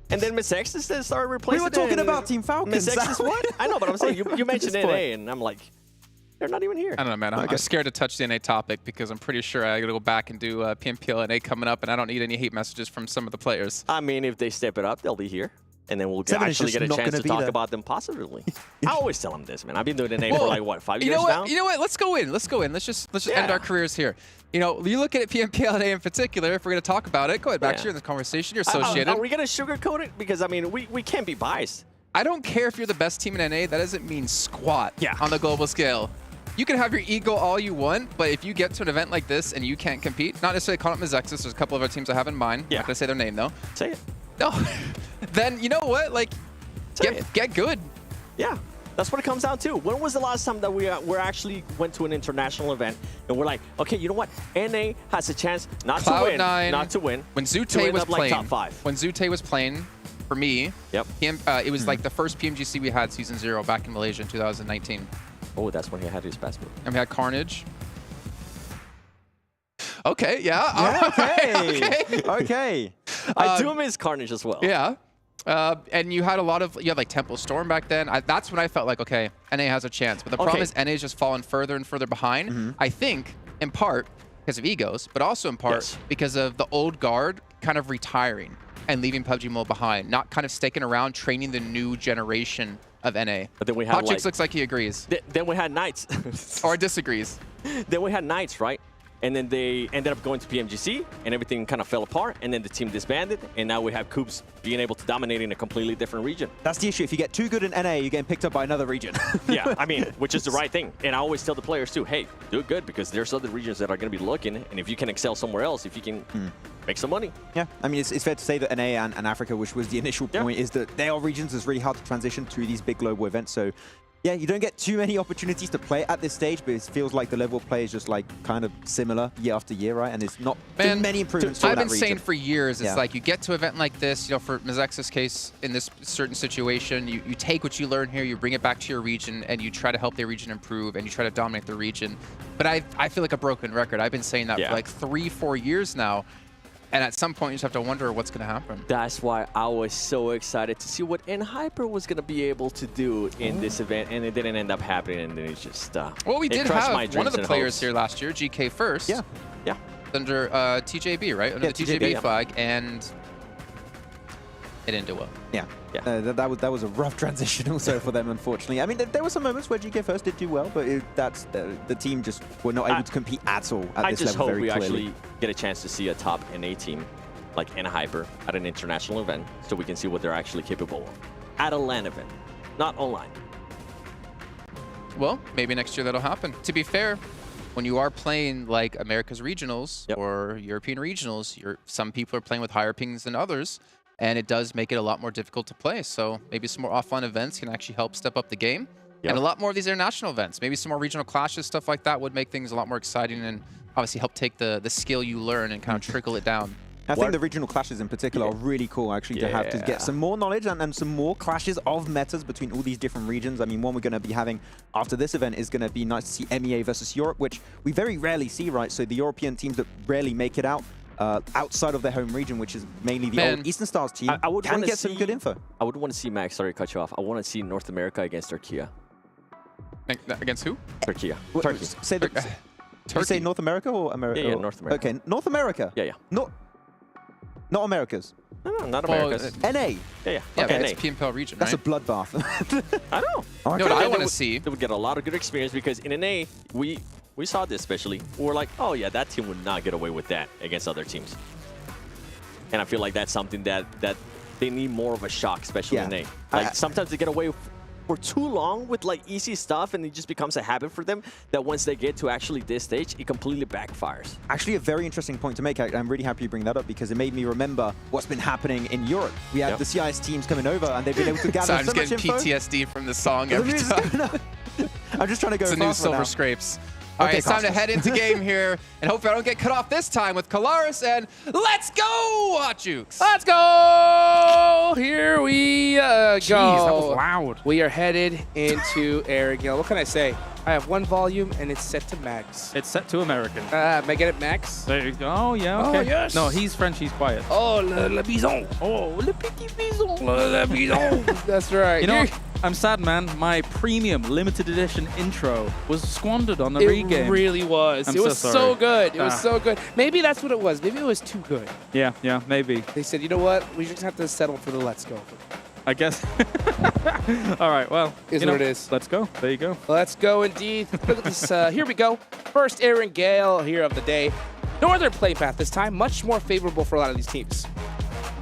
And then Miss X started replacing. We were talking about Team Falcons. Miss X is what? I know, but I'm saying you mentioned At this NA, point. and I'm like, they're not even here. I don't know, man. I'm scared to touch the NA topic because I'm pretty sure I got to go back and do PMPL NA coming up, and I don't need any hate messages from some of the players. I mean, if they step it up, they'll be here. And then we'll Seven is actually just get a not chance gonna to be talk there. about them positively. I always tell them this, man. I've been doing NA for like, what, 5 years now? You know what? Let's go in. Let's just end our careers here. You know, you look at PMPL NA in particular, if we're going to talk about it, go ahead, back to you in the conversation. You're associated. Are we going to sugarcoat it? Because, I mean, we can't be biased. I don't care if you're the best team in NA. That doesn't mean squat on the global scale. You can have your ego all you want, but if you get to an event like this and you can't compete, not necessarily calling it Mizexis, there's a couple of our teams I have in mind. I'm not going to say their name, though. Say it. No. Then, you know what? Like, get good. Yeah. That's what it comes down to. When was the last time that we actually went to an international event and we're like, okay, you know what? NA has a chance not to win. Not to win. When Zute was playing, top 5. When Zute was playing, for me, it was like the first PMGC we had, Season 0, back in Malaysia in 2019. Oh, that's when he had his best move. And we had Carnage. Okay, yeah. Okay. I do miss Carnage as well. Yeah. And you had like Temple Storm back then. That's when I felt like, okay, NA has a chance. But the problem is NA's just fallen further and further behind. I think, in part, because of egos, but also in part because of the old guard kind of retiring and leaving PUBG Mobile behind, not kind of sticking around, training the new generation of NA. But then we had Hotchix looks like he agrees. Then we had Knights. Or disagrees. Then we had Knights, right? And then they ended up going to PMGC, and everything kind of fell apart, and then the team disbanded, and now we have Coops being able to dominate in a completely different region. That's the issue. If you get too good in NA, you're getting picked up by another region. Yeah, I mean, which is the right thing. And I always tell the players too, hey, do it good, because there's other regions that are going to be looking, and if you can excel somewhere else, if you can make some money. Yeah, I mean, it's fair to say that NA and Africa, which was the initial point, is that they are regions that's really hard to transition to these big global events. So yeah, you don't get too many opportunities to play at this stage, but it feels like the level of play is just like kind of similar year after year, right? And it's not too many improvements. I've been saying for years, it's like you get to an event like this, you know, for Mizex's case, in this certain situation, you take what you learn here, you bring it back to your region, and you try to help the region improve, and you try to dominate the region. But I feel like a broken record. I've been saying that for like 3-4 years now. And at some point, you just have to wonder what's going to happen. That's why I was so excited to see what Hyper was going to be able to do in this event, and it didn't end up happening, and then it's just... well, we did have one of the players here last year, GK First. Yeah. Under TJB, right? Under the TJB flag, and it didn't do well. Yeah. That was a rough transition also for them, unfortunately. I mean, there were some moments where GK First did do well, but the team just were not able to compete at all at this level very clearly. I just hope we actually get a chance to see a top NA team like Hyper at an international event, so we can see what they're actually capable of at a LAN event, not online. Well, maybe next year that'll happen. To be fair, when you are playing like America's regionals or European regionals, some people are playing with higher pings than others. And it does make it a lot more difficult to play. So maybe some more offline events can actually help step up the game. And a lot more of these international events. Maybe some more regional clashes, stuff like that would make things a lot more exciting and obviously help take the skill you learn and kind of trickle it down. I think the regional clashes in particular are really cool, actually, to have to get some more knowledge and some more clashes of metas between all these different regions. I mean, one we're going to be having after this event is going to be nice to see MEA versus Europe, which we very rarely see, right? So the European teams that rarely make it out outside of their home region, which is mainly the old Eastern Stars team, I would can get some good info. I would want to see, Max, sorry to cut you off. I want to see North America against Turkey. Against who? Turkey. Turkey. Did you say North America or America? Yeah, North America. Okay, North America. Yeah. Not Americas. No, not Americas. NA. Yeah. Yeah, Okay, but it's NA. PMPL region, That's right? a bloodbath. I know. You know what I want to see? They would get a lot of good experience because in NA, we saw this especially. We're like, oh yeah, that team would not get away with that against other teams. And I feel like that's something that they need more of a shock, especially in NA. Like sometimes they get away for too long with like easy stuff, and it just becomes a habit for them that once they get to actually this stage, it completely backfires. Actually, a very interesting point to make. I'm really happy you bring that up because it made me remember what's been happening in Europe. We have the CIS teams coming over, and they've been able to gather so I'm so just much getting info. PTSD from the song every time. I'm just trying to go It's a new fast Silver now. Scrapes. All right, it's time to head into game here, and hopefully I don't get cut off this time with Kalaris, and let's go, Hot Jukes! Let's go! Here we go. Jeez, that was loud. We are headed into Arrogale. What can I say? I have one volume, and it's set to max. It's set to American. May I get it max? There you go. Oh, yeah, okay. Oh, yes. No, he's French, he's quiet. Oh, le bison. Oh, le petit bison. Le bison. That's right. You know, I'm sad, man. My premium limited edition intro was squandered on the regame. It really was. I'm It was so so sorry. good. It was so good. Maybe that's what it was. Maybe it was too good. Yeah, maybe. They said, you know what? We just have to settle for the let's go. I guess. All right, well. Is what it is. Let's go. There you go. Let's go indeed. Look at this. Here we go. First Arrogale here of the day. Northern play path this time. Much more favorable for a lot of these teams.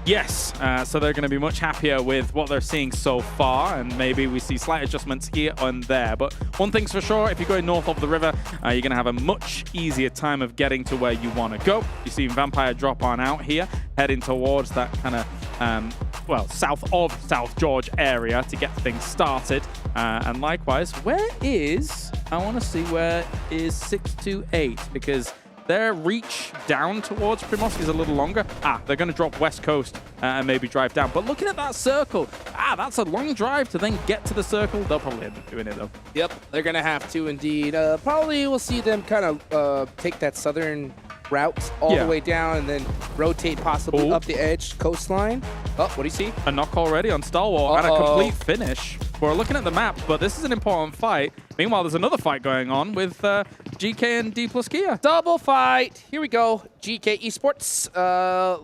Yes, so they're going to be much happier with what they're seeing so far, and maybe we see slight adjustments here and there. But one thing's for sure, if you're going north of the river, you're going to have a much easier time of getting to where you want to go. You see Vampire drop on out here, heading towards that kind of, well, south of South George area to get things started. And likewise, where is, I want to see where is 628, because their reach down towards Primorsk is a little longer. They're going to drop west coast and maybe drive down. But looking at that circle, that's a long drive to then get to the circle. They'll probably end up doing it, though. Yep, they're going to have to indeed. Probably we'll see them kind of take that southern route all the way down and then rotate possibly up the edge coastline. Oh, what do you see? A knock already on Stalwart and a complete finish. We're looking at the map, but this is an important fight. Meanwhile, there's another fight going on with GK and Dplus KIA. Double fight. Here we go. GK Esports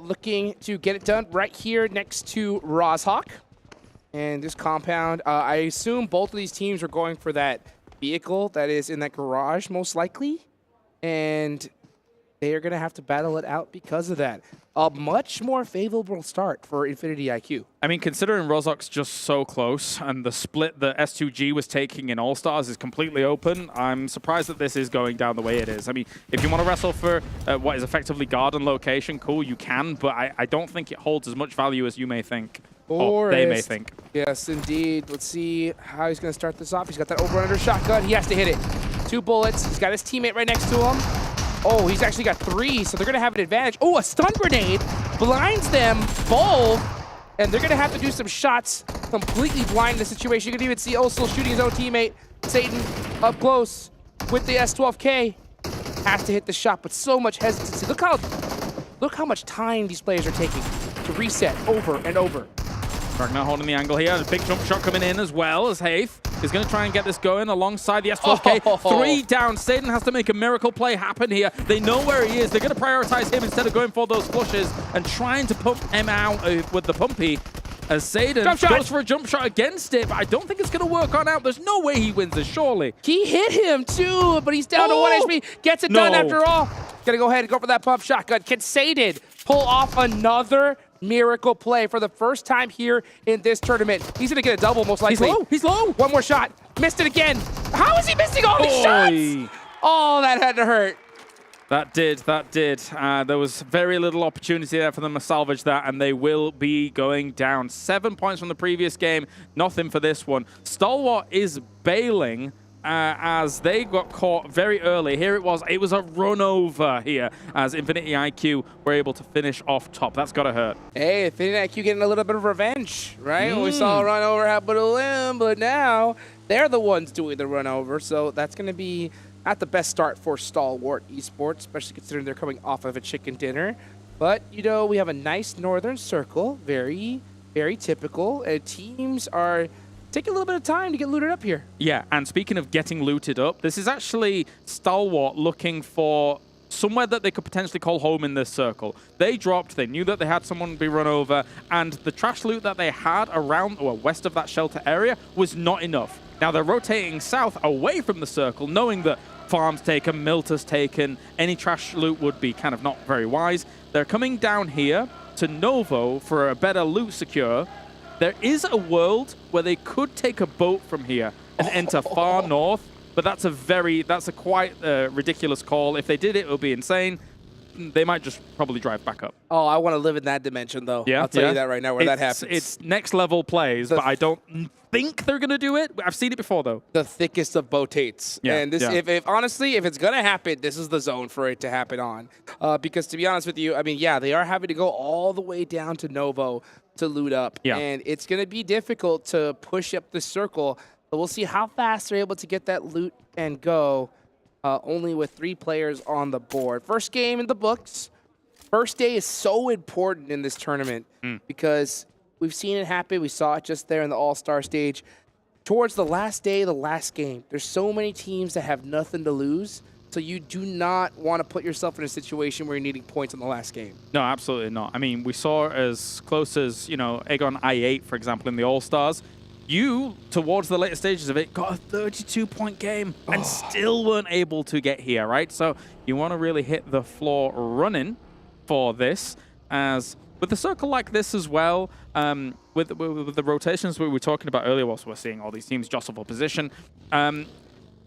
looking to get it done right here next to Rozhawk. And this compound, I assume both of these teams are going for that vehicle that is in that garage, most likely. And they are going to have to battle it out because of that. A much more favorable start for Infinity IQ. I mean, considering Rozhawk's just so close and the split that S2G was taking in All-Stars is completely open, I'm surprised that this is going down the way it is. I mean, if you want to wrestle for what is effectively garden location, cool, you can, but I don't think it holds as much value as you may think. Or they may think. Yes, indeed. Let's see how he's going to start this off. He's got that over-under shotgun. He has to hit it. 2 bullets. He's got his teammate right next to him. Oh, he's actually got 3, so they're going to have an advantage. Oh, a stun grenade blinds them both, and they're going to have to do some shots, completely blind the situation. You can even see Osel shooting his own teammate. Satan up close with the S12K. Has to hit the shot, but so much hesitancy. Look how much time these players are taking to reset over and over. Ragnar holding the angle here. A big jump shot coming in as well as Haith is going to try and get this going alongside the S12K. 3 down. Satan has to make a miracle play happen here. They know where he is. They're going to prioritize him instead of going for those flushes and trying to pump him out with the pumpy. As Satan goes for a jump shot against it, but I don't think it's going to work on out. There's no way he wins this, surely. He hit him too, but he's down to 1 HP. Gets it done after all. Gonna go ahead and go for that pump shotgun. Can Satan pull off another miracle play for the first time here in this tournament? He's gonna get a double most likely. He's low. 1 more shot. Missed it again. How is he missing all these shots? Oh, that had to hurt. That did. There was very little opportunity there for them to salvage that, and they will be going down. 7 points from the previous game, nothing for this one. Stalwart is bailing as they got caught very early. Here it was a run over here as Infinity IQ were able to finish off top. That's got to hurt. Hey, Infinity IQ getting a little bit of revenge, right? We saw a run over happen to them, but now they're the ones doing the run over. So that's going to be not the best start for Stalwart Esports, especially considering they're coming off of a chicken dinner. But, you know, we have a nice northern circle, very, very typical. And teams are taking a little bit of time to get looted up here. Yeah, and speaking of getting looted up, this is actually Stalwart looking for somewhere that they could potentially call home in this circle. They dropped, they knew that they had someone be run over, and the trash loot that they had around or west of that shelter area was not enough. Now they're rotating south away from the circle, knowing that farm's taken, Milta's taken, any trash loot would be kind of not very wise. They're coming down here to Novo for a better loot secure. There is a world where they could take a boat from here and enter far north, but that's a quite ridiculous call. If they did it would be insane. They might just probably drive back up. Oh, I want to live in that dimension, though. Yeah, I'll tell you that right now, where that happens. It's next level plays, but I don't think they're going to do it. I've seen it before, though. The thickest of botates. Yeah, and this, if honestly, if it's going to happen, this is the zone for it to happen on. Because to be honest with you, I mean, yeah, they are having to go all the way down to Novo to loot up. Yeah. And it's going to be difficult to push up the circle. But we'll see how fast they're able to get that loot and go. Only with 3 players on the board. First game in the books. First day is so important in this tournament because we've seen it happen. We saw it just there in the All-Star stage. Towards the last day, the last game, there's so many teams that have nothing to lose. So you do not want to put yourself in a situation where you're needing points in the last game. No, absolutely not. I mean, we saw as close as, you know, Egon I8, for example, in the All-Stars. You, towards the later stages of it, got a 32-point game and still weren't able to get here, right? So you want to really hit the floor running for this, as with a circle like this as well, with the rotations we were talking about earlier, whilst we're seeing all these teams jostle for position,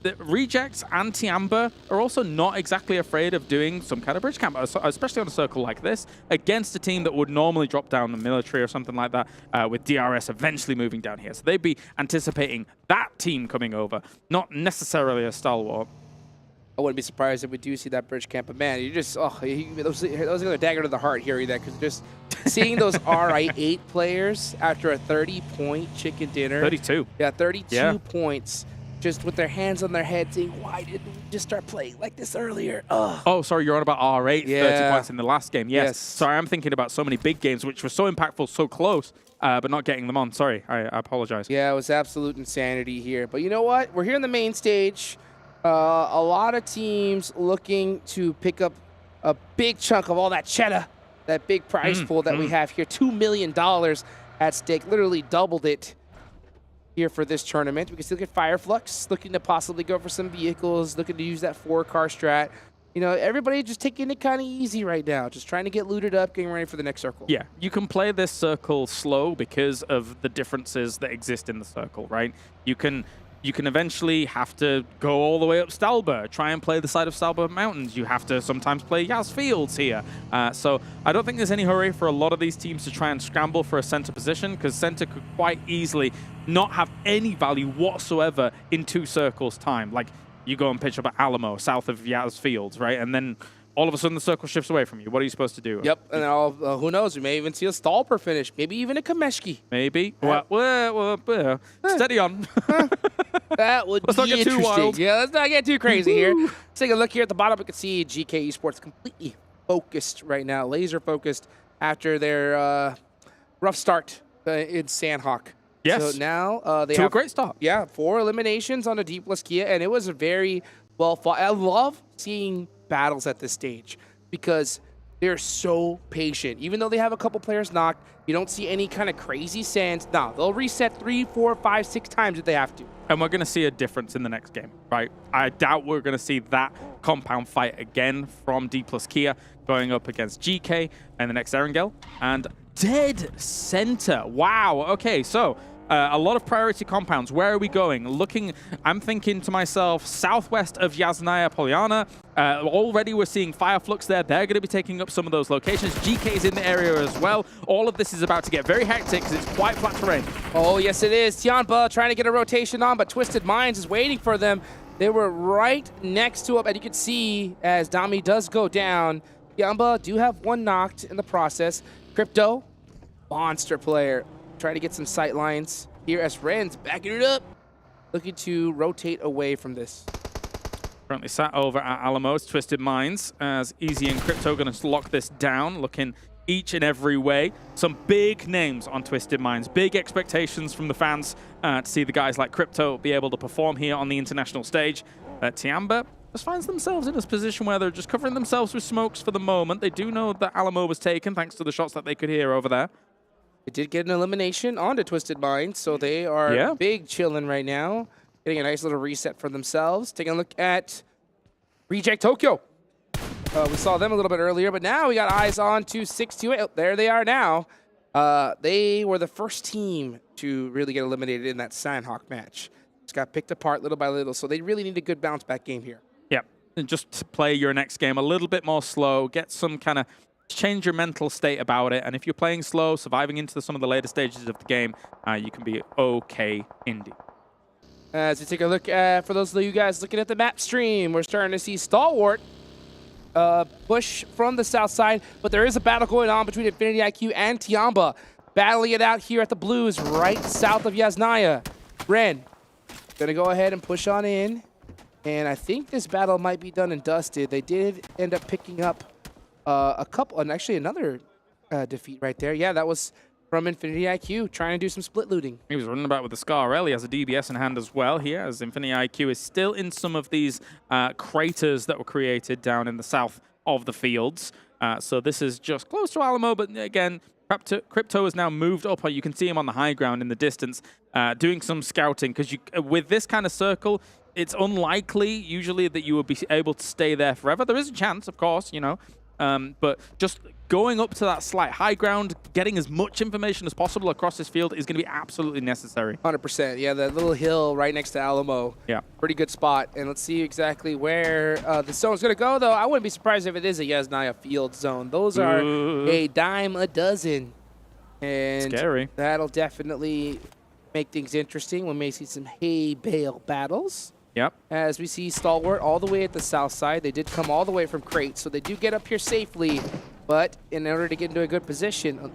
the Rejects and Tiamba are also not exactly afraid of doing some kind of bridge camp, especially on a circle like this, against a team that would normally drop down the military or something like that, with DRS eventually moving down here. So they'd be anticipating that team coming over, not necessarily a Stalwart. I wouldn't be surprised if we do see that bridge camp. But man, you just, those are a dagger to the heart hearing that, because just seeing those RI8 players after a 30-point chicken dinner. 32. Yeah, 32 points. Just with their hands on their heads saying, why didn't we just start playing like this earlier? Ugh. Oh, sorry, you're on about R8, 30 points in the last game. Yes. Sorry, I'm thinking about so many big games, which were so impactful, so close, but not getting them on. Sorry, I apologize. Yeah, it was absolute insanity here. But you know what? We're here in the main stage. A lot of teams looking to pick up a big chunk of all that cheddar, that big prize pool that we have here. $2 million at stake, literally doubled it here for this tournament. We can still get Fireflux, looking to possibly go for some vehicles, looking to use that 4-car strat. You know, everybody just taking it kind of easy right now, just trying to get looted up, getting ready for the next circle. Yeah, you can play this circle slow because of the differences that exist in the circle, right? You can eventually have to go all the way up Stalber, try and play the side of Stalber Mountains. You have to sometimes play Yaz Fields here. So I don't think there's any hurry for a lot of these teams to try and scramble for a center position, because center could quite easily not have any value whatsoever in 2 circles time. Like, you go and pitch up at Alamo, south of Yaz Fields, right? And then all of a sudden the circle shifts away from you. What are you supposed to do? Yep, and who knows? We may even see a Stalper finish, maybe even a Kameshki. Maybe. Well, steady on. That would Let's be not get too interesting. wild. Yeah, let's not get too crazy here. Let's take a look here at the bottom. We can see GK Esports completely focused right now, laser focused after their rough start in Sandhawk. Yes. So now they have a great start. Yeah, 4 eliminations on the Dplus KIA, and it was a very well fought. I love seeing battles at this stage because they're so patient. Even though they have a couple players knocked, you don't see any kind of crazy sense. No, they'll reset 3, 4, 5, 6 times if they have to. And we're going to see a difference in the next game, right? I doubt we're going to see that compound fight again from Dplus KIA going up against GK and the next Erangel and Dead Center. Wow. Okay, so a lot of priority compounds. Where are we going? Looking, I'm thinking to myself, southwest of Yasnaya Polyana. Already we're seeing Flux there. They're going to be taking up some of those locations. GK's in the area as well. All of this is about to get very hectic because it's quite flat terrain. Oh, yes, it is. Tianba trying to get a rotation on, but Twisted Minds is waiting for them. They were right next to him, and you can see as Dami does go down, Tianba do have one knocked in the process. Crypto, monster player, trying to get some sight lines here as Ren's backing it up, looking to rotate away from this. Currently sat over at Alamo's Twisted Minds as Easy and Crypto going to lock this down, looking each and every way. Some big names on Twisted Minds, big expectations from the fans to see the guys like Crypto be able to perform here on the international stage. Tianba just finds themselves in this position where they're just covering themselves with smokes for the moment. They do know that Alamo was taken thanks to the shots that they could hear over there. They did get an elimination onto Twisted Minds, so they are big chilling right now. Getting a nice little reset for themselves. Taking a look at Reject Tokyo. We saw them a little bit earlier, but now we got eyes on to 628. Oh, there they are now. They were the first team to really get eliminated in that Sandhawk match. Just got picked apart little by little, so they really need a good bounce back game here. Yeah, and just to play your next game a little bit more slow, get some kind of change your mental state about it, and if you're playing slow, surviving into some of the later stages of the game, you can be okay indeed. As we take a look at, for those of you guys looking at the map stream, we're starting to see Stalwart push from the south side, but there is a battle going on between Infinity IQ and Tianba, battling it out here at the Blues, right south of Yasnaya. Ren, gonna go ahead and push on in, and I think this battle might be done and dusted. They did end up picking up a couple, and actually another defeat right there. Yeah, that was from Infinity IQ, trying to do some split looting. He was running about with the Scar L. He has a DBS in hand as well here, as Infinity IQ is still in some of these craters that were created down in the south of the fields. So this is just close to Alamo, but again, Crypto has now moved up. You can see him on the high ground in the distance, doing some scouting, because with this kind of circle, it's unlikely usually that you would be able to stay there forever. There is a chance, of course, you know, but just going up to that slight high ground, getting as much information as possible across this field is going to be absolutely necessary. 100%. Yeah, that little hill right next to Alamo. Yeah. Pretty good spot. And let's see exactly where the zone's going to go, though. I wouldn't be surprised if it is a Yasnaya field zone. Those are a dime a dozen. And scary. That'll definitely make things interesting. We may see some hay bale battles. Yep. As we see Stalwart all the way at the south side. They did come all the way from Crate, so they do get up here safely. But in order to get into a good position...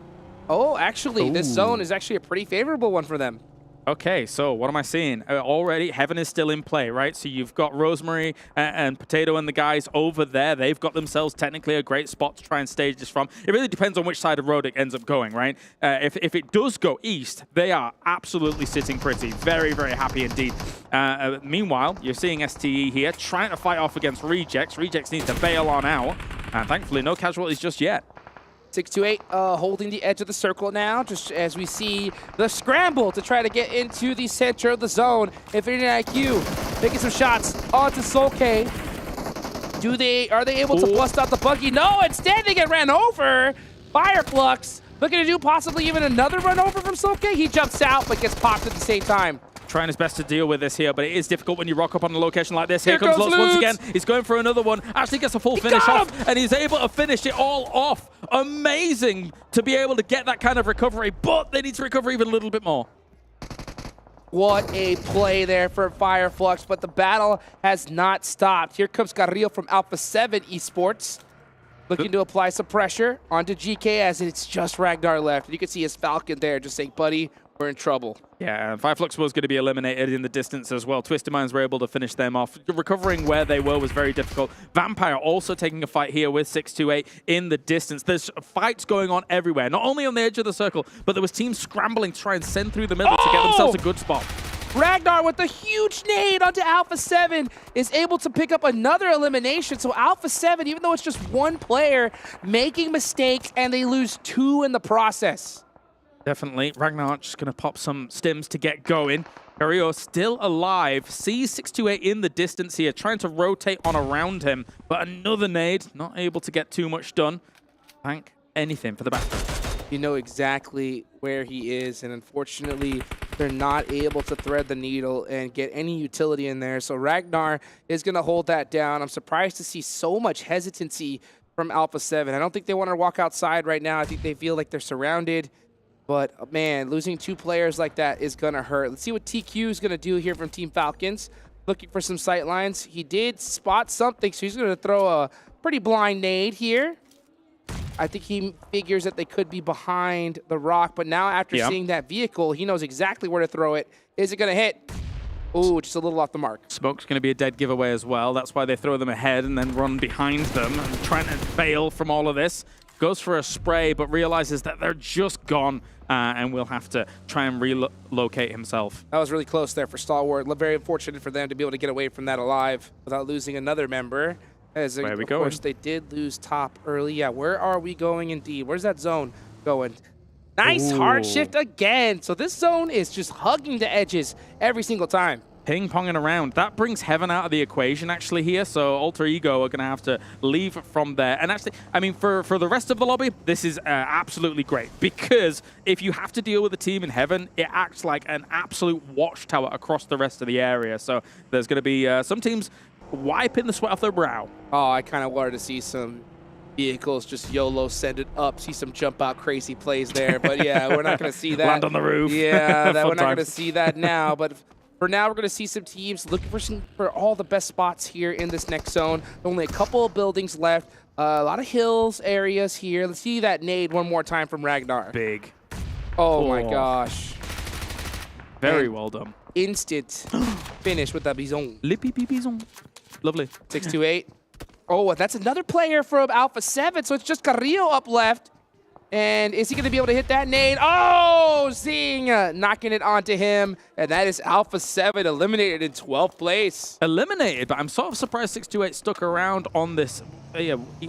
Oh, actually, this zone is actually a pretty favorable one for them. Okay, so what am I seeing? Already, Heaven is still in play, right? So you've got Rosemary and Potato and the guys over there. They've got themselves technically a great spot to try and stage this from. It really depends on which side of road it ends up going, right? If it does go east, they are absolutely sitting pretty. Very, very happy indeed. Meanwhile, you're seeing STE here trying to fight off against Rejects. Rejects needs to bail on out. And thankfully, no casualties just yet. 628 holding the edge of the circle now, just as we see the scramble to try to get into the center of the zone. Infinity IQ making some shots onto Solke. Are they able to bust out the buggy? No, instead they get ran over. Flux looking to do possibly even another run over from Solke. He jumps out but gets popped at the same time. Trying his best to deal with this here, but it is difficult when you rock up on a location like this. Here comes Lutz once again. He's going for another one. Actually gets a full finish off, and he's able to finish it all off. Amazing to be able to get that kind of recovery, but they need to recover even a little bit more. What a play there for Flux, but the battle has not stopped. Here comes Carrillo from Alpha7 Esports, looking to apply some pressure onto GK as it's just Ragnar left. You can see his Falcon there just saying, buddy, we're in trouble. Yeah, and Flux was going to be eliminated in the distance as well. Twisted Minds were able to finish them off. Recovering where they were was very difficult. Vampire also taking a fight here with 628 in the distance. There's fights going on everywhere, not only on the edge of the circle, but there was teams scrambling to try and send through the middle to get themselves a good spot. Ragnar with a huge nade onto Alpha7 is able to pick up another elimination. So Alpha7, even though it's just one player, making mistakes, and they lose 2 in the process. Definitely. Ragnar just going to pop some stims to get going. Carrillo still alive. Sees 628 in the distance here, trying to rotate on around him. But another nade, not able to get too much done. Thank anything for the back. You know exactly where he is, and unfortunately they're not able to thread the needle and get any utility in there. So Ragnar is going to hold that down. I'm surprised to see so much hesitancy from Alpha7. I don't think they want to walk outside right now. I think they feel like they're surrounded. But, man, losing 2 players like that is going to hurt. Let's see what TQ is going to do here from Team Falcons. Looking for some sight lines. He did spot something, so he's going to throw a pretty blind nade here. I think he figures that they could be behind the rock, but now after seeing that vehicle, he knows exactly where to throw it. Is it going to hit? Ooh, just a little off the mark. Smoke's going to be a dead giveaway as well. That's why they throw them ahead and then run behind them and trying to bail from all of this. Goes for a spray, but realizes that they're just gone and will have to try and relocate himself. That was really close there for Stalwart. Very fortunate for them to be able to get away from that alive without losing another member. As Where are we of going? course, they did lose top early. Yeah, where are we going indeed? Where's that zone going? Nice hard shift again. So this zone is just hugging the edges every single time. Ping-ponging around. That brings Heaven out of the equation actually here, so Alter Ego are going to have to leave from there. And actually, I mean, for the rest of the lobby, this is absolutely great, because if you have to deal with a team in Heaven, it acts like an absolute watchtower across the rest of the area. So there's going to be some teams wiping the sweat off their brow. Oh, I kind of wanted to see some vehicles just YOLO send it up, see some jump out crazy plays there. But yeah, we're not going to see that. Land on the roof. Yeah, we're not going to see that now. But for now, we're going to see some teams looking for all the best spots here in this next zone. Only a couple of buildings left. A lot of hills areas here. Let's see that nade one more time from Ragnar. Big. Oh my gosh. Very well done. Instant finish with the Bison. Lippy Bison. Lovely. 628. Oh, that's another player from Alpha7, so it's just Carrillo up left. And is he going to be able to hit that nade? Oh, Zing knocking it onto him. And that is Alpha7 eliminated in 12th place. Eliminated, but I'm sort of surprised 628 stuck around on this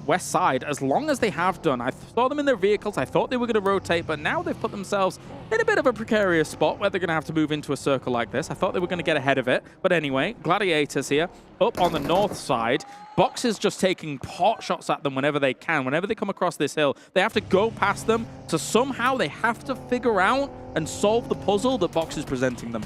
west side as long as they have done. I saw them in their vehicles. I thought they were going to rotate, but now they've put themselves in a bit of a precarious spot where they're going to have to move into a circle like this. I thought they were going to get ahead of it. But anyway, Gladiators here up on the north side. Box is just taking pot shots at them whenever they can. Whenever they come across this hill, they have to go past them. So somehow they have to figure out and solve the puzzle that Box is presenting them.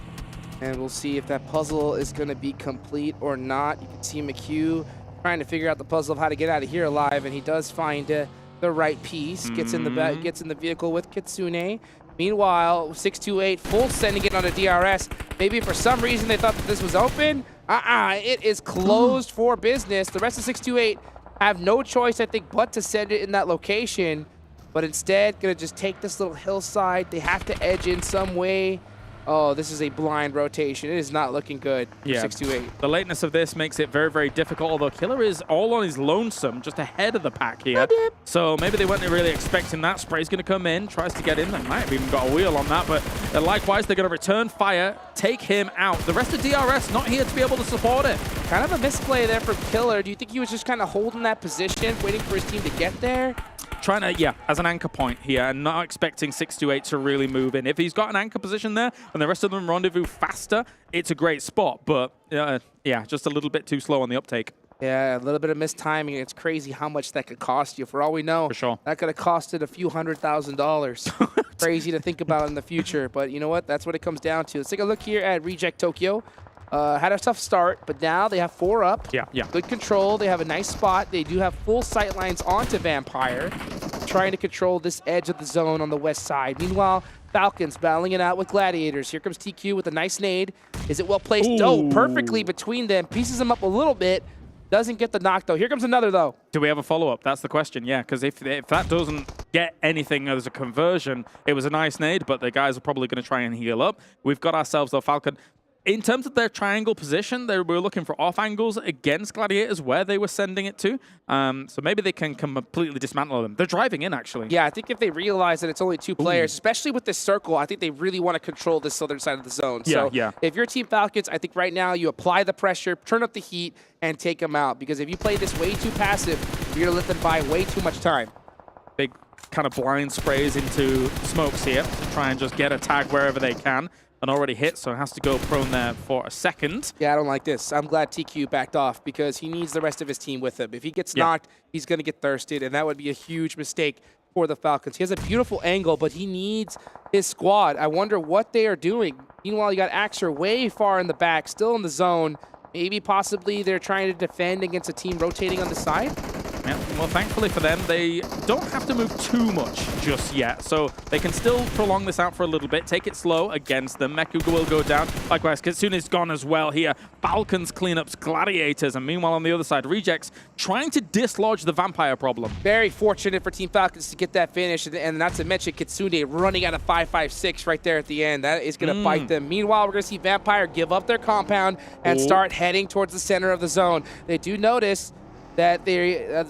And we'll see if that puzzle is going to be complete or not. You can see McHugh trying to figure out the puzzle of how to get out of here alive, and he does find the right piece. Gets in the vehicle with Kitsune. Meanwhile, 628 full sending it on a DRS. Maybe for some reason they thought that this was open. It is closed for business. The rest of 628 have no choice, I think, but to send it in that location. But instead, gonna just take this little hillside. They have to edge in some way. Oh, this is a blind rotation. It is not looking good for 628. The lateness of this makes it very, very difficult, although Killer is all on his lonesome, just ahead of the pack here. So maybe they weren't really expecting that. Spray's going to come in, tries to get in. They might have even got a wheel on that, but likewise, they're going to return fire, take him out. The rest of DRS not here to be able to support it. Kind of a misplay there from Killer. Do you think he was just kind of holding that position, waiting for his team to get there? Trying to, as an anchor point here, and not expecting 628 to really move in. If he's got an anchor position there and the rest of them rendezvous faster, it's a great spot. But, just a little bit too slow on the uptake. Yeah, a little bit of mistiming. It's crazy how much that could cost you. For all we know, for sure, that could have costed a few $100,000. Crazy to think about in the future. But you know what? That's what it comes down to. Let's take a look here at Reject Tokyo. Had a tough start, but now they have 4 up. Yeah. Good control. They have a nice spot. They do have full sight lines onto Vampire, trying to control this edge of the zone on the west side. Meanwhile, Falcons battling it out with Gladiators. Here comes TQ with a nice nade. Is it well placed? Ooh. Oh, perfectly between them. Pieces them up a little bit. Doesn't get the knock, though. Here comes another, though. Do we have a follow-up? That's the question, yeah, because if that doesn't get anything as a conversion, it was a nice nade, but the guys are probably going to try and heal up. We've got ourselves a Falcon. In terms of their triangle position, they were looking for off angles against Gladiators where they were sending it to. So maybe they can completely dismantle them. They're driving in, actually. Yeah, I think if they realize that it's only 2 players, especially with this circle, I think they really want to control this southern side of the zone. So if you're Team Falcons, I think right now you apply the pressure, turn up the heat, and take them out. Because if you play this way too passive, you're going to let them buy way too much time. Big kind of blind sprays into smokes here to try and just get a tag wherever they can. And already hit, so it has to go prone there for a second. Yeah, I don't like this. I'm glad TQ backed off because he needs the rest of his team with him. If he gets knocked, he's going to get thirsted, and that would be a huge mistake for the Falcons. He has a beautiful angle, but he needs his squad. I wonder what they are doing. Meanwhile, you got Axer way far in the back, still in the zone. Maybe possibly they're trying to defend against a team rotating on the side. Yeah, well, thankfully for them, they don't have to move too much just yet. So they can still prolong this out for a little bit, take it slow against them. Meku will go down. Likewise, Kitsune's gone as well here. Falcons cleanups Gladiators. And meanwhile, on the other side, Rejects trying to dislodge the Vampire problem. Very fortunate for Team Falcons to get that finish. And not to mention Kitsune running out of 5.56 right there at the end. That is going to bite them. Meanwhile, we're going to see Vampire give up their compound and start heading towards the center of the zone. They do notice that they're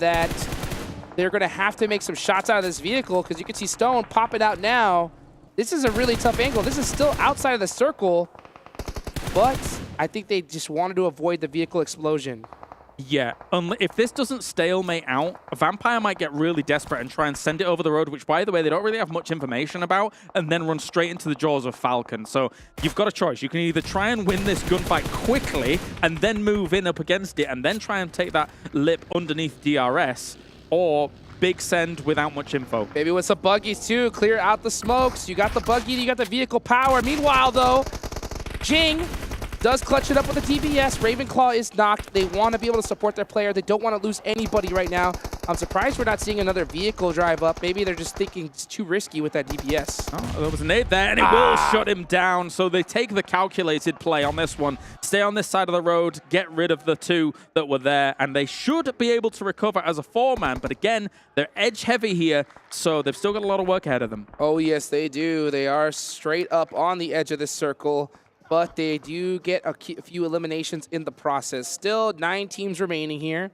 going to have to make some shots out of this vehicle, because you can see Stone pop it out now. This is a really tough angle. This is still outside of the circle, but I think they just wanted to avoid the vehicle explosion. Yeah, if this doesn't stalemate out, a Vampire might get really desperate and try and send it over the road, which, by the way, they don't really have much information about, and then run straight into the jaws of Falcon. So you've got a choice. You can either try and win this gunfight quickly and then move in up against it and then try and take that lip underneath DRS, or big send without much info. Maybe with some buggies, too. Clear out the smokes. You got the buggy, you got the vehicle power. Meanwhile, though, Jing does clutch it up with a DPS. Ravenclaw is knocked. They want to be able to support their player. They don't want to lose anybody right now. I'm surprised we're not seeing another vehicle drive up. Maybe they're just thinking it's too risky with that DPS. Oh, there was a nade there, and it will shut him down. So they take the calculated play on this one. Stay on this side of the road, get rid of the two that were there, and they should be able to recover as a four-man. But again, they're edge-heavy here, so they've still got a lot of work ahead of them. Oh, yes, they do. They are straight up on the edge of this circle, but they do get a few eliminations in the process. Still 9 teams remaining here.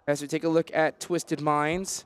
As we take a look at Twisted Minds,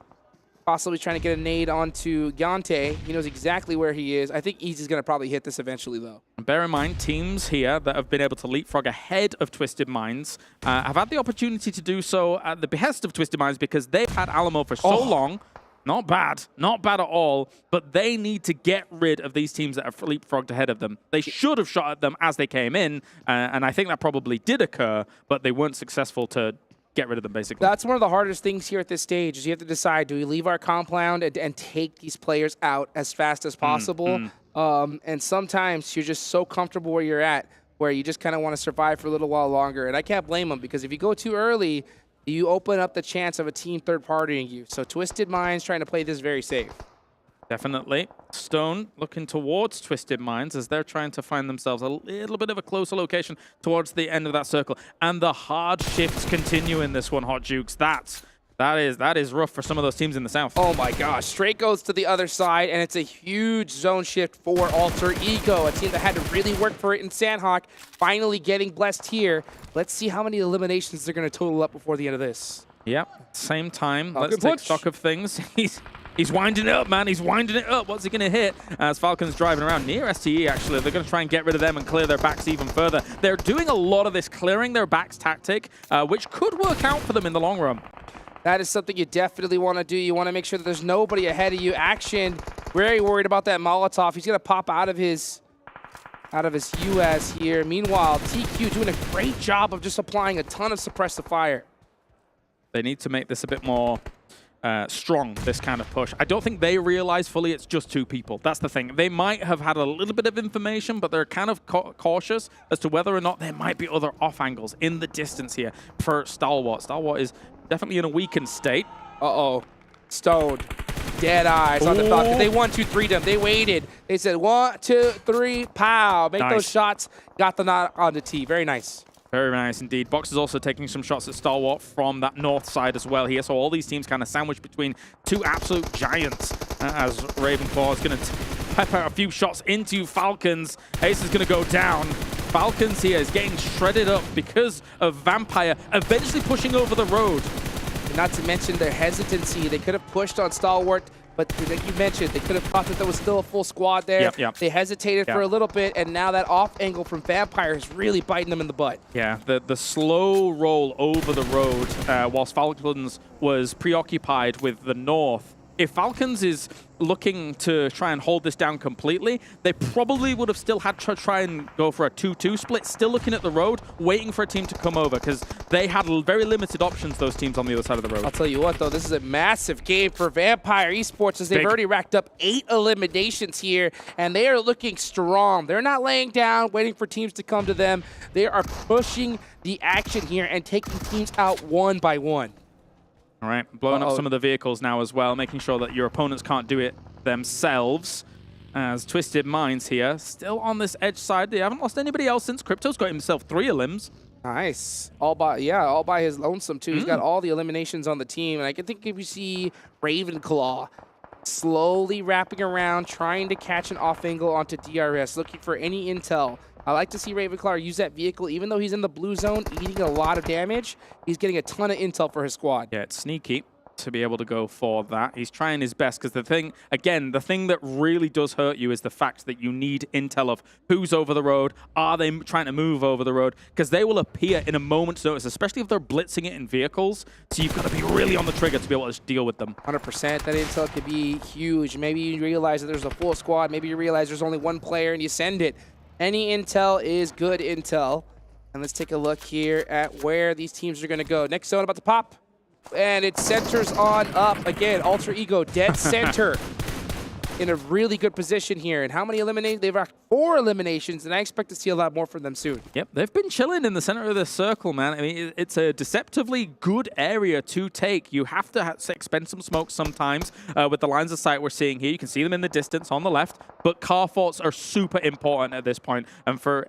possibly trying to get a nade onto Yante. He knows exactly where he is. I think Easy's going to probably hit this eventually, though. Bear in mind, teams here that have been able to leapfrog ahead of Twisted Minds have had the opportunity to do so at the behest of Twisted Minds, because they've had Alamo for so long. Not bad at all, but they need to get rid of these teams that have leapfrogged ahead of them. They should have shot at them as they came in, and I think that probably did occur, but they weren't successful to get rid of them, basically. That's one of the hardest things here at this stage, is you have to decide, do we leave our compound and take these players out as fast as possible? And sometimes you're just so comfortable where you're at, where you just kind of want to survive for a little while longer, and I can't blame them, because if you go too early, you open up the chance of a team third-partying you. So Twisted Minds trying to play this very safe. Definitely. Stone looking towards Twisted Minds as they're trying to find themselves a little bit of a closer location towards the end of that circle. And the hard shifts continue in this one, Hot Jukes. That is rough for some of those teams in the south. Oh my gosh, straight goes to the other side, and it's a huge zone shift for Alter Ego, a team that had to really work for it in Sandhawk, finally getting blessed here. Let's see how many eliminations they're going to total up before the end of this. Yep, same time. Let's take stock of things. He's winding it up, man. He's winding it up. What's he going to hit? As Falcon's driving around near STE, actually. They're going to try and get rid of them and clear their backs even further. They're doing a lot of this clearing their backs tactic, which could work out for them in the long run. That is something you definitely want to do. You want to make sure that there's nobody ahead of you. Action, very worried about that Molotov. He's going to pop out of his US here. Meanwhile, TQ doing a great job of just applying a ton of suppressive fire. They need to make this a bit more strong, this kind of push. I don't think they realize fully it's just 2 people. That's the thing. They might have had a little bit of information, but they're kind of cautious as to whether or not there might be other off angles in the distance here for Stalwart. Stalwart is definitely in a weakened state. Uh-oh. Stoned. Dead eyes on the Falcon. They 1-2-3'd them. They waited. They said 1, 2, 3, pow. Make those shots. Got the knot on the tee. Very nice. Very nice indeed. Box is also taking some shots at Stalwart from that north side as well here. So all these teams kind of sandwiched between 2 absolute giants as Ravenclaw is going to pepper a few shots into Falcons. Ace is going to go down. Falcons here is getting shredded up because of Vampire eventually pushing over the road. And not to mention their hesitancy. They could have pushed on Stalwart, but like you mentioned, they could have thought that there was still a full squad there. Yep. They hesitated for a little bit, and now that off angle from Vampire is really biting them in the butt. Yeah, the slow roll over the road whilst Falcons was preoccupied with the north if Falcons is looking to try and hold this down completely, they probably would have still had to try and go for a 2-2 split, still looking at the road, waiting for a team to come over, because they had very limited options, those teams on the other side of the road. I'll tell you what, though, this is a massive game for Vampire Esports, as they've already racked up 8 eliminations here, and they are looking strong. They're not laying down, waiting for teams to come to them. They are pushing the action here and taking teams out one by one. All right, blowing up some of the vehicles now as well, making sure that your opponents can't do it themselves. As Twisted Minds here, still on this edge side. They haven't lost anybody else since Crypto's got himself 3 elims. Nice. All by his lonesome, too. He's got all the eliminations on the team. And I can think if you see Ravenclaw slowly wrapping around, trying to catch an off angle onto DRS, looking for any intel. I like to see Ravenclaw use that vehicle, even though he's in the blue zone, eating a lot of damage. He's getting a ton of intel for his squad. Yeah, it's sneaky to be able to go for that. He's trying his best, because the thing that really does hurt you is the fact that you need intel of who's over the road, are they trying to move over the road, because they will appear in a moment's notice, especially if they're blitzing it in vehicles. So you've got to be really on the trigger to be able to deal with them. 100%. That intel could be huge. Maybe you realize that there's a full squad. Maybe you realize there's only one player and you send it. Any intel is good intel. And let's take a look here at where these teams are going to go. Next zone about to pop. And it centers on up. Again, Alter Ego, dead center. In a really good position here. And how many eliminations? They've got 4 eliminations, and I expect to see a lot more from them soon. Yep, they've been chilling in the center of the circle, man. I mean, it's a deceptively good area to take. You have to expend some smoke sometimes with the lines of sight we're seeing here. You can see them in the distance on the left, but car forts are super important at this point. And for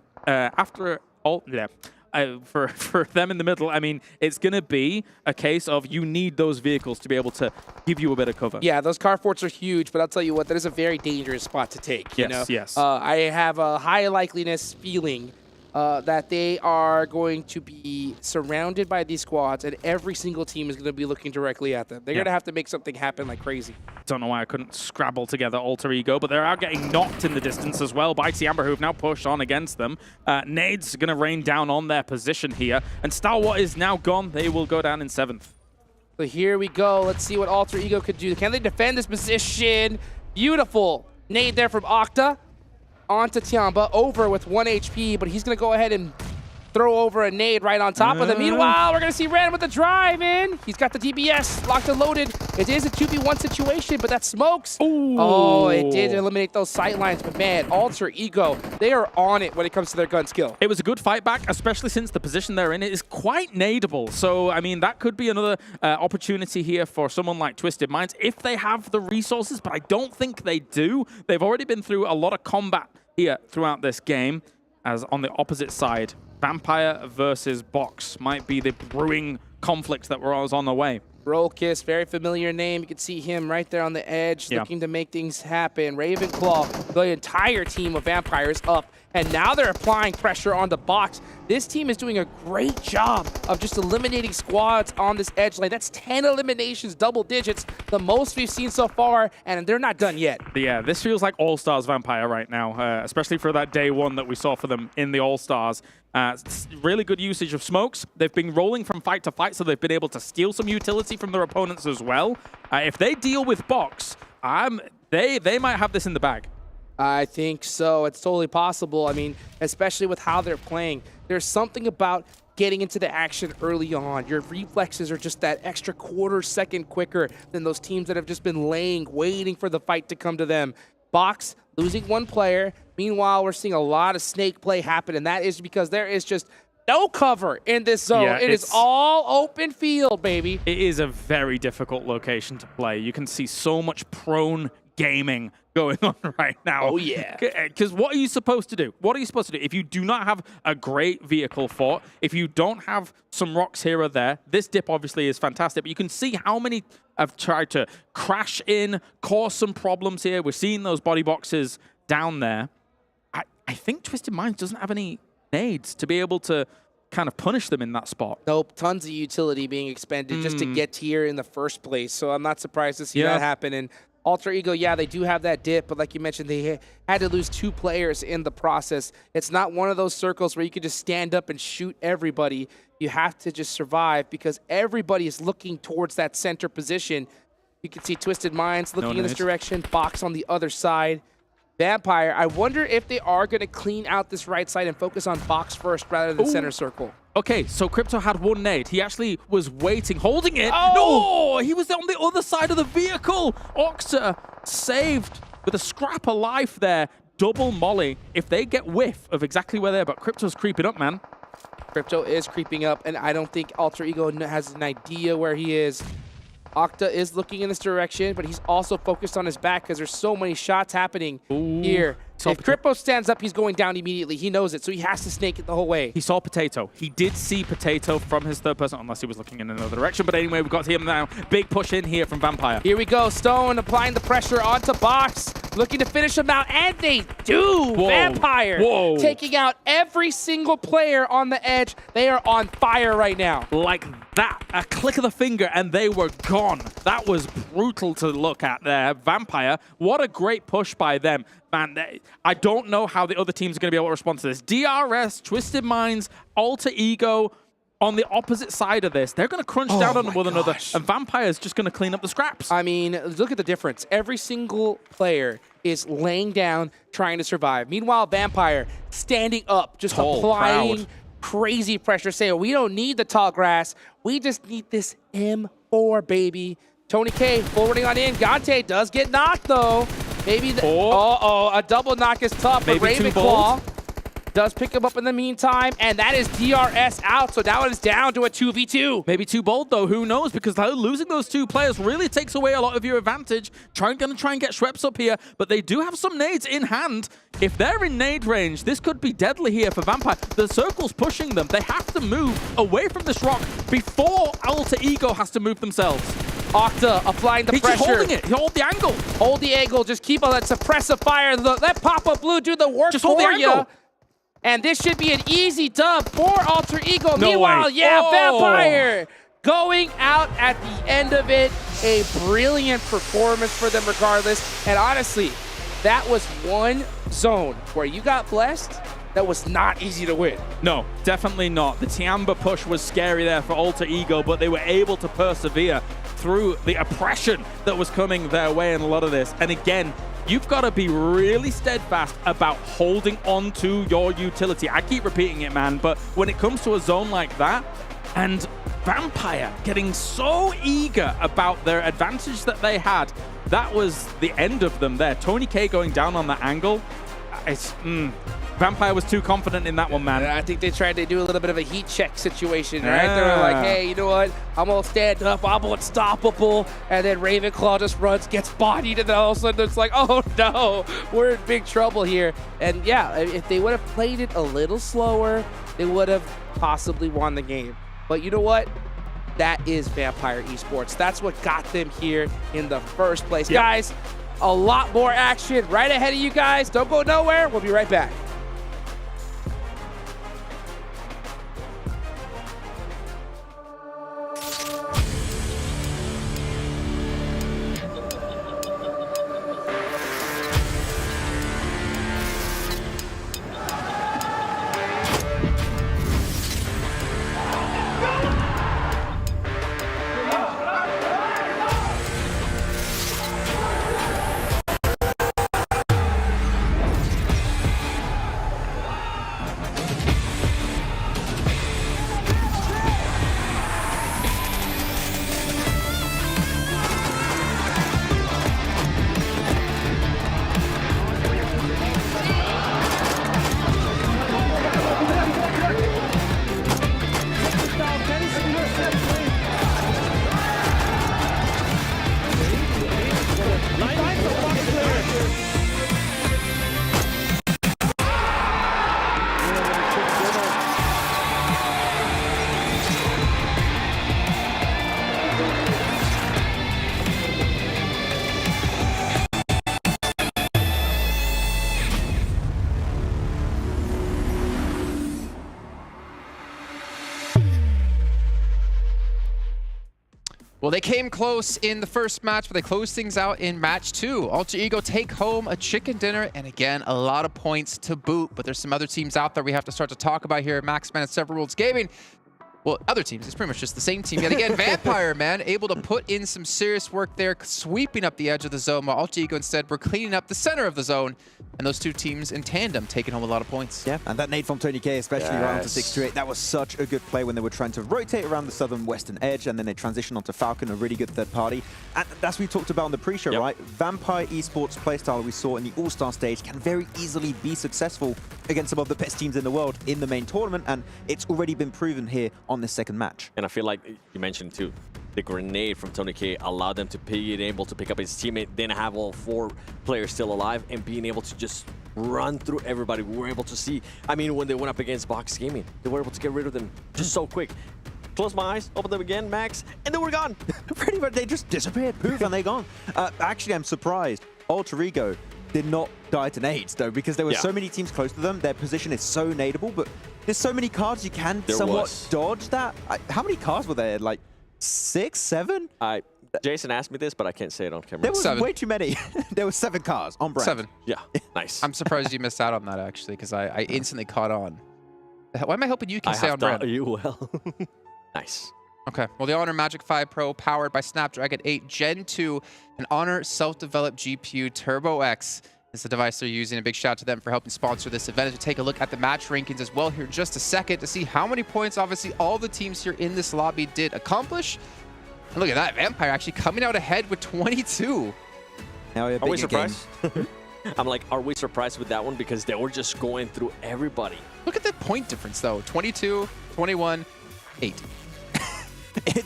for them in the middle, I mean, it's going to be a case of you need those vehicles to be able to give you a bit of cover. Yeah, those car forts are huge, but I'll tell you what, that is a very dangerous spot to take. You know? Yes. I have a high likeliness feeling that they are going to be surrounded by these squads, and every single team is going to be looking directly at them. They're going to have to make something happen like crazy. Don't know why I couldn't scrabble together Alter Ego, but they're out getting knocked in the distance as well by Tiamba, who've now pushed on against them. Nade's going to rain down on their position here, and Stalwart is now gone. They will go down in 7th. So here we go. Let's see what Alter Ego could do. Can they defend this position? Beautiful. Nade there from Octa. Onto Tiamba, over with 1 HP, but he's going to go ahead and throw over a nade right on top of them. Meanwhile, we're going to see Ren with the drive in. He's got the DBS locked and loaded. It is a 2v1 situation, but that smokes. Ooh. Oh, it did eliminate those sight lines, but man, Alter Ego, they are on it when it comes to their gun skill. It was a good fight back, especially since the position they're in is quite nadeable. So, I mean, that could be another opportunity here for someone like Twisted Minds if they have the resources, but I don't think they do. They've already been through a lot of combat here throughout this game, as on the opposite side, Vampire versus Box might be the brewing conflict that was on the way. Rollkiss, very familiar name. You can see him right there on the edge, looking to make things happen. Ravenclaw, the entire team of Vampires up, and now they're applying pressure on the Box. This team is doing a great job of just eliminating squads on this edge lane. That's 10 eliminations, double digits, the most we've seen so far, and they're not done yet. Yeah, this feels like All-Stars Vampire right now, especially for that day 1 that we saw for them in the All-Stars. Really good usage of smokes. They've been rolling from fight to fight, so they've been able to steal some utility from their opponents as well. If they deal with Box, they might have this in the bag. I think so. It's totally possible. I mean, especially with how they're playing. There's something about getting into the action early on. Your reflexes are just that extra quarter second quicker than those teams that have just been waiting for the fight to come to them. Box losing 1 player. Meanwhile, we're seeing a lot of snake play happen, and that is because there is just no cover in this zone. Yeah, it is all open field, baby. It is a very difficult location to play. You can see so much prone gaming going on right now. Oh, yeah. Because what are you supposed to do? What are you supposed to do? If you do not have a great vehicle fort, if you don't have some rocks here or there, this dip obviously is fantastic, but you can see how many have tried to crash in, cause some problems here. We're seeing those body boxes down there. I think Twisted Minds doesn't have any nades to be able to kind of punish them in that spot. Nope, tons of utility being expended just to get here in the first place, so I'm not surprised to see that happen. And Alter Ego, yeah, they do have that dip, but like you mentioned, they had to lose 2 players in the process. It's not one of those circles where you can just stand up and shoot everybody. You have to just survive because everybody is looking towards that center position. You can see Twisted Minds looking in this direction, Box on the other side. Vampire, I wonder if they are going to clean out this right side and focus on Box first rather than center circle. Okay, so Crypto had one nade. He actually was waiting, holding it. Oh! No! He was on the other side of the vehicle. Octa saved with a scrap of life there. Double molly. If they get whiff of exactly where they're, but Crypto's creeping up, man. Crypto is creeping up, and I don't think Alter Ego has an idea where he is. Octa is looking in this direction, but he's also focused on his back because there's so many shots happening here. If Crypto stands up, he's going down immediately. He knows it, so he has to snake it the whole way. He saw Potato. He did see Potato from his third person, unless he was looking in another direction. But anyway, we've got him now. Big push in here from Vampire. Here we go. Stone applying the pressure onto Box, looking to finish him out, and they do. Whoa. Vampire taking out every single player on the edge. They are on fire right now. Like that, a click of the finger, and they were gone. That was brutal to look at there. Vampire, what a great push by them. Man, I don't know how the other teams are going to be able to respond to this. DRS, Twisted Minds, Alter Ego on the opposite side of this. They're going to crunch down on one another, and Vampire's just going to clean up the scraps. I mean, look at the difference. Every single player is laying down, trying to survive. Meanwhile, Vampire standing up, just applying crazy pressure, saying, we don't need the tall grass. We just need this M4, baby. Tony K full running on in. Gante does get knocked, though. Maybe a double knock is tough, but Ravenclaw does pick him up in the meantime, and that is DRS out, so that one is down to a 2v2. Maybe too bold, though. Who knows? Because losing those two players really takes away a lot of your advantage. Going to try and get Schweppes up here, but they do have some nades in hand. If they're in nade range, this could be deadly here for Vampire. The circle's pushing them. They have to move away from this rock before Alter Ego has to move themselves. Octa applying the pressure. He's just holding it. He hold the angle. Hold the angle. Just keep on that suppressive fire. Let Papa Blue do the work just hold the angle. And this should be an easy dub for Alter Ego. Meanwhile, Vampire going out at the end of it. A brilliant performance for them regardless. And honestly, that was one zone where you got blessed. That was not easy to win. No, definitely not. The Tiamba push was scary there for Alter Ego, but they were able to persevere through the oppression that was coming their way in a lot of this. And again, you've got to be really steadfast about holding on to your utility. I keep repeating it, man, but when it comes to a zone like that, and Vampire getting so eager about their advantage that they had, that was the end of them there. Tony K going down on that angle, Vampire was too confident in that one, man. I think they tried to do a little bit of a heat check situation, right? They were like, hey, you know what? I'm going to stand up. I'm unstoppable. And then Ravenclaw just runs, gets bodied, and then all of a sudden it's like, oh, no, we're in big trouble here. And yeah, if they would have played it a little slower, they would have possibly won the game. But you know what? That is Vampire Esports. That's what got them here in the first place. Yep. Guys, a lot more action right ahead of you guys. Don't go nowhere. We'll be right back. Well, they came close in the first match, but they closed things out in match 2. Alter Ego take home a chicken dinner, and again, a lot of points to boot. But there's some other teams out there we have to start to talk about here. Maxman and Several Worlds Gaming. Well, other teams, it's pretty much just the same team. Yet again, Vampire, man, able to put in some serious work there, sweeping up the edge of the zone, while Alter Ego instead were cleaning up the center of the zone. And those two teams in tandem taking home a lot of points. Yeah, and that nade from Tony K, especially right onto 628, that was such a good play when they were trying to rotate around the southern western edge, and then they transitioned onto Falcon, a really good third party. And that's what we talked about on the pre-show, right? Vampire Esports playstyle we saw in the All-Star stage can very easily be successful against some of the best teams in the world in the main tournament, and it's already been proven here on this second match. And I feel like you mentioned too, the grenade from Tony K allowed them to be able to pick up his teammate, then have all 4 players still alive, and being able to just run through everybody. We were able to see, I mean, when they went up against Box Gaming, they were able to get rid of them just so quick. Close my eyes, open them again, Max, and then we're gone. Pretty much, they just disappeared, poof, and they're gone. Actually, I'm surprised Alter Ego did not die to nades, though, because there were so many teams close to them. Their position is so nadeable, but there's so many cards you can somewhat dodge that. How many cards were there? Like 6, 7? Jason asked me this, but I can't say it on camera. There was way too many. There were 7 cars on brand. 7. Yeah, nice. I'm surprised you missed out on that, actually, because I instantly caught on. Why am I helping you can stay on brand? You will. Nice. Okay, well, the Honor Magic 5 Pro, powered by Snapdragon 8 Gen 2, an Honor self-developed GPU Turbo X is the device they're using. A big shout out to them for helping sponsor this event. As we take a look at the match rankings as well here in just a second to see how many points, obviously, all the teams here in this lobby did accomplish. And look at that, Vampire actually coming out ahead with 22. Now are we surprised? I'm like, are we surprised with that one? Because they were just going through everybody. Look at the point difference, though. 22, 21, 8.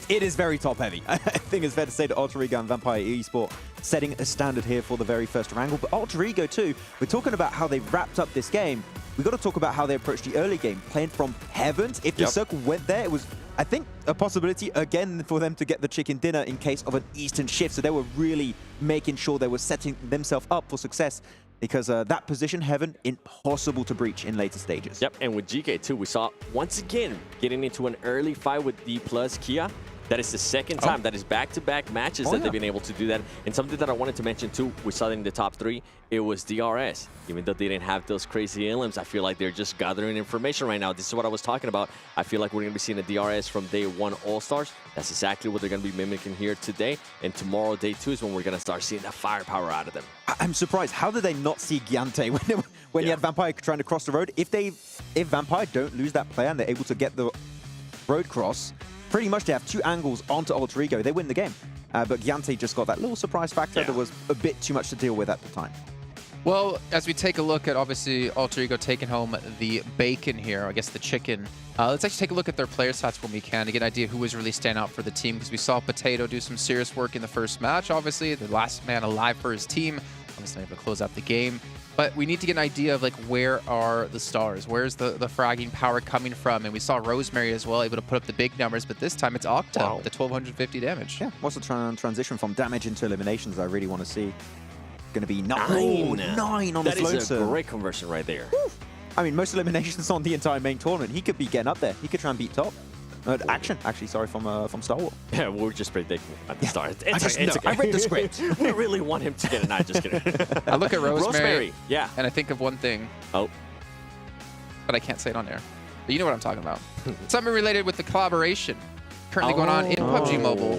It is very top-heavy. I think it's fair to say that Alter Ego and Vampire Esports setting a standard here for the very first wrangle. But Alter Ego, too, we're talking about how they wrapped up this game. We've got to talk about how they approached the early game, playing from heavens. If the circle went there, it was, I think, a possibility, again, for them to get the chicken dinner in case of an Eastern shift. So they were really making sure they were setting themselves up for success, because that position, heaven, impossible to breach in later stages. Yep, and with GK too, we saw once again getting into an early fight with Dplus KIA. That is the second time. That is back-to-back matches that they've been able to do that. And something that I wanted to mention too, we saw that in the top 3, it was DRS. Even though they didn't have those crazy elims, I feel like they're just gathering information right now. This is what I was talking about. I feel like we're going to be seeing a DRS from day 1 All-Stars. That's exactly what they're going to be mimicking here today. And tomorrow, day 2, is when we're going to start seeing that firepower out of them. I'm surprised. How did they not see Giante when you had Vampire trying to cross the road? If Vampire don't lose that player and they're able to get the road cross, pretty much they have 2 angles onto Alter Ego. They win the game. But Giante just got that little surprise factor that was a bit too much to deal with at the time. Well, as we take a look at, obviously, Alter Ego taking home the bacon here, I guess the chicken, let's actually take a look at their player stats when we can to get an idea who was really standing out for the team, because we saw Potato do some serious work in the first match, obviously, the last man alive for his team, obviously able to close out the game. But we need to get an idea of, like, where are the stars? Where's the fragging power coming from? And we saw Rosemary as well, able to put up the big numbers, but this time it's Octa, the 1250 damage. Yeah, what's the transition from damage into eliminations I really want to see? Going to be 9 on the slow That is a serve. great conversion right there. Woo. I mean, most eliminations on the entire main tournament. He could be getting up there. He could try and beat top. Action, actually, sorry, from Star Wars. Yeah, we were just predicting at the start. I read the script. We really want him to get a 9, just kidding. I look at Rosemary, yeah, and I think of one thing. Oh. But I can't say it on air. But you know what I'm talking about. Something related with the collaboration currently going on in PUBG Mobile.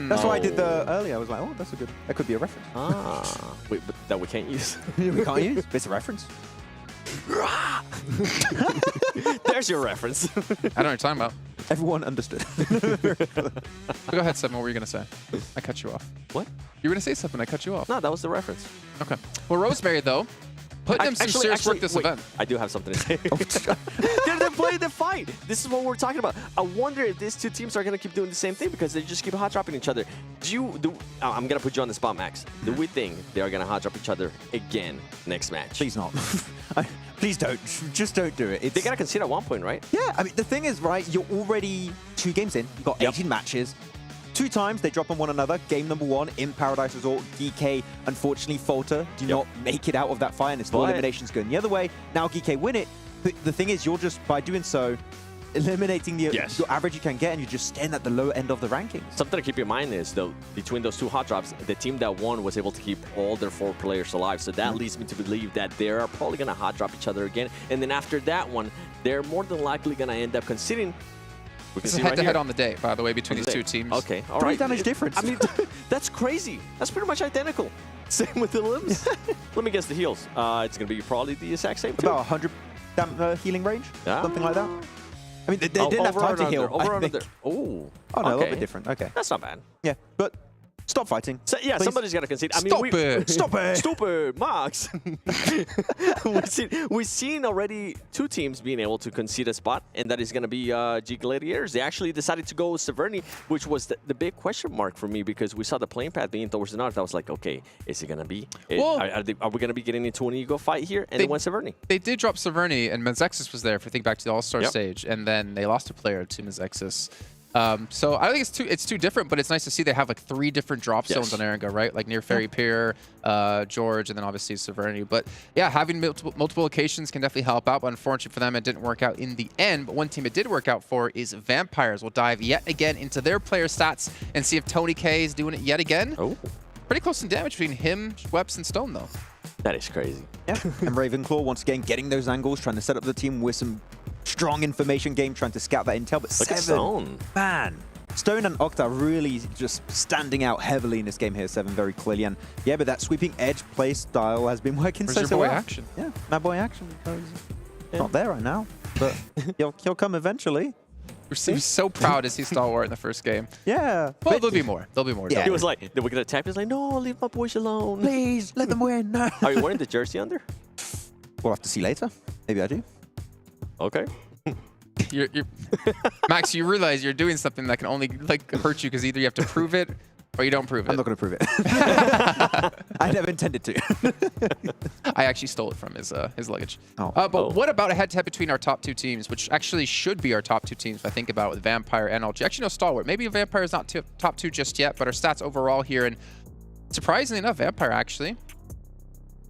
That's why I did the earlier. I was like, oh, that's a good. That could be a reference. Wait, but that we can't use. We can't use. It's a reference. There's your reference. I don't know what you're talking about. Everyone understood. Go ahead, Sam. What were you going to say? I cut you off. What? You were going to say something. I cut you off. No, that was the reference. Okay. Well, Rosemary, though, putting them some serious work this event. I do have something to say. They're playing the fight. This is what we're talking about. I wonder if these 2 teams are going to keep doing the same thing, because they just keep hot dropping each other. I'm going to put you on the spot, Max. Do we think they are going to hot drop each other again next match? Please not. Please don't. Just don't do it. They got to concede at one point, right? Yeah. I mean, the thing is, right, you're already 2 games in. You've got 18 matches. 2 times they drop on one another. Game number 1 in Paradise Resort. DK, unfortunately, falter. Do not make it out of that fight, and it's 4 eliminations going the other way. Now DK win it. But the thing is, you're just, by doing so, eliminating the Yes. your average you can get, and you're just staying at the low end of the rankings. Something to keep in mind is, though, between those two hot drops, the team that won was able to keep all their 4 players alive. So that leads me to believe that they are probably going to hot drop each other again. And then after that one, they're more than likely going to end up conceding. It's a head-to-head on the day, by the way, between these two teams. Okay, all 3 right. damage difference. I mean, that's crazy. That's pretty much identical. Same with the limbs. Let me guess the heals. It's going to be probably the exact same, too. About 100 healing range, something like that. I mean, they didn't have over time to and heal. under, over I and think. under. Oh, Oh, no, a little okay. bit different. Okay. That's not bad. Yeah, but stop fighting. So, yeah, please. somebody's got to concede. I mean, Stop it. Stop it. Stop it, Max. we've seen already 2 teams being able to concede a spot, and that is going to be G Gladiators. They actually decided to go with Severny, which was the big question mark for me, because we saw the playing path being towards the north. I was like, okay, is it going to be? Well, are we going to be getting into an ego fight here? And they went Severny. They did drop Severny, and Mezexis was there, if you think back to the All-Star stage, and then they lost a player to Mezexis. So I don't think it's too different, but it's nice to see they have like 3 different drop zones on Eranga, right? Like near Ferry Pier, George, and then obviously Severny. But yeah, having multiple locations can definitely help out. But unfortunately for them, it didn't work out in the end. But one team it did work out for is Vampires. We'll dive yet again into their player stats and see if Tony K is doing it yet again. Oh, pretty close in damage between him, Schweppes, and Stone though. That is crazy. Yeah, and Ravenclaw once again getting those angles, trying to set up the team with some strong information game, trying to scout that intel. But Look at 7, Stone. man. Stone and Octa really just standing out heavily in this game here, 7 very clearly. And yeah, but that sweeping edge play style has been working Where's your boy well. Action? Yeah, my boy Action. Not there right now, but he'll come eventually. He was so proud to see Stalwart in the first game. Yeah. Well, there'll be more. There'll be more. Yeah. He was like, we're going to tap. He was like, no, leave my boys alone. Please, let them win. No. Are you wearing the jersey under? We'll have to see later. Maybe I do. Okay. You're Max, you realize you're doing something that can only like hurt you because either you have to prove it or you don't prove it. I'm not going to prove it. I never intended to. I actually stole it from his luggage. But what about a head-to-head between our top 2 teams, which actually should be our top 2 teams if I think about it, with Vampire and LG. Actually, no, Stalwart. Maybe Vampire is not top 2 just yet, but our stats overall here, and surprisingly enough, Vampire actually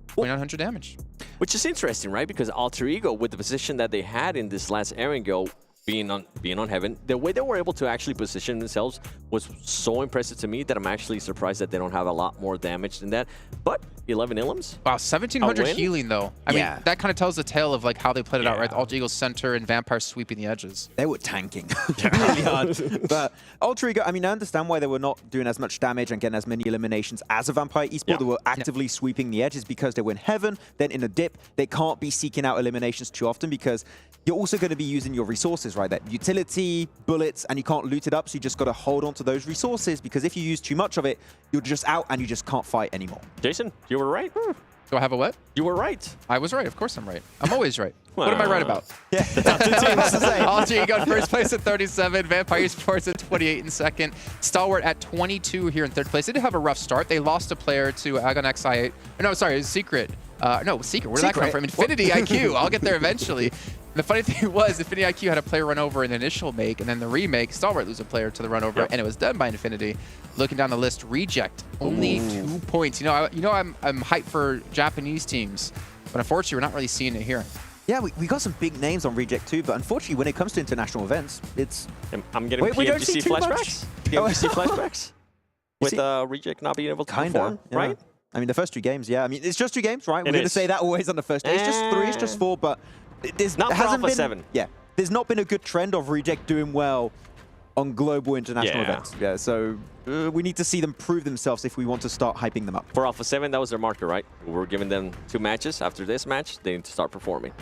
2,900 damage. Which is interesting, right? Because Alter Ego, with the position that they had in this last Erangel, being on Heaven, the way they were able to actually position themselves was so impressive to me that I'm actually surprised that they don't have a lot more damage than that. But 11 Illims. Wow, 1,700 healing though. I mean, that kind of tells the tale of like how they played it out, right? Alter Eagle's center and Vampire sweeping the edges. They were tanking really hard. But Alter Ego, I mean, I understand why they were not doing as much damage and getting as many eliminations as a Vampire Esport. They were actively sweeping the edges because they were in Heaven, then in a dip. They can't be seeking out eliminations too often because you're also going to be using your resources, right? That utility, bullets, and you can't loot it up, so you just got to hold on to those resources because if you use too much of it, you're just out and you just can't fight anymore. Jason, you were right. Do I have a what? You were right. I was right. Of course I'm right. I'm always right. What am I right about? Yeah, the top 2 teams. Alter Ego in first place at 37. Vampire Esports at 28 in second. Stalwart at 22 here in third place. They did have a rough start. They lost a player to Agon XI8. No, sorry, Secret. No, Secret. Where did that come from? Infinity IQ. I'll get there eventually. And the funny thing was, Infinity IQ had a player run over in the initial make, and then the remake, Stalwart lose a player to the run over, and it was done by Infinity. Looking down the list, Reject, only 2 points. You know, I'm hyped for Japanese teams, but unfortunately, we're not really seeing it here. Yeah, we got some big names on Reject too, but unfortunately, when it comes to international events, it's... I'm getting PMGC flashbacks. PMGC flashbacks. With Reject not being able to perform, right? I mean, the first 2 games, yeah. I mean, it's just 2 games, right? We're It going to is. say that always on the first day. It's just 3, it's just 4, but there's Not for hasn't been, Alpha7. Yeah, there's not been a good trend of Reject doing well on global international events. Yeah, so we need to see them prove themselves if we want to start hyping them up. For Alpha7, that was their marker, right? We're giving them 2 matches. After this match, they need to start performing.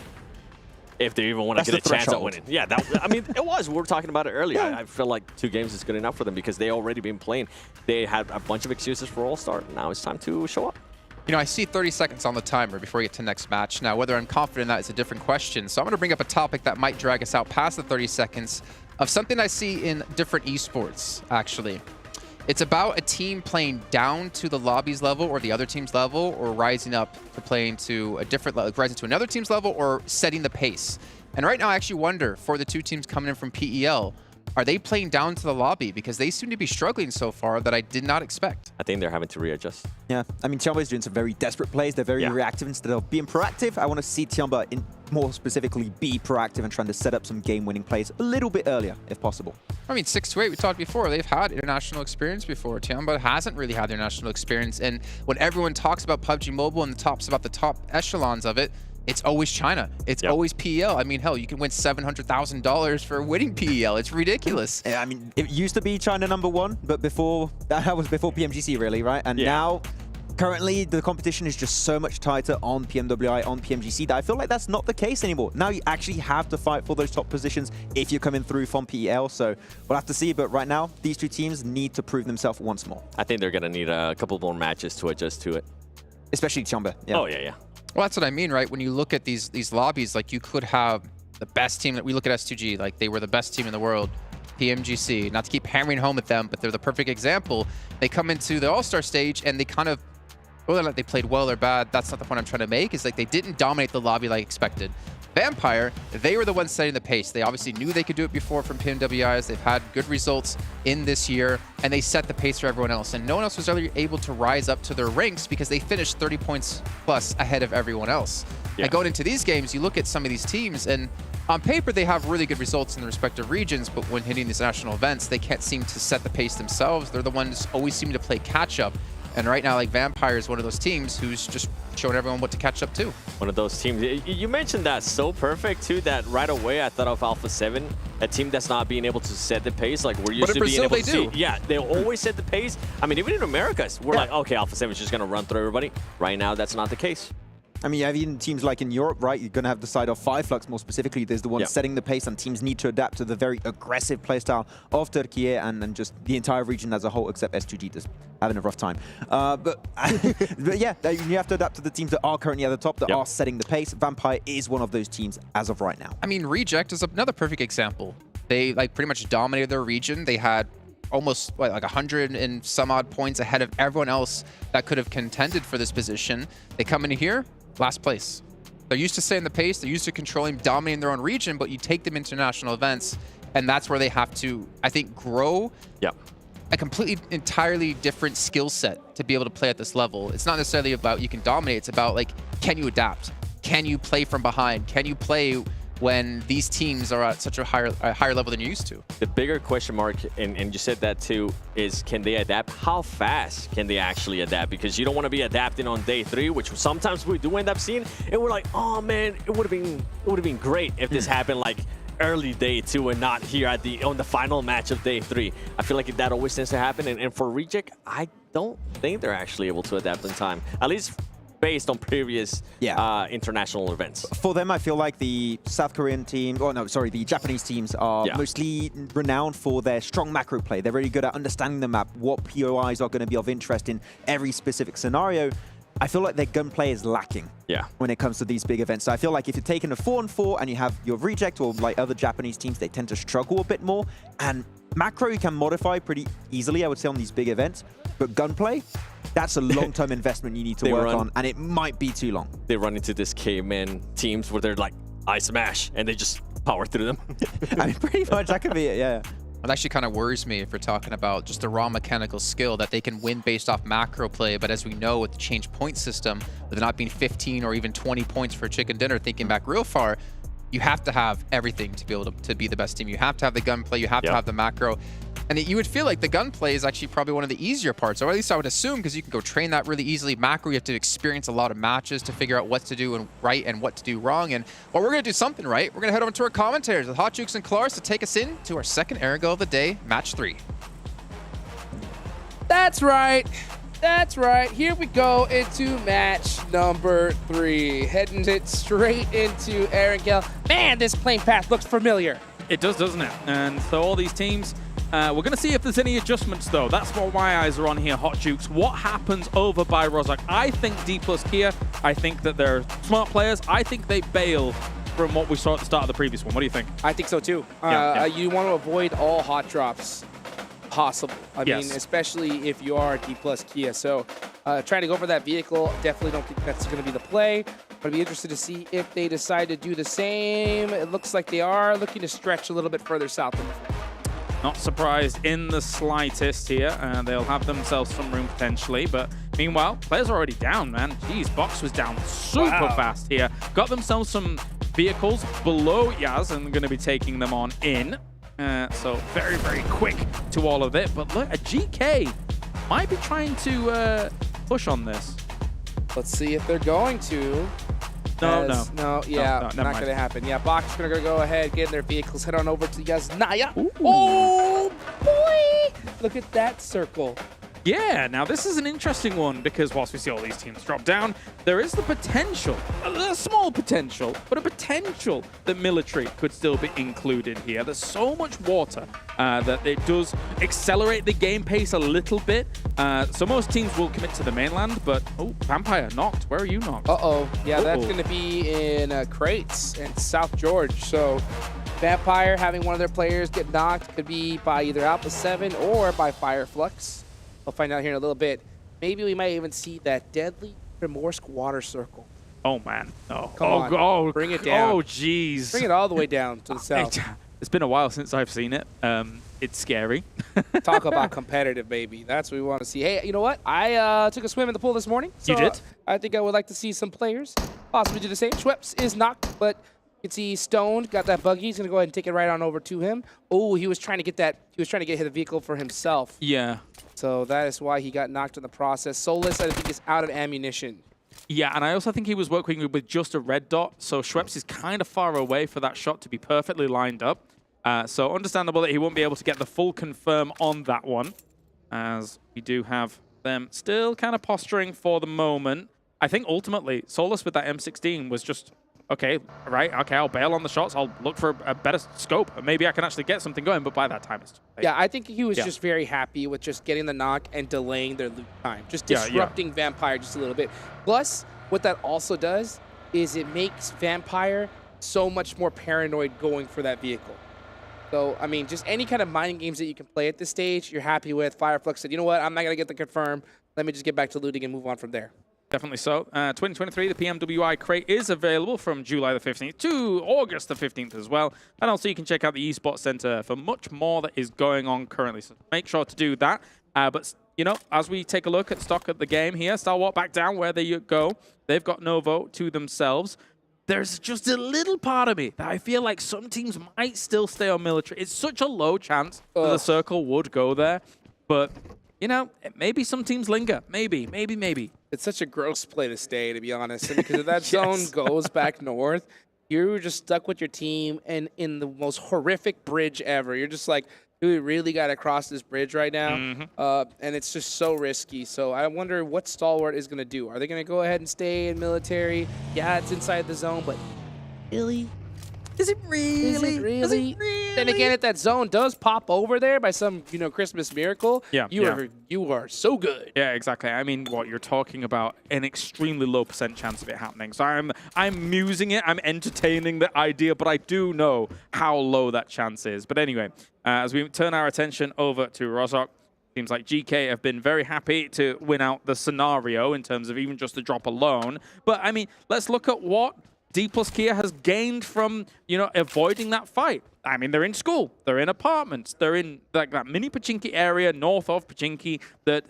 If they even want to get a chance at winning. Yeah, I mean, it was. We were talking about it earlier. I feel like 2 games is good enough for them because they already been playing. They had a bunch of excuses for All-Star. Now it's time to show up. You know, I see 30 seconds on the timer before we get to next match. Now, whether I'm confident in that is a different question. So I'm going to bring up a topic that might drag us out past the 30 seconds of something I see in different esports, actually. It's about a team playing down to the lobby's level or the other team's level, or rising up to playing to a different level, rising to another team's level, or setting the pace. And right now, I actually wonder, for the 2 teams coming in from PEL, Are they playing down to the lobby? Because they seem to be struggling so far that I did not expect. I think they're having to readjust. Yeah, I mean, Tiamba is doing some very desperate plays. They're very reactive instead of being proactive. I want to see Tiamba more specifically be proactive and trying to set up some game-winning plays a little bit earlier, if possible. I mean, 6-8, we talked before, they've had international experience before. Tiamba hasn't really had international experience. And when everyone talks about PUBG Mobile and talks about the top echelons of it, it's always China. It's always PEL. I mean, hell, you can win $700,000 for winning PEL. It's ridiculous. Yeah, I mean, it used to be China #1, but before that was before PMGC, really, right? And now, currently, the competition is just so much tighter on PMWI, on PMGC, that I feel like that's not the case anymore. Now you actually have to fight for those top positions if you're coming through from PEL. So we'll have to see. But right now, these two teams need to prove themselves once more. I think they're going to need a couple more matches to adjust to it. Especially Tiamba. Yeah. Oh, yeah. Well, that's what I mean, right? When you look at these lobbies, like you could have the best team that we look at S2G, like they were the best team in the world. PMGC, not to keep hammering home at them, but they're the perfect example. They come into the All-Star stage and they kind of, whether or not they played well or bad, that's not the point I'm trying to make. Is like they didn't dominate the lobby like expected. Vampire, they were the ones setting the pace. They obviously knew they could do it before from PMWIs. They've had good results in this year, and they set the pace for everyone else. And no one else was really able to rise up to their ranks because they finished 30 points plus ahead of everyone else. And going into these games, you look at some of these teams, and on paper, they have really good results in the respective regions, but when hitting these national events, they can't seem to set the pace themselves. They're the ones always seem to play catch-up. And right now, like Vampire is one of those teams who's just showing everyone what to catch up to. One of those teams. You mentioned that so perfect, too, that right away I thought of Alpha7, a team that's not being able to set the pace. Like, we're used to being able to see. Yeah, they always set the pace. I mean, even in America, we're like, okay, Alpha7 is just going to run through everybody. Right now, that's not the case. I mean, you have even teams like in Europe, right? You're going to have the side of Flux more specifically. There's the one setting the pace, and teams need to adapt to the very aggressive playstyle of Turkey and just the entire region as a whole, except S2G just having a rough time. But yeah, you have to adapt to the teams that are currently at the top, that are setting the pace. Vampire is one of those teams as of right now. I mean, Reject is another perfect example. They like pretty much dominated their region. They had almost like 100 and some odd points ahead of everyone else that could have contended for this position. They come in here, last place. They're used to setting the pace. They're used to controlling, dominating their own region, but you take them into national events, and that's where they have to, I think, grow a completely, entirely different skill set to be able to play at this level. It's not necessarily about you can dominate. It's about, like, can you adapt? Can you play from behind? Can you play when these teams are at such a higher level than you're used to? The bigger question mark, and you said that too, is can they adapt? How fast can they actually adapt? Because you don't want to be adapting on day 3, which sometimes we do end up seeing, and we're like, oh man, it would have been great if this happened like early day 2 and not here at on the final match of day 3. I feel like that always tends to happen, and for Reject, I don't think they're actually able to adapt in time, at least based on previous international events. For them, I feel like the South Korean team, the Japanese teams are mostly renowned for their strong macro play. They're really good at understanding the map, what POIs are going to be of interest in every specific scenario. I feel like their gunplay is lacking when it comes to these big events. So I feel like if you're taking a 4-on-4 and you have your Reject or like other Japanese teams, they tend to struggle a bit more. And macro you can modify pretty easily, I would say, on these big events. But gunplay, that's a long-term investment you need to work on, and it might be too long. They run into this caveman teams where they're like, I smash, and they just power through them. I mean, pretty much, that could be it, yeah. It actually kind of worries me if we're talking about just the raw mechanical skill that they can win based off macro play. But as we know, with the change point system, with it not being 15 or even 20 points for chicken dinner, thinking back real far, you have to have everything to be able to be the best team. You have to have the gunplay, you have to have the macro. And you would feel like the gunplay is actually probably one of the easier parts, or at least I would assume, because you can go train that really easily. Macro, you have to experience a lot of matches to figure out what to do right and what to do wrong. And well, we're going to do something right. We're going to head over to our commentators with Hot Jukes and Clars to take us in to our second air goal of the day, match 3. That's right. That's right. Here we go into match number 3. Heading it straight into Aaron Gale. Man, this playing path looks familiar. It does, doesn't it? And so all these teams, we're going to see if there's any adjustments, though. That's what my eyes are on here, Hot Jukes. What happens over by Rozhok? I think Dplus KIA, I think that they're smart players. I think they bail from what we saw at the start of the previous one. What do you think? I think so, too. You want to avoid all hot drops possible. I mean, especially if you are Dplus KIA. So trying to go for that vehicle, definitely don't think that's going to be the play. But I'd be interested to see if they decide to do the same. It looks like they are looking to stretch a little bit further south. Not surprised in the slightest here. They'll have themselves some room potentially, but meanwhile, players are already down, man. Jeez, Box was down super fast here. Got themselves some vehicles below Yaz and going to be taking them on in. So very, very quick to all of it. But look, a GK might be trying to push on this. Let's see if they're going to. No, not mind. going to happen. Yeah, Box is going to go ahead, get in their vehicles, head on over to Yaznaya. Oh, boy! Look at that circle. Yeah, now this is an interesting one because whilst we see all these teams drop down, there is the potential, a small potential, but a potential that military could still be included here. There's so much water that it does accelerate the game pace a little bit. So most teams will commit to the mainland, but Vampire knocked. Where are you knocked? Yeah, that's going to be in Crates in South George. So Vampire having one of their players get knocked could be by either Alpha7 or by Flux. We'll find out here in a little bit. Maybe we might even see that deadly Primorsk water circle. Oh, man. No. Come on. Bring it down. Oh, jeez. Bring it all the way down to the south. It's been a while since I've seen it. It's scary. Talk about competitive, baby. That's what we want to see. Hey, you know what? I took a swim in the pool this morning. So you did? I think I would like to see some players possibly do the same. Schweppes is knocked, but you can see Stoned got that buggy. He's going to go ahead and take it right on over to him. Oh, he was trying to get that. He was trying to get the vehicle for himself. Yeah. So that is why he got knocked in the process. Solus, I think, is out of ammunition. Yeah, and I also think he was working with just a red dot, so Schweppes is kind of far away for that shot to be perfectly lined up. So understandable that he won't be able to get the full confirm on that one, as we do have them still kind of posturing for the moment. I think ultimately, Solus with that M16 was just, okay, I'll bail on the shots. I'll look for a better scope. Maybe I can actually get something going, but by that time it's too late. Yeah, I think he was just very happy with just getting the knock and delaying their loot time. Just disrupting Vampire just a little bit. Plus, what that also does is it makes Vampire so much more paranoid going for that vehicle. So, I mean, just any kind of mining games that you can play at this stage, you're happy with. Flux said, you know what, I'm not going to get the confirm. Let me just get back to looting and move on from there. Definitely so. 2023, the PMWI crate is available from July the 15th to August the 15th as well. And also you can check out the Esports Center for much more that is going on currently. So make sure to do that. But, you know, as we take a look at stock of the game here, Stalwart back down where they go. They've got Novo to themselves. There's just a little part of me that I feel like some teams might still stay on military. It's such a low chance that the circle would go there. But, you know, maybe some teams linger. Maybe. It's such a gross play to stay, to be honest. And because if that zone goes back north, you're just stuck with your team and in the most horrific bridge ever. You're just like, do we really got to cross this bridge right now? And it's just so risky. So I wonder what Stalwart is going to do. Are they going to go ahead and stay in military? Yeah, it's inside the zone, but really? Is it really? Is it really? Then again, if that zone does pop over there by some, you know, Christmas miracle, you are so good. Yeah, exactly. I mean, what you're talking about, an extremely low % chance of it happening. So I'm musing it, I'm entertaining the idea, but I do know how low that chance is. But anyway, as we turn our attention over to Rozhok, seems like GK have been very happy to win out the scenario in terms of even just the drop alone. But I mean, let's look at what Dplus KIA has gained from, you know, avoiding that fight. I mean, they're in school, they're in apartments, they're in like that mini Pachinki area north of Pachinki that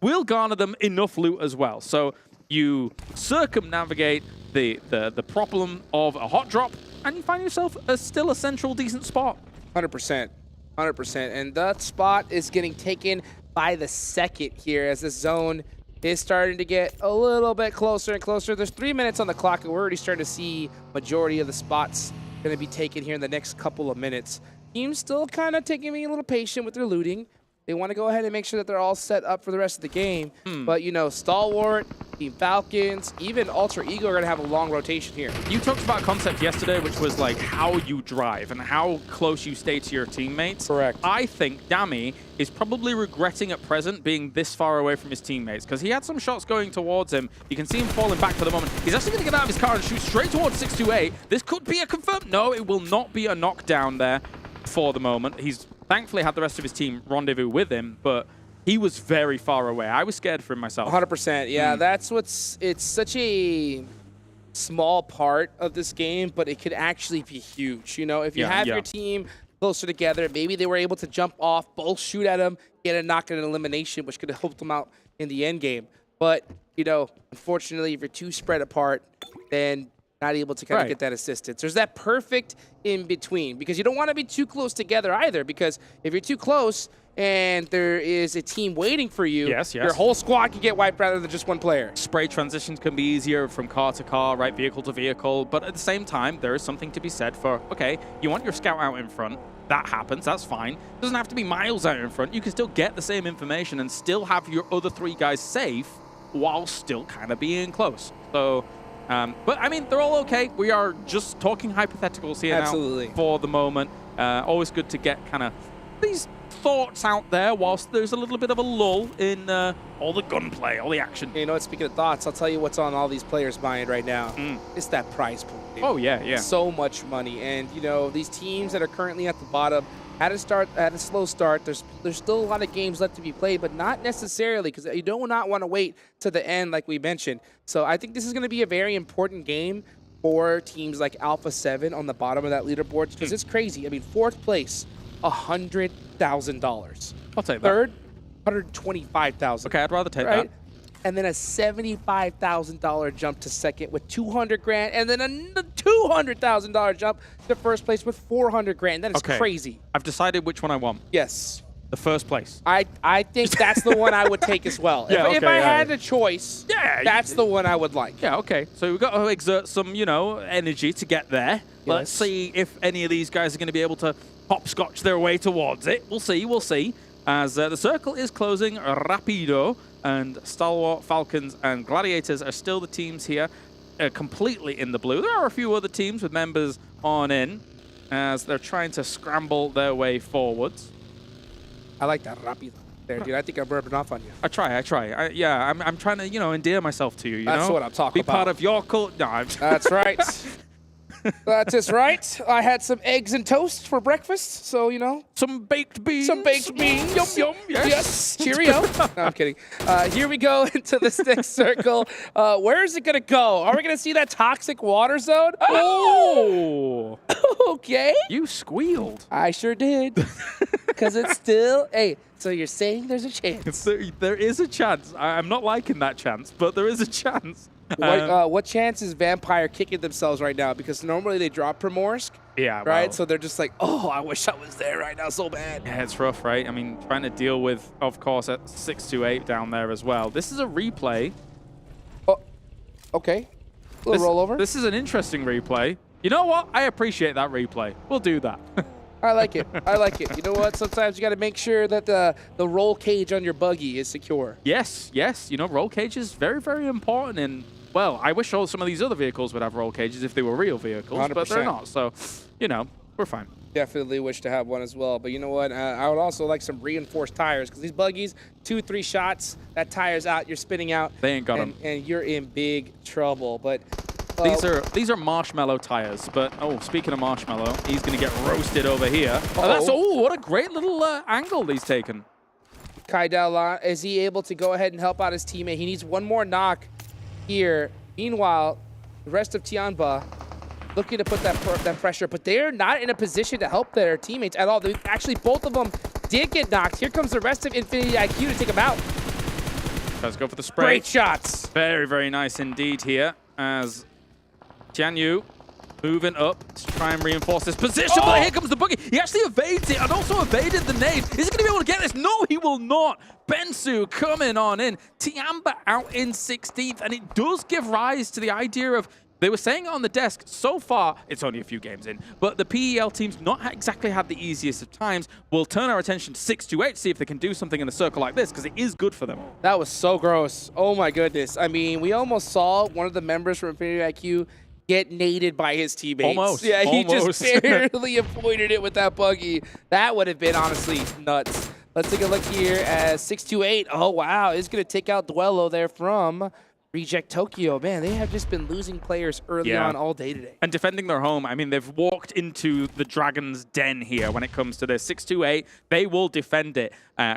will garner them enough loot as well. So you circumnavigate the problem of a hot drop and you find yourself still a central decent spot. 100%. And that spot is getting taken by the second here as the zone is starting to get a little bit closer and closer. There's 3 minutes on the clock, and we're already starting to see majority of the spots going to be taken here in the next couple of minutes. Team's still kind of taking me a little patient with their looting. They want to go ahead and make sure that they're all set up for the rest of the game. But, you know, Stalwart, Team Falcons, even Alter Ego are going to have a long rotation here. You talked about a concept yesterday, which was like how you drive and how close you stay to your teammates. Correct. I think Dami is probably regretting at present being this far away from his teammates because he had some shots going towards him. You can see him falling back for the moment. He's actually going to get out of his car and shoot straight towards 628. This could be a confirm. No, it will not be a knockdown there for the moment. He's thankfully had the rest of his team rendezvous with him, but he was very far away. I was scared for him myself. 100%. Yeah, that's what's... It's such a small part of this game, but it could actually be huge. You know, if you have your team closer together. Maybe they were able to jump off, both shoot at him, get a knock and an elimination, which could have helped them out in the end game. But, you know, unfortunately, if you're too spread apart, then not able to kind of get that assistance. There's that perfect in between, because you don't want to be too close together either, because if you're too close and there is a team waiting for you, your whole squad can get wiped rather than just one player. Spray transitions can be easier from car to car, right, vehicle to vehicle, but at the same time, there is something to be said for, okay, you want your scout out in front, that happens, that's fine. It doesn't have to be miles out in front. You can still get the same information and still have your other 3 guys safe while still kind of being close. So, but I mean, they're all okay. We are just talking hypotheticals here now for the moment. Always good to get kind of these thoughts out there whilst there's a little bit of a lull in all the gunplay, all the action. You know what, speaking of thoughts, I'll tell you what's on all these players' mind right now. It's that prize pool. Dude. Oh, yeah. So much money. And, you know, these teams that are currently at the bottom had a slow start. There's still a lot of games left to be played, but not necessarily, because you do not want to wait to the end like we mentioned. So I think this is going to be a very important game for teams like Alpha7 on the bottom of that leaderboard, because it's crazy. I mean, 4th place, $100,000. I'll take that. Third, $125,000. Okay, I'd rather take that. And then a $75,000 jump to second with 200 grand, and then a $200,000 jump to first place with 400 grand. That is crazy. I've decided which one I want. Yes. The first place. I think that's the one I would take as well. If I had a choice, that's the one I would like. Yeah, okay. So we've got to exert some, you know, energy to get there. Let's see if any of these guys are going to be able to hopscotch their way towards it. We'll see, we'll see. As the circle is closing rapido, and Stalwart, Falcons, and Gladiators are still the teams here, completely in the blue. There are a few other teams with members on in, as they're trying to scramble their way forwards. I like that rapido there, dude. I think I'm rubbing off on you. I try. I'm trying to, you know, endear myself to you, you That's know? what I'm talking about. Be part of your cult. No, That's right. That is right. I had some eggs and toast for breakfast, so, you know. Some baked beans. Some baked beans. Yum, yum. Yes. Cheerio. No, I'm kidding. Here we go into this next circle. Where is it going to go? Are we going to see that toxic water zone? Oh. Okay. You squealed. I sure did. Because it's still... Hey, so you're saying there's a chance? There is a chance. I'm not liking that chance, but there is a chance. What chance is Vampire kicking themselves right now? Because normally they drop Primorsk. Yeah, right? well, So they're just like, oh, I wish I was there right now so bad. Yeah, it's rough, right? I mean, trying to deal with, of course, at 628 down there as well. This is a replay. Oh, okay. A little rollover. This is an interesting replay. You know what? I appreciate that replay. We'll do that. I like it. I like it. You know what? Sometimes you got to make sure that the roll cage on your buggy is secure. Yes. You know, roll cage is very, very important. And, well, I wish some of these other vehicles would have roll cages if they were real vehicles, 100%. but they're not. So, you know, we're fine. Definitely wish to have one as well. But you know what? I would also like some reinforced tires, because these buggies, 2-3 shots, that tire's out, you're spinning out. They ain't got them. And you're in big trouble. But these are marshmallow tires, but speaking of marshmallow, he's gonna get roasted over here. What a great little angle he's taken. Kaidala, is he able to go ahead and help out his teammate? He needs one more knock here. Meanwhile, the rest of Tianba looking to put that pressure, but they're not in a position to help their teammates at all. Actually, both of them did get knocked. Here comes the rest of Infinity IQ to take them out. Let's go for the spray. Great shots. Very, very nice indeed here, as Jianyu moving up to try and reinforce this position. But here comes the buggy. He actually evades it and also evaded the nade. Is he going to be able to get this? No, he will not. Bensu coming on in. Tianba out in 16th. And it does give rise to the idea of, they were saying it on the desk, so far, it's only a few games in, but the PEL team's not exactly had the easiest of times. We'll turn our attention to 628 to see if they can do something in a circle like this, because it is good for them. That was so gross. Oh my goodness. I mean, we almost saw one of the members from Infinity IQ get naded by his teammates. Almost. Yeah, he just barely avoided it with that buggy. That would have been honestly nuts. Let's take a look here at 628. Oh, wow. It's going to take out Duelo there from Reject Tokyo. Man, they have just been losing players early on all day today. And defending their home. I mean, they've walked into the Dragon's Den here when it comes to this. 628, they will defend it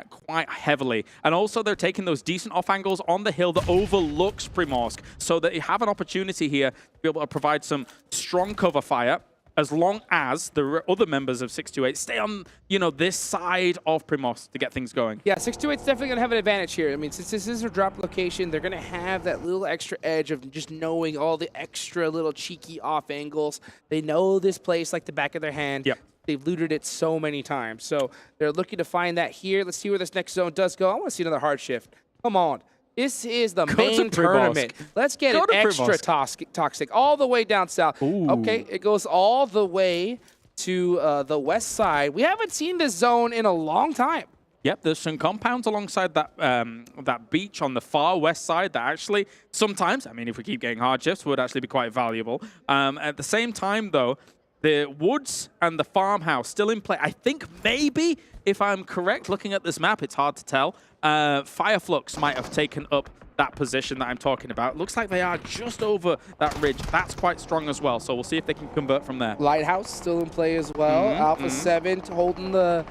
quite heavily. And also, they're taking those decent off angles on the hill that overlooks Primorsk, so that you have an opportunity here to be able to provide some strong cover fire. as long as the other members of 628 stay on, you know, this side of Primos to get things going. Yeah, 628's definitely going to have an advantage here. I mean, since this is her drop location, they're going to have that little extra edge of just knowing all the extra little cheeky off angles. They know this place like the back of their hand. Yep. They've looted it so many times. So they're looking to find that here. Let's see where this next zone does go. I want to see another hard shift. Come on. This is the main tournament. Let's get it extra toxic all the way down south. Ooh. Okay, it goes all the way to the west side. We haven't seen this zone in a long time. Yep, there's some compounds alongside that that beach on the far west side that actually sometimes, I mean, if we keep getting hard shifts, would actually be quite valuable. At the same time, though, the woods and the farmhouse still in play. I think maybe, if I'm correct, looking at this map, it's hard to tell. Flux might have taken up that position that I'm talking about. Looks like they are just over that ridge. That's quite strong as well, so we'll see if they can convert from there. Lighthouse still in play as well. Alpha7 holding the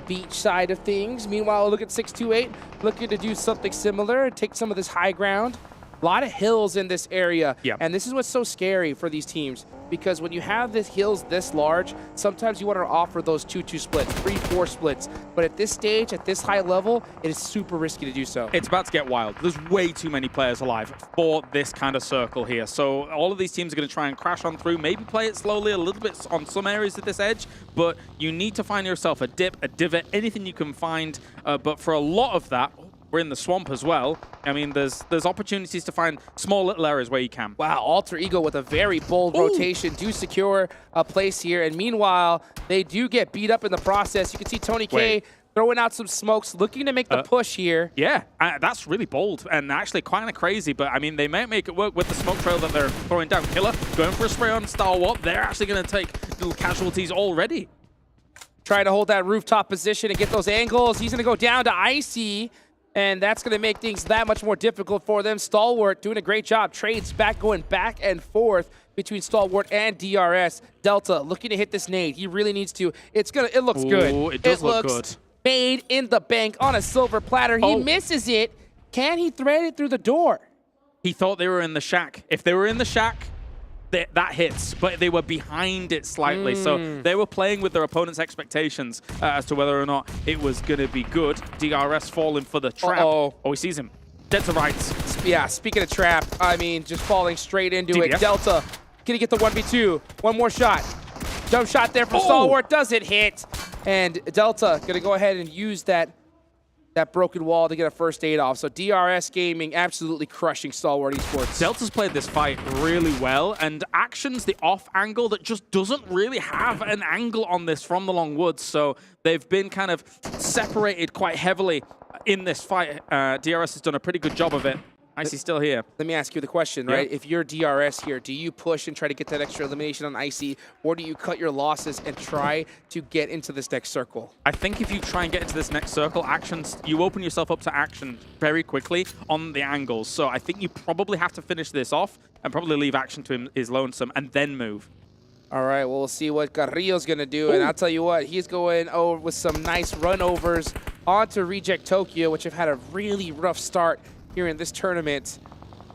beach side of things. Meanwhile, look at 628 looking to do something similar and take some of this high ground. A lot of hills in this area, and this is what's so scary for these teams, because when you have these hills this large, sometimes you want to offer those 2-2 splits, 3-4 splits, but at this stage, at this high level, it is super risky to do so. It's about to get wild. There's way too many players alive for this kind of circle here, so all of these teams are going to try and crash on through, maybe play it slowly a little bit on some areas of this edge, but you need to find yourself a dip, a divot, anything you can find, but for a lot of that, we're in the swamp as well. I mean, there's opportunities to find small little areas where you can. Wow, Alter Ego with a very bold rotation do secure a place here. And meanwhile, they do get beat up in the process. You can see Tony K throwing out some smokes, looking to make the push here. Yeah, that's really bold and actually kind of crazy. But I mean, they might make it work with the smoke trail that they're throwing down. Killer going for a spray on Stalwart. They're actually going to take little casualties already. Trying to hold that rooftop position and get those angles. He's going to go down to Icy. And that's going to make things that much more difficult for them. Stalwart doing a great job. Trades back, going back and forth between Stalwart and DRS. Delta looking to hit this nade. He really needs to. It looks good. It does look good. Made in the bank on a silver platter. He misses it. Can he thread it through the door? He thought they were in the shack. If they were in the shack, that hits, but they were behind it slightly, so they were playing with their opponent's expectations as to whether or not it was going to be good. DRS falling for the trap. Oh, he sees him. Dead to rights. Yeah, speaking of trap, I mean, just falling straight into it. Delta, can he get the 1v2? One more shot. Jump shot there from Stalwart. Does it hit? And Delta going to go ahead and use that broken wall to get a first aid off. So DRS Gaming absolutely crushing Stalwart Esports. Delta's played this fight really well, and Action's the off angle that just doesn't really have an angle on this from the long woods. So they've been kind of separated quite heavily in this fight. DRS has done a pretty good job of it. Icy still here. Let me ask you the question, right? If you're DRS here, do you push and try to get that extra elimination on Icy, or do you cut your losses and try to get into this next circle? I think if you try and get into this next circle, you open yourself up to Action very quickly on the angles. So I think you probably have to finish this off and probably leave Action to his lonesome and then move. All right, well, we'll see what Carrillo's going to do. And I'll tell you what, he's going over with some nice runovers onto Reject Tokyo, which have had a really rough start here in this tournament.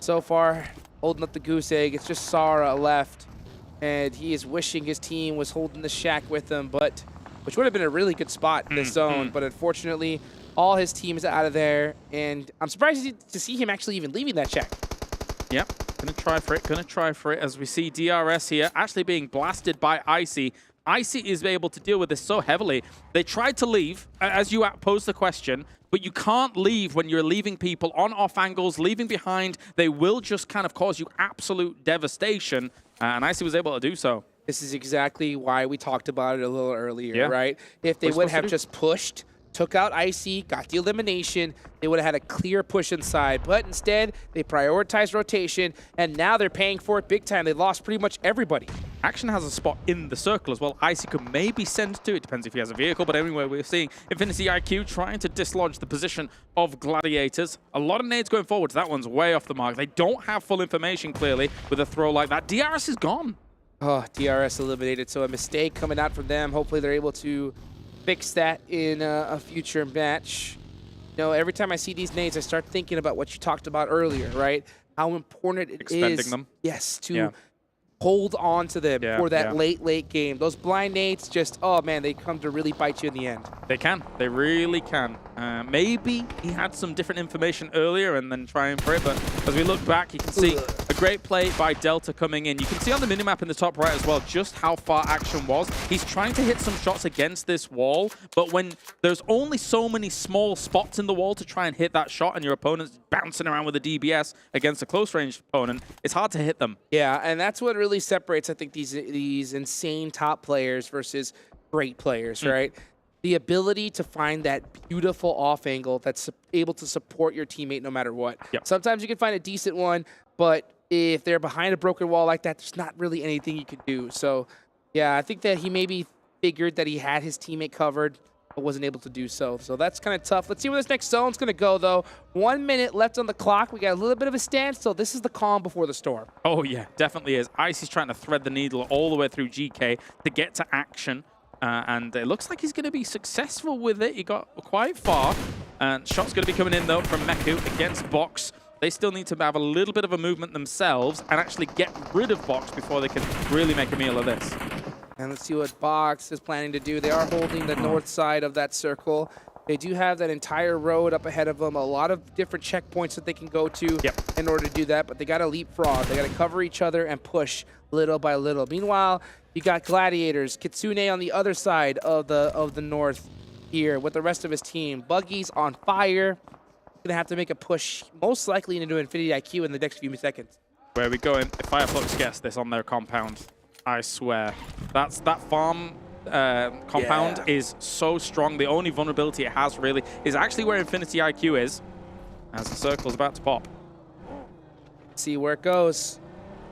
So far, holding up the goose egg. It's just Sara left, and he is wishing his team was holding the shack with him, but which would have been a really good spot in this zone. But unfortunately, all his team is out of there, and I'm surprised to see him actually even leaving that shack. Yep, gonna try for it as we see DRS here actually being blasted by Icy. Icy is able to deal with this so heavily. They tried to leave, as you posed the question, but you can't leave when you're leaving people on off angles, leaving behind. They will just kind of cause you absolute devastation, and Icy was able to do so. This is exactly why we talked about it a little earlier, right? If they would have just pushed, took out Icy, got the elimination, they would have had a clear push inside. But instead, they prioritized rotation, and now they're paying for it big time. They lost pretty much everybody. Action has a spot in the circle as well. Icy could maybe send to. It depends if he has a vehicle, but anyway, we're seeing Infinity IQ trying to dislodge the position of Gladiators. A lot of nades going forward. That one's way off the mark. They don't have full information, clearly, with a throw like that. DRS is gone. Oh, DRS eliminated, so a mistake coming out from them. Hopefully they're able to fix that in a future match. You know, every time I see these nades, I start thinking about what you talked about earlier, right? How important it is. Expending them. Yes, to hold on to them for that late game. Those blind nades just, oh man, they come to really bite you in the end. They can. They really can. Maybe he had some different information earlier and then trying for it, but as we look back, you can see a great play by Delta coming in. You can see on the minimap in the top right as well just how far action was. He's trying to hit some shots against this wall, but when there's only so many small spots in the wall to try and hit that shot and your opponent's bouncing around with a DBS against a close-range opponent, it's hard to hit them. Yeah, and that's what really separates, I think, these insane top players versus great players, right? The ability to find that beautiful off angle that's able to support your teammate no matter what. Sometimes you can find a decent one, but if they're behind a broken wall like that, there's not really anything you can do. So, yeah, I think that he maybe figured that he had his teammate covered, but wasn't able to do so. So that's kind of tough. Let's see where this next zone's going to go, though. 1 minute left on the clock. We got a little bit of a standstill. This is the calm before the storm. Oh, yeah, definitely is. Icy's trying to thread the needle all the way through GK to get to action. And it looks like he's going to be successful with it. He got quite far. And shot's going to be coming in, though, from Meku against Box. They still need to have a little bit of a movement themselves and actually get rid of Box before they can really make a meal of this. And let's see what Box is planning to do. They are holding the north side of that circle. They do have that entire road up ahead of them, a lot of different checkpoints that they can go to in order to do that, but they got to leapfrog. They got to cover each other and push little by little. Meanwhile, you got Gladiators, Kitsune on the other side of the north here with the rest of his team. Buggy's on fire. Gonna have to make a push, most likely into Infinity IQ in the next few seconds. Where are we going? If Fireflux gets this on their compound, I swear. That farm compound is so strong. The only vulnerability it has really is actually where Infinity IQ is, as the circle's about to pop. See where it goes.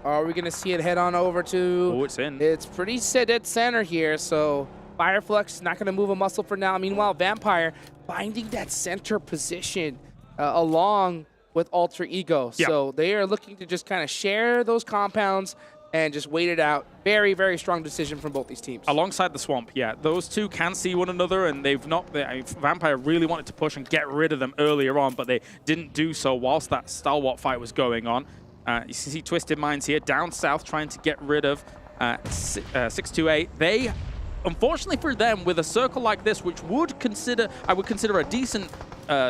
Are we going to see it head on over to... Oh, it's in. It's pretty dead center here, so Fireflux not going to move a muscle for now. Meanwhile, Vampire finding that center position along with Alter Ego. So they are looking to just kind of share those compounds and just wait it out. Very, very strong decision from both these teams. Alongside the swamp, yeah. Those two can see one another, and they've not... Vampire really wanted to push and get rid of them earlier on, but they didn't do so whilst that stalwart fight was going on. You see Twisted Minds here, down south, trying to get rid of 628. They, unfortunately for them, with a circle like this, which I would consider a decent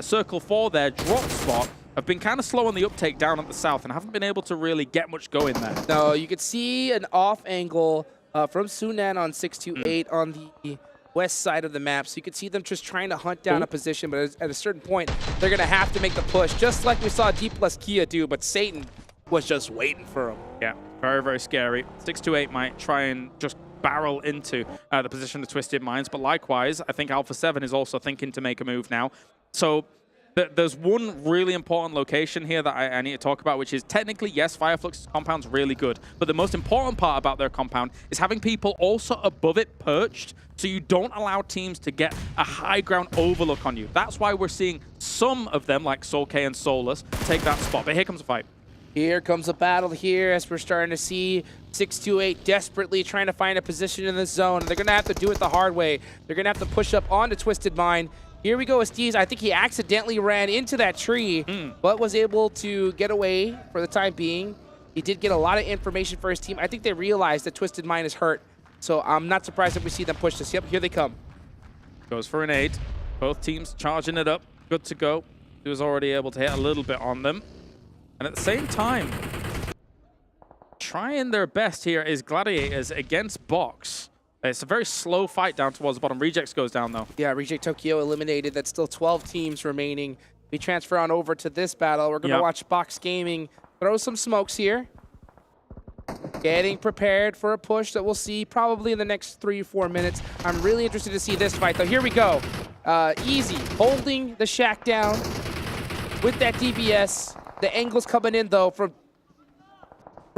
circle for their drop spot, have been kind of slow on the uptake down at the south and haven't been able to really get much going there. No, you could see an off angle from Sunan on 628 on the west side of the map. So you could see them just trying to hunt down a position, but at a certain point, they're going to have to make the push, just like we saw Dplus KIA do, but Satan was just waiting for him. Yeah, very, very scary. 628 might try and just barrel into the position of Twisted Minds, but likewise, I think Alpha7 is also thinking to make a move now. So there's one really important location here that I need to talk about, which is technically, yes, Fireflux's compound's really good, but the most important part about their compound is having people also above it perched, so you don't allow teams to get a high ground overlook on you. That's why we're seeing some of them, like Soul K and Solus, take that spot. But here comes a fight. Here comes a battle here as we're starting to see 628 desperately trying to find a position in the zone. They're going to have to do it the hard way. They're going to have to push up onto Twisted Mind. Here we go, Esteez. I think he accidentally ran into that tree, but was able to get away for the time being. He did get a lot of information for his team. I think they realized that Twisted Mind is hurt, so I'm not surprised if we see them push this. Yep, here they come. Goes for an 8. Both teams charging it up. Good to go. He was already able to hit a little bit on them. And at the same time, trying their best here is Gladiators against Box. It's a very slow fight down towards the bottom. Rejects goes down, though. Yeah, Reject Tokyo eliminated. That's still 12 teams remaining. We transfer on over to this battle. We're going to watch Box Gaming throw some smokes here. Getting prepared for a push that we'll see probably in the next 3 or 4 minutes. I'm really interested to see this fight, though. Here we go. Easy, holding the shack down with that DBS. The angle's coming in, though, from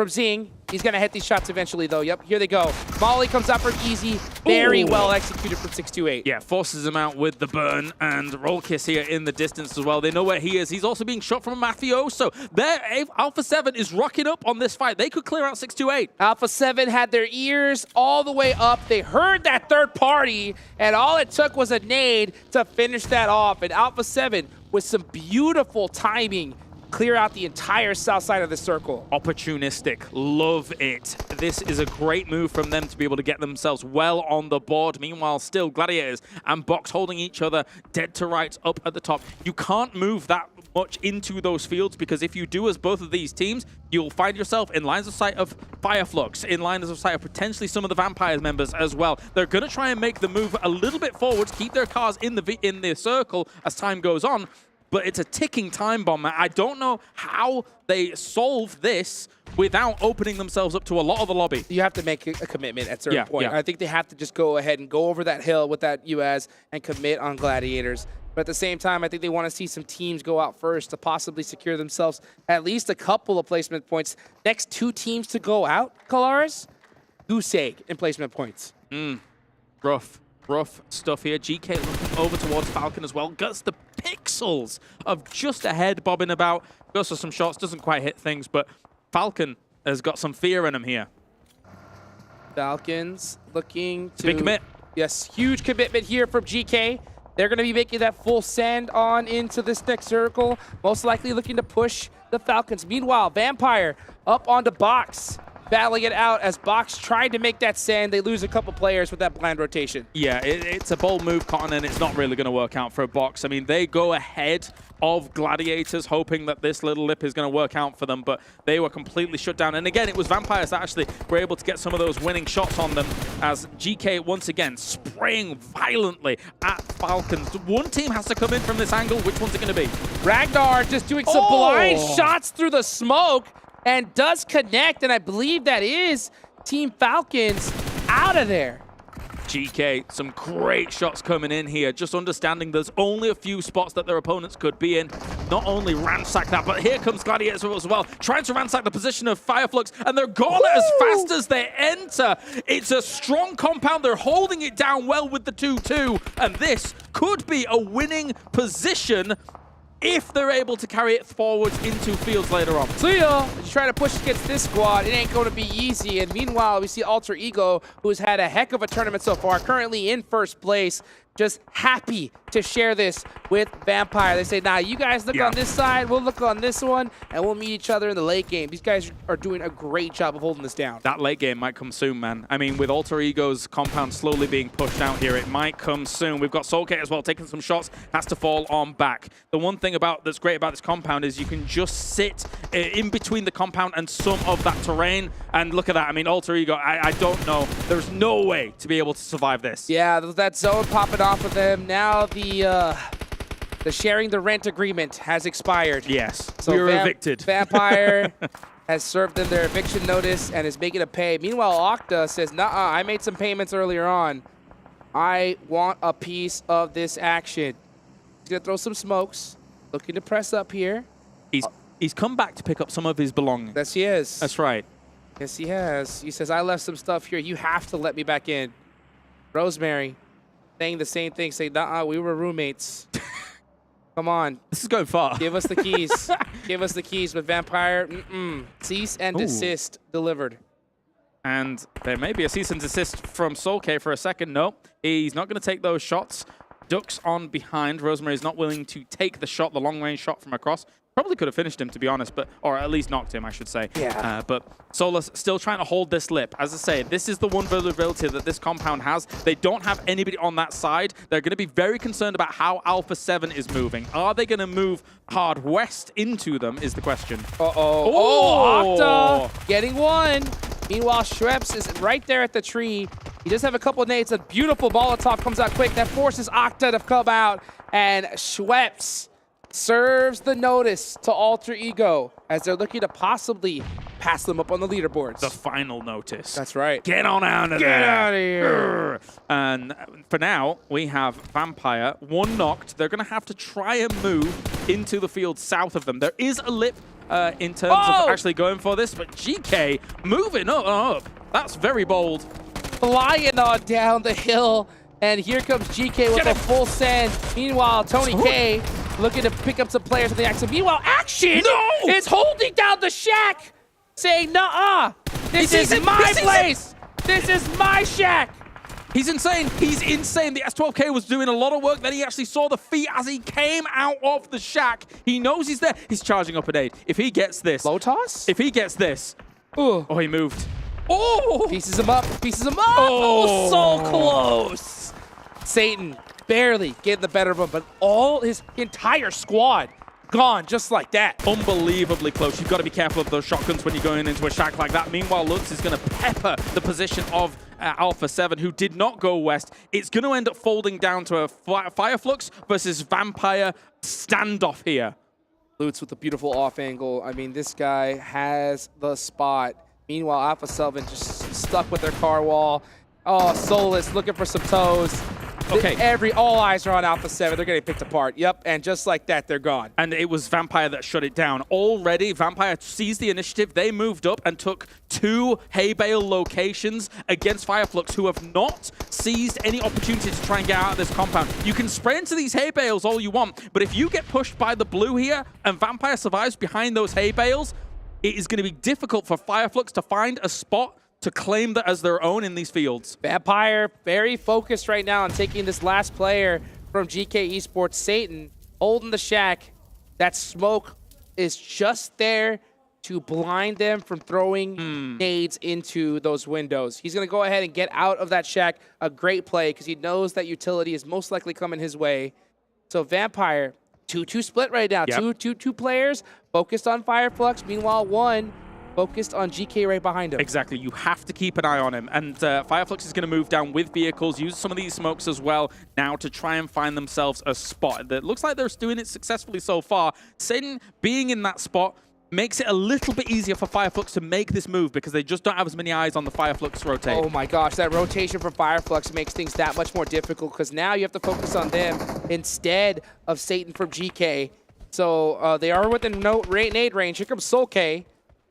Zing. He's going to hit these shots eventually, though. Yep, here they go. Molly comes up for Easy. Very well executed from 628. Yeah, forces him out with the burn, and Roll Kiss here in the distance as well. They know where he is. He's also being shot from a Mafioso. There, Alpha7 is rocking up on this fight. They could clear out 628. Alpha7 had their ears all the way up. They heard that third party, and all it took was a nade to finish that off. And Alpha7, with some beautiful timing, clear out the entire south side of the circle. Opportunistic, love it. This is a great move from them to be able to get themselves well on the board. Meanwhile, still Gladiators and Box holding each other dead to rights up at the top. You can't move that much into those fields, because if you do as both of these teams, you'll find yourself in lines of sight of Flux, in lines of sight of potentially some of the Vampires members as well. They're going to try and make the move a little bit forwards, keep their cars in the circle as time goes on, but it's a ticking time bomb. I don't know how they solve this without opening themselves up to a lot of the lobby. You have to make a commitment at a certain point. I think they have to just go ahead and go over that hill with that US and commit on Gladiators. But at the same time, I think they want to see some teams go out first to possibly secure themselves at least a couple of placement points. Next 2 teams to go out, Kalaris, goose egg in placement points. Rough stuff here. GK looking over towards Falcon as well. Gets the pixels of just ahead bobbing about. Goes for some shots, doesn't quite hit things, but Falcon has got some fear in him here. Falcons looking to... Big commit. Yes, huge commitment here from GK. They're going to be making that full send on into this next circle, most likely looking to push the Falcons. Meanwhile, Vampire up onto Box, battling it out as Box tried to make that send. They lose a couple players with that blind rotation. Yeah, it's a bold move, Cotton, and it's not really going to work out for a Box. I mean, they go ahead of Gladiators, hoping that this little lip is going to work out for them, but they were completely shut down. And again, it was Vampires that actually were able to get some of those winning shots on them, as GK once again spraying violently at Falcons. One team has to come in from this angle. Which one's it going to be? Ragnar just doing some blind shots through the smoke and does connect, and I believe that is Team Falcons out of there. GK, some great shots coming in here, just understanding there's only a few spots that their opponents could be in. Not only ransack that, but here comes Gladiators as well, trying to ransack the position of Flux, and they're gone as fast as they enter. It's a strong compound. They're holding it down well with the 2-2, and this could be a winning position if they're able to carry it forward into fields later on. Cleo is trying to push against this squad. It ain't going to be easy. And meanwhile, we see Alter Ego, who's had a heck of a tournament so far, currently in first place, just happy to share this with Vampire. They say, nah, you guys look on this side, we'll look on this one, and we'll meet each other in the late game. These guys are doing a great job of holding this down. That late game might come soon, man. I mean, with Alter Ego's compound slowly being pushed out here, it might come soon. We've got Soulgate as well, taking some shots, has to fall on back. The one thing that's great about this compound is you can just sit in between the compound and some of that terrain, and look at that. I mean, Alter Ego, I don't know. There's no way to be able to survive this. Yeah, that zone popping off of them. Now the sharing the rent agreement has expired. Yes, so we were evicted. Vampire has served them their eviction notice and is making a pay. Meanwhile, Octa says, nah, I made some payments earlier on. I want a piece of this action. He's gonna throw some smokes, looking to press up here. He's come back to pick up some of his belongings. Yes, he is. That's right. Yes, he has. He says, I left some stuff here. You have to let me back in. Rosemary saying the same thing, saying, nah, we were roommates. Come on. This is going far. Give us the keys. Give us the keys. But Vampire, cease and desist delivered. And there may be a cease and desist from Soulcade for a second. No, he's not going to take those shots. Ducks on behind. Rosemary's not willing to take the shot, the long-range shot from across. Probably could have finished him, to be honest, or at least knocked him, I should say. Yeah. But Solus still trying to hold this lip. As I say, this is the one vulnerability that this compound has. They don't have anybody on that side. They're going to be very concerned about how Alpha7 is moving. Are they going to move hard west into them is the question. Oh, Octa getting one. Meanwhile, Schweppes is right there at the tree. He does have a couple of nades. A beautiful Molotov comes out quick. That forces Octa to come out. And Schweppes serves the notice to Alter Ego as they're looking to possibly pass them up on the leaderboards. The final notice. That's right. Get on out of there. Get out of here. And for now, we have Vampire, one knocked. They're going to have to try and move into the field south of them. There is a lip in terms of actually going for this, but GK moving up. That's very bold. Flying on down the hill. And here comes GK with a full send. Meanwhile, Tony K looking to pick up some players on the action. Meanwhile, Action is holding down the shack, saying, nuh-uh, this is my place. This is my shack. He's insane. He's insane. The S12K was doing a lot of work. Then he actually saw the feet as he came out of the shack. He knows he's there. He's charging up a nade. If he gets this. Low toss? If he gets this. Oh, he moved. Oh! Pieces him up. Pieces him up. Oh, so close. Satan barely getting the better of him, but all his entire squad gone just like that. Unbelievably close. You've got to be careful of those shotguns when you're going into a shack like that. Meanwhile, Lutz is going to pepper the position of Alpha7, who did not go west. It's going to end up folding down to a Fireflux versus Vampire standoff here. Lutz with a beautiful off angle. I mean, this guy has the spot. Meanwhile, Alpha7 just stuck with their car wall. Oh, Solus looking for some toes. Okay. All eyes are on Alpha7. They're getting picked apart. Yep, and just like that, they're gone. And it was Vampire that shut it down. Already, Vampire seized the initiative. They moved up and took 2 hay bale locations against Fireflux, who have not seized any opportunity to try and get out of this compound. You can spray into these hay bales all you want, but if you get pushed by the blue here and Vampire survives behind those hay bales, it is going to be difficult for Fireflux to find a spot to claim that as their own in these fields. Vampire very focused right now on taking this last player from GK Esports, Satan, holding the shack. That smoke is just there to blind them from throwing nades into those windows. He's going to go ahead and get out of that shack. A great play because he knows that utility is most likely coming his way. So Vampire, 2-2 split right now. Yep. Two players focused on Fireflux. Meanwhile, one focused on GK right behind him. Exactly. You have to keep an eye on him. And Fireflux is going to move down with vehicles, use some of these smokes as well now to try and find themselves a spot. That looks like they're doing it successfully so far. Satan being in that spot makes it a little bit easier for Fireflux to make this move because they just don't have as many eyes on the Fireflux rotate. Oh my gosh, that rotation for Fireflux makes things that much more difficult because now you have to focus on them instead of Satan from GK. So they are within nade range. Here comes Soul K.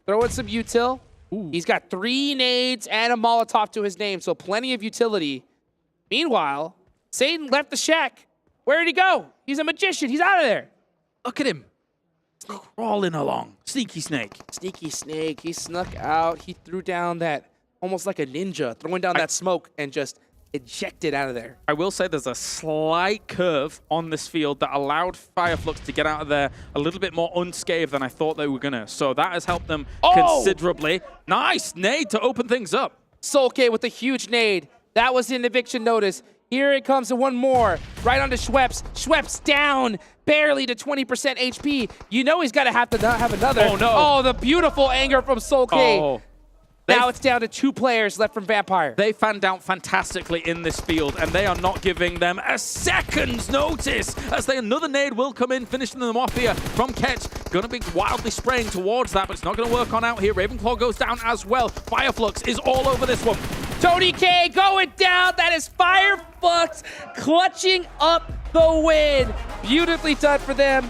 Throw in some util. He's got 3 nades and a Molotov to his name, so plenty of utility. Meanwhile, Satan left the shack. Where did he go? He's a magician. He's out of there. Look at him. Crawling along. Sneaky snake. Sneaky snake. He snuck out. He threw down that, almost like a ninja, throwing down that smoke and just ejected out of there. I will say there's a slight curve on this field that allowed Fireflux to get out of there a little bit more unscathed than I thought they were going to. So that has helped them considerably. Nice nade to open things up. Soul K with a huge nade. That was an eviction notice. Here it comes to one more. Right onto Schweppes. Schweppes down barely to 20% HP. You know he's got to have another. Oh, no. Oh, the beautiful anger from Soul K. Oh. Now it's down to 2 players left from Vampire. They fanned out fantastically in this field, and they are not giving them a second's notice as another nade will come in, finishing them off here from Ketch. Going to be wildly spraying towards that, but it's not going to work on out here. Ravenclaw goes down as well. Fireflux is all over this one. Tony K going down. That is Fireflux clutching up the win. Beautifully done for them.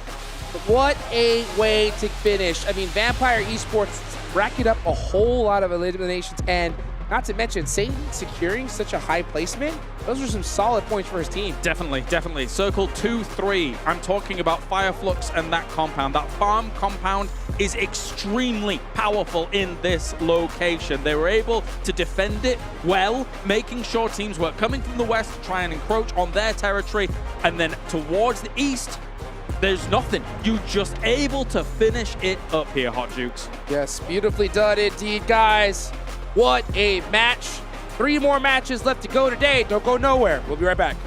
What a way to finish. I mean, Vampire Esports racking up a whole lot of eliminations, and not to mention Satan securing such a high placement. Those are some solid points for his team. Definitely, definitely. Circle 2-3. I'm talking about Fireflux and that compound. That farm compound is extremely powerful in this location. They were able to defend it well, making sure teams were coming from the west to try and encroach on their territory, and then towards the east, there's nothing. You just able to finish it up here, Hot Jukes. Yes, beautifully done indeed, guys. What a match. 3 more matches left to go today. Don't go nowhere. We'll be right back.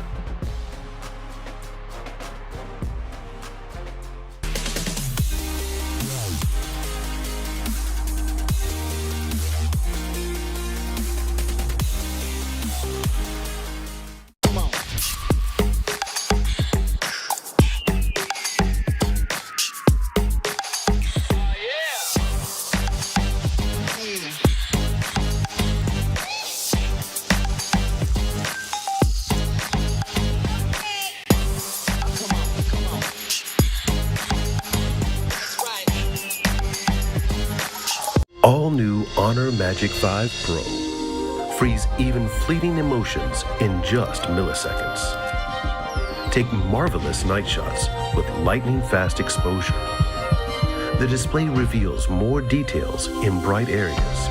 All new Honor Magic 5 Pro. Freeze even fleeting emotions in just milliseconds. Take marvelous night shots with lightning-fast exposure. The display reveals more details in bright areas.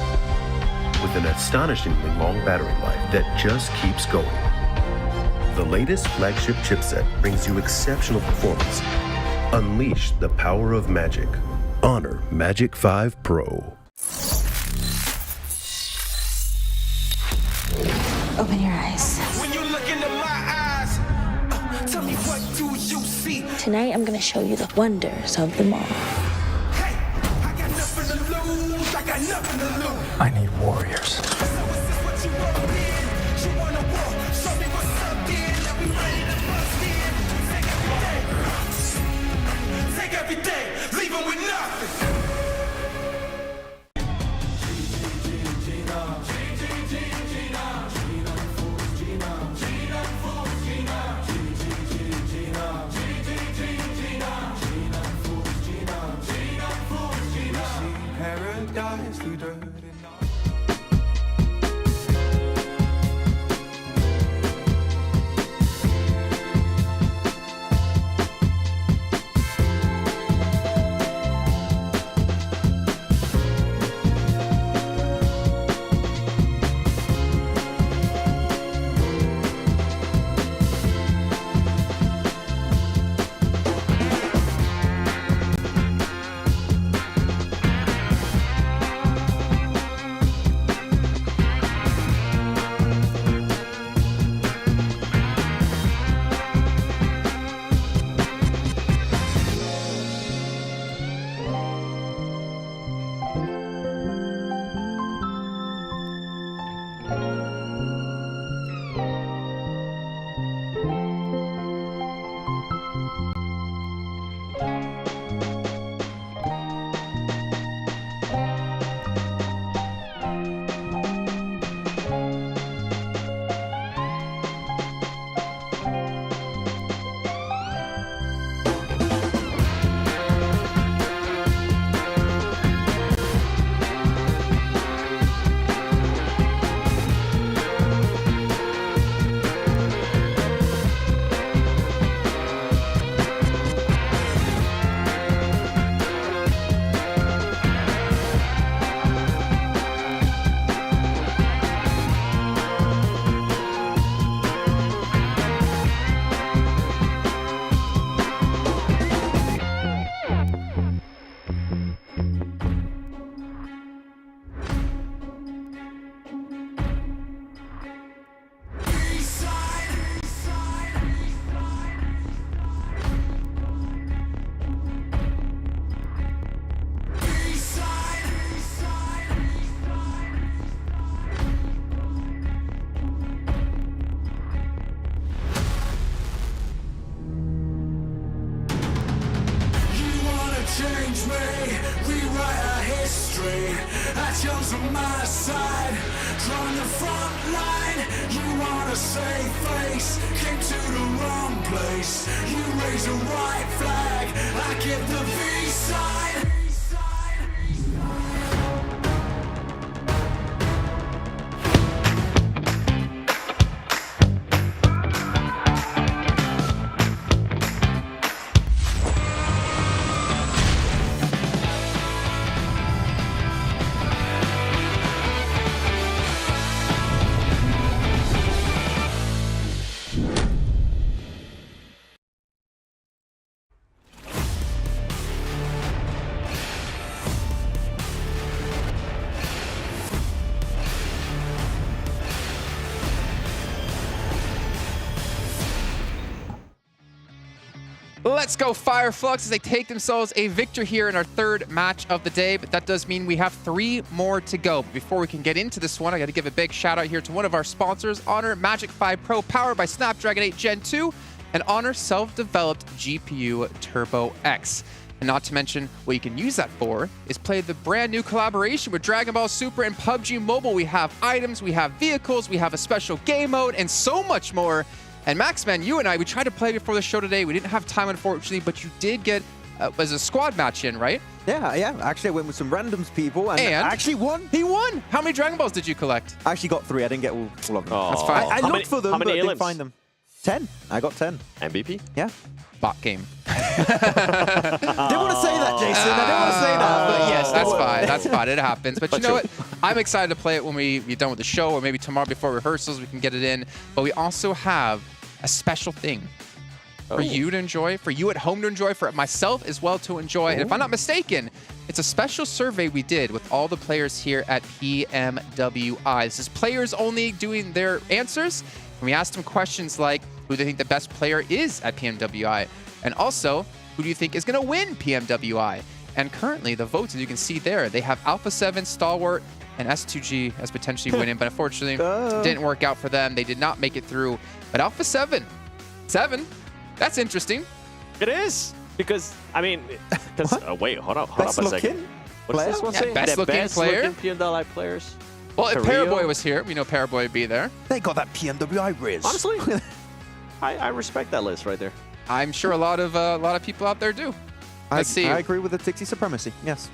with an astonishingly long battery life that just keeps going. The latest flagship chipset brings you exceptional performance. Unleash the power of magic. Honor Magic 5 Pro. Open your eyes. When you look into my eyes, tell me what do you see? Tonight, I'm going to show you the wonders of the mall. I got nothing to lose. I got nothing to lose. I need warriors. Take everything, leave them with nothing. Paradise through dirt and change me, rewrite our history. I chose on my side, drawn the front line. You want a safe face, came to the wrong place. You raise a white flag, I give the B-side. Let's go Fire Flux as they take themselves a victory here in our third match of the day, but that does mean we have 3 more to go. But before we can get into this one, I got to give a big shout out here to one of our sponsors, Honor Magic 5 Pro, powered by Snapdragon 8 Gen 2 and Honor self-developed GPU Turbo X. And not to mention, what you can use that for is play the brand new collaboration with Dragon Ball Super and PUBG Mobile. We have items, we have vehicles, we have a special game mode, and so much more. And Maxman, you and I, we tried to play before the show today. We didn't have time, unfortunately, but you did get as a squad match in, right? Yeah. Actually, I went with some randoms people and I actually won. He won. How many Dragon Balls did you collect? I actually got 3. I didn't get all of them. That's fine. I looked for them, but I didn't find them. 10. I got 10. MVP? Yeah. Bot game. Didn't want to say that, Jason. I didn't want to say that. But yes, that's fine. That's fine. It happens. But you know what? I'm excited to play it when we're done with the show, or maybe tomorrow before rehearsals we can get it in. But we also have a special thing for you to enjoy, for you at home to enjoy, for myself as well to enjoy. And if I'm not mistaken, it's a special survey we did with all the players here at PMWI. This is players only doing their answers. And we asked them questions like, who do they think the best player is at PMWI? And also, who do you think is going to win PMWI? And currently, the votes, as you can see there, they have Alpha7, Stalwart, and S2G as potentially winning. But unfortunately, it didn't work out for them. They did not make it through. But Alpha7, that's interesting. It is. Because, I mean, wait, hold up a second. What's this one say? Best looking player? PMWI players. Well, if Paraboy was here, we know Paraboy would be there. They got that PMWI Riz. Honestly, I respect that list right there. I'm sure a lot of people out there do. Let's see. I agree with the Tixie supremacy. Yes.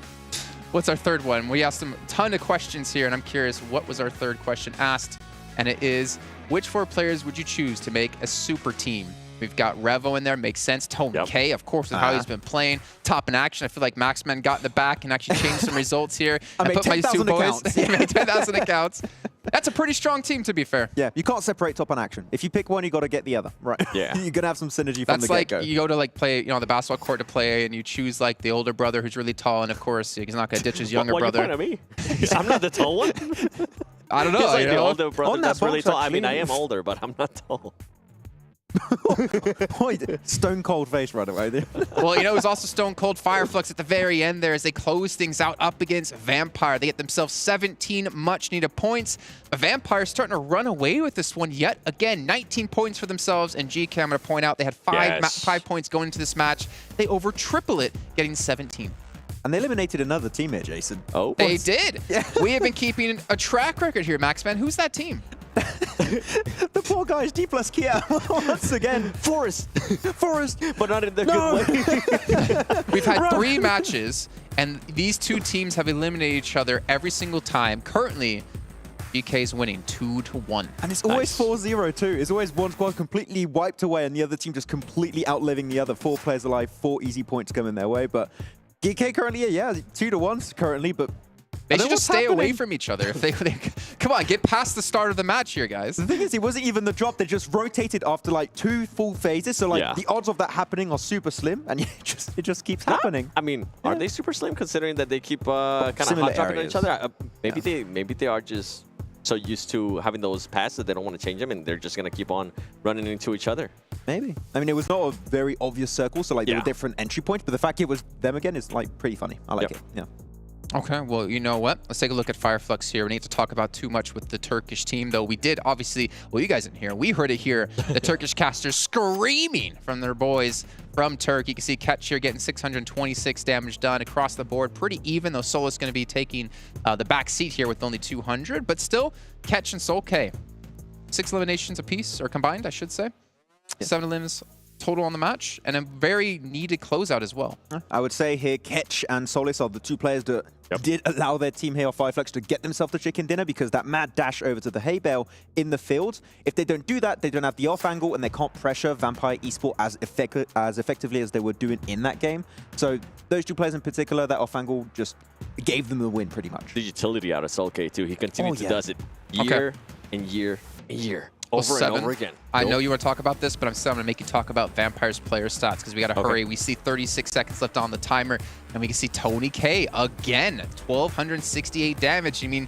What's our third one? We asked them a ton of questions here, and I'm curious, what was our third question asked? And it is, which 4 players would you choose to make a super team? We've got Revo in there, makes sense. Tony K, of course, with how he's been playing. Top in action. I feel like Maxman got in the back and actually changed some results here. I made 10,000 accounts. I made 10,000 accounts. That's a pretty strong team, to be fair. Yeah, you can't separate top and action. If you pick one, you got to get the other. Right. Yeah. You're going to have some synergy from the get-go. Like you go to like play, you know, the basketball court to play, and you choose like the older brother who's really tall, and of course he's not going to ditch his younger brother. What are you pointing at me? I'm not the tall one. I don't know. He's like the know? older brother that's really tall. I mean, I am older, but I'm not tall. Stone cold face right away. Well, you know, it was also Stone Cold Fireflux at the very end there as they close things out up against Vampire. They get themselves 17 much-needed points. But Vampire starting to run away with this one yet again. 19 points for themselves. And GK, I'm going to point out, they had 5 points going into this match. They over triple it, getting 17. And they eliminated another team here, Jason. Oh, they did. Yeah. We have been keeping a track record here, Maxman. Who's that team? The poor guys, Dplus KIA, once again. Forest, but not in the good way. We've had 3 matches, and these 2 teams have eliminated each other every single time. Currently, GK's winning 2-1. And it's always 4-0 too. It's always one squad completely wiped away, and the other team just completely outliving the other. 4 players alive, 4 easy points coming their way. But GK currently, 2-1 currently, but they should just stay away from each other. If they come on, get past the start of the match here, guys. The thing is, it wasn't even the drop. They just rotated after like 2 full phases. So like the odds of that happening are super slim, and it just keeps happening. I mean, are they super slim considering that they keep kind of hot-dropping on each other? Maybe they are just so used to having those passes that they don't want to change them, and they're just gonna keep on running into each other. Maybe. I mean, it was not a very obvious circle, so like there were different entry points. But the fact it was them again is like pretty funny. I like it. Yeah. Okay, well, you know what? Let's take a look at Fireflux here. We need to talk about too much with the Turkish team, though. We did, obviously, well, you guys didn't hear. We heard it here. The Turkish casters screaming from their boys from Turkey. You can see Ketch here getting 626 damage done across the board. Pretty even, though Solo's going to be taking the back seat here with only 200. But still, Ketch and Sol K. 6 eliminations apiece, or combined, I should say. 7 elims total on the match, and a very needed closeout as well. I would say here, Ketch and Solis are the 2 players that did allow their team here, Fireflux, to get themselves the chicken dinner, because that mad dash over to the hay bale in the field, if they don't do that, they don't have the off angle, and they can't pressure Vampire Esports as effectively as they were doing in that game. So those 2 players in particular, that off angle just gave them the win pretty much. The utility out of Sol K too. He continues to does it year and year and year. Over and over again. I know you want to talk about this, but I'm still going to make you talk about Vampire's player stats because we got to hurry. We see 36 seconds left on the timer, and we can see Tony K again, 1,268 damage. I mean,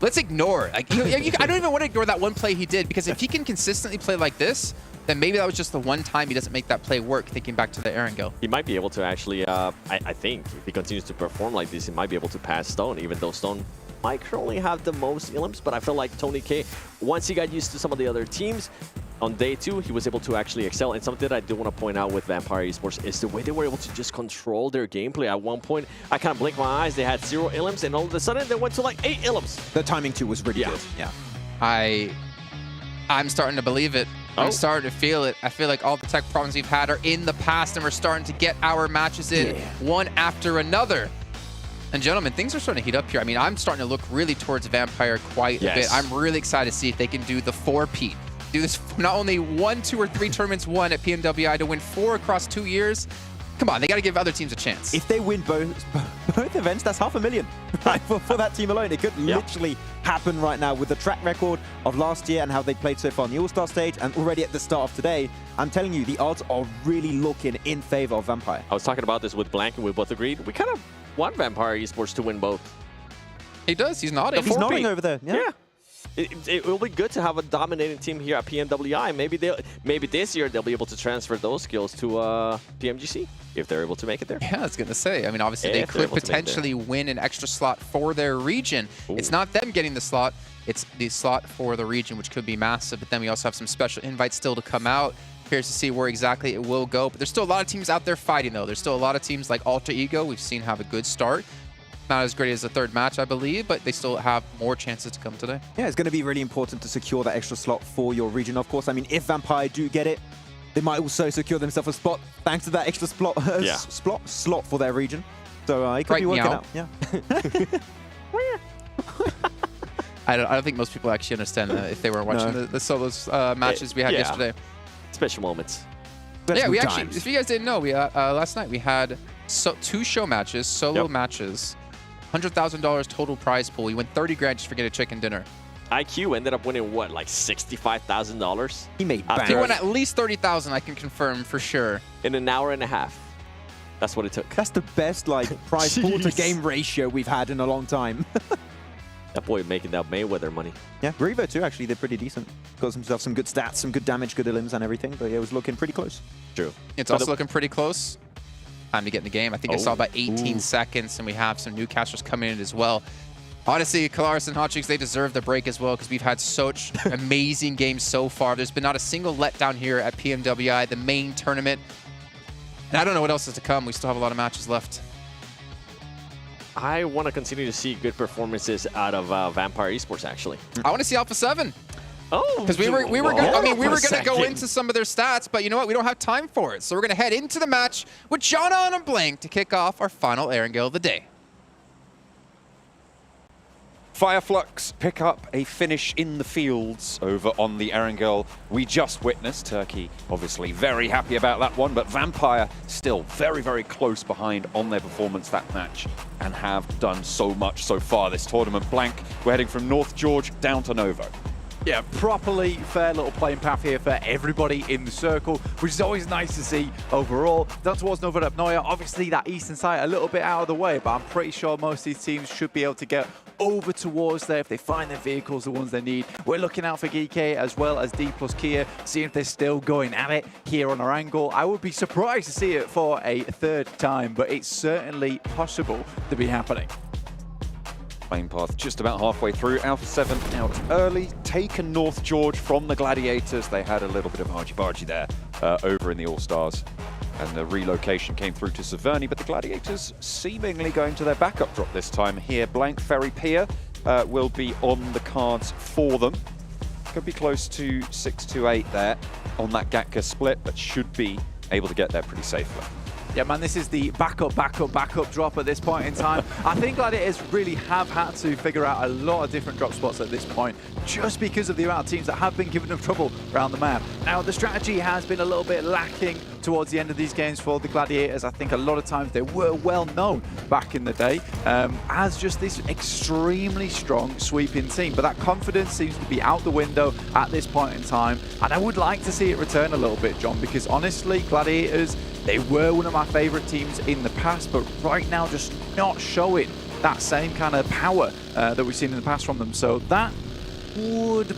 let's ignore. Like, I don't even want to ignore that one play he did, because if he can consistently play like this, then maybe that was just the one time he doesn't make that play work, thinking back to the Erangel. He might be able to actually, I think, if he continues to perform like this, he might be able to pass Stone, even though Stone might currently have the most elims, but I feel like Tony K, once he got used to some of the other teams, on day 2, he was able to actually excel. And something that I do want to point out with Vampire Esports is the way they were able to just control their gameplay. At one point, I kind of blinked my eyes, they had 0 elims, and all of a sudden, they went to like 8 elims. The timing too was really good. Yeah. I'm starting to believe it. I'm starting to feel it. I feel like all the tech problems we've had are in the past, and we're starting to get our matches in one after another. And gentlemen, things are starting to heat up here. I mean, I'm starting to look really towards Vampire quite a bit. I'm really excited to see if they can do the 4-peat. do this not only 1, 2, or 3 tournaments won at PMWI to win 4 across 2 years. Come on, they got to give other teams a chance. If they win both events, that's $500,000 right, for that team alone. It could literally happen right now with the track record of last year and how they played so far on the All-Star stage and already at the start of today. I'm telling you, the odds are really looking in favor of Vampire. I was talking about this with Blank and we both agreed. We kind of want Vampire Esports to win both. He does. He's nodding. He's nodding over there. Yeah. It will be good to have a dominating team here at PMWI. Maybe this year they'll be able to transfer those skills to PMGC if they're able to make it there. Yeah, I was going to say. I mean, obviously they could potentially win an extra slot for their region. Ooh. It's not them getting the slot. It's the slot for the region, which could be massive. But then we also have some special invites still to come out. Curious to see where exactly it will go. But there's still a lot of teams out there fighting, though. There's still a lot of teams like Alter Ego we've seen have a good start. Not as great as the third match, I believe, but they still have more chances to come today. Yeah, it's going to be really important to secure that extra slot for your region, of course. I mean, if Vampire do get it, they might also secure themselves a spot thanks to that extra slot for their region. So it could be working out. Yeah. I don't think most people actually understand that if they were watching the solos matches we had yesterday. Special moments. Yeah, we actually, if you guys didn't know, we last night we had 2 show matches, solo matches. $100,000 total prize pool. You win 30 grand just for getting a chicken dinner. IQ ended up winning what, like $65,000? He made He won at least 30,000, I can confirm for sure. In an hour and a half. That's what it took. That's the best prize pool to game ratio we've had in a long time. That boy making that Mayweather money. Yeah, Revo too, actually, they're pretty decent. Got himself some good stats, some good damage, good elims and everything, but yeah, it was looking pretty close. True. It's also looking pretty close. Time to get in the game. I think I saw about 18 seconds, and we have some newcasters coming in as well. Honestly, Kalaris and Hotchicks, they deserve the break as well because we've had such amazing games so far. There's been not a single letdown here at PMWI, the main tournament. And I don't know what else is to come. We still have a lot of matches left. I want to continue to see good performances out of Vampire Esports, actually. I want to see Alpha7. Oh, because we were gonna go into some of their stats, but you know what? We don't have time for it. So we're gonna head into the match with Jana and Blank to kick off our final Erangel of the day. Flux pick up a finish in the fields over on the Erangel we just witnessed. Turkey obviously very happy about that one, but Vampire still very, very close behind on their performance that match and have done so much so far this tournament. Blank, we're heading from North George down to Novo. Yeah, properly fair little playing path here for everybody in the circle, which is always nice to see overall. Down towards Novo Dapnoya, obviously that eastern side a little bit out of the way, but I'm pretty sure most of these teams should be able to get over towards there if they find their vehicles, the ones they need. We're looking out for GK as well as Dplus KIA, seeing if they're still going at it here on our angle. I would be surprised to see it for a third time, but it's certainly possible to be happening. Main path just about halfway through. Alpha7 out early, taken North George from the Gladiators. They had a little bit of argy-bargy there over in the All-Stars. And the relocation came through to Severny, but the Gladiators seemingly going to their backup drop this time here. Blank Ferry Pier will be on the cards for them. Could be close to 6 to 8 there on that Gatka split, but should be able to get there pretty safely. Yeah, man, this is the backup drop at this point in time. I think Gladiators really have had to figure out a lot of different drop spots at this point, just because of the amount of teams that have been giving them trouble around the map. Now, the strategy has been a little bit lacking towards the end of these games for the Gladiators. I think a lot of times they were well known back in the day as just this extremely strong sweeping team, but that confidence seems to be out the window at this point in time, and I would like to see it return a little bit, John, because honestly, Gladiators, they were one of my favorite teams in the past, but right now just not showing that same kind of power that we've seen in the past from them. So that would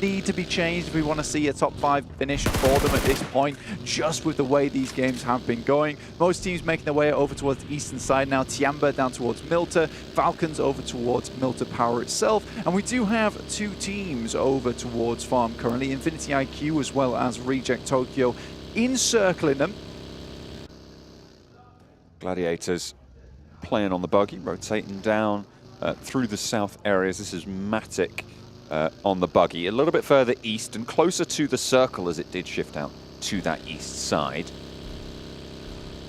need to be changed if we want to see a top 5 finish for them at this point, just with the way these games have been going. Most teams making their way over towards the eastern side now. Tiamba down towards Milta, Falcons over towards Milta Power itself, and we do have 2 teams over towards Farm currently, Infinity IQ as well as Reject Tokyo encircling them. Gladiators playing on the buggy, rotating down through the south areas. This is Matic on the buggy, a little bit further east and closer to the circle as it did shift out to that east side.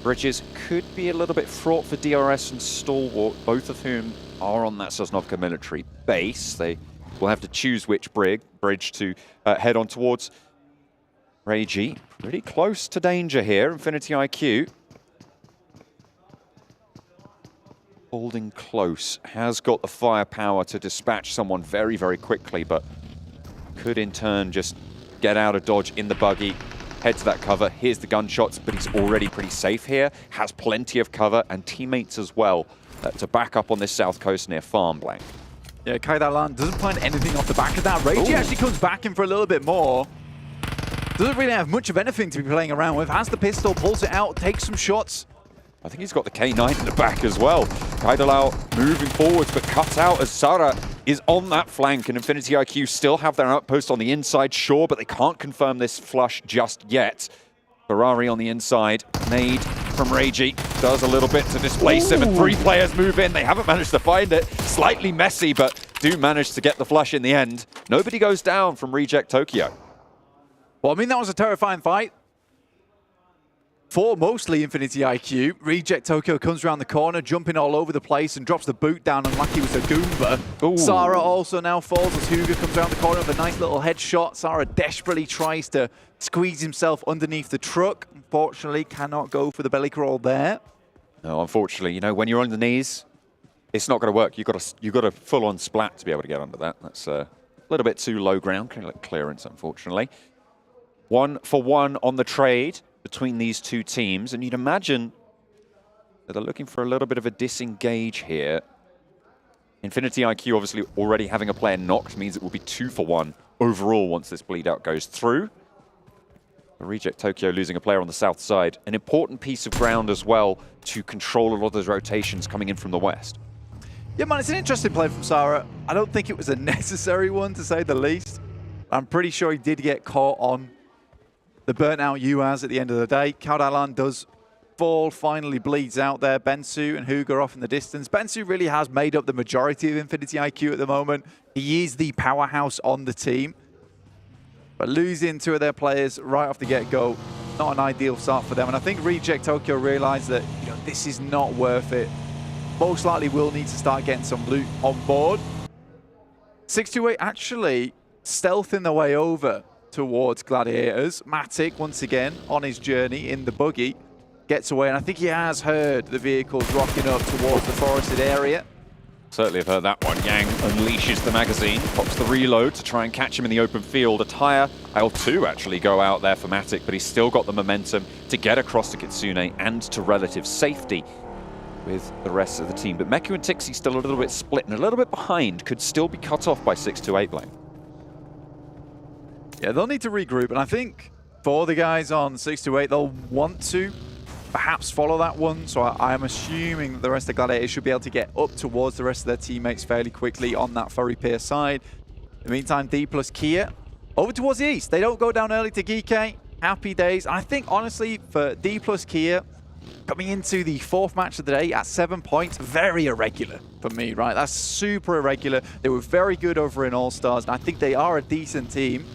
Bridges could be a little bit fraught for DRS and Stalwart, both of whom are on that Sosnovka military base. They will have to choose which bridge to head on towards. Reiji, pretty close to danger here. Infinity IQ. Holding close, has got the firepower to dispatch someone very, very quickly, but could in turn just get out of dodge in the buggy, head to that cover. Here's the gunshots, but he's already pretty safe here. Has plenty of cover and teammates as well to back up on this south coast near Farm Blank. Yeah, Kaidalan doesn't find anything off the back of that. Reiji actually comes back in for a little bit more. Doesn't really have much of anything to be playing around with. Has the pistol, pulls it out, takes some shots. I think he's got the K9 in the back as well. Kaidalau moving forwards, but cut out as Sara is on that flank, and Infinity IQ still have their outpost on the inside, sure, but they can't confirm this flush just yet. Ferrari on the inside, nade from Reiji, does a little bit to displace him, and 3 players move in. They haven't managed to find it. Slightly messy, but do manage to get the flush in the end. Nobody goes down from Reject Tokyo. Well, I mean, that was a terrifying fight for mostly Infinity IQ. Reject Tokyo comes around the corner, jumping all over the place and drops the boot down, and like he was a Goomba. Sara also now falls as Hugo comes around the corner with a nice little headshot. Sara desperately tries to squeeze himself underneath the truck. Unfortunately, cannot go for the belly crawl there. No, unfortunately, you know, when you're on the knees, it's not going to work. You've got a full-on splat to be able to get under that. That's a little bit too low ground clearance, unfortunately. 1-for-1 on the trade between these two teams, and you'd imagine that they're looking for a little bit of a disengage here. Infinity IQ obviously already having a player knocked means it will be 2-for-1 overall once this bleed out goes through. Reject Tokyo losing a player on the south side, an important piece of ground as well to control a lot of those rotations coming in from the west. Yeah, man, it's an interesting play from Sara. I don't think it was a necessary one, to say the least. I'm pretty sure he did get caught on the burnt out UAZ at the end of the day. Kaudalan does fall, finally bleeds out there. Bensu and Hugo off in the distance. Bensu really has made up the majority of Infinity IQ at the moment. He is the powerhouse on the team. But losing 2 of their players right off the get-go, not an ideal start for them. And I think Reject Tokyo realized that, you know, this is not worth it. Most likely will need to start getting some loot on board. 628 actually stealthing their way over towards Gladiators. Matic, once again, on his journey in the buggy, gets away. And I think he has heard the vehicles rocking up towards the forested area. Certainly have heard that one. Yang unleashes the magazine, pops the reload to try and catch him in the open field. A tire, L2 actually go out there for Matic, but he's still got the momentum to get across to Kitsune and to relative safety with the rest of the team. But Meku and Tixi still a little bit split and a little bit behind, could still be cut off by 628 Blank. Yeah, they'll need to regroup, and I think for the guys on 628, they'll want to perhaps follow that one. So I'm assuming that the rest of Gladiators should be able to get up towards the rest of their teammates fairly quickly on that Furry Pier side. In the meantime, Dplus KIA over towards the east. They don't go down early to Gike. Happy days. I think, honestly, for Dplus KIA, coming into the 4th match of the day at 7 points, very irregular for me, right? That's super irregular. They were very good over in All-Stars, and I think they are a decent team.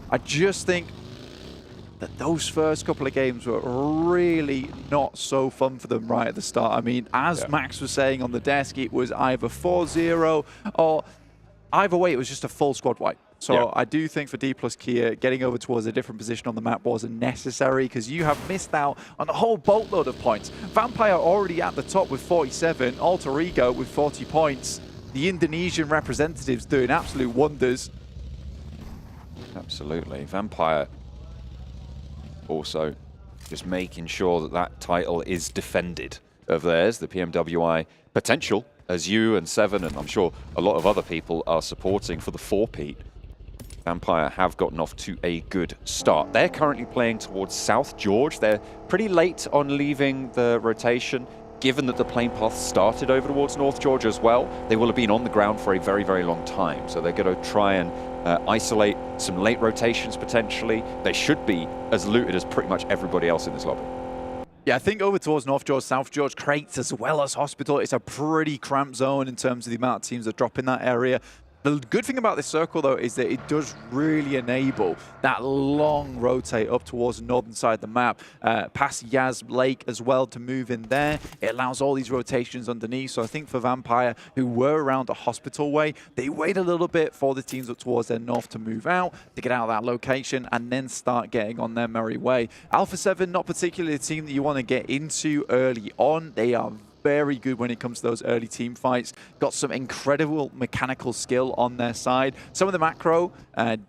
I just think that those first couple of games were really not so fun for them right at the start. I mean, as Max was saying on the desk, it was either 4-0 or either way, it was just a full squad wipe. So I do think for Dplus KIA, getting over towards a different position on the map wasn't necessary, because you have missed out on a whole boatload of points. Vampire already at the top with 47, Alter Ego with 40 points. The Indonesian representatives doing absolute wonders. Absolutely. Vampire also just making sure that that title is defended of theirs, the PMWI potential, as you and Seven, and I'm sure a lot of other people are supporting for the 4-peat. Vampire have gotten off to a good start. They're currently playing towards South George. They're pretty late on leaving the rotation. Given that the plane path started over towards North George as well, they will have been on the ground for a very, very long time. So they're going to try and isolate some late rotations potentially. They should be as looted as pretty much everybody else in this lobby. Yeah, I think over towards North George, South George, crates as well as Hospital, it's a pretty cramped zone in terms of the amount of teams that drop in that area. The good thing about this circle, though, is that it does really enable that long rotate up towards the northern side of the map, past Yaz Lake as well to move in there. It allows all these rotations underneath. So I think for Vampire, who were around the hospital way, they wait a little bit for the teams up towards their north to move out, to get out of that location, and then start getting on their merry way. Alpha7, not particularly a team that you want to get into early on. They are very good when it comes to those early team fights. Got some incredible mechanical skill on their side. Some of the macro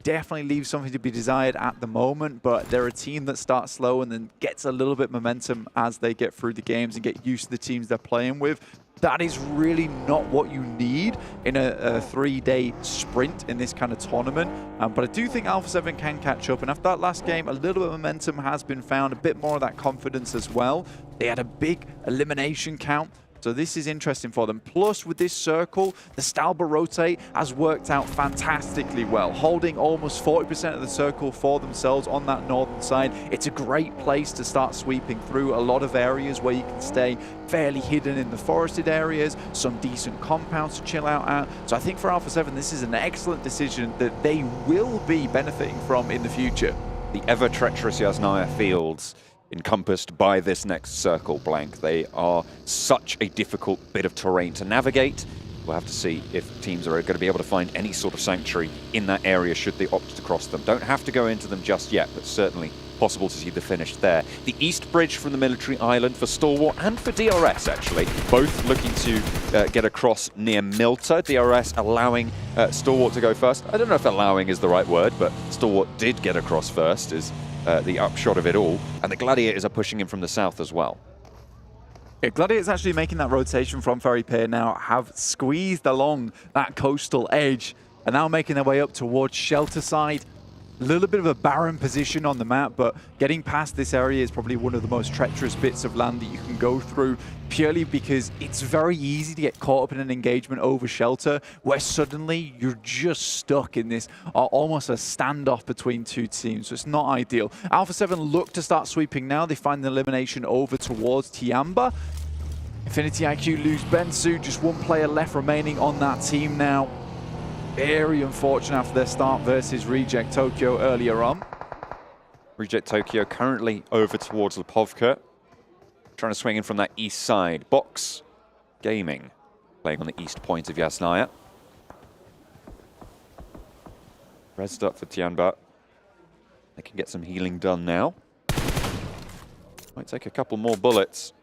definitely leaves something to be desired at the moment, but they're a team that starts slow and then gets a little bit momentum as they get through the games and get used to the teams they're playing with. That is really not what you need in a 3-day sprint in this kind of tournament. But I do think Alpha7 can catch up. And after that last game, a little bit of momentum has been found, a bit more of that confidence as well. They had a big elimination count. So this is interesting for them. Plus, with this circle, the Stalber rotate has worked out fantastically well, holding almost 40% of the circle for themselves on that northern side. It's a great place to start sweeping through a lot of areas where you can stay fairly hidden in the forested areas, some decent compounds to chill out at. So I think for Alpha7, this is an excellent decision that they will be benefiting from in the future. The ever-treacherous Yasnaya fields encompassed by this next circle blank. They are such a difficult bit of terrain to navigate. We'll have to see if teams are going to be able to find any sort of sanctuary in that area should they opt to cross them. Don't have to go into them just yet, but certainly possible to see the finish there. The east bridge from the military island for Stalwart and for DRS, actually, both looking to get across near Milta. DRS allowing Stalwart to go first. I don't know if allowing is the right word, but Stalwart did get across first, is the upshot of it all. And the Gladiators are pushing him from the south as well. Yeah, Gladiators actually making that rotation from Ferry Pier now, have squeezed along that coastal edge and now making their way up towards Shelter Side. A little bit of a barren position on the map, but getting past this area is probably one of the most treacherous bits of land that you can go through, purely because it's very easy to get caught up in an engagement over Shelter, where suddenly you're just stuck in this almost a standoff between two teams, so it's not ideal. Alpha7 look to start sweeping now. They find the elimination over towards Tiamba. Infinity IQ lose Bensu, just one player left remaining on that team now. Very unfortunate after their start versus Reject Tokyo earlier on. Reject Tokyo currently over towards Lipovka, trying to swing in from that east side. Box Gaming playing on the east point of Yasnaya. Resed up for Tianba. They can get some healing done now. Might take a couple more bullets,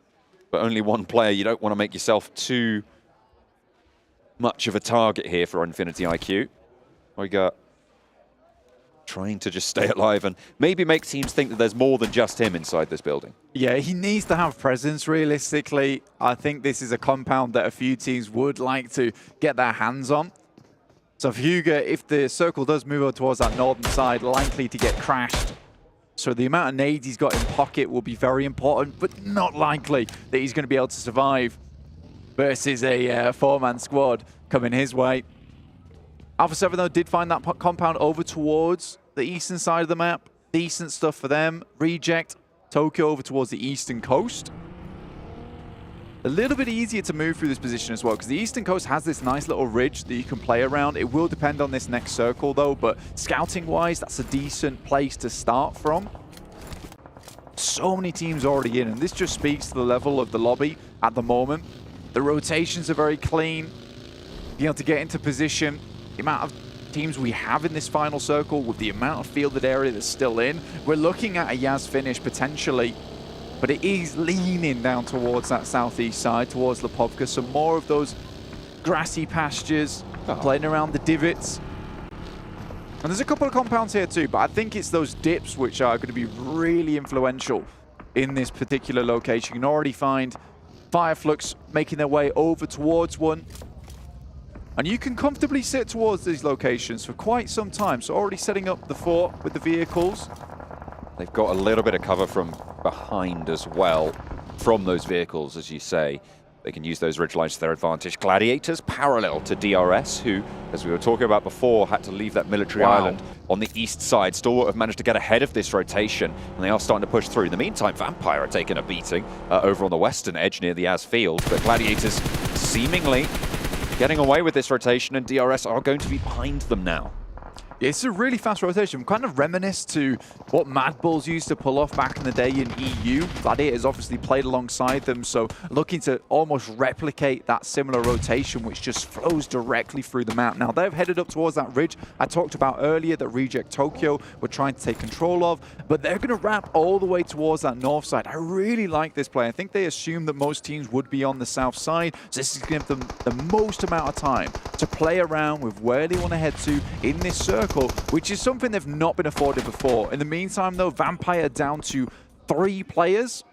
but only one player. You don't want to make yourself too much of a target here for Infinity IQ. We got trying to just stay alive and maybe make teams think that there's more than just him inside this building. Yeah, he needs to have presence, realistically. I think this is a compound that a few teams would like to get their hands on. So for Hugo, if the circle does move over towards that northern side, likely to get crashed. So the amount of nades he's got in pocket will be very important, but not likely that he's going to be able to survive versus a four-man squad coming his way. Alpha7, though, did find that compound over towards the eastern side of the map. Decent stuff for them. Reject Tokyo over towards the eastern coast. A little bit easier to move through this position as well, because the eastern coast has this nice little ridge that you can play around. It will depend on this next circle, though, but scouting-wise, that's a decent place to start from. So many teams already in, and this just speaks to the level of the lobby at the moment. The rotations are very clean. Being able to get into position, the amount of teams we have in this final circle with the amount of fielded area that's still in, we're looking at a Yaz finish potentially, but it is leaning down towards that southeast side, towards Lipovka. So more of those grassy pastures, playing around the divots. And there's a couple of compounds here too, but I think it's those dips which are going to be really influential in this particular location. You can already find Fireflux making their way over towards one. And you can comfortably sit towards these locations for quite some time. So already setting up the fort with the vehicles. They've got a little bit of cover from behind as well, from those vehicles, as you say. They can use those ridgelines to their advantage. Gladiators parallel to DRS, who, as we were talking about before, had to leave that military island on the east side. Stalwart have managed to get ahead of this rotation, and they are starting to push through. In the meantime, Vampire are taking a beating over on the western edge near the Az field, but Gladiators seemingly getting away with this rotation, and DRS are going to be behind them now. It's a really fast rotation. Kind of reminisce to what Mad Bulls used to pull off back in the day in EU. Gladiators obviously played alongside them, so looking to almost replicate that similar rotation, which just flows directly through the map. Now, they've headed up towards that ridge I talked about earlier that Reject Tokyo were trying to take control of, but they're going to wrap all the way towards that north side. I really like this play. I think they assumed that most teams would be on the south side, so this is going to give them the most amount of time to play around with where they want to head to in this circle, which is something they've not been afforded before. In the meantime, though, Vampire down to 3 players.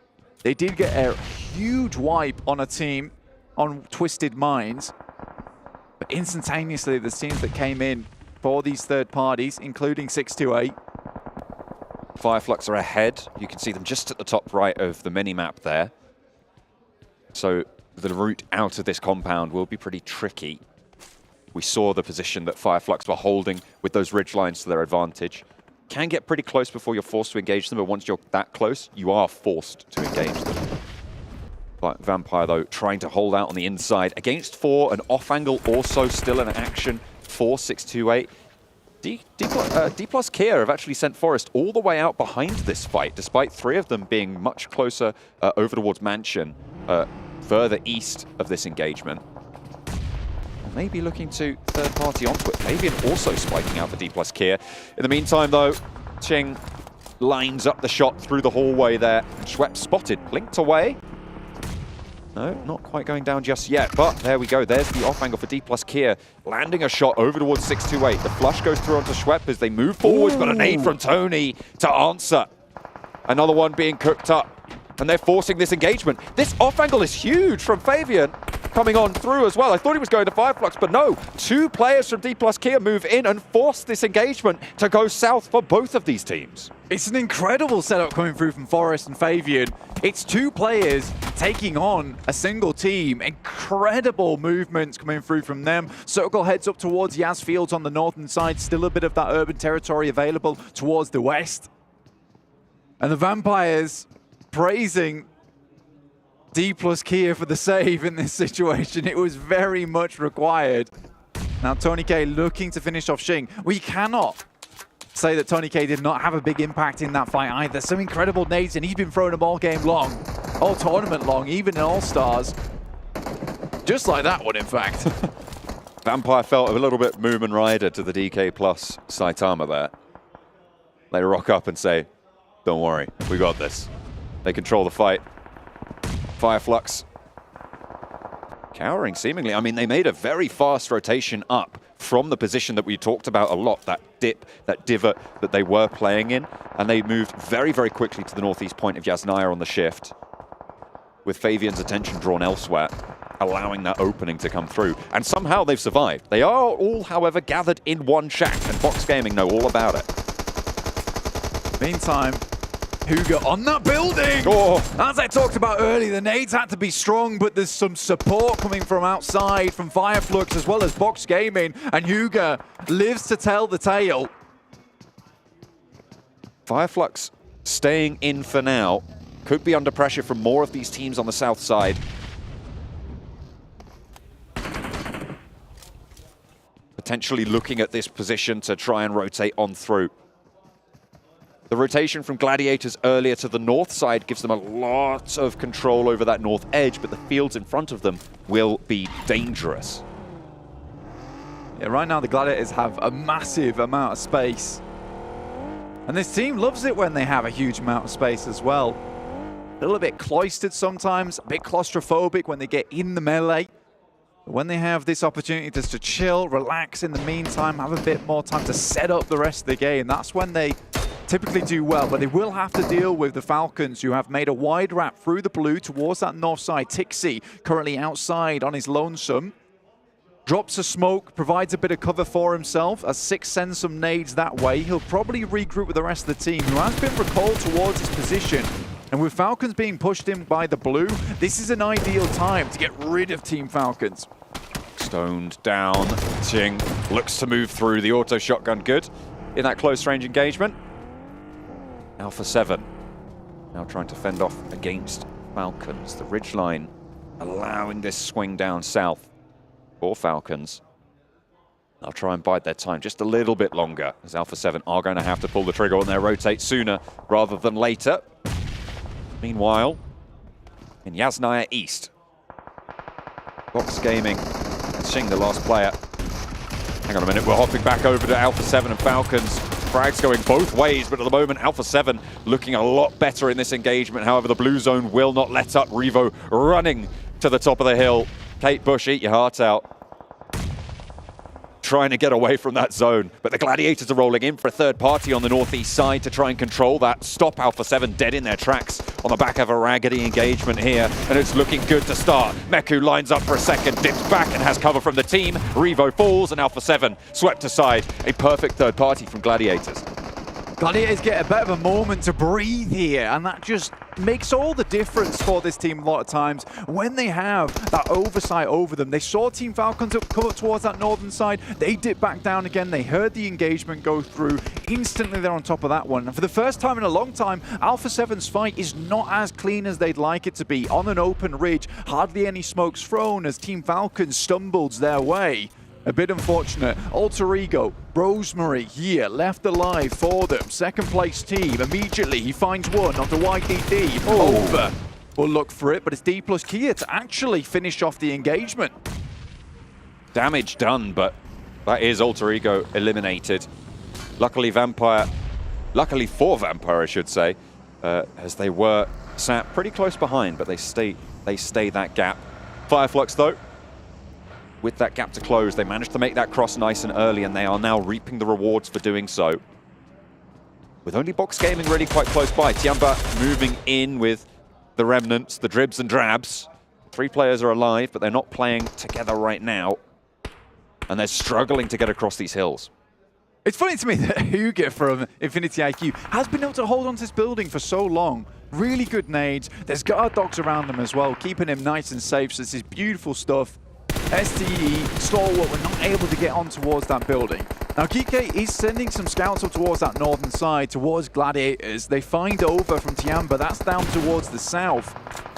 They did get a huge wipe on a team on Twisted Minds, but instantaneously, the teams that came in for these third parties, including 628. Flux are ahead. You can see them just at the top right of the mini-map there. So the route out of this compound will be pretty tricky. We saw the position that Flux were holding with those ridge lines to their advantage. Can get pretty close before you're forced to engage them, but once you're that close, you are forced to engage them. But Vampire, though, trying to hold out on the inside. Against 4, an off angle also still in action for 628. Dplus KIA have actually sent Forest all the way out behind this fight, despite 3 of them being much closer over towards Mansion, further east of this engagement. Maybe looking to third party onto it. Fabian also spiking out for Dplus KIA. In the meantime, though, Ching lines up the shot through the hallway there. Schwepp spotted, blinked away. No, not quite going down just yet, but there we go. There's the off angle for Dplus KIA, landing a shot over towards 628. The flush goes through onto Schwepp as they move forward. Got a nade from Tony to answer. Another one being cooked up, and they're forcing this engagement. This off angle is huge from Fabian, coming on through as well. I thought he was going to Flux, but no. 2 players from Dplus KIA move in and force this engagement to go south for both of these teams. It's an incredible setup coming through from Forest and Fabian. It's 2 players taking on a single team. Incredible movements coming through from them. Circle heads up towards Yas Fields on the northern side. Still a bit of that urban territory available towards the west. And the Vampires praising Dplus KIA for the save in this situation. It was very much required. Now Tony K looking to finish off Xing. We cannot say that Tony K did not have a big impact in that fight either. Some incredible nades, and he's been throwing them all game long, all tournament long, even in All-Stars. Just like that one, in fact. Vampire felt a little bit Moomin Rider to the DK plus Saitama there. They rock up and say, don't worry, we got this. They control the fight. Flux cowering seemingly. I mean, they made a very fast rotation up from the position that we talked about a lot, that dip, that divot that they were playing in, and they moved very, very quickly to the northeast point of Yasnaya on the shift, with Fabian's attention drawn elsewhere, allowing that opening to come through. And somehow they've survived. They are all, however, gathered in one shack, and Box Gaming know all about it. Meantime, Huga on that building! Oh. As I talked about earlier, the nades had to be strong, but there's some support coming from outside, from Flux as well as Box Gaming, and Huga lives to tell the tale. Flux staying in for now. Could be under pressure from more of these teams on the south side. Potentially looking at this position to try and rotate on through. The rotation from Gladiators earlier to the north side gives them a lot of control over that north edge, but the fields in front of them will be dangerous. Yeah, right now the Gladiators have a massive amount of space. And this team loves it when they have a huge amount of space as well. A little bit cloistered sometimes, a bit claustrophobic when they get in the melee. But when they have this opportunity just to chill, relax in the meantime, have a bit more time to set up the rest of the game, that's when they typically do well. But they will have to deal with the Falcons, who have made a wide wrap through the blue towards that north side. Tixi currently outside on his lonesome. Drops a smoke, provides a bit of cover for himself as Six sends some nades that way. He'll probably regroup with the rest of the team, who has been recalled towards his position. And with Falcons being pushed in by the blue, this is an ideal time to get rid of Team Falcons. Stoned down. Ching looks to move through the auto shotgun. Good in that close range engagement. Alpha7 now trying to fend off against Falcons. The ridgeline allowing this swing down south. for Falcons. They'll try and bide their time just a little bit longer, as Alpha7 are going to have to pull the trigger on their rotate sooner rather than later. Meanwhile, in Yasnaya East, Box Gaming seeing the last player. Hang on a minute, we're hopping back over to Alpha7 and Falcons. Frags going both ways, but at the moment, Alpha7 looking a lot better in this engagement. However, the blue zone will not let up. Revo running to the top of the hill. Kate Bush, eat your heart out. Trying to get away from that zone, but the Gladiators are rolling in for a third party on the northeast side to try and control that. Stop Alpha7 dead in their tracks on the back of a raggedy engagement here, and it's looking good to start. Meku lines up for a second, dips back and has cover from the team. Revo falls and Alpha7 swept aside. A perfect third party from Gladiators. Gladiators get a bit of a moment to breathe here, and that just makes all the difference for this team a lot of times. When they have that oversight over them, they saw Team Falcons come up towards that northern side, they dip back down again, they heard the engagement go through, instantly they're on top of that one. And for the first time in a long time, Alpha7's fight is not as clean as they'd like it to be. On an open ridge, hardly any smokes thrown as Team Falcons stumbled their way. A bit unfortunate. Alter Ego, Rosemary here, left alive for them. Second place team. Immediately he finds one onto YDD. Over. We'll look for it, but it's Dplus KIA to actually finish off the engagement. Damage done, but that is Alter Ego eliminated. Luckily for Vampire, I should say, as they were sat pretty close behind, but they stay that gap. Fireflux though, with that gap to close, they managed to make that cross nice and early, and they are now reaping the rewards for doing so. With only Box Gaming really quite close by, Tiamba moving in with the remnants, the dribs and drabs. 3 players are alive, but they're not playing together right now, and they're struggling to get across these hills. It's funny to me that Hugo from Infinity IQ has been able to hold on to this building for so long. Really good nades. There's guard dogs around them as well, keeping him nice and safe. So this is beautiful stuff. STE, Stalwart were not able to get on towards that building. Now, Kike is sending some scouts up towards that northern side, towards Gladiators. They find over from Tiamba, that's down towards the south.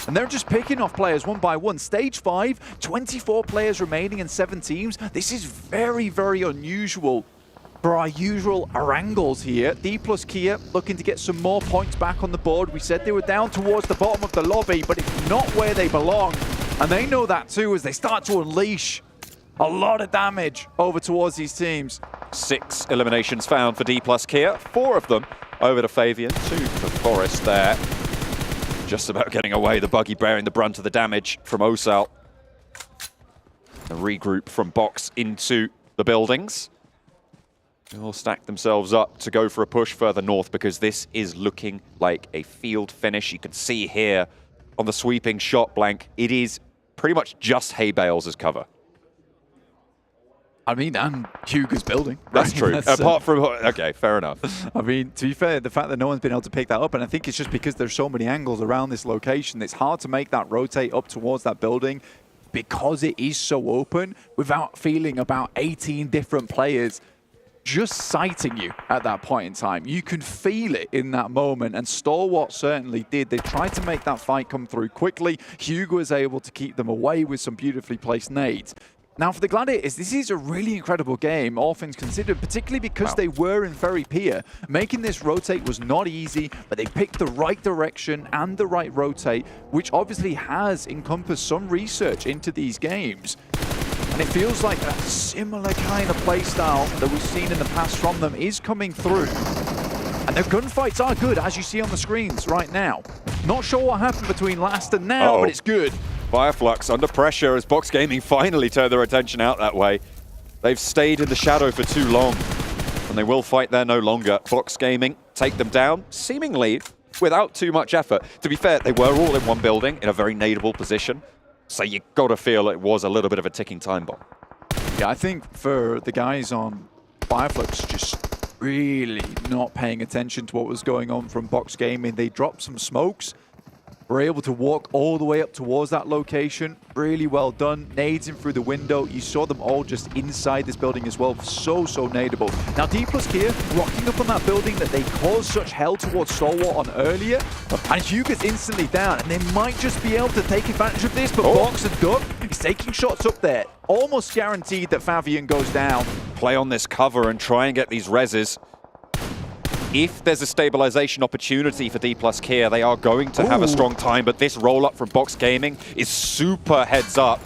And they're just picking off players one by one. Stage 5, 24 players remaining in 7 teams. This is very, very unusual for our usual Arangles here. Dplus KIA looking to get some more points back on the board. We said they were down towards the bottom of the lobby, but it's not where they belong. And they know that too as they start to unleash a lot of damage over towards these teams. 6 eliminations found for Dplus KIA, 4 of them over to Fabian, 2 for Forest there. Just about getting away, the buggy bearing the brunt of the damage from Osal. A regroup from Box into the buildings. They'll stack themselves up to go for a push further north because this is looking like a field finish. You can see here on the sweeping shot blank, it is pretty much just hay bales as cover. I mean, and Hugo's building. That's true. Apart from, okay, fair enough. I mean, to be fair, the fact that no one's been able to pick that up, and I think it's just because there's so many angles around this location, it's hard to make that rotate up towards that building because it is so open without feeling about 18 different players just sighting you at that point in time. You can feel it in that moment, and Stalwart certainly did. They tried to make that fight come through quickly. Hugo was able to keep them away with some beautifully placed nades. Now for the Gladiators, this is a really incredible game, all things considered, particularly because they were in Ferry Pier. Making this rotate was not easy, but they picked the right direction and the right rotate, which obviously has encompassed some research into these games. And it feels like a similar kind of playstyle that we've seen in the past from them is coming through. And their gunfights are good, as you see on the screens right now. Not sure what happened between last and now, but it's good. Fireflux under pressure as Box Gaming finally turned their attention out that way. They've stayed in the shadow for too long, and they will fight there no longer. Box Gaming take them down, seemingly without too much effort. To be fair, they were all in one building in a very nadeable position. So you got to feel it was a little bit of a ticking time bomb. Yeah, I think for the guys on Fireflux, just really not paying attention to what was going on from Box Gaming. They dropped some smokes, were able to walk all the way up towards that location. Really well done. Nades in through the window. You saw them all just inside this building as well. So nadeable. Now Dplus KIA rocking up on that building that they caused such hell towards Stalwart on earlier. And Hugo's instantly down. And they might just be able to take advantage of this. But Box and Duck is taking shots up there. Almost guaranteed that Favian goes down. Play on this cover and try and get these reses. If there's a stabilization opportunity for Dplus KIA, they are going to have a strong time, but this roll-up from Box Gaming is super heads up.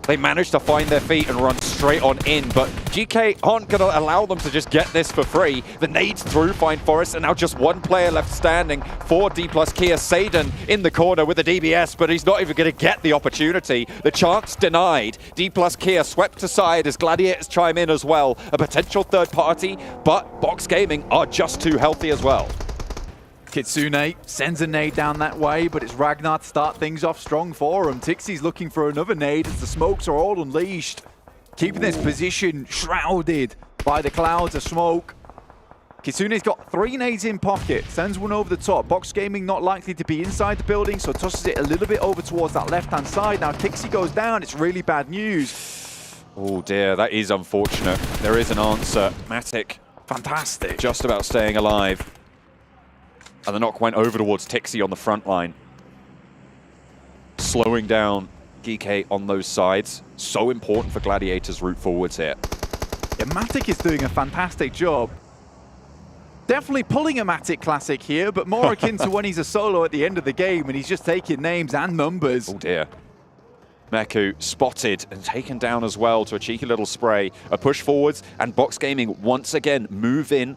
They managed to find their feet and run straight on in, but GK aren't going to allow them to just get this for free. The nades through Find Forest, and now just one player left standing for Dplus KIA. Saden in the corner with the DBS, but he's not even going to get the opportunity. The chance denied. Dplus KIA swept aside as Gladiators chime in as well. A potential third party, but Box Gaming are just too healthy as well. Kitsune sends a nade down that way, but it's Ragnar to start things off strong for him. Tixie's looking for another nade as the smokes are all unleashed. Keeping this position shrouded by the clouds of smoke. Kitsune's got 3 nades in pocket, sends one over the top. Box Gaming not likely to be inside the building, so tosses it a little bit over towards that left-hand side. Now Tixie goes down, it's really bad news. Oh dear, that is unfortunate. There is an answer. Matic, fantastic. Just about staying alive. And the knock went over towards Tixie on the front line. Slowing down GK on those sides. So important for Gladiators' route forwards here. Yeah, Matic is doing a fantastic job. Definitely pulling a Matic classic here, but more akin to when he's a solo at the end of the game and he's just taking names and numbers. Oh dear. Meku spotted and taken down as well to a cheeky little spray. A push forwards, and Box Gaming once again move in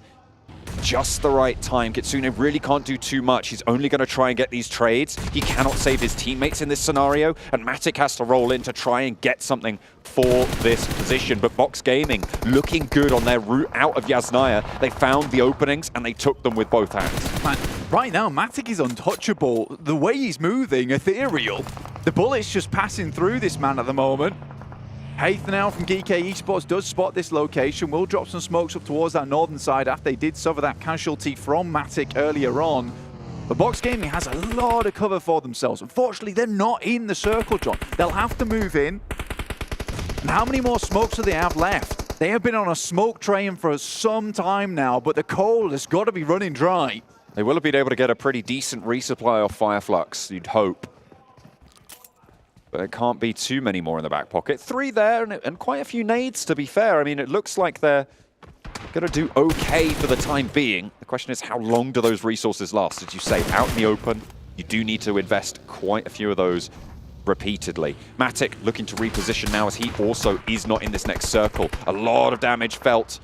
just the right time. Kitsune really can't do too much. He's only going to try and get these trades. He cannot save his teammates in this scenario, and Matic has to roll in to try and get something for this position. But Box Gaming looking good on their route out of Yasnaya. They found the openings and they took them with both hands. Man, right now, Matic is untouchable. The way he's moving, ethereal. The bullet's just passing through this man at the moment. Haith now from PMWI Esports does spot this location. Will drop some smokes up towards that northern side after they did suffer that casualty from Matic earlier on. But Box Gaming has a lot of cover for themselves. Unfortunately, they're not in the circle, John. They'll have to move in. And how many more smokes do they have left? They have been on a smoke train for some time now, but the coal has got to be running dry. They will have been able to get a pretty decent resupply of Fireflux, you'd hope. But it can't be too many more in the back pocket. 3 there and quite a few nades, to be fair. I mean, it looks like they're going to do okay for the time being. The question is, how long do those resources last? As you say, out in the open, you do need to invest quite a few of those repeatedly. Matic looking to reposition now as he also is not in this next circle. A lot of damage felt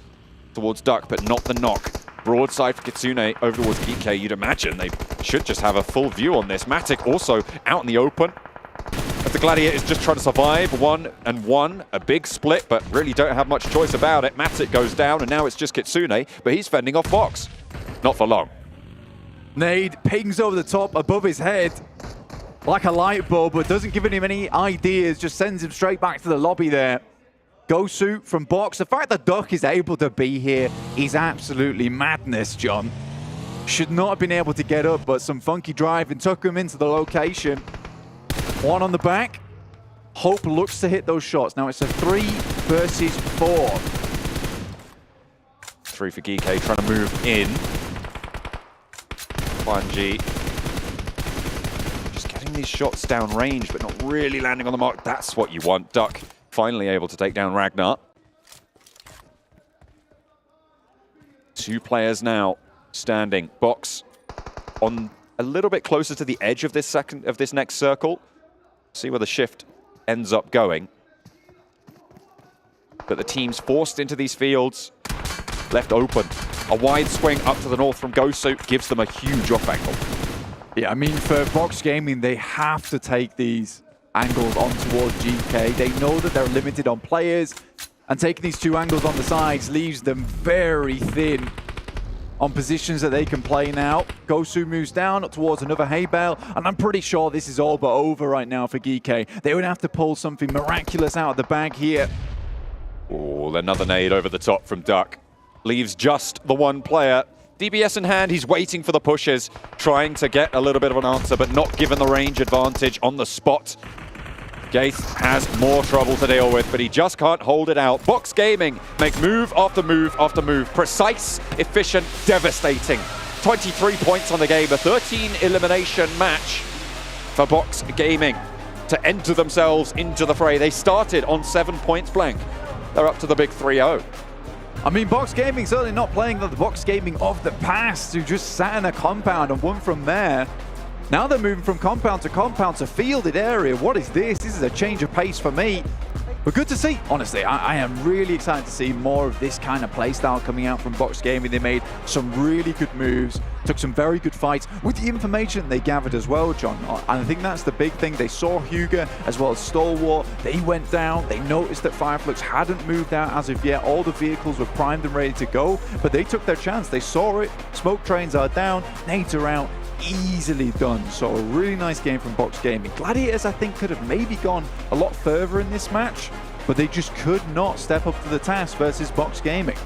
towards Duck, but not the knock. Broadside for Kitsune over towards GK. You'd imagine they should just have a full view on this. Matic also out in the open. As the Gladiator is just trying to survive 1-1, a big split, but really don't have much choice about it. Matic goes down, and now it's just Kitsune, but he's fending off Box. Not for long. Nade pings over the top above his head like a light bulb, but doesn't give him any ideas, just sends him straight back to the lobby there. Gosu from Box. The fact that Duck is able to be here is absolutely madness, John. Should not have been able to get up, but some funky driving took him into the location. 1 on the back. Hope looks to hit those shots. Now it's a 3 versus 4. 3 for GK trying to move in. 1G. Just getting these shots down range, but not really landing on the mark. That's what you want. Duck finally able to take down Ragnar. 2 players now standing. Box on a little bit closer to the edge of this next circle. See where the shift ends up going. But the team's forced into these fields, left open. A wide swing up to the north from Gosu gives them a huge off angle. Yeah, I mean, for Box Gaming, they have to take these angles on towards GK. They know that they're limited on players, and taking these 2 angles on the sides leaves them very thin on positions that they can play now. Gosu moves down up towards another hay bale, and I'm pretty sure this is all but over right now for GK. They would have to pull something miraculous out of the bag here. Oh, another nade over the top from Duck. Leaves just the 1 player. DBS in hand, he's waiting for the pushes, trying to get a little bit of an answer, but not given the range advantage on the spot. Gates has more trouble to deal with, but he just can't hold it out. Box Gaming make move after move after move. Precise, efficient, devastating. 23 points on the game, a 13 elimination match for Box Gaming to enter themselves into the fray. They started on 7 points blank. They're up to the big 3-0. I mean, Box Gaming certainly not playing the Box Gaming of the past, who just sat in a compound and won from there. Now they're moving from compound to fielded area. What is this? This is a change of pace for me. But good to see, honestly. I am really excited to see more of this kind of playstyle coming out from Box Gaming. They made some really good moves, took some very good fights with the information they gathered as well, John. And I think that's the big thing. They saw Hugo as well as Stalwart. They went down. They noticed that Fireflux hadn't moved out as of yet. All the vehicles were primed and ready to go, but they took their chance. They saw it. Smoke trains are down. Nades are out. Easily done. So a really nice game from Box Gaming. Gladiators, I think, could have maybe gone a lot further in this match, but they just could not step up to the task versus Box Gaming.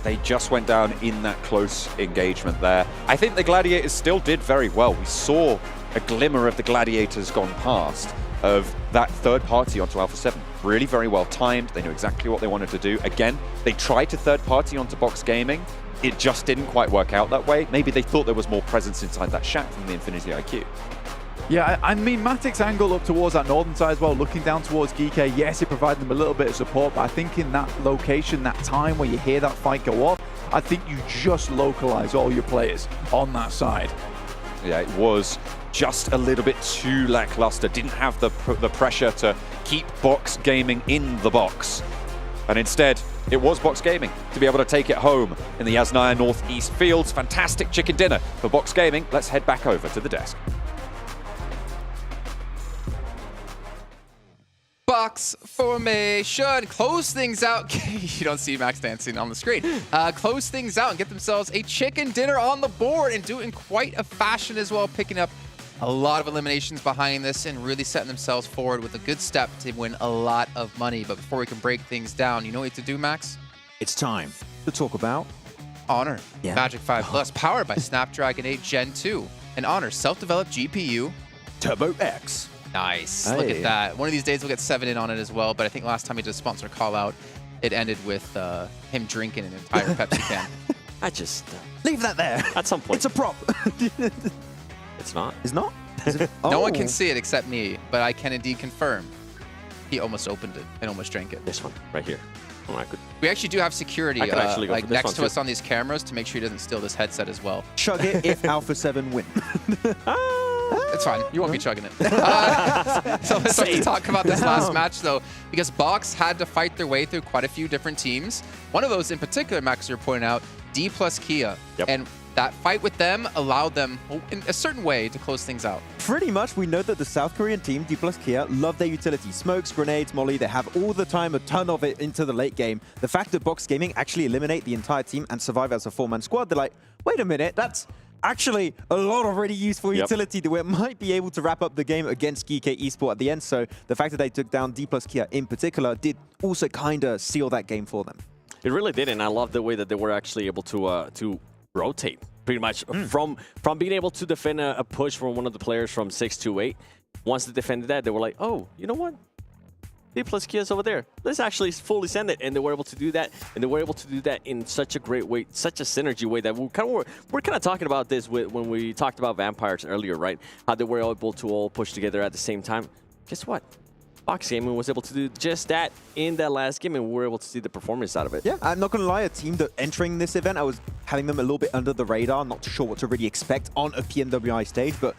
They just went down in that close engagement there. I think the Gladiators still did very well. We saw a glimmer of the Gladiators gone past of that third party onto Alpha7. Really very well timed. They knew exactly what they wanted to do. Again, they tried to third party onto Box Gaming. It just didn't quite work out that way. Maybe they thought there was more presence inside that shack from the Infinity IQ. Yeah, I mean, Matic's angle up towards that northern side as well, looking down towards GK, yes, it provided them a little bit of support, but I think in that location, that time where you hear that fight go off, I think you just localize all your players on that side. Yeah, it was just a little bit too lackluster. Didn't have the pressure to keep Box Gaming in the box. And instead, it was Box Gaming to be able to take it home in the Yasnaya Northeast Fields. Fantastic chicken dinner for Box Gaming. Let's head back over to the desk. Box formation, close things out. You don't see Max dancing on the screen. Close things out and get themselves a chicken dinner on the board and do it in quite a fashion as well, picking up a lot of eliminations behind this and really setting themselves forward with a good step to win a lot of money. But before we can break things down, you know what you have to do, Max? It's time to talk about Honor. Magic 5 Plus, powered by Snapdragon 8 Gen 2. And Honor self-developed GPU. Turbo X. Nice. Look at that. One of these days we'll get 7 in on it as well, but I think last time he did a sponsor call out, it ended with him drinking an entire Pepsi can. I just... leave that there. At some point. It's a prop. It's not. It's not? No one can see it except me, but I can indeed confirm. He almost opened it and almost drank it. This one, right here. Oh, we actually do have security like next to us on these cameras to make sure he doesn't steal this headset as well. Chug it if Alpha7 win. It's fine. You won't be chugging it. So let's start to talk about this last match, though, because Box had to fight their way through quite a few different teams. One of those in particular, Max, you're pointing out, Dplus KIA. And that fight with them allowed them, in a certain way, to close things out. Pretty much, we know that the South Korean team, Dplus KIA, love their utility. Smokes, grenades, molly, they have all the time, a ton of it into the late game. The fact that Box Gaming actually eliminate the entire team and survive as a 4-man squad, they're like, wait a minute, that's actually a lot of really useful utility that we might be able to wrap up the game against GK Esports at the end. So the fact that they took down Dplus KIA in particular did also kind of seal that game for them. It really did, and I love the way that they were actually able to rotate pretty much from being able to defend a push from one of the players from 6 to 8. Once they defended that, they were like, oh, you know what? Dplus KIA's over there. Let's actually fully send it. And they were able to do that. And they were able to do that in such a great way, such a synergy way that we're kind of talking about this when we talked about Vampires earlier, right? How they were able to all push together at the same time. Guess what? Box Gaming was able to do just that in that last game, and we were able to see the performance out of it. Yeah, I'm not going to lie, a team that entering this event, I was having them a little bit under the radar, not sure what to really expect on a PMWI stage, but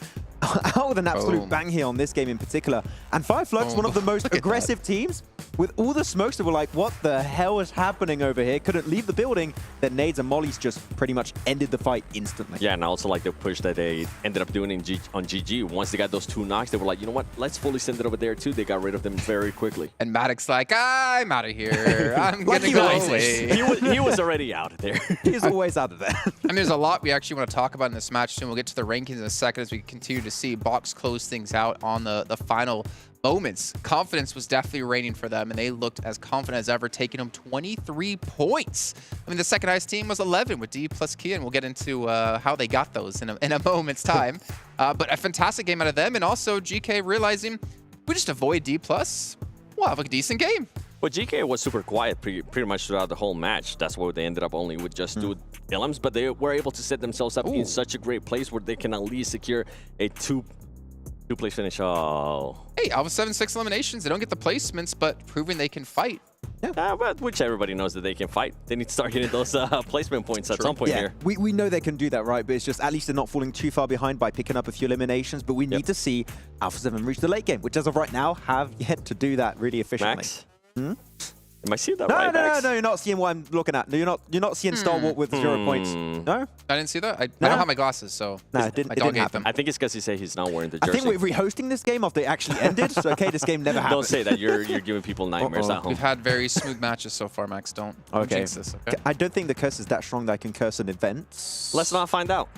out with an absolute bang here on this game in particular. And Fireflux, one of the most aggressive teams, with all the smokes that were like, what the hell is happening over here? Couldn't leave the building. Then nades and mollies just pretty much ended the fight instantly. Yeah, and I also like the push that they ended up doing on GG. Once they got those 2 knocks, they were like, you know what? Let's fully send it over there too. They got rid of them very quickly. And Maddox like, I'm out of here. I'm gonna go away. He was already out of there. He's always out of there. I mean, there's a lot we actually want to talk about in this match soon. We'll get to the rankings in a second as we continue to see Box close things out on the final moments, confidence was definitely reigning for them, and they looked as confident as ever, taking home 23 points. I mean, the second highest team was 11 with Dplus KIA, and we'll get into how they got those in a moment's time. But a fantastic game out of them, and also GK realizing we just avoid Dplus, we'll have a decent game. Well, GK was super quiet pretty much throughout the whole match. That's why they ended up only with just 2 Illims, but they were able to set themselves up in such a great place where they can at least secure a two-place finish. Oh. Hey, Alpha7 6 eliminations. They don't get the placements, but proving they can fight. Yeah, but which everybody knows that they can fight. They need to start getting those placement points at some point here. We know they can do that, right? But it's just at least they're not falling too far behind by picking up a few eliminations. But we need to see Alpha7 reach the late game, which as of right now have yet to do that really efficiently. Max? Am I seeing that right, Max? No, you're not seeing what I'm looking at. No, you're not seeing Star Wars with 0 points. No? I didn't see that. I don't have my glasses, so no, it didn't happen. I think it's because he said he's not wearing the jersey. I think we're rehosting this game after it actually ended. So okay, this game never happened. Don't say that. You're giving people nightmares at home. We've had very smooth matches so far, Max. Don't jinx this, okay? I don't think the curse is that strong that I can curse an event. Let's not find out.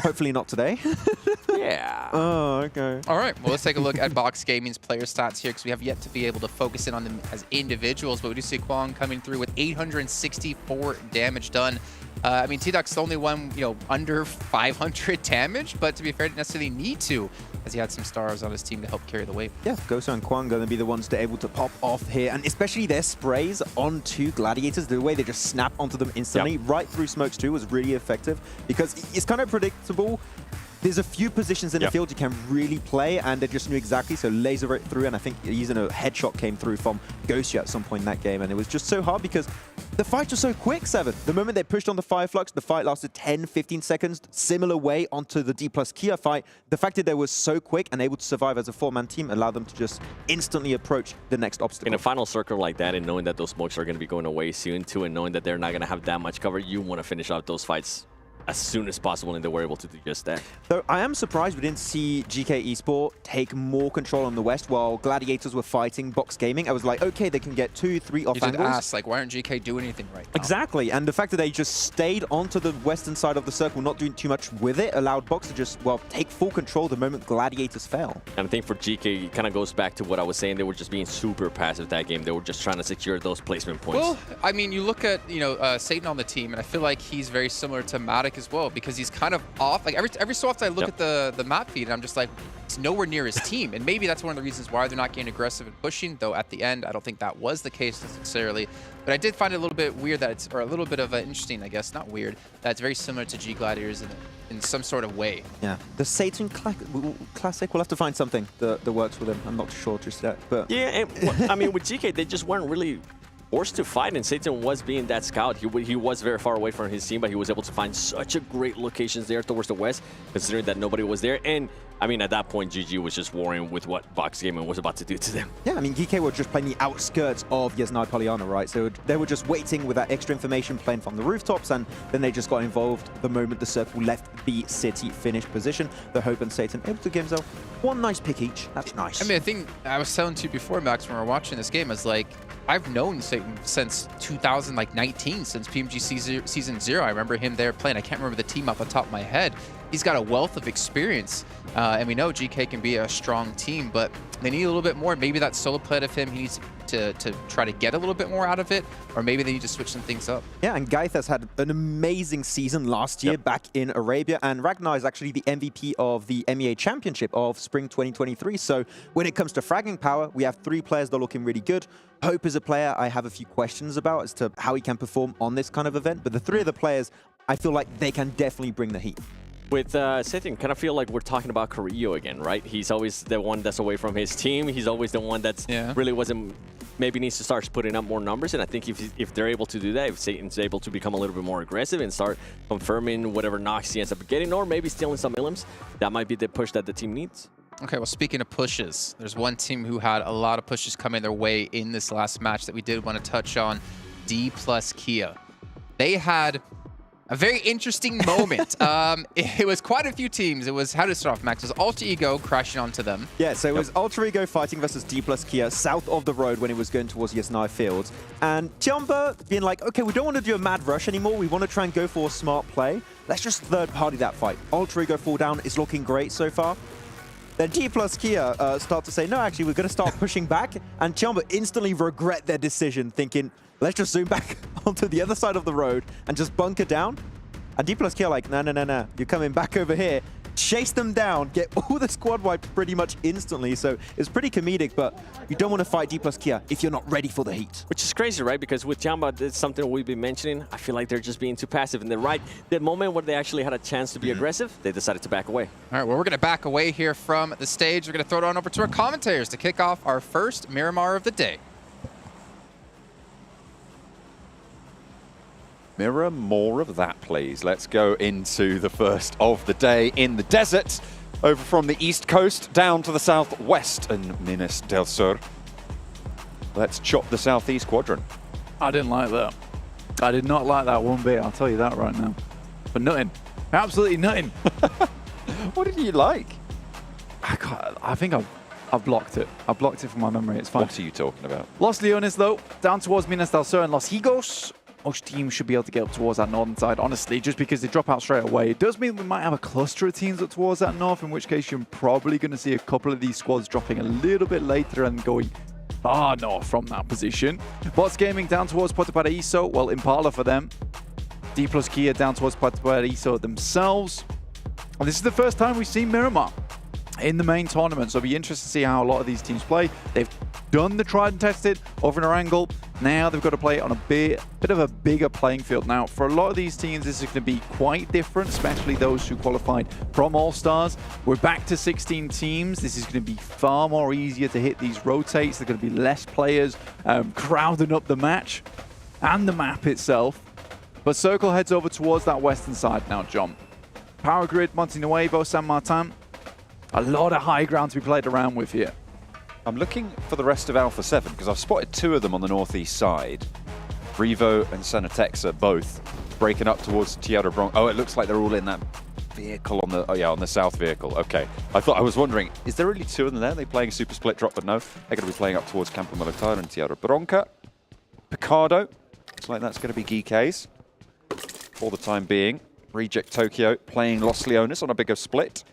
Hopefully not today. Yeah. Oh, okay. All right. Well, let's take a look at Box Gaming's player stats here, because we have yet to be able to focus in on them as individuals. But we do see Kwang coming through with 864 damage done. I mean, T-Duck's the only one, under 500 damage, but to be fair, didn't necessarily need to, as he had some stars on his team to help carry the weight. Yeah, Goso and Kwang going to be the ones to able to pop off here, and especially their sprays onto Gladiators, the way they just snap onto them instantly, right through smokes too, was really effective, because it's kind of predictable. There's a few positions in the field you can really play, and they just knew exactly, so laser it through, and I think using a headshot came through from Gosu at some point in that game, and it was just so hard because the fights were so quick, Seven. The moment they pushed on the Flux, the fight lasted 10-15 seconds, similar way onto the Dplus KIA fight. The fact that they were so quick and able to survive as a 4-man team allowed them to just instantly approach the next obstacle. In a final circle like that, and knowing that those smokes are going to be going away soon too, and knowing that they're not going to have that much cover, you want to finish out those fights as soon as possible, and they were able to do just that. Though I am surprised we didn't see GK Esports take more control on the West while Gladiators were fighting Box Gaming. I was like, okay, they can get 2-3 off You did angles. ask, like, why aren't GK doing anything right now? Exactly, and the fact that they just stayed onto the western side of the circle, not doing too much with it, allowed Box to just, well, take full control the moment Gladiators fell. And I think for GK, it kind of goes back to what I was saying. They were just being super passive that game. They were just trying to secure those placement points. Well, I mean, you look at, Satan on the team, and I feel like he's very similar to Matic as well, because he's kind of off. Like every so often I look at the map feed and I'm just like, it's nowhere near his team. And maybe that's one of the reasons why they're not getting aggressive and pushing, though at the end I don't think that was the case necessarily. But I did find it a little bit weird that it's, or a little bit of interesting, I guess, not weird, that it's very similar to G Gladiators in some sort of way. Yeah, the Satan Classic, we'll have to find something that works with him. I'm not sure just yet, but... Yeah, and, I mean, with GK, they just weren't really forced to fight, and Satan was being that scout. He was very far away from his team, but he was able to find such a great locations there towards the west, considering that nobody was there. And I mean, at that point, GG was just worrying with what Box Gaming was about to do to them. Yeah, I mean, GK were just playing the outskirts of Yasnai Polyana, right? So they were just waiting with that extra information, playing from the rooftops, and then they just got involved the moment the circle left the city finished position. The Hope and Satan able to give themselves one nice pick each. That's nice. I mean, I think I was telling to you before, Max, when we were watching this game, I was like, I've known Satan since 2019, since PMG Season 0. I remember him there playing. I can't remember the team off the top of my head. He's got a wealth of experience, and we know GK can be a strong team, but they need a little bit more. Maybe that solo play of him, he needs to try to get a little bit more out of it, or maybe they need to switch some things up. Yeah, and Gaith has had an amazing season last year back in Arabia, and Ragnar is actually the MVP of the MEA Championship of Spring 2023. So when it comes to fragging power, we have 3 players that are looking really good. Hope is a player I have a few questions about as to how he can perform on this kind of event, but the 3 of the players, I feel like they can definitely bring the heat. With Satan, kind of feel like we're talking about Carrillo again, right? He's always the one that's away from his team. He's always the one that's really wasn't, maybe needs to start putting up more numbers. And I think if they're able to do that, if Satan's able to become a little bit more aggressive and start confirming whatever knocks he ends up getting, or maybe stealing some Illims, that might be the push that the team needs. Okay, well, speaking of pushes, there's one team who had a lot of pushes coming their way in this last match that we did want to touch on, Dplus KIA. They had a very interesting moment. It was quite a few teams. It was, how to start off, Max? It was Alter Ego crashing onto them. Yeah, so it was Alter Ego fighting versus Dplus KIA south of the road when it was going towards Yasnai Fields. And Tiamba being like, okay, we don't want to do a mad rush anymore. We want to try and go for a smart play. Let's just third party that fight. Alter Ego fall down is looking great so far. Then Dplus KIA start to say, no, actually, we're going to start pushing back. And Tiamba instantly regret their decision, thinking, let's just zoom back onto the other side of the road and just bunker down. And Dplus KIA like, no, you're coming back over here. Chase them down, get all the squad wiped pretty much instantly. So it's pretty comedic, but you don't want to fight Dplus KIA if you're not ready for the heat. Which is crazy, right? Because with Tiamba, it's something we've been mentioning. I feel like they're just being too passive. And then the moment where they actually had a chance to be aggressive, they decided to back away. All right, well, we're going to back away here from the stage. We're going to throw it on over to our commentators to kick off our first Miramar of the day. Mirror, more of that, please. Let's go into the first of the day in the desert, over from the east coast down to the southwest in Minas del Sur. Let's chop the southeast quadrant. I didn't like that. I did not like that one bit, I'll tell you that right now. But nothing. Absolutely nothing. What did you like? I think I've blocked it. I blocked it from my memory. It's fine. What are you talking about? Los Leones, though, down towards Minas del Sur and Los Higos. Most teams should be able to get up towards that northern side, honestly, just because they drop out straight away. It does mean we might have a cluster of teams up towards that north, in which case you're probably going to see a couple of these squads dropping a little bit later and going far north from that position. Bots Gaming down towards Puerto Paraíso, well, Impala for them. Dplus KIA down towards Puerto Paraíso themselves. And this is the first time we've seen Miramar in the main tournament, so it'll be interesting to see how a lot of these teams play. They've done the tried and tested over in Orangle. Now they've got to play it on a bit of a bigger playing field. Now, for a lot of these teams, this is going to be quite different, especially those who qualified from All-Stars. We're back to 16 teams. This is going to be far more easier to hit these rotates. There's going to be less players crowding up the match and the map itself. But Circle heads over towards that western side now, John. Power Grid, Monte Nuevo, San Martin. A lot of high ground to be played around with here. I'm looking for the rest of Alpha7 because I've spotted two of them on the northeast side. Revo and Senatexa both breaking up towards Tierra Bronx. Oh, it looks like they're all in that vehicle on the, on the south vehicle. Okay. I was wondering, is there really two of them there? Are they playing super split drop? But no, they're going to be playing up towards Campo Militar and Tierra Bronca. Picardo, looks like that's going to be GK's for the time being. Reject Tokyo playing Los Leones on a bigger split.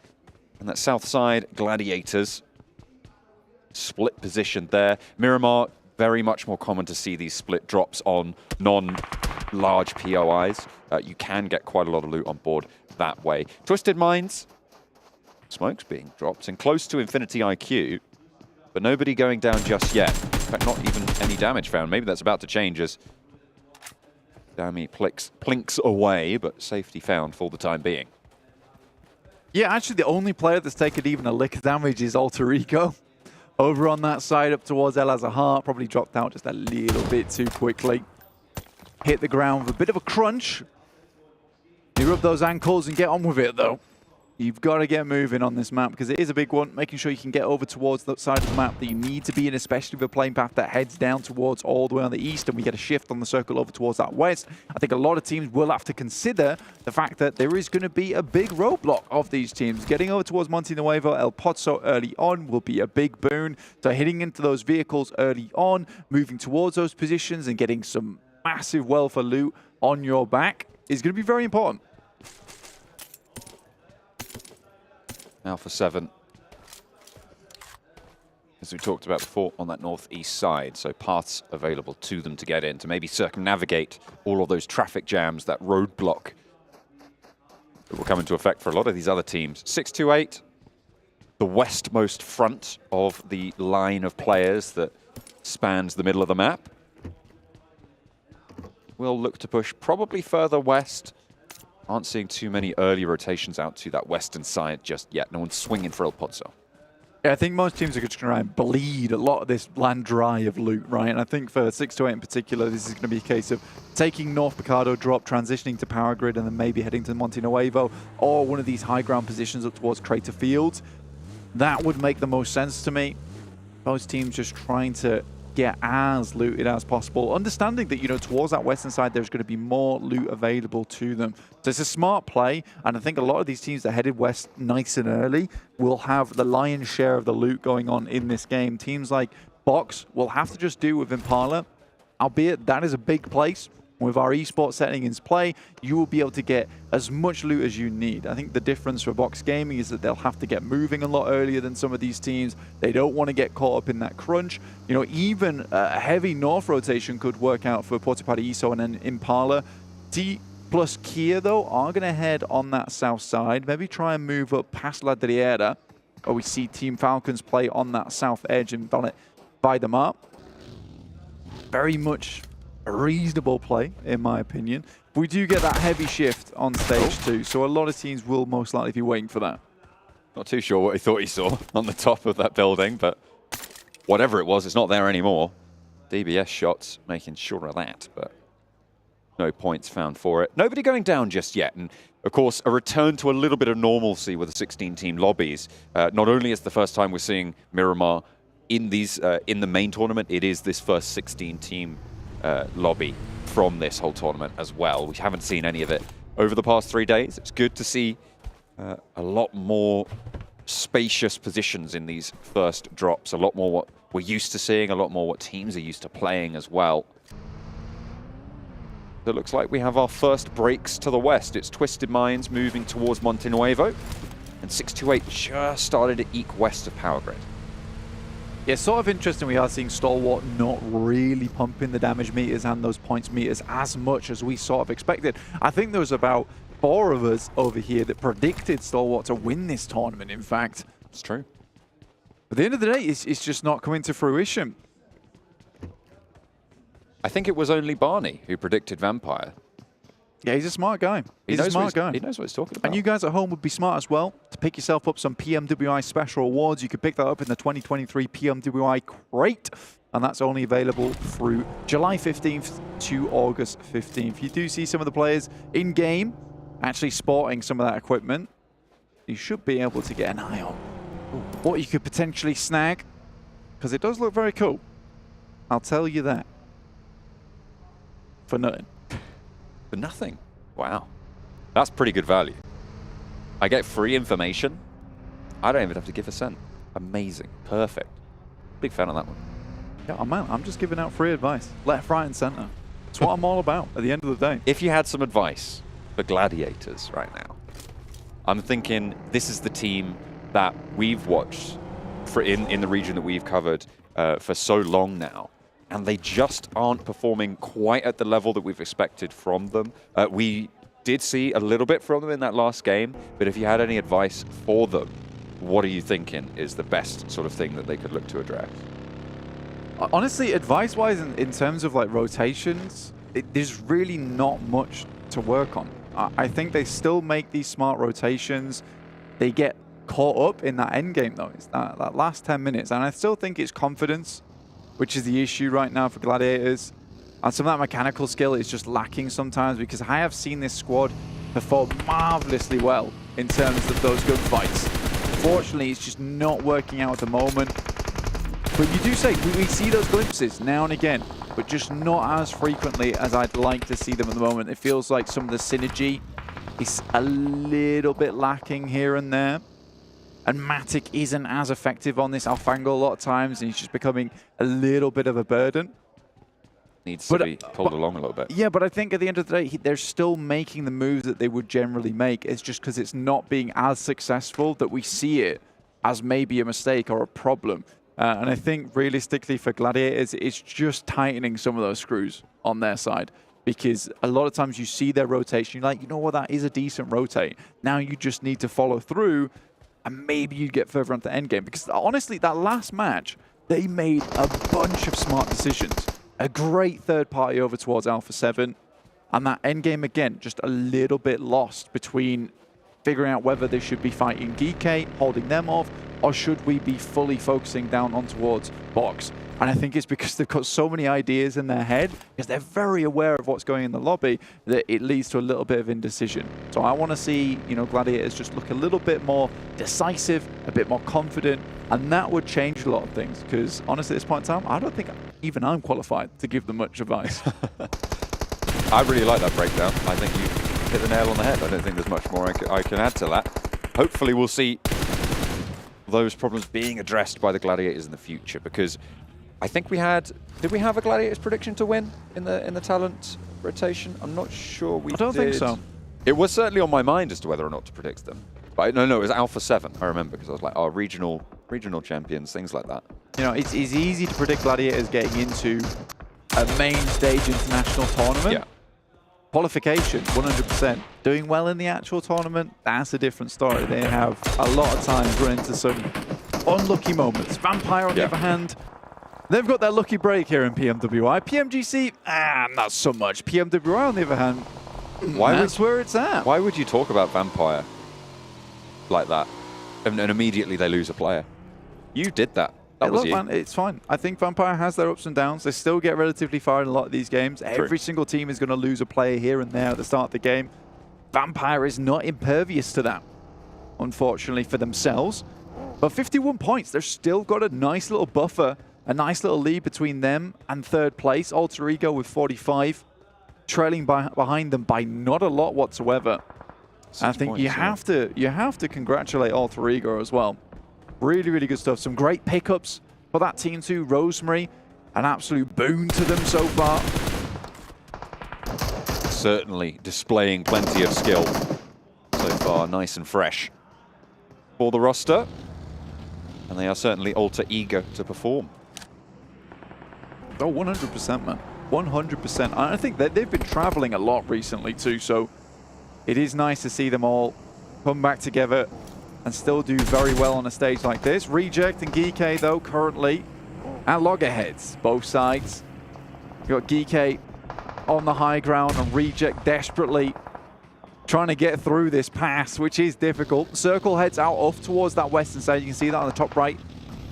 And that south side, Gladiators. Split position there. Miramar, very much more common to see these split drops on non-large POIs. You can get quite a lot of loot on board that way. Twisted Minds, smokes being dropped and close to Infinity IQ, but nobody going down just yet. In fact, not even any damage found. Maybe that's about to change as Dami plinks away, but safety found for the time being. Yeah, actually the only player that's taken even a lick of damage is Alter Ego. Over on that side, up towards El Azahar, probably dropped out just a little bit too quickly. Hit the ground with a bit of a crunch. You rub those ankles and get on with it, though. You've got to get moving on this map because it is a big one, making sure you can get over towards the side of the map that you need to be in, especially with a playing path that heads down towards all the way on the east, and we get a shift on the circle over towards that west. I think a lot of teams will have to consider the fact that there is going to be a big roadblock of these teams. Getting over towards Monte Nuevo, El Pozo early on will be a big boon. So hitting into those vehicles early on, moving towards those positions and getting some massive wealth of loot on your back is going to be very important. Alpha7, as we talked about before, on that northeast side, so paths available to them to get in, to maybe circumnavigate all of those traffic jams, that roadblock that will come into effect for a lot of these other teams. 628, the westmost front of the line of players that spans the middle of the map. We'll look to push probably further west. Aren't seeing too many early rotations out to that western side just yet. No one's swinging for El Pozo. Yeah, I think most teams are going to try and bleed a lot of this land dry of loot, right? And I think for 628 in particular, this is going to be a case of taking North Picardo drop, transitioning to Power Grid, and then maybe heading to Monte Nuevo or one of these high ground positions up towards Crater Fields. That would make the most sense to me. Most teams just trying to get as looted as possible, understanding that, you know, towards that western side there's going to be more loot available to them. So it's a smart play, and I think a lot of these teams that headed west nice and early will have the lion's share of the loot going on in this game. Teams like Box will have to just do with Impala, albeit that is a big place. With our esports settings in play, you will be able to get as much loot as you need. I think the difference for Box Gaming is that they'll have to get moving a lot earlier than some of these teams. They don't want to get caught up in that crunch. You know, even a heavy north rotation could work out for Portapati ISO and then Impala. Dplus KIA, though, are going to head on that south side, maybe try and move up past La Driera, where we see Team Falcons play on that south edge and buy them up. Very much a reasonable play, in my opinion. We do get that heavy shift on stage 2, so a lot of teams will most likely be waiting for that. Not too sure what he thought he saw on the top of that building, but whatever it was, it's not there anymore. DBS shots making sure of that, but no points found for it. Nobody going down just yet, and of course, a return to a little bit of normalcy with the 16-team lobbies. Not only is the first time we're seeing Miramar in these in the main tournament, it is this first 16-team lobby from this whole tournament as well. We haven't seen any of it over the past 3 days. It's good to see a lot more spacious positions in these first drops, a lot more what we're used to seeing, a lot more what teams are used to playing as well. It looks like we have our first breaks to the west. It's Twisted Minds moving towards Monte Nuevo, and 628 just started to eke west of Power Grid. Yeah, sort of interesting we are seeing Stalwart not really pumping the damage meters and those points meters as much as we sort of expected. I think there was about 4 of us over here that predicted Stalwart to win this tournament, in fact. It's true. At the end of the day, it's just not coming to fruition. I think it was only Barney who predicted Vampire. Yeah, he's a smart guy. He's a smart guy. He knows what he's talking about. And you guys at home would be smart as well to pick yourself up some PMWI special awards. You could pick that up in the 2023 PMWI Crate, and that's only available through July 15th to August 15th. You do see some of the players in-game actually sporting some of that equipment. You should be able to get an eye on what you could potentially snag, because it does look very cool. I'll tell you that. For nothing. For nothing? Wow. That's pretty good value. I get free information. I don't even have to give a cent. Amazing. Perfect. Big fan of that one. Yeah, man, I'm just giving out free advice. Left, right, and center. That's what I'm all about at the end of the day. If you had some advice for Gladiators right now, I'm thinking this is the team that we've watched for in the region that we've covered for so long now. And they just aren't performing quite at the level that we've expected from them. We did see a little bit from them in that last game, but if you had any advice for them, what are you thinking is the best sort of thing that they could look to address? Honestly, advice-wise, in terms of like rotations, there's really not much to work on. I think they still make these smart rotations. They get caught up in that end game though. It's that last 10 minutes, and I still think it's confidence, which is the issue right now for Gladiators. And some of that mechanical skill is just lacking sometimes, because I have seen this squad perform marvelously well in terms of those gunfights. Unfortunately, it's just not working out at the moment. But you do say, we see those glimpses now and again, but just not as frequently as I'd like to see them at the moment. It feels like some of the synergy is a little bit lacking here and there. And Matic isn't as effective on this Alfango a lot of times, and he's just becoming a little bit of a burden. Needs to be pulled along a little bit. Yeah, but I think at the end of the day, they're still making the moves that they would generally make. It's just because it's not being as successful that we see it as maybe a mistake or a problem. And I think realistically for Gladiators, it's just tightening some of those screws on their side. Because a lot of times you see their rotation, you're like, you know what, that is a decent rotate. Now you just need to follow through, and maybe you get further onto the end game. Because honestly, that last match, they made a bunch of smart decisions. A great third party over towards Alpha7. And that end game, again, just a little bit lost between figuring out whether they should be fighting Geekay, holding them off, or should we be fully focusing down on towards Box. And I think it's because they've got so many ideas in their head, because they're very aware of what's going in the lobby, that it leads to a little bit of indecision. So I want to see, you know, Gladiators just look a little bit more decisive, a bit more confident, and that would change a lot of things. Because honestly, at this point in time, I don't think even I'm qualified to give them much advice. I really like that breakdown. I think you hit the nail on the head. I don't think there's much more I can add to that. Hopefully we'll see those problems being addressed by the Gladiators in the future, because I think did we have a Gladiators prediction to win in the talent rotation? I'm not sure we did. I don't think so. It was certainly on my mind as to whether or not to predict them. But no, it was Alpha7, I remember, because I was like, oh, regional champions, things like that. You know, it's easy to predict Gladiators getting into a main stage international tournament. Yeah. Qualification, 100%. Doing well in the actual tournament, that's a different story. They have a lot of times run into some unlucky moments. Vampire, on the other hand, they've got their lucky break here in PMWI. PMGC, not so much. PMWI, on the other hand, that's where it's at. Why would you talk about Vampire like that? And immediately they lose a player. You did that. That was look, you. man, it's fine. I think Vampire has their ups and downs. They still get relatively far in a lot of these games. True. Every single team is going to lose a player here and there at the start of the game. Vampire is not impervious to that, unfortunately, for themselves. But 51 points, they've still got a nice little buffer, a nice little lead between them and third place. Alter Ego with 45, trailing behind them by not a lot whatsoever. I think you have to congratulate Alter Ego as well. Really, really good stuff. Some great pickups for that team too. Rosemary, an absolute boon to them so far. Certainly displaying plenty of skill so far, nice and fresh for the roster. And they are certainly ultra eager to perform. Oh, 100%, man. 100%. I think that they've been traveling a lot recently too, so it is nice to see them all come back together and still do very well on a stage like this. Reject and Geek though currently at loggerheads, both sides. You got Geek on the high ground and Reject desperately trying to get through this pass, which is difficult. Circle heads out off towards that western side. You can see that on the top right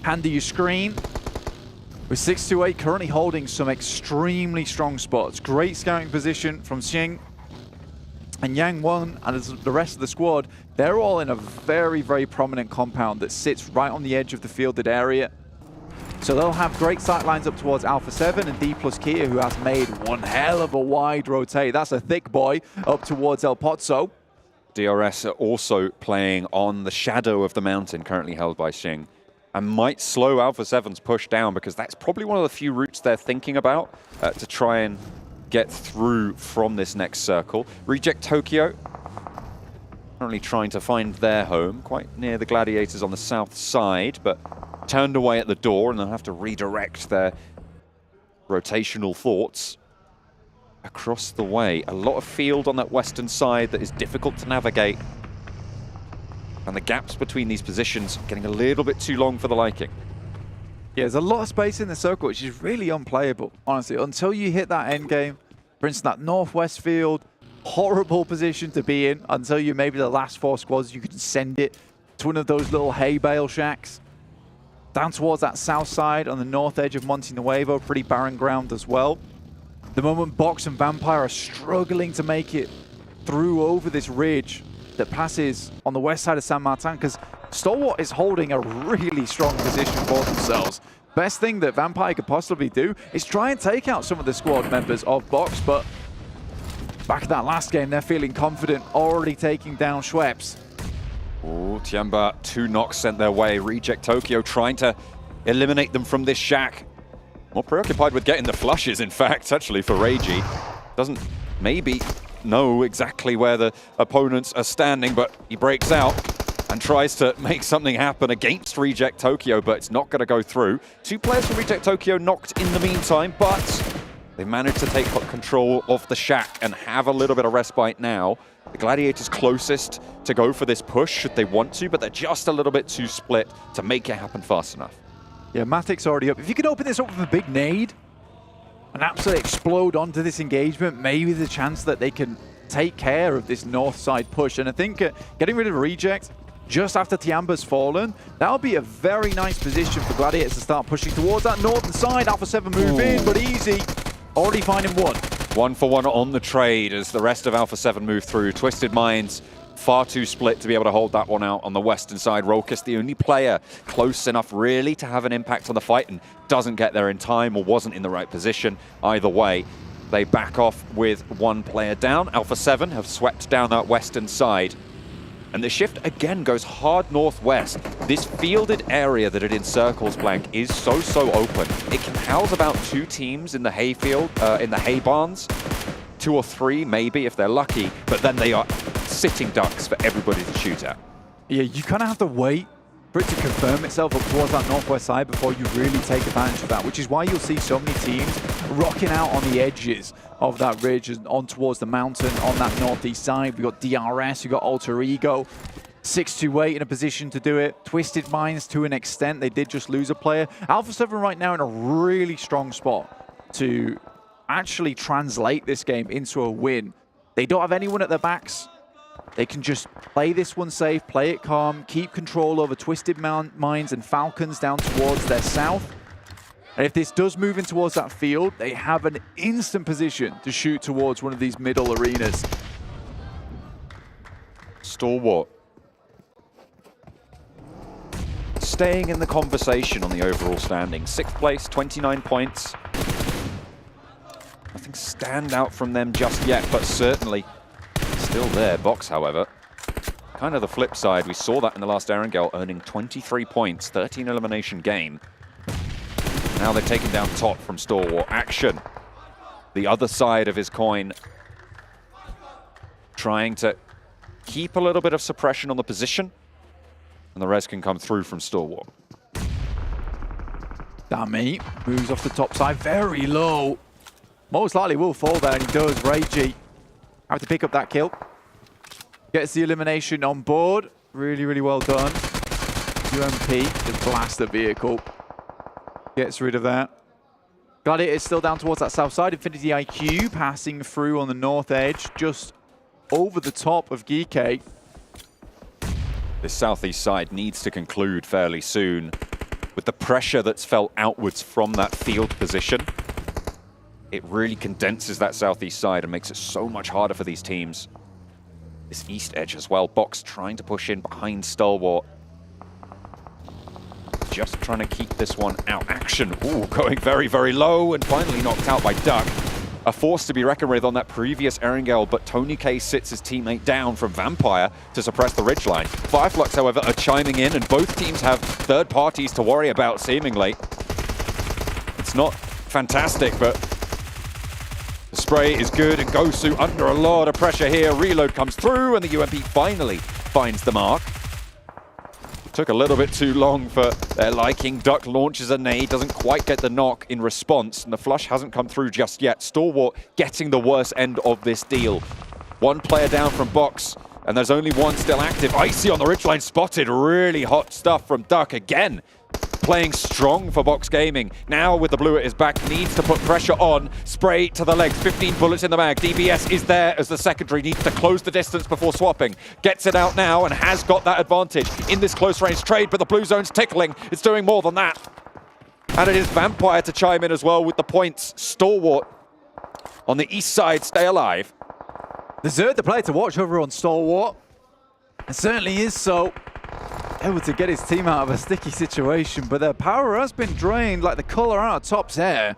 hand of your screen. With 628 currently holding some extremely strong spots. Great scouting position from Xing. And Yang Won and the rest of the squad, they're all in a very, very prominent compound that sits right on the edge of the fielded area. So they'll have great sight lines up towards Alpha7 and Dplus KIA, who has made one hell of a wide rotate. That's a thick boy up towards El Pozzo. DRS are also playing on the shadow of the mountain currently held by Xing, and might slow Alpha7's push down, because that's probably one of the few routes they're thinking about to try and get through from this next circle. Reject Tokyo currently trying to find their home quite near the Gladiators on the south side, but turned away at the door, and they'll have to redirect their rotational thoughts across the way. A lot of field on that western side that is difficult to navigate, and the gaps between these positions getting a little bit too long for the liking. Yeah, there's a lot of space in the circle, which is really unplayable, honestly, until you hit that end game. For instance, that northwest field, horrible position to be in until you maybe the last 4 squads, you can send it to one of those little hay bale shacks. Down towards that south side on the north edge of Monte Nuevo, pretty barren ground as well. The moment Box and Vampire are struggling to make it through over this ridge that passes on the west side of San Martin, because Stalwart is holding a really strong position for themselves. Best thing that Vampire could possibly do is try and take out some of the squad members of Box, but back at that last game, they're feeling confident, already taking down Schweppes. Oh, Tiamba, 2 knocks sent their way. Reject Tokyo trying to eliminate them from this shack. More preoccupied with getting the flushes, in fact, actually, for Reiji. Doesn't maybe know exactly where the opponents are standing, but he breaks out and tries to make something happen against Reject Tokyo, but it's not going to go through. 2 players from Reject Tokyo knocked in the meantime, but they managed to take control of the shack and have a little bit of respite now. The Gladiators closest to go for this push should they want to, but they're just a little bit too split to make it happen fast enough. Yeah, Matic's already up. If you could open this up with a big nade and absolutely explode onto this engagement, maybe the chance that they can take care of this north side push. And I think getting rid of Reject just after Tiamba's fallen, that'll be a very nice position for Gladiators to start pushing towards that northern side. Alpha7 move in, but easy. Already finding 1. 1 for 1 on the trade as the rest of Alpha7 move through. Twisted Minds far too split to be able to hold that one out on the western side. Rokus, the only player close enough really to have an impact on the fight, and doesn't get there in time or wasn't in the right position. Either way, they back off with 1 player down. Alpha7 have swept down that western side. And the shift again goes hard northwest. This fielded area that it encircles Blank is so open. It can house about 2 teams in the hayfield, in the hay barns. 2 or 3 maybe if they're lucky, but then they are sitting ducks for everybody to shoot at. Yeah, you kind of have to wait for it to confirm itself up towards that northwest side before you really take advantage of that, which is why you'll see so many teams rocking out on the edges of that ridge and on towards the mountain on that northeast side. We've got DRS, we've got Alter Ego, 628 in a position to do it. Twisted Minds to an extent, they did just lose a player. Alpha7 right now in a really strong spot to actually translate this game into a win. They don't have anyone at their backs. They can just play this one safe, play it calm, keep control over Twisted Minds and Falcons down towards their south. And if this does move in towards that field, they have an instant position to shoot towards one of these middle arenas. Stalwart staying in the conversation on the overall standing. 6th place, 29 points. Nothing stand out from them just yet, but certainly still there. Box, however, kind of the flip side. We saw that in the last Erangel, earning 23 points, 13 elimination game. Now they've taken down top from Stalwart. Action, the other side of his coin, trying to keep a little bit of suppression on the position, and the res can come through from Stalwart. Dami moves off the top side, very low. Most likely will fall there, and he does. Reiji have to pick up that kill. Gets the elimination on board. Really well done. UMP just blasts the vehicle. Gets rid of that. Gladiator is still down towards that south side. Infinity IQ passing through on the north edge, just over the top of Geeke. This southeast side needs to conclude fairly soon. With the pressure that's felt outwards from that field position, it really condenses that southeast side and makes it so much harder for these teams. This east edge as well. Box trying to push in behind Stalwart. Just trying to keep this one out. Action, ooh, going very low and finally knocked out by Duck. A force to be reckoned with on that previous Erangel, but Tony K sits his teammate down from Vampire to suppress the ridgeline. Fireflux, however, are chiming in, and both teams have third parties to worry about, seemingly. It's not fantastic, but the spray is good, and Gosu under a lot of pressure here. Reload comes through, and the UMP finally finds the mark. Took a little bit too long for their liking. Duck launches a nade, doesn't quite get the knock in response, and the flush hasn't come through just yet. Stalwart getting the worst end of this deal. One player down from Box, and there's only one still active. Icy on the ridgeline spotted. Really hot stuff from Duck again. Playing strong for Box Gaming. Now with the blue at his back, needs to put pressure on. Spray to the legs, 15 bullets in the mag. DBS is there as the secondary, needs to close the distance before swapping. Gets it out now and has got that advantage in this close range trade, but the blue zone's tickling. It's doing more than that. And it is Vampire to chime in as well with the points. Stalwart on the east side, stay alive. Desert the player to watch over on Stalwart. It certainly is so. Able to get his team out of a sticky situation, but their power has been drained like the color out of Top's hair.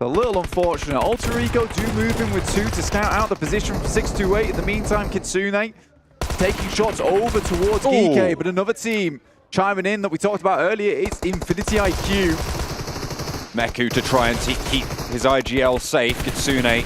A little unfortunate. Alter Ego do move in with 2 to scout out the position from 628. In the meantime, Kitsune taking shots over towards Geeke, but another team chiming in that we talked about earlier. It's Infinity IQ. Meku to try and keep his IGL safe. Kitsune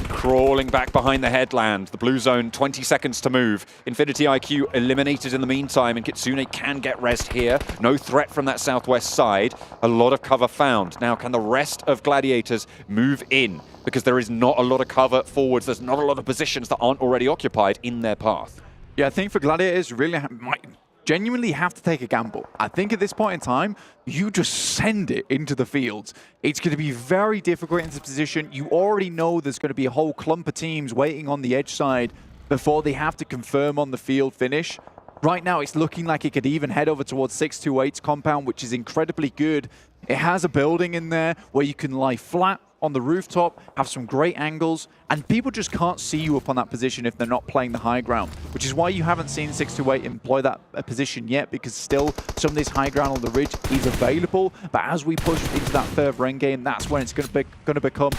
crawling back behind the headland. The blue zone, 20 seconds to move. Infinity IQ eliminated in the meantime, and Kitsune can get rest here. No threat from that southwest side. A lot of cover found. Now, can the rest of Gladiators move in? Because there is not a lot of cover forwards. There's not a lot of positions that aren't already occupied in their path. Yeah, I think for Gladiators, really might genuinely have to take a gamble. I think at this point in time, you just send it into the fields. It's going to be very difficult in this position. You already know there's going to be a whole clump of teams waiting on the edge side before they have to confirm on the field finish. Right now, it's looking like it could even head over towards 628's compound, which is incredibly good. It has a building in there where you can lie flat on the rooftop, have some great angles, and people just can't see you up on that position if they're not playing the high ground, which is why you haven't seen 628 employ that position yet, because still some of this high ground on the ridge is available. But as we push into that third ring game, that's when it's going to become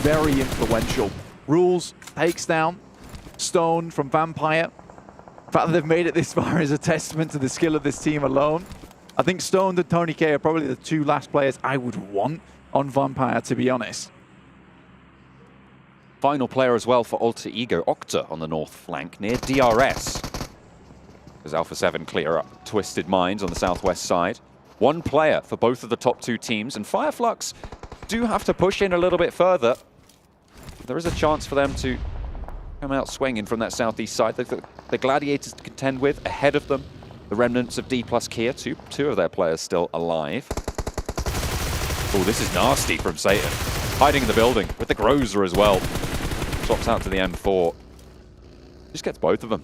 very influential. Rules takes down Stone from Vampire. The fact that they've made it this far is a testament to the skill of this team alone. I think Stoned and Tony K are probably the two last players I would want on Vampire, to be honest. Final player as well for Alter Ego, Octa on the north flank near DRS. As Alpha7 clear up Twisted Minds on the southwest side. One player for both of the top two teams, and Flux do have to push in a little bit further. There is a chance for them to come out swinging from that southeast side. The Gladiators to contend with ahead of them. The remnants of Dplus KIA, two of their players still alive. Oh, this is nasty from Satan. Hiding in the building with the Grozer as well. Swaps out to the M4. Just gets both of them.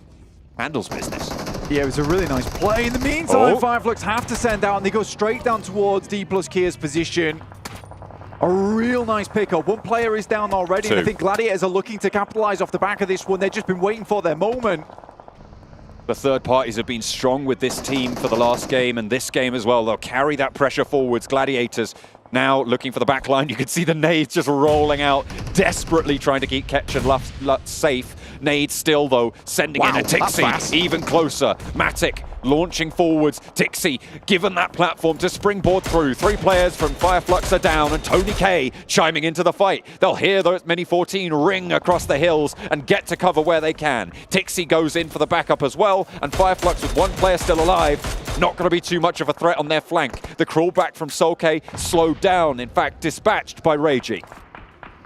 Handles business. Yeah, it was a really nice play. In the meantime, Oh. Flux have to send out, and they go straight down towards Dplus KIA's position. A real nice pickup. One player is down already, and I think Gladiators are looking to capitalize off the back of this one. They've just been waiting for their moment. The third parties have been strong with this team for the last game and this game as well. They'll carry that pressure forwards. Gladiators now looking for the back line. You can see the nades just rolling out, desperately trying to keep Ketch and Lutz safe. Nades still, though, sending in a Tixi even closer. Matic launching forwards. Tixi given that platform to springboard through. Three players from Flux are down, and Tony K chiming into the fight. They'll hear those Mini 14 ring across the hills and get to cover where they can. Tixi goes in for the backup as well, and Flux with one player still alive. Not going to be too much of a threat on their flank. The crawl back from Solke slowed down, in fact dispatched by Reiji.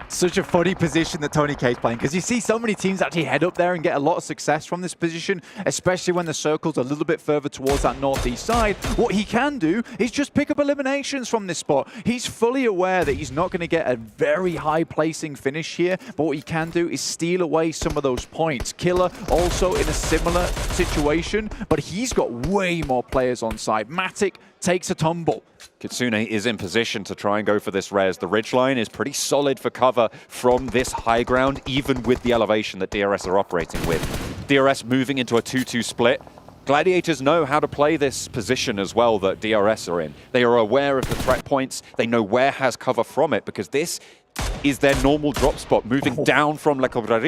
Such a funny position that Tony K is playing, because you see so many teams actually head up there and get a lot of success from this position, especially when the circle's a little bit further towards that northeast side. What he can do is just pick up eliminations from this spot. He's fully aware that he's not going to get a very high placing finish here, but what he can do is steal away some of those points. Killer also in a similar situation, but he's got way more players on side. Matic takes a tumble. Kitsune is in position to try and go for this res. The ridgeline is pretty solid for cover from this high ground, even with the elevation that DRS are operating with. DRS moving into a 2-2 split. Gladiators know how to play this position as well that DRS are in. They are aware of the threat points. They know where has cover from it, because this is their normal drop spot. Moving down from La Cabrera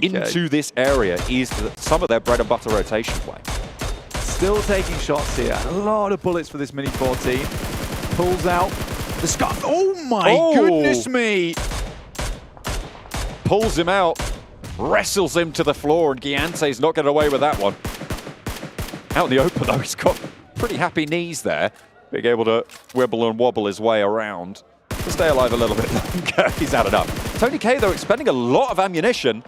into this area is some of their bread and butter rotation play. Still taking shots here. A lot of bullets for this Mini 14. Pulls out the scarf. Oh my goodness me! Pulls him out, wrestles him to the floor, and Giante's not getting away with that one. Out in the open though, he's got pretty happy knees there, being able to wibble and wobble his way around to stay alive a little bit longer. He's had enough. Tony K though expending a lot of ammunition,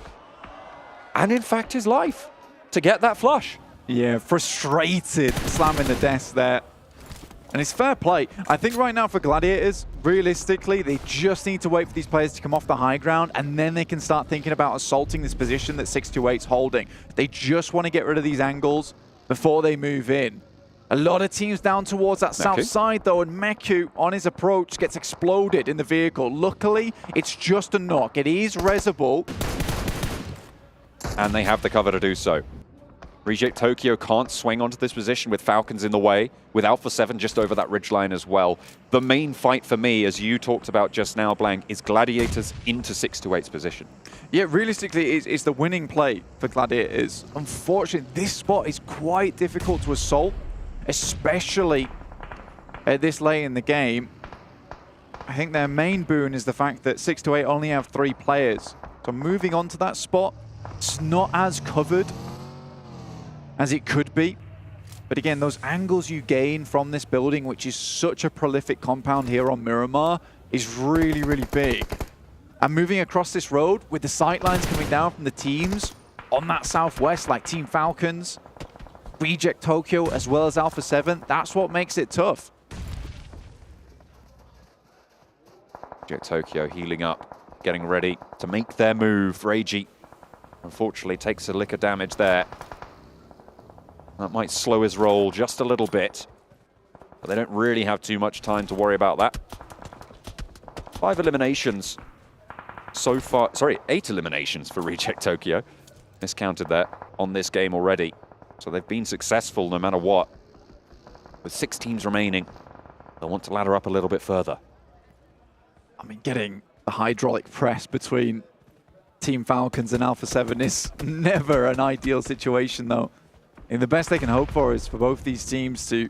and in fact his life, to get that flush. Yeah, frustrated, slamming the desk there. And it's fair play. I think right now for Gladiators, realistically, they just need to wait for these players to come off the high ground, and then they can start thinking about assaulting this position that 628's holding. They just want to get rid of these angles before they move in. A lot of teams down towards that south side, though, and Meku, on his approach, gets exploded in the vehicle. Luckily, it's just a knock. It is resable. And they have the cover to do so. Reject Tokyo can't swing onto this position with Falcons in the way, with Alpha7 just over that ridgeline as well. The main fight for me, as you talked about just now, Blank, is Gladiators into 628's position. Yeah, realistically, it's the winning play for Gladiators. Unfortunately, this spot is quite difficult to assault, especially at this late in the game. I think their main boon is the fact that 628 only have 3 players. So moving on to that spot, it's not as covered as it could be. But again, those angles you gain from this building, which is such a prolific compound here on Miramar, is really, really big. And moving across this road with the sightlines coming down from the teams on that southwest, like Team Falcons, Reject Tokyo, as well as Alpha7, that's what makes it tough. Reject Tokyo healing up, getting ready to make their move. Reiji, unfortunately, takes a lick of damage there. That might slow his roll just a little bit, but they don't really have too much time to worry about that. 5 eliminations so far, sorry, 8 eliminations for Reject Tokyo. Miscounted there on this game already. So they've been successful no matter what. With 6 teams remaining, they'll want to ladder up a little bit further. I mean, getting the hydraulic press between Team Falcons and Alpha7 is never an ideal situation, though. And the best they can hope for is for both these teams to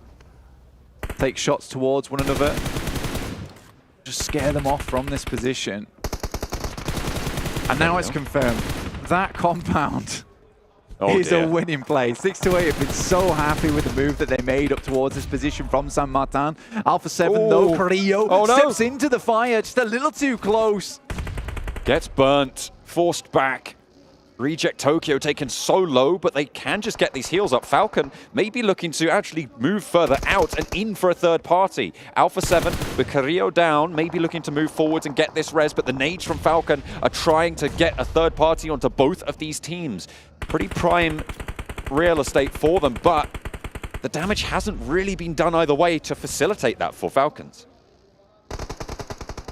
take shots towards one another. Just scare them off from this position. And now it's confirmed. That compound is a winning play. 6-8 have been so happy with the move that they made up towards this position from San Martin. Alpha7 though, Carrillo steps into the fire, just a little too close. Gets burnt, forced back. Reject Tokyo taken so low, but they can just get these heals up. Falcon may be looking to actually move further out and in for a third party. Alpha7 with Carrillo down, maybe looking to move forwards and get this res, but the nades from Falcon are trying to get a third party onto both of these teams. Pretty prime real estate for them, but the damage hasn't really been done either way to facilitate that for Falcons.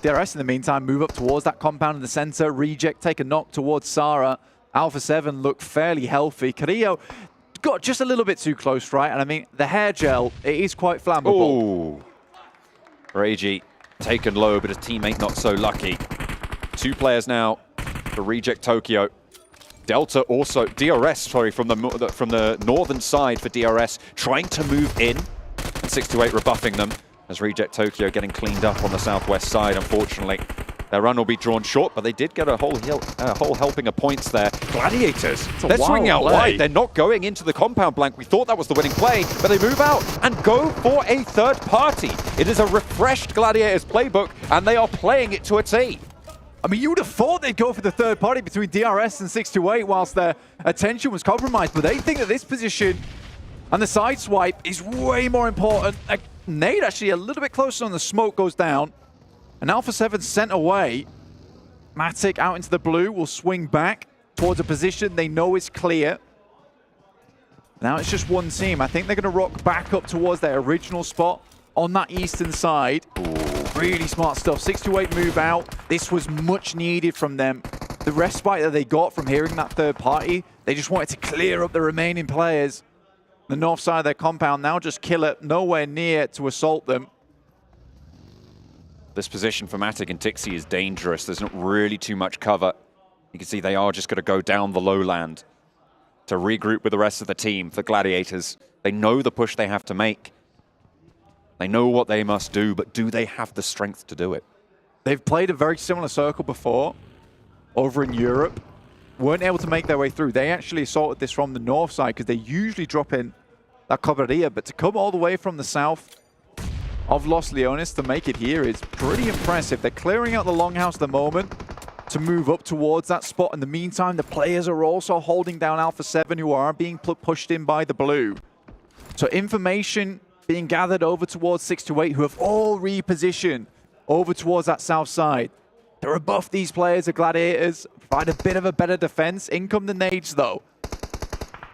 DRS in the meantime move up towards that compound in the center. Reject take a knock towards Sarah. Alpha7 look fairly healthy. Carrillo got just a little bit too close, right? And I mean, the hair gel, it is quite flammable. Ooh. Reiji taken low, but his teammate not so lucky. 2 players now for Reject Tokyo. Delta also, DRS, sorry, from the northern side for DRS, trying to move in. 6-8 rebuffing them as Reject Tokyo getting cleaned up on the southwest side, unfortunately. Their run will be drawn short, but they did get a whole helping of points there. Gladiators, they're swinging out wide. They're not going into the compound blank. We thought that was the winning play, but they move out and go for a third party. It is a refreshed Gladiators playbook, and they are playing it to a T. I mean, you would have thought they'd go for the third party between DRS and 6-8 whilst their attention was compromised, but they think that this position and the side swipe is way more important. Nade actually a little bit closer on the smoke goes down. And Alpha7 sent away. Matic out into the blue will swing back towards a position they know is clear. Now it's just one team. I think they're going to rock back up towards their original spot on that eastern side. Ooh, really smart stuff. 6-8 move out. This was much needed from them. The respite that they got from hearing that third party, they just wanted to clear up the remaining players. The north side of their compound now just kill it, nowhere near to assault them. This position for Matic and Tixi is dangerous. There's not really too much cover. You can see they are just going to go down the lowland to regroup with the rest of the team. For Gladiators, they know the push they have to make. They know what they must do, but do they have the strength to do it? They've played a very similar circle before over in Europe. Weren't able to make their way through. They actually assaulted this from the north side because they usually drop in that Cobraria, but to come all the way from the south of Los Leones to make it here is pretty impressive. They're clearing out the longhouse at the moment to move up towards that spot. In the meantime, the players are also holding down Alpha7, who are being pushed in by the blue. So information being gathered over towards 6-8, who have all repositioned over towards that south side. They're above these players, the Gladiators, provide a bit of a better defense. In come the nades, though.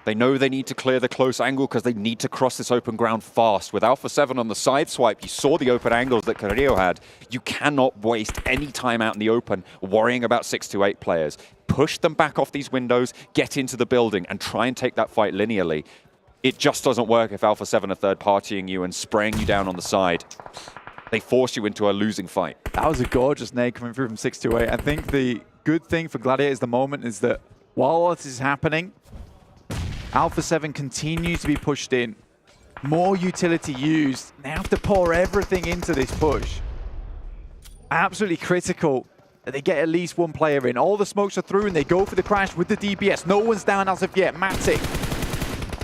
They know they need to clear the close angle because they need to cross this open ground fast. With Alpha7 on the side swipe, you saw the open angles that Carrillo had. You cannot waste any time out in the open worrying about 6-8 players. Push them back off these windows, get into the building, and try and take that fight linearly. It just doesn't work if Alpha7 are third-partying you and spraying you down on the side. They force you into a losing fight. That was a gorgeous nade coming through from 6-8. I think the good thing for Gladiators at the moment is that while all this is happening, Alpha7 continues to be pushed in. More utility used. They have to pour everything into this push. Absolutely critical that they get at least one player in. All the smokes are through and they go for the crash with the DPS. No one's down as of yet. Matic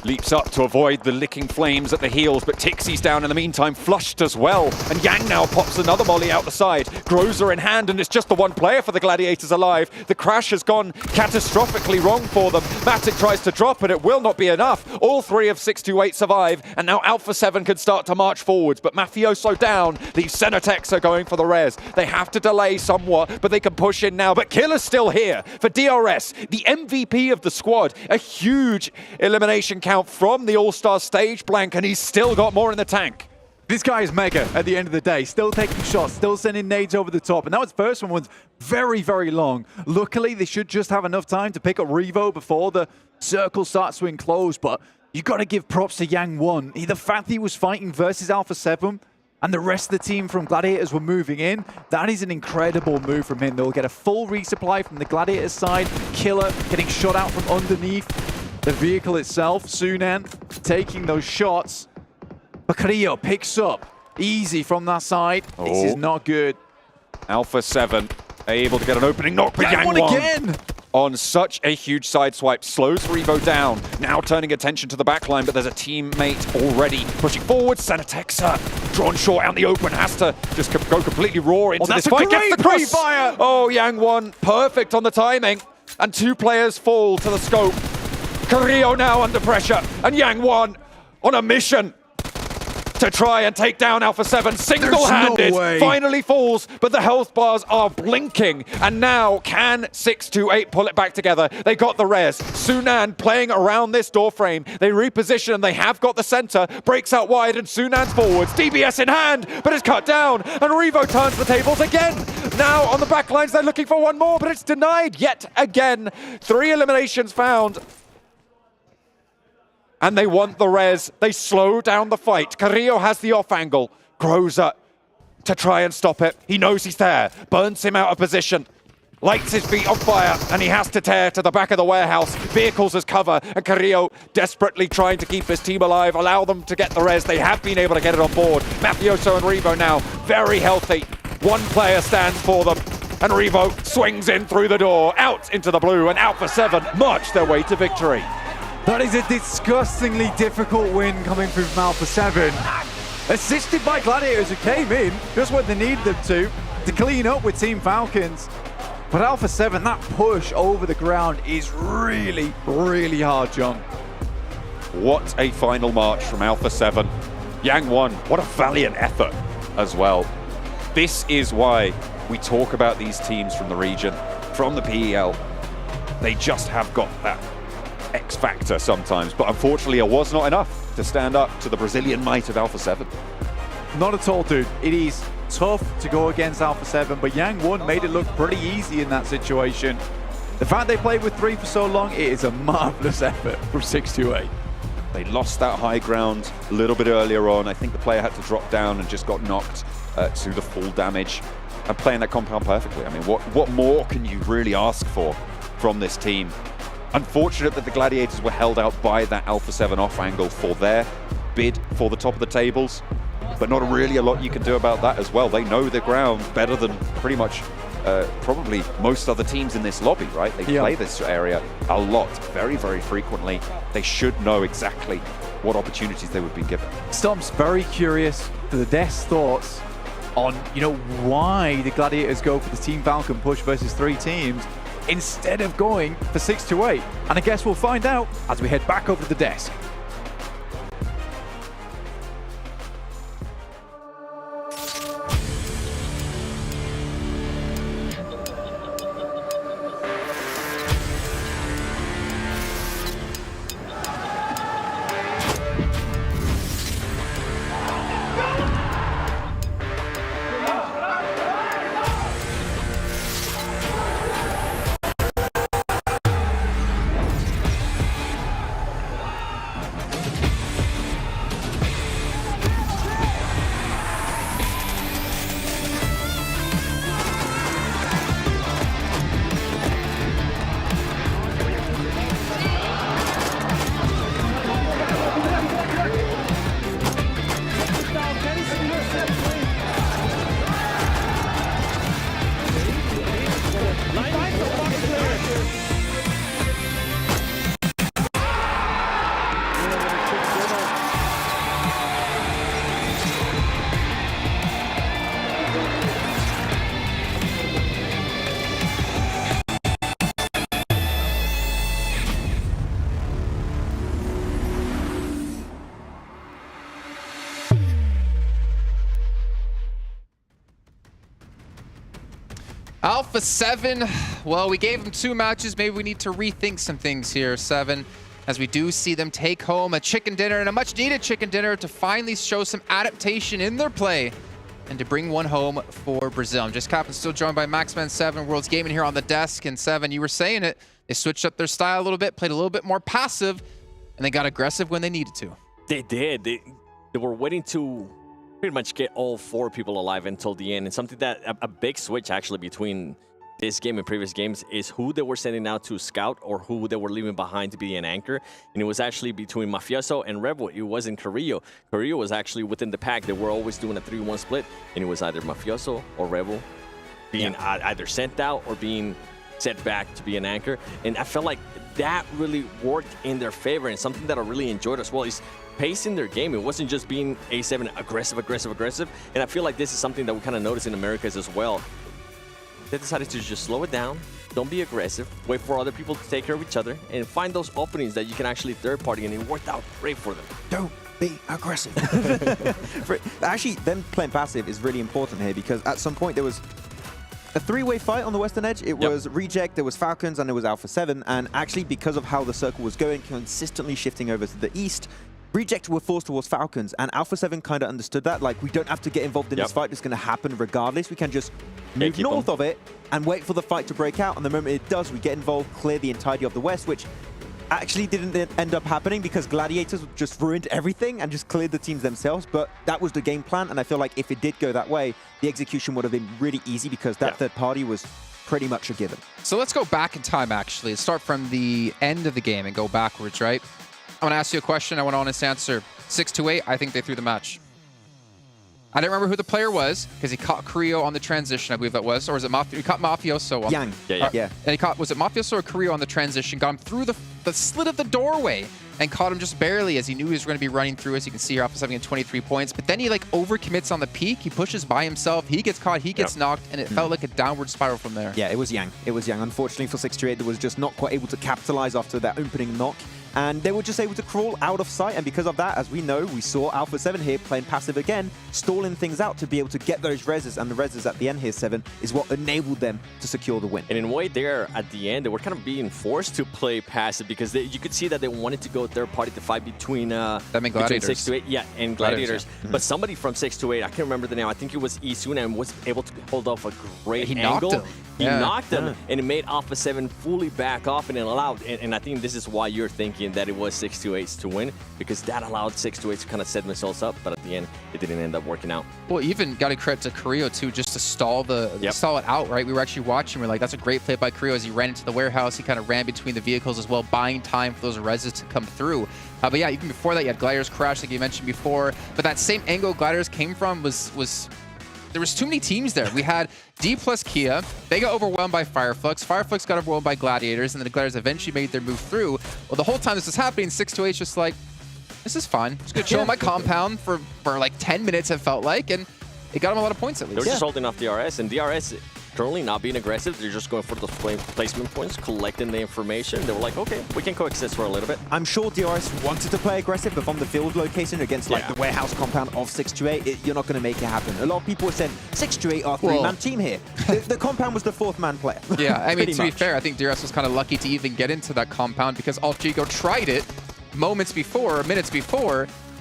leaps up to avoid the licking flames at the heels, but Tixi's down in the meantime, flushed as well. And Yang now pops another molly out the side. Groza in hand, and it's just the one player for the Gladiators alive. The crash has gone catastrophically wrong for them. Matic tries to drop, but it will not be enough. All 3 of 6-8 survive, and now Alpha7 can start to march forwards, but Mafioso down. The Cenetex are going for the res. They have to delay somewhat, but they can push in now. But Killer's still here for DRS, the MVP of the squad. A huge elimination count from the Allstars Stage blank, and he's still got more in the tank. This guy is mega at the end of the day. Still taking shots, still sending nades over the top. And that first one was very, very long. Luckily, they should just have enough time to pick up Revo before the circle starts to enclose. But you got to give props to Yang 1. The fact that he was fighting versus Alpha7 and the rest of the team from Gladiators were moving in, that is an incredible move from him. They'll get a full resupply from the Gladiators side. Killer getting shot out from underneath. the vehicle itself. Sunan taking those shots. But Carrillo picks up easy from that side. This is not good. Alpha7 able to get an opening knock, but Yang Yang1 again! On such a huge side swipe, slows Revo down. Now turning attention to the backline, but there's a teammate already pushing forward. Senatexa drawn short out in the open, has to just go completely raw into this fight. Gets the cross! Fire. Oh, Yang1 perfect on the timing. And 2 players fall to the scope. Carrillo now under pressure, and Yang1 on a mission to try and take down Alpha7 single-handed. No Finally falls, but the health bars are blinking. And now can 628 pull it back together? They got the res. Sunan playing around this door frame. They reposition and they have got the center. Breaks out wide and Sunan's forwards. DBS in hand, but it's cut down. And Revo turns the tables again. Now on the back lines, they're looking for one more, but it's denied yet again. 3 eliminations found. And they want the res. They slow down the fight. Carrillo has the off angle. Groza to try and stop it. He knows he's there. Burns him out of position. Lights his feet on fire, and he has to tear to the back of the warehouse. Vehicles as cover, and Carrillo desperately trying to keep his team alive, allow them to get the res. They have been able to get it on board. Mafioso and Revo now very healthy. 1 player stands for them, and Revo swings in through the door, out into the blue, and Alpha7 march their way to victory. That is a disgustingly difficult win coming through from Alpha7. Assisted by Gladiators, who came in just when they needed them to clean up with Team Falcons. But Alpha7, that push over the ground is really, really hard, John. What a final march from Alpha7. Yang1, what a valiant effort as well. This is why we talk about these teams from the region, from the PEL. They just have got that X factor sometimes, but unfortunately it was not enough to stand up to the Brazilian might of Alpha7. Not at all, dude. It is tough to go against Alpha7, but Yang1 made it look pretty easy in that situation. The fact they played with 3 for so long, it is a marvelous effort from 628. They lost that high ground a little bit earlier on. I think the player had to drop down and just got knocked to the full damage. And playing that compound perfectly. I mean, what more can you really ask for from this team? Unfortunate that the Gladiators were held out by that Alpha7 off angle for their bid for the top of the tables, but not really a lot you can do about that as well. They know the ground better than pretty much probably most other teams in this lobby, right? They play this area a lot, very, very frequently. They should know exactly what opportunities they would be given. Stump's very curious to the Death's thoughts on, why the Gladiators go for the Team Falcon push versus 3 teams instead of going for 628. And I guess we'll find out as we head back over to the desk. Alpha7, well, we gave them 2 matches. Maybe we need to rethink some things here, 7, as we do see them take home a chicken dinner, and a much-needed chicken dinner to finally show some adaptation in their play and to bring one home for Brazil. I'm just Captain, still joined by Maxman7, World's Gaming here on the desk. And 7, you were saying it, they switched up their style a little bit, played a little bit more passive, and they got aggressive when they needed to. They did. They were waiting to pretty much get all 4 people alive until the end. And something that a big switch actually between this game and previous games is who they were sending out to scout or who they were leaving behind to be an anchor. And it was actually between Mafioso and Rebel. It wasn't Carrillo. Carrillo was actually within the pack. They were always doing a 3-1 split, and it was either Mafioso or Rebel being either sent out or being set back to be an anchor. And I felt like that really worked in their favor, and something that I really enjoyed as well is pacing their game. It wasn't just being A7 aggressive. And I feel like this is something that we kind of notice in Americas as well. They decided to just slow it down, don't be aggressive, wait for other people to take care of each other, and find those openings that you can actually third party, and it worked out great for them. Don't be aggressive. Actually, them playing passive is really important here, because at some point there was a 3-way fight on the western edge. It was Reject, there was Falcons, and there was Alpha7. And actually, because of how the circle was going, consistently shifting over to the east, Reject were forced towards Falcons, and Alpha7 kind of understood that. Like, we don't have to get involved in this fight. It's going to happen regardless. We can just move north of it and wait for the fight to break out. And the moment it does, we get involved, clear the entirety of the west, which actually didn't end up happening because Gladiators just ruined everything and just cleared the teams themselves. But that was the game plan, and I feel like if it did go that way, the execution would have been really easy because that third party was pretty much a given. So let's go back in time, actually. Let's start from the end of the game and go backwards, right? I want to ask you a question. I want an honest answer. 6-8, I think they threw the match. I don't remember who the player was because he caught Carrillo on the transition, I believe that was. Or was it Mafioso? He caught Mafioso. Yang. Yeah. And he caught, was it Mafioso or Carrillo on the transition? Got him through the slit of the doorway and caught him just barely as he knew he was going to be running through. As you can see here, Alpha7 getting 23 points. But then he like overcommits on the peak. He pushes by himself. He gets caught. He gets knocked. And it felt like a downward spiral from there. Yeah, it was Yang. It was Yang. Unfortunately for 6-8, they was just not quite able to capitalize after that opening knock. And they were just able to crawl out of sight. And because of that, as we know, we saw Alpha7 here playing passive again, stalling things out to be able to get those reses. And the reses at the end here, 7, is what enabled them to secure the win. And in a way there, at the end, they were kind of being forced to play passive because you could see that they wanted to go third party to fight between 6-8, and Gladiators. But somebody from 6-8, I can't remember the name, I think it was Isuna, and was able to hold off a great angle. Knocked him. He knocked him, and it made Alpha7 fully back off, and it allowed, and I think this is why you're thinking that it was 6-8 to win, because that allowed 6-8 to kind of set themselves up, but at the end, it didn't end up working out. Well, even got to credit to Carrillo, too, just to stall stall it out, right? We were actually watching, we're like, that's a great play by Carrillo as he ran into the warehouse. He kind of ran between the vehicles as well, buying time for those reses to come through. But yeah, even before that, you had Gladiators crash, like you mentioned before, but that same angle Gladiators came from was there was too many teams there. We had Dplus KIA. They got overwhelmed by Fireflux. Fireflux got overwhelmed by Gladiators, and then the Gladiators eventually made their move through. Well, the whole time this was happening, 6-8 just like, this is fun. Just gonna chill in my compound for like 10 minutes, it felt like, and it got them a lot of points at least. They were just holding off DRS, and DRS currently not being aggressive. They're just going for those placement points, collecting the information. They were like, okay, we can coexist for a little bit. I'm sure DRS wanted to play aggressive, but from the field location against like the warehouse compound of 6-8, you're not going to make it happen. A lot of people said 6-8 are a 3-man team here. The compound was the 4th-man player. Yeah, I mean, to be fair, I think DRS was kind of lucky to even get into that compound because Altrigo tried it minutes before,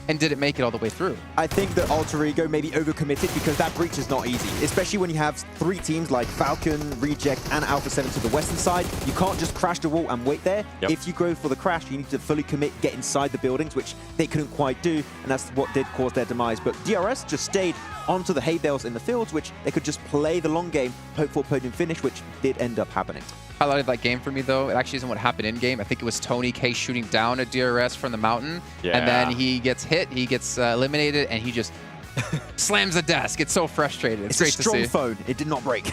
and didn't make it all the way through. I think that Alter Ego maybe overcommitted because that breach is not easy, especially when you have 3 teams like Falcon, Reject, and Alpha7 to the western side. You can't just crash the wall and wait there. If you go for the crash, you need to fully commit, get inside the buildings, which they couldn't quite do, and that's what did cause their demise. But DRS just stayed onto the hay bales in the fields, which they could just play the long game, hope for a podium finish, which did end up happening. Highlighted that game for me, though. It actually isn't what happened in-game. I think it was Tony K shooting down at DRS from the mountain, and then he gets hit, he gets eliminated, and he just slams the desk. It's so frustrating. It's great to see. It's a strong phone. It did not break.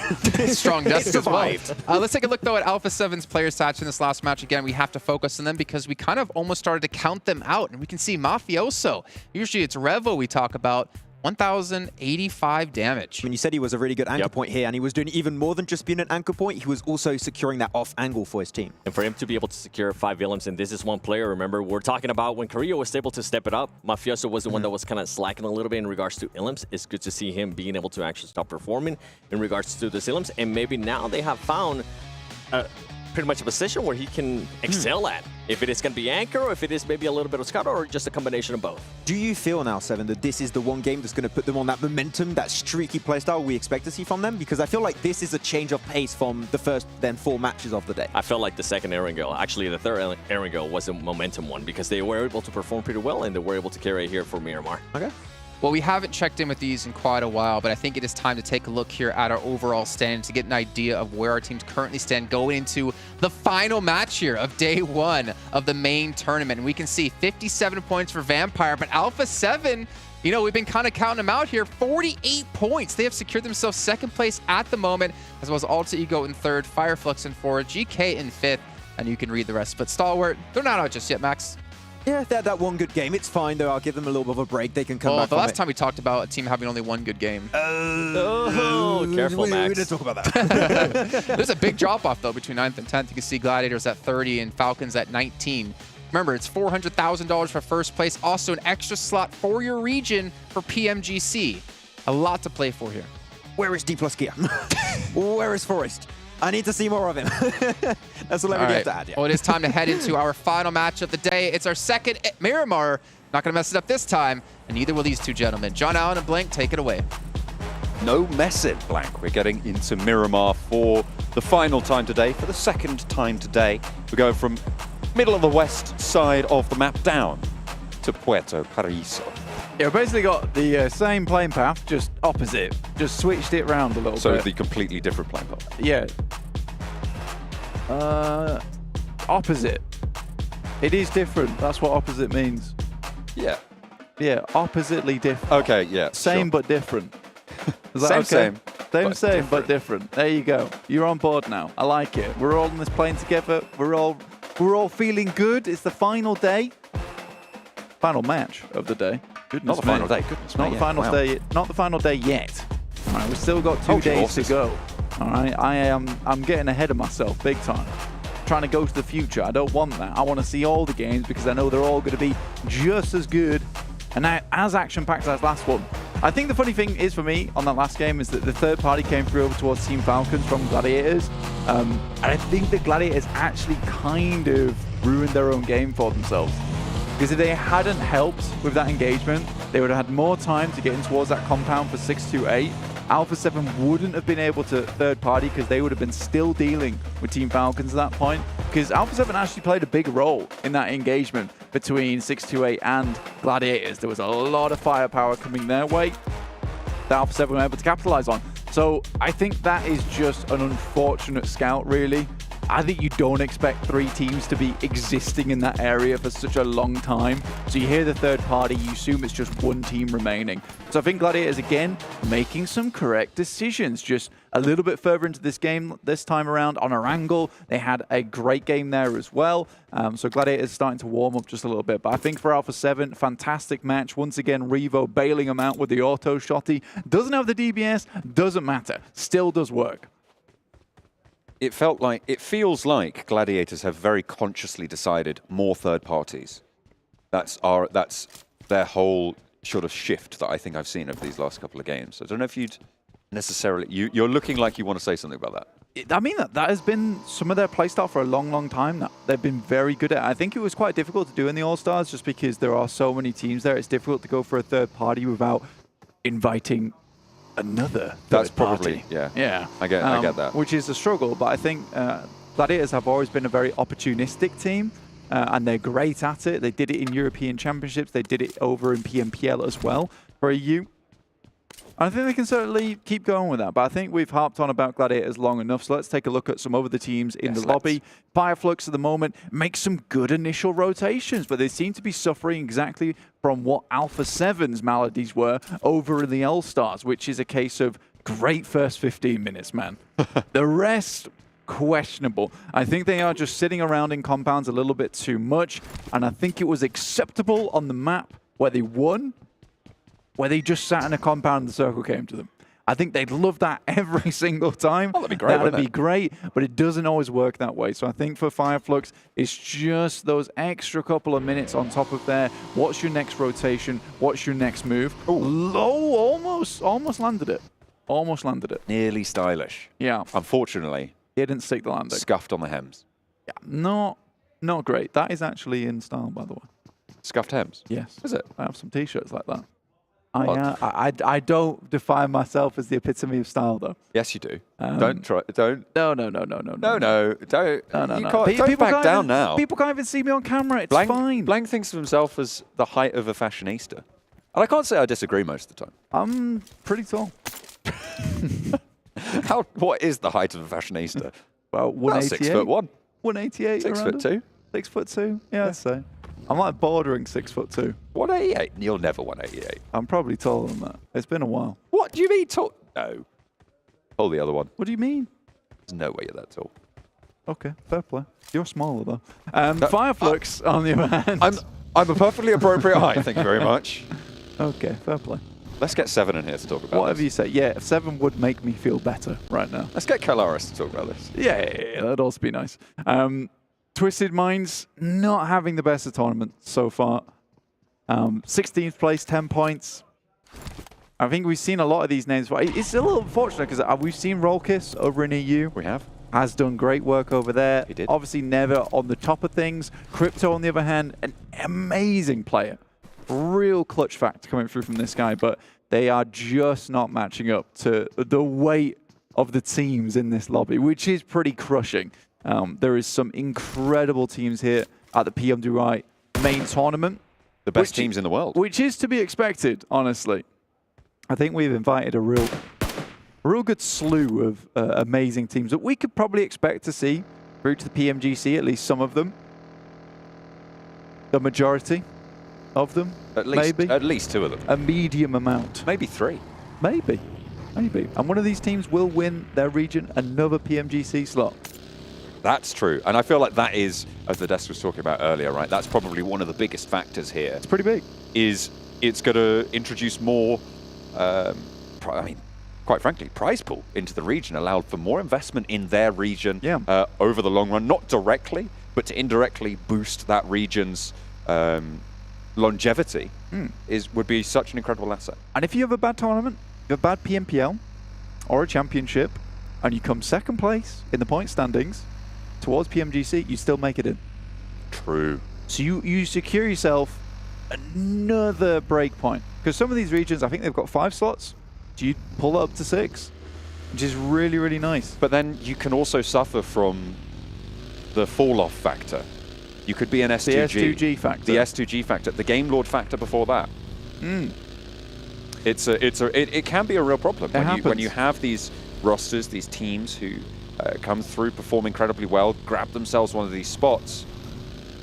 Strong desk as well. Let's take a look, though, at Alpha7's player stats in this last match. Again, we have to focus on them because we kind of almost started to count them out, and we can see Mafioso. Usually it's Revo we talk about. 1,085 damage. I mean, you said he was a really good anchor point here, and he was doing even more than just being an anchor point. He was also securing that off angle for his team. And for him to be able to secure 5 Willems, and this is one player, remember, we're talking about when Carrillo was able to step it up, Mafioso was the one that was kind of slacking a little bit in regards to Willems. It's good to see him being able to actually stop performing in regards to the Willems, and maybe now they have found pretty much a position where he can excel at. If it is going to be anchor, or if it is maybe a little bit of scout, or just a combination of both. Do you feel now, 7, that this is the one game that's going to put them on that momentum, that streaky playstyle we expect to see from them? Because I feel like this is a change of pace from the first, then 4 matches of the day. I felt like the second Erangel, actually the third Erangel was a momentum one because they were able to perform pretty well and they were able to carry it here for Miramar. Okay. Well, we haven't checked in with these in quite a while, but I think it is time to take a look here at our overall stand to get an idea of where our teams currently stand going into the final match here of day 1 of the main tournament. And we can see 57 points for Vampire, but Alpha7, you know, we've been kind of counting them out here, 48 points. They have secured themselves 2nd place at the moment, as well as Alter Ego in 3rd, Fireflux in 4th, GK in 5th, and you can read the rest. But Stalwart, they're not out just yet, Max. Yeah, they had that one good game. It's fine, though. I'll give them a little bit of a break. They can come back the from last it. time we talked about a team having only 1 good game. Careful, Max. We didn't talk about that. There's a big drop-off, though, between 9th and 10th. You can see Gladiators at 30 and Falcons at 19. Remember, it's $400,000 for 1st place. Also, an extra slot for your region for PMGC. A lot to play for here. Where is Dplus KIA? Where is Forrest? I need to see more of him. That's all I really have to add. Yeah. Well, it is time to head into our final match of the day. It's our 2nd at Miramar. Not going to mess it up this time, and neither will these two gentlemen. John Allen and Blank, take it away. No messing, Blank. We're getting into Miramar for the final time today, for the 2nd time today. We're going from middle of the west side of the map down to Puerto Paraíso. Yeah, we basically got the same playing path, just opposite. Just switched it around a little bit. So the completely different playing path. Yeah. Opposite. It is different. That's what opposite means. Yeah. Yeah, oppositely different. Okay, yeah. Same but different. Is that Same, okay? Same but different. There you go. You're on board now. I like it. We're all on this plane together. We're all feeling good. It's the final day. Final match of the day. Goodness Not the me. final day. Goodness Not me, the yeah. final Wow. day. Not the final day yet. All right, we've still got 2 Hold your days to horses. go. All right, I'm getting ahead of myself big time. Trying to go to the future. I don't want that. I want to see all the games because I know they're all going to be just as good and as action-packed as last one. I think the funny thing is for me on that last game is that the 3rd party came through over towards Team Falcons from Gladiators. And I think the Gladiators actually kind of ruined their own game for themselves. Because if they hadn't helped with that engagement, they would have had more time to get in towards that compound for 628. Alpha7 wouldn't have been able to 3rd party because they would have been still dealing with Team Falcons at that point. Because Alpha7 actually played a big role in that engagement between 628 and Gladiators. There was a lot of firepower coming their way that Alpha7 were able to capitalize on. So I think that is just an unfortunate scout, really. I think you don't expect 3 teams to be existing in that area for such a long time. So you hear the 3rd party, you assume it's just 1 team remaining. So I think Gladiators, again, making some correct decisions. Just a little bit further into this game this time around on our angle. They had a great game there as well. So Gladiators starting to warm up just a little bit. But I think for Alpha7, fantastic match. Once again, Revo bailing them out with the auto shotty. Doesn't have the DBS, doesn't matter. Still does work. It feels like Gladiators have very consciously decided more 3rd parties. That's their whole sort of shift that I think I've seen over these last couple of games. I don't know if you'd necessarily... You're looking like you want to say something about that. I mean, that has been some of their playstyle for a long, long time now. They've been very good at it. I think it was quite difficult to do in the All-Stars just because there are so many teams there. It's difficult to go for a 3rd party without inviting another That's third probably, party. yeah. I get that. Which is a struggle, but I think Gladiators have always been a very opportunistic team, and they're great at it. They did it in European Championships. They did it over in PMPL as well for EU. I think they can certainly keep going with that, but I think we've harped on about Gladiators long enough, so let's take a look at some of the teams in the lobby. Fireflux at the moment makes some good initial rotations, but they seem to be suffering exactly from what Alpha7's maladies were over in the Allstars, which is a case of great first 15 minutes, man. The rest, questionable. I think they are just sitting around in compounds a little bit too much, and I think it was acceptable on the map where they won, where they just sat in a compound and the circle came to them. I think they'd love that every single time. Oh, that'd be great, That'd be great, but it doesn't always work that way. So I think for Fireflux, it's just those extra couple of minutes on top of there. What's your next rotation? What's your next move? Low, almost landed it. Almost landed it. Nearly stylish. Yeah. Unfortunately. He didn't stick the landing. Scuffed on the hems. Yeah, not great. That is actually in style, by the way. Scuffed hems? Yes. Is it? I have some T-shirts like that. I don't define myself as the epitome of style, though. Yes, you do. Don't try. Don't. No. Don't. No. Don't back down now. People can't even see me on camera. It's Blank, fine. Blank thinks of himself as the height of a fashionista. And I can't say I disagree most of the time. I'm pretty tall. What is the height of a fashionista? Well, 188. 6'1". 188. 6'2". 6'2". Yeah, I'd say. I'm like bordering 6'2". 188. You're never 188. I'm probably taller than that. It's been a while. What do you mean tall? No. Hold the other one. What do you mean? There's no way you're that tall. Okay, fair play. You're smaller though. Fireflux, on the other hand. I'm a perfectly appropriate height. Thank you very much. Okay, fair play. Let's get Seven in here to talk about Whatever this. you say. Yeah, 7 would make me feel better right now. Let's get Kalaris to talk about this. Yeah, that'd also be nice. Twisted Minds not having the best of tournament so far. 16th place, 10 points. I think we've seen a lot of these names. But it's a little unfortunate because we've seen Rollkiss over in EU. We have. Has done great work over there. He did. Obviously never on the top of things. Crypto, on the other hand, an amazing player. Real clutch factor coming through from this guy, but they are just not matching up to the weight of the teams in this lobby, which is pretty crushing. There is some incredible teams here at the PMWI Main Tournament. The best teams in the world. Which is to be expected, honestly. I think we've invited a real good slew of amazing teams that we could probably expect to see through to the PMGC, at least some of them. The majority of them, maybe. At least 2 of them. A medium amount. Maybe 3. Maybe. And one of these teams will win their region another PMGC slot. That's true. And I feel like that is, as the desk was talking about earlier, right? That's probably one of the biggest factors here. It's pretty big. Is it's going to introduce more, quite frankly, prize pool into the region, allowed for more investment in their region over the long run, not directly, but to indirectly boost that region's longevity would be such an incredible asset. And if you have a bad tournament, you have a bad PMPL or a championship, and you come second place in the point standings towards PMGC, you still make it in. True. So you secure yourself another break point. Because some of these regions, I think they've got 5 slots. Do you pull it up to 6? Which is really, really nice. But then you can also suffer from the fall-off factor. You could be an S2G. The S2G factor. The S2G factor. The Game Lord factor before that. It can be a real problem when you have these rosters, these teams who come through, perform incredibly well, grab themselves one of these spots.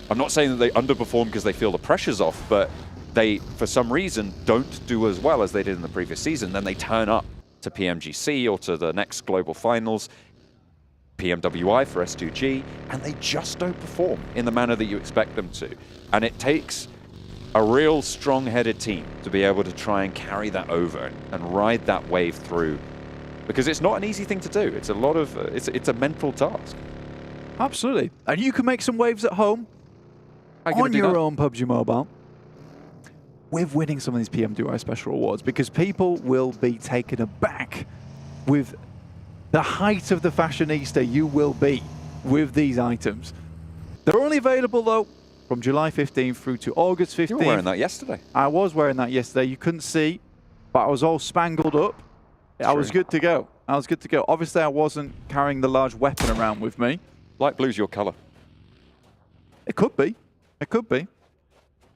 I'm not saying that they underperform because they feel the pressure's off, but they, for some reason, don't do as well as they did in the previous season. Then they turn up to PMGC or to the next global finals, PMWI for S2G, and they just don't perform in the manner that you expect them to. And it takes a real strong-headed team to be able to try and carry that over and ride that wave through, because it's not an easy thing to do. It's a lot of it's a mental task. Absolutely. And you can make some waves at home on your own PUBG Mobile with winning some of these PMWI special awards, because people will be taken aback with the height of the fashionista you will be with these items. They're only available, though, from July 15th through to August 15th. You were wearing that yesterday. I was wearing that yesterday. You couldn't see, but I was all spangled up. I was good to go. I was good to go. Obviously, I wasn't carrying the large weapon around with me. Light blue's your color. It could be. It could be.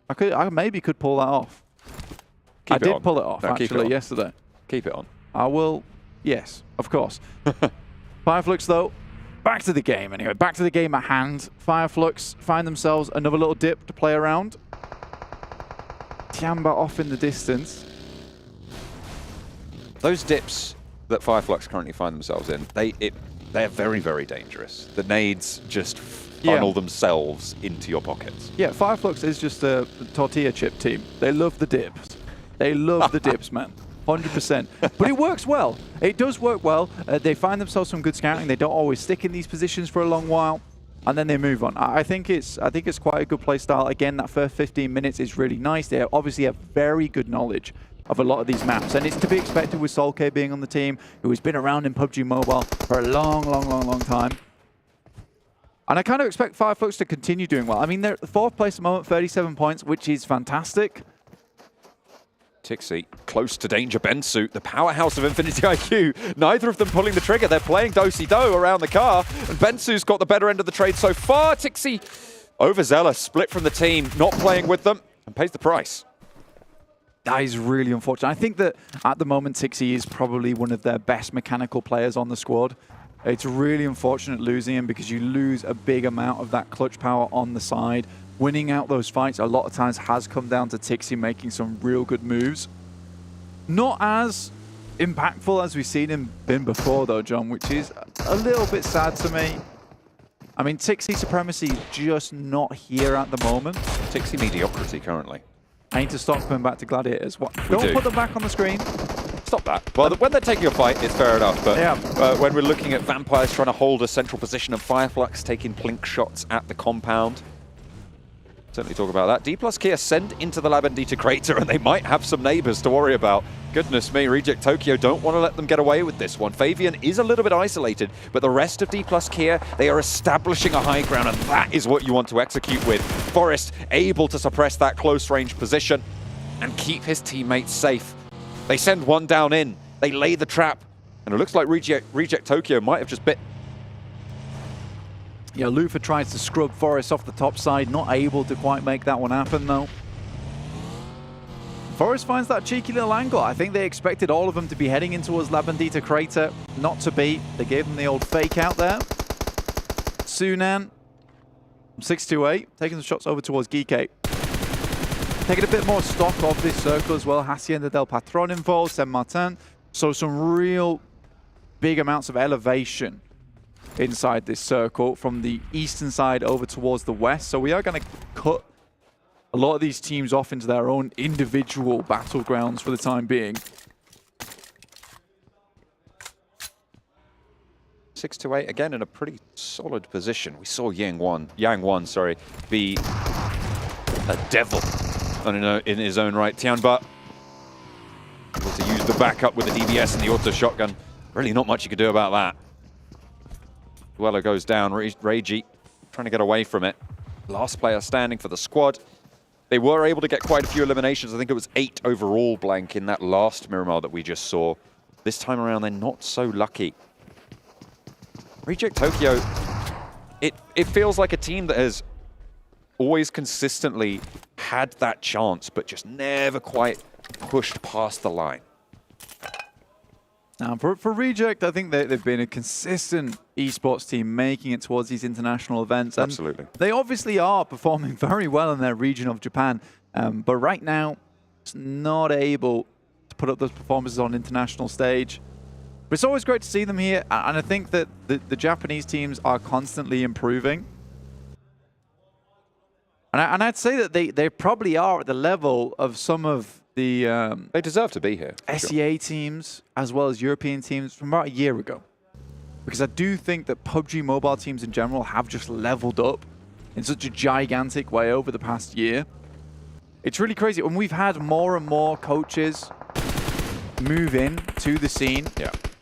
I maybe could pull that off. I did pull it off, actually, yesterday. Keep it on. I will. Yes, of course. Fireflux, though, back to the game anyway. Back to the game at hand. Fireflux find themselves another little dip to play around. Tiamba off in the distance. Those dips that Fireflux currently find themselves in, they're very, very dangerous. The nades just funnel themselves into your pockets. Yeah, Fireflux is just a tortilla chip team. They love the dips. They love the dips, man. 100%. But it works well. It does work well. They find themselves some good scouting. They don't always stick in these positions for a long while, and then they move on. I think it's quite a good play style. Again, that first 15 minutes is really nice. They obviously have very good knowledge of a lot of these maps, and it's to be expected with Solk being on the team, who has been around in PUBG Mobile for a long time. And I kind of expect Fireflux to continue doing well. I mean, they're 4th place at the moment, 37 points, which is fantastic. Tixi close to danger. Bensu, the powerhouse of Infinity IQ. Neither of them pulling the trigger. They're playing do-si-do around the car, and Bensu's got the better end of the trade so far. Tixi overzealous, split from the team, not playing with them, and pays the price. That is really unfortunate. I think that at the moment, Tixi is probably one of their best mechanical players on the squad. It's really unfortunate losing him because you lose a big amount of that clutch power on the side. Winning out those fights a lot of times has come down to Tixi making some real good moves. Not as impactful as we've seen him been before though, John, which is a little bit sad to me. I mean, Tixi supremacy just not here at the moment. Tixi mediocrity currently. I need to stop coming back to Gladiators. What? Don't put them back on the screen. Stop that. Well, when they're taking a fight, it's fair enough. But when we're looking at Vampires trying to hold a central position and Fireflux taking blink shots at the compound, certainly talk about that. Dplus KIA sent into the Labendita crater, and they might have some neighbors to worry about. Goodness me, Reject Tokyo don't want to let them get away with this one. Fabian is a little bit isolated, but the rest of Dplus KIA, they are establishing a high ground, and that is what you want to execute with. Forest able to suppress that close range position and keep his teammates safe. They send one down in, they lay the trap, and it looks like Reject Tokyo might have just bit. Yeah, Lufa tries to scrub Forest off the top side, not able to quite make that one happen though. Forest finds that cheeky little angle. I think they expected all of them to be heading in towards Labendita Crater. Not to be. They gave them the old fake out there. Sunan, 628, taking the shots over towards Geekate. Taking a bit more stock of this circle as well. Hacienda del Patron involved, Saint Martin. So some real big amounts of elevation inside this circle from the eastern side over towards the west. So we are going to cut a lot of these teams off into their own individual battlegrounds for the time being. 6-8 again in a pretty solid position. We saw Yang Wan, be a devil in his own right. Tianba able to use the backup with the DBS and the auto shotgun. Really not much you could do about that. Duello goes down, Reiji trying to get away from it. Last player standing for the squad. They were able to get quite a few eliminations. I think it was 8 overall, Blank, in that last Miramar that we just saw. This time around, they're not so lucky. Reject Tokyo, it feels like a team that has always consistently had that chance, but just never quite pushed past the line. Now, for Reject, I think they've been a consistent esports team making it towards these international events. And absolutely. They obviously are performing very well in their region of Japan, but right now, it's not able to put up those performances on international stage. But it's always great to see them here, and I think that the Japanese teams are constantly improving. And I'd say that they probably are at the level of some of the they deserve to be here. SEA teams as well as European teams from about a year ago. Because I do think that PUBG Mobile teams in general have just leveled up in such a gigantic way over the past year. It's really crazy. When we've had more and more coaches move in to the scene,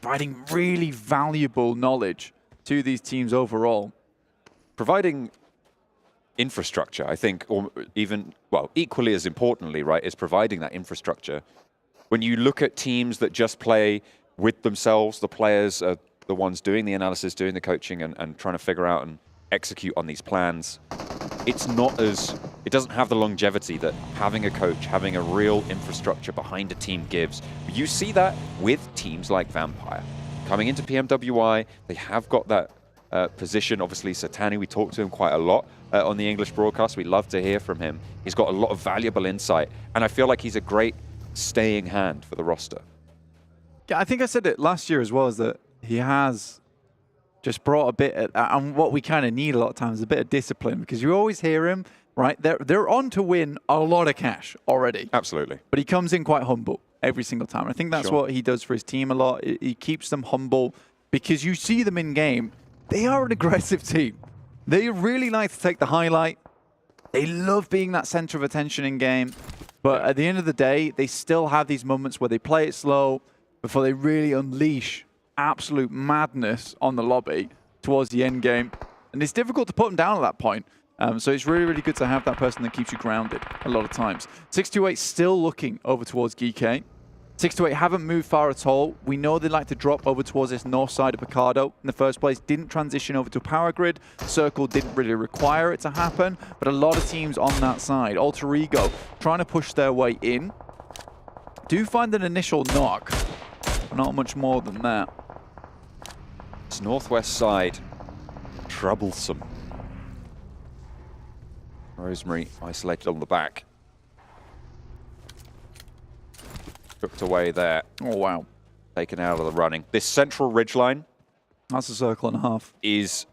providing really valuable knowledge to these teams overall. Providing infrastructure, I think, or even, well, equally as importantly, right, is providing that infrastructure. When you look at teams that just play with themselves, the players are the ones doing the analysis, doing the coaching, and trying to figure out and execute on these plans. It's not as, it doesn't have the longevity that having a coach, having a real infrastructure behind a team gives. You see that with teams like Vampire. Coming into PMWI, they have got that position. Obviously, Satani, we talked to him quite a lot on the English broadcast. We love to hear from him. He's got a lot of valuable insight, and I feel like he's a great staying hand for the roster. Yeah, I think I said it last year as well, is that he has just brought a bit, and what we kind of need a lot of times is a bit of discipline, because you always hear him, right? They're on to win a lot of cash already. Absolutely. But he comes in quite humble every single time. I think that's what he does for his team a lot. He keeps them humble, because you see them in game. They are an aggressive team. They really like to take the highlight. They love being that center of attention in game. But at the end of the day, they still have these moments where they play it slow before they really unleash absolute madness on the lobby towards the end game. And it's difficult to put them down at that point. So it's really, really good to have that person that keeps you grounded a lot of times. 628 still looking over towards GK. 628 haven't moved far at all. We know they like to drop over towards this north side of Picardo in the first place. Didn't transition over to power grid. Circle didn't really require it to happen, but a lot of teams on that side. Alter Ego trying to push their way in. Do find an initial knock. Not much more than that. It's northwest side. Troublesome. Rosemary isolated on the back. Cooked away there. Oh, wow. Taken out of the running. This central ridgeline. That's a circle and a half. Is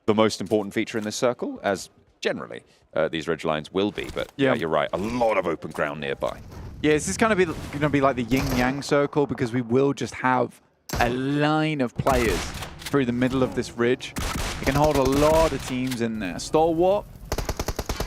the most important feature in this circle, as generally these ridgelines will be. But yeah, you're right. A lot of open ground nearby. Yeah, this is going to be like the yin-yang circle, because we will just have a line of players through the middle of this ridge. You can hold a lot of teams in there. Stalwart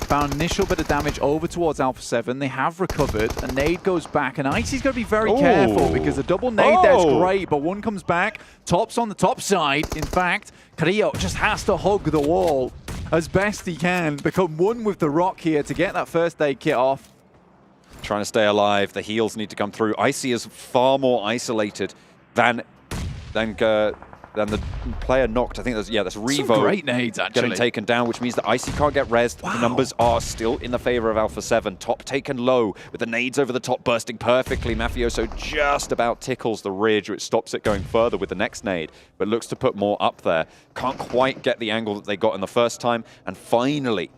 found initial bit of damage over towards Alpha7. They have recovered. A nade goes back, and Icy's got to be very careful, because a double nade there's great, but one comes back. Top's on the top side. In fact, KIA just has to hug the wall as best he can. Become one with the rock here to get that first aid kit off. Trying to stay alive. The heals need to come through. Icy is far more isolated than the player knocked. I think that's Revo. Some great nades, actually. Getting taken down, which means that Icy can't get rezzed. Wow. The numbers are still in the favor of Alpha7. Top taken low, with the nades over the top bursting perfectly. Mafioso just about tickles the ridge, which stops it going further with the next nade, but looks to put more up there. Can't quite get the angle that they got in the first time, and finally,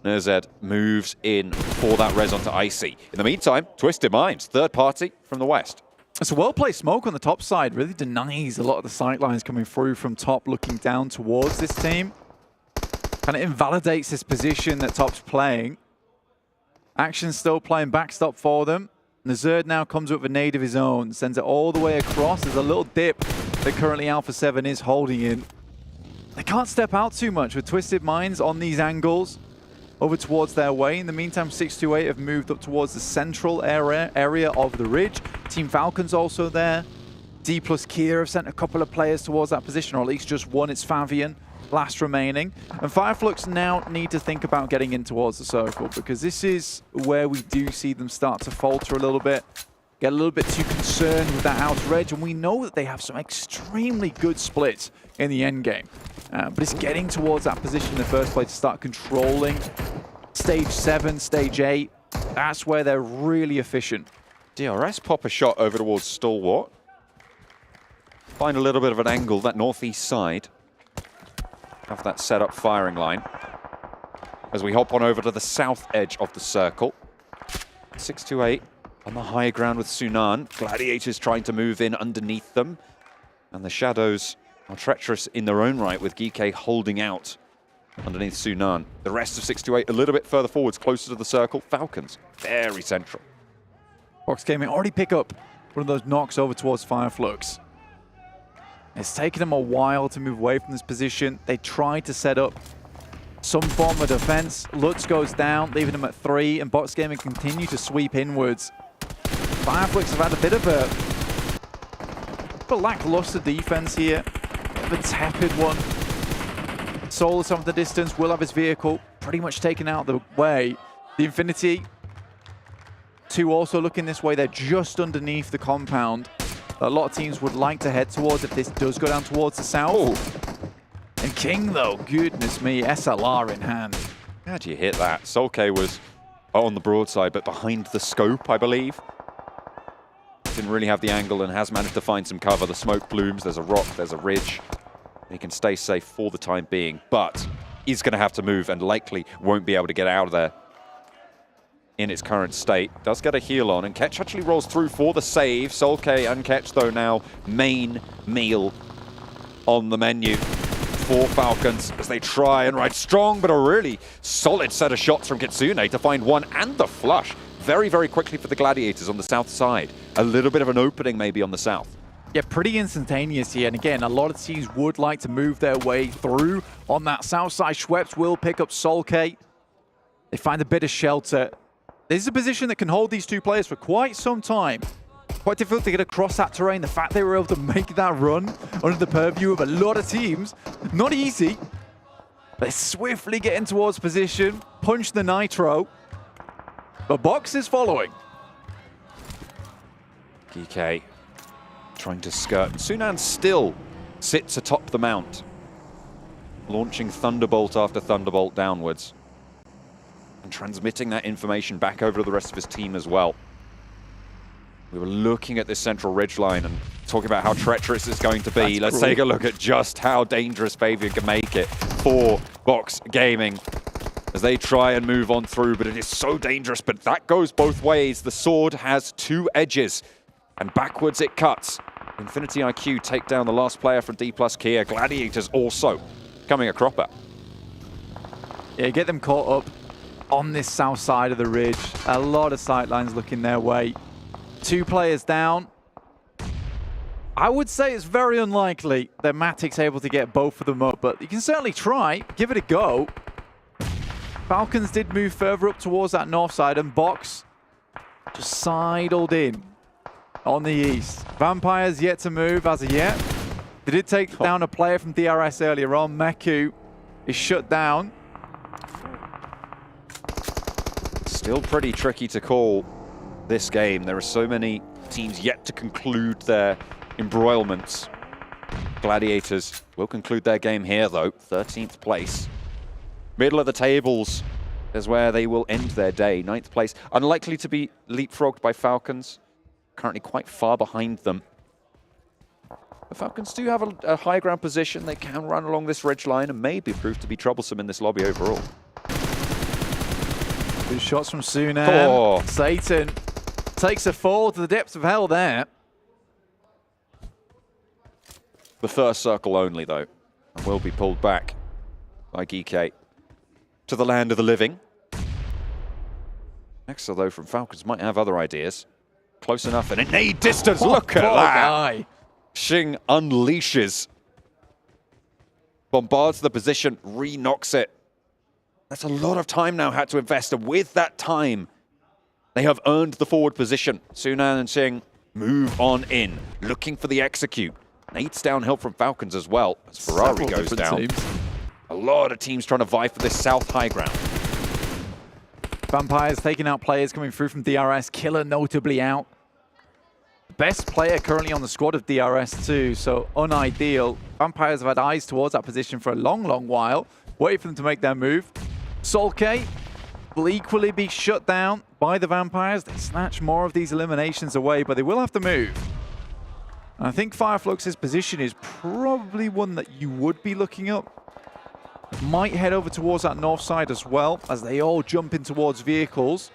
Nerzed moves in for that res onto Icy. In the meantime, Twisted Minds, third party from the west. It's a well-placed smoke on the top side. Really denies a lot of the sight lines coming through from top, looking down towards this team. Kind of invalidates this position that top's playing. Action's still playing backstop for them. Nerzed now comes up with a nade of his own, sends it all the way across. There's a little dip that currently Alpha7 is holding in. They can't step out too much with Twisted Minds on these angles over towards their way. In the meantime, 628 have moved up towards the central area of the ridge. Team Falcon's also there. Dplus KIA have sent a couple of players towards that position, or at least just one. It's Favian, last remaining. And Fireflux now need to think about getting in towards the circle, because this is where we do see them start to falter a little bit, get a little bit too concerned with that outer edge, and we know that they have some extremely good splits in the end game. But it's getting towards that position in the first place to start controlling stage 7, stage 8. That's where they're really efficient. DRS pop a shot over towards Stalwart. Find a little bit of an angle, that northeast side. Have that set up firing line. As we hop on over to the south edge of the circle. 628 on the high ground with Sunan. Gladiators trying to move in underneath them. And the Shadows are treacherous in their own right, with GK holding out underneath Sunan. The rest of 628 a little bit further forwards, closer to the circle. Falcons, very central. Box Gaming already pick up one of those knocks over towards Fireflux. It's taken them a while to move away from this position. They tried to set up some form of defense. Lutz goes down, leaving them at 3, and Box Gaming continue to sweep inwards. Fireflux have had a bit of a lackluster defense here. The tepid one. Solus off the distance, will have his vehicle pretty much taken out of the way. The Infinity 2 also looking this way. They're just underneath the compound. A lot of teams would like to head towards if this does go down towards the south. And King, though, goodness me, SLR in hand. How do you hit that? Solke was on the broadside, but behind the scope, I believe. Didn't really have the angle and has managed to find some cover. The smoke blooms, there's a rock, there's a ridge. He can stay safe for the time being, but is going to have to move and likely won't be able to get out of there in its current state. Does get a heal on, and Ketch actually rolls through for the save. Solke and Ketch, though, now main meal on the menu for Falcons as they try and ride strong, but a really solid set of shots from Kitsune to find one and the flush very, very quickly for the Gladiators on the south side. A little bit of an opening maybe on the south. Yeah, pretty instantaneous here. And again, a lot of teams would like to move their way through on that south side. Schweppes will pick up Solke. They find a bit of shelter. This is a position that can hold these two players for quite some time. Quite difficult to get across that terrain. The fact they were able to make that run under the purview of a lot of teams, not easy. They're swiftly getting towards position, punch the nitro. But Box is following. GK trying to skirt. Sunan still sits atop the mount, launching Thunderbolt after Thunderbolt downwards and transmitting that information back over to the rest of his team as well. We were looking at this central ridgeline and talking about how treacherous it's going to be. Let's take a look at just how dangerous Fabian can make it for Box Gaming as they try and move on through, but it is so dangerous. But that goes both ways. The sword has two edges, and backwards it cuts. Infinity IQ take down the last player from Dplus KIA. Gladiators also coming a cropper. Yeah, get them caught up on this south side of the ridge. A lot of sightlines looking their way. 2 players down. I would say it's very unlikely that Matic's able to get both of them up, but you can certainly try, give it a go. Falcons did move further up towards that north side, and Box just sidled in on the east. Vampires yet to move as of yet. They did take down a player from DRS earlier on. Meku is shut down. Still pretty tricky to call this game. There are so many teams yet to conclude their embroilments. Gladiators will conclude their game here, though. 13th place. Middle of the tables is where they will end their day. 9th place. Unlikely to be leapfrogged by Falcons. Currently quite far behind them. The Falcons do have a high ground position. They can run along this ridgeline and maybe prove to be troublesome in this lobby overall. Good shots from Sunan. Satan takes a fall to the depths of hell there. The first circle only, though, and will be pulled back by GK to the land of the living. Next, though, from Falcons might have other ideas. Close enough and innate distance. Look at that. Xing unleashes. Bombards the position, re-knocks it. That's a lot of time now had to invest, and with that time, they have earned the forward position. Sunan and Xing move on in, looking for the execute. Nate's downhill from Falcons as well, as Ferrari goes down. Teams. A lot of teams trying to vie for this south high ground. Vampires taking out players coming through from DRS. Killer notably out. Best player currently on the squad of DRS too, so unideal. Vampires have had eyes towards that position for a long, long while. Wait for them to make their move. Solke will equally be shut down by the Vampires. They snatch more of these eliminations away, but they will have to move. And I think Fireflux's position is probably one that you would be looking up. Might head over towards that north side as well, as they all jump in towards vehicles.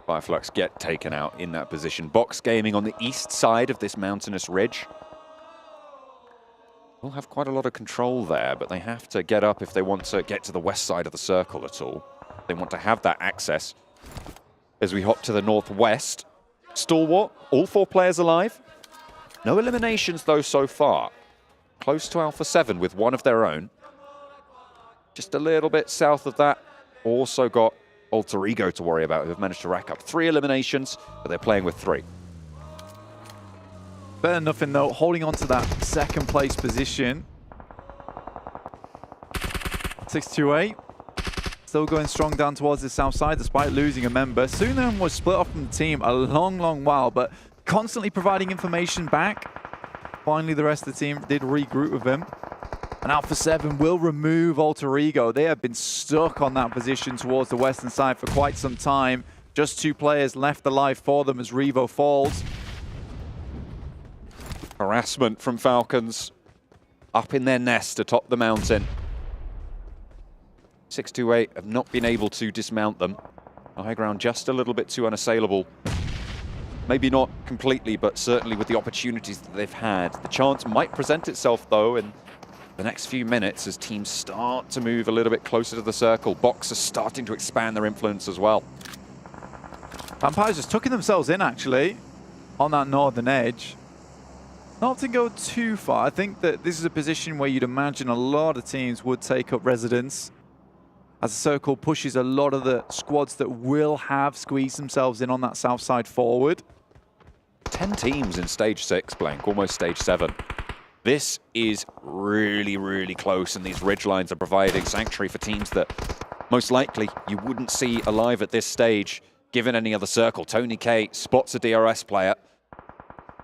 Fireflux get taken out in that position. Box Gaming on the east side of this mountainous ridge. Will have quite a lot of control there, but they have to get up if they want to get to the west side of the circle at all. They want to have that access. As we hop to the northwest, Stalwart, all 4 players alive. No eliminations though so far. Close to Alpha7 with one of their own. Just a little bit south of that, also got Alter Ego to worry about, who have managed to rack up 3 eliminations, but they're playing with 3. Better than nothing though, holding on to that second place position. 628. Still going strong down towards the south side despite losing a member. Sunan was split off from the team a long, long while, but constantly providing information back. Finally, the rest of the team did regroup with him. And Alpha7 will remove Alter Ego. They have been stuck on that position towards the western side for quite some time. Just 2 players left alive for them as Revo falls. Harassment from Falcons up in their nest atop the mountain. 628 have not been able to dismount them. The high ground just a little bit too unassailable. Maybe not completely, but certainly with the opportunities that they've had. The chance might present itself, though, in the next few minutes as teams start to move a little bit closer to the circle. Box are starting to expand their influence as well. Vampires just tucking themselves in, actually, on that northern edge. Not to go too far. I think that this is a position where you'd imagine a lot of teams would take up residence as the circle pushes a lot of the squads that will have squeezed themselves in on that south side forward. 10 teams in stage 6, Blank, almost stage 7. This is really, really close, and these ridgelines are providing sanctuary for teams that most likely you wouldn't see alive at this stage, given any other circle. Tony K spots a DRS player,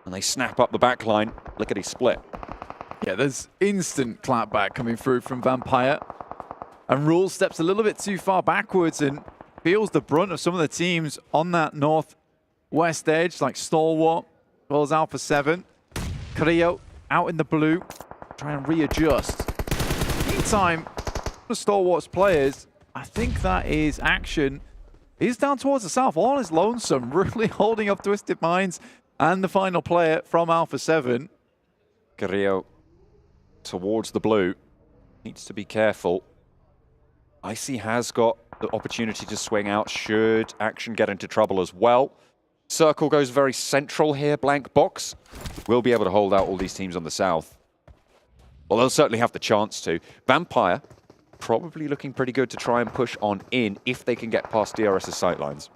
and they snap up the back line. Lickety split. Yeah, there's instant clapback coming through from Vampire. And Rule steps a little bit too far backwards and feels the brunt of some of the teams on that north West stage, like Stalwart, as well as Alpha7. KIA out in the blue, try and readjust. Meantime, the Stalwart's players, I think that is Action. He's down towards the south, all on his lonesome, really holding up Twisted Minds and the final player from Alpha7. KIA towards the blue. Needs to be careful. Icy has got the opportunity to swing out should Action get into trouble as well. Circle goes very central here, blank box. We'll be able to hold out all these teams on the south. Well, they'll certainly have the chance to. Vampire probably looking pretty good to try and push on in if they can get past DRS's sightlines.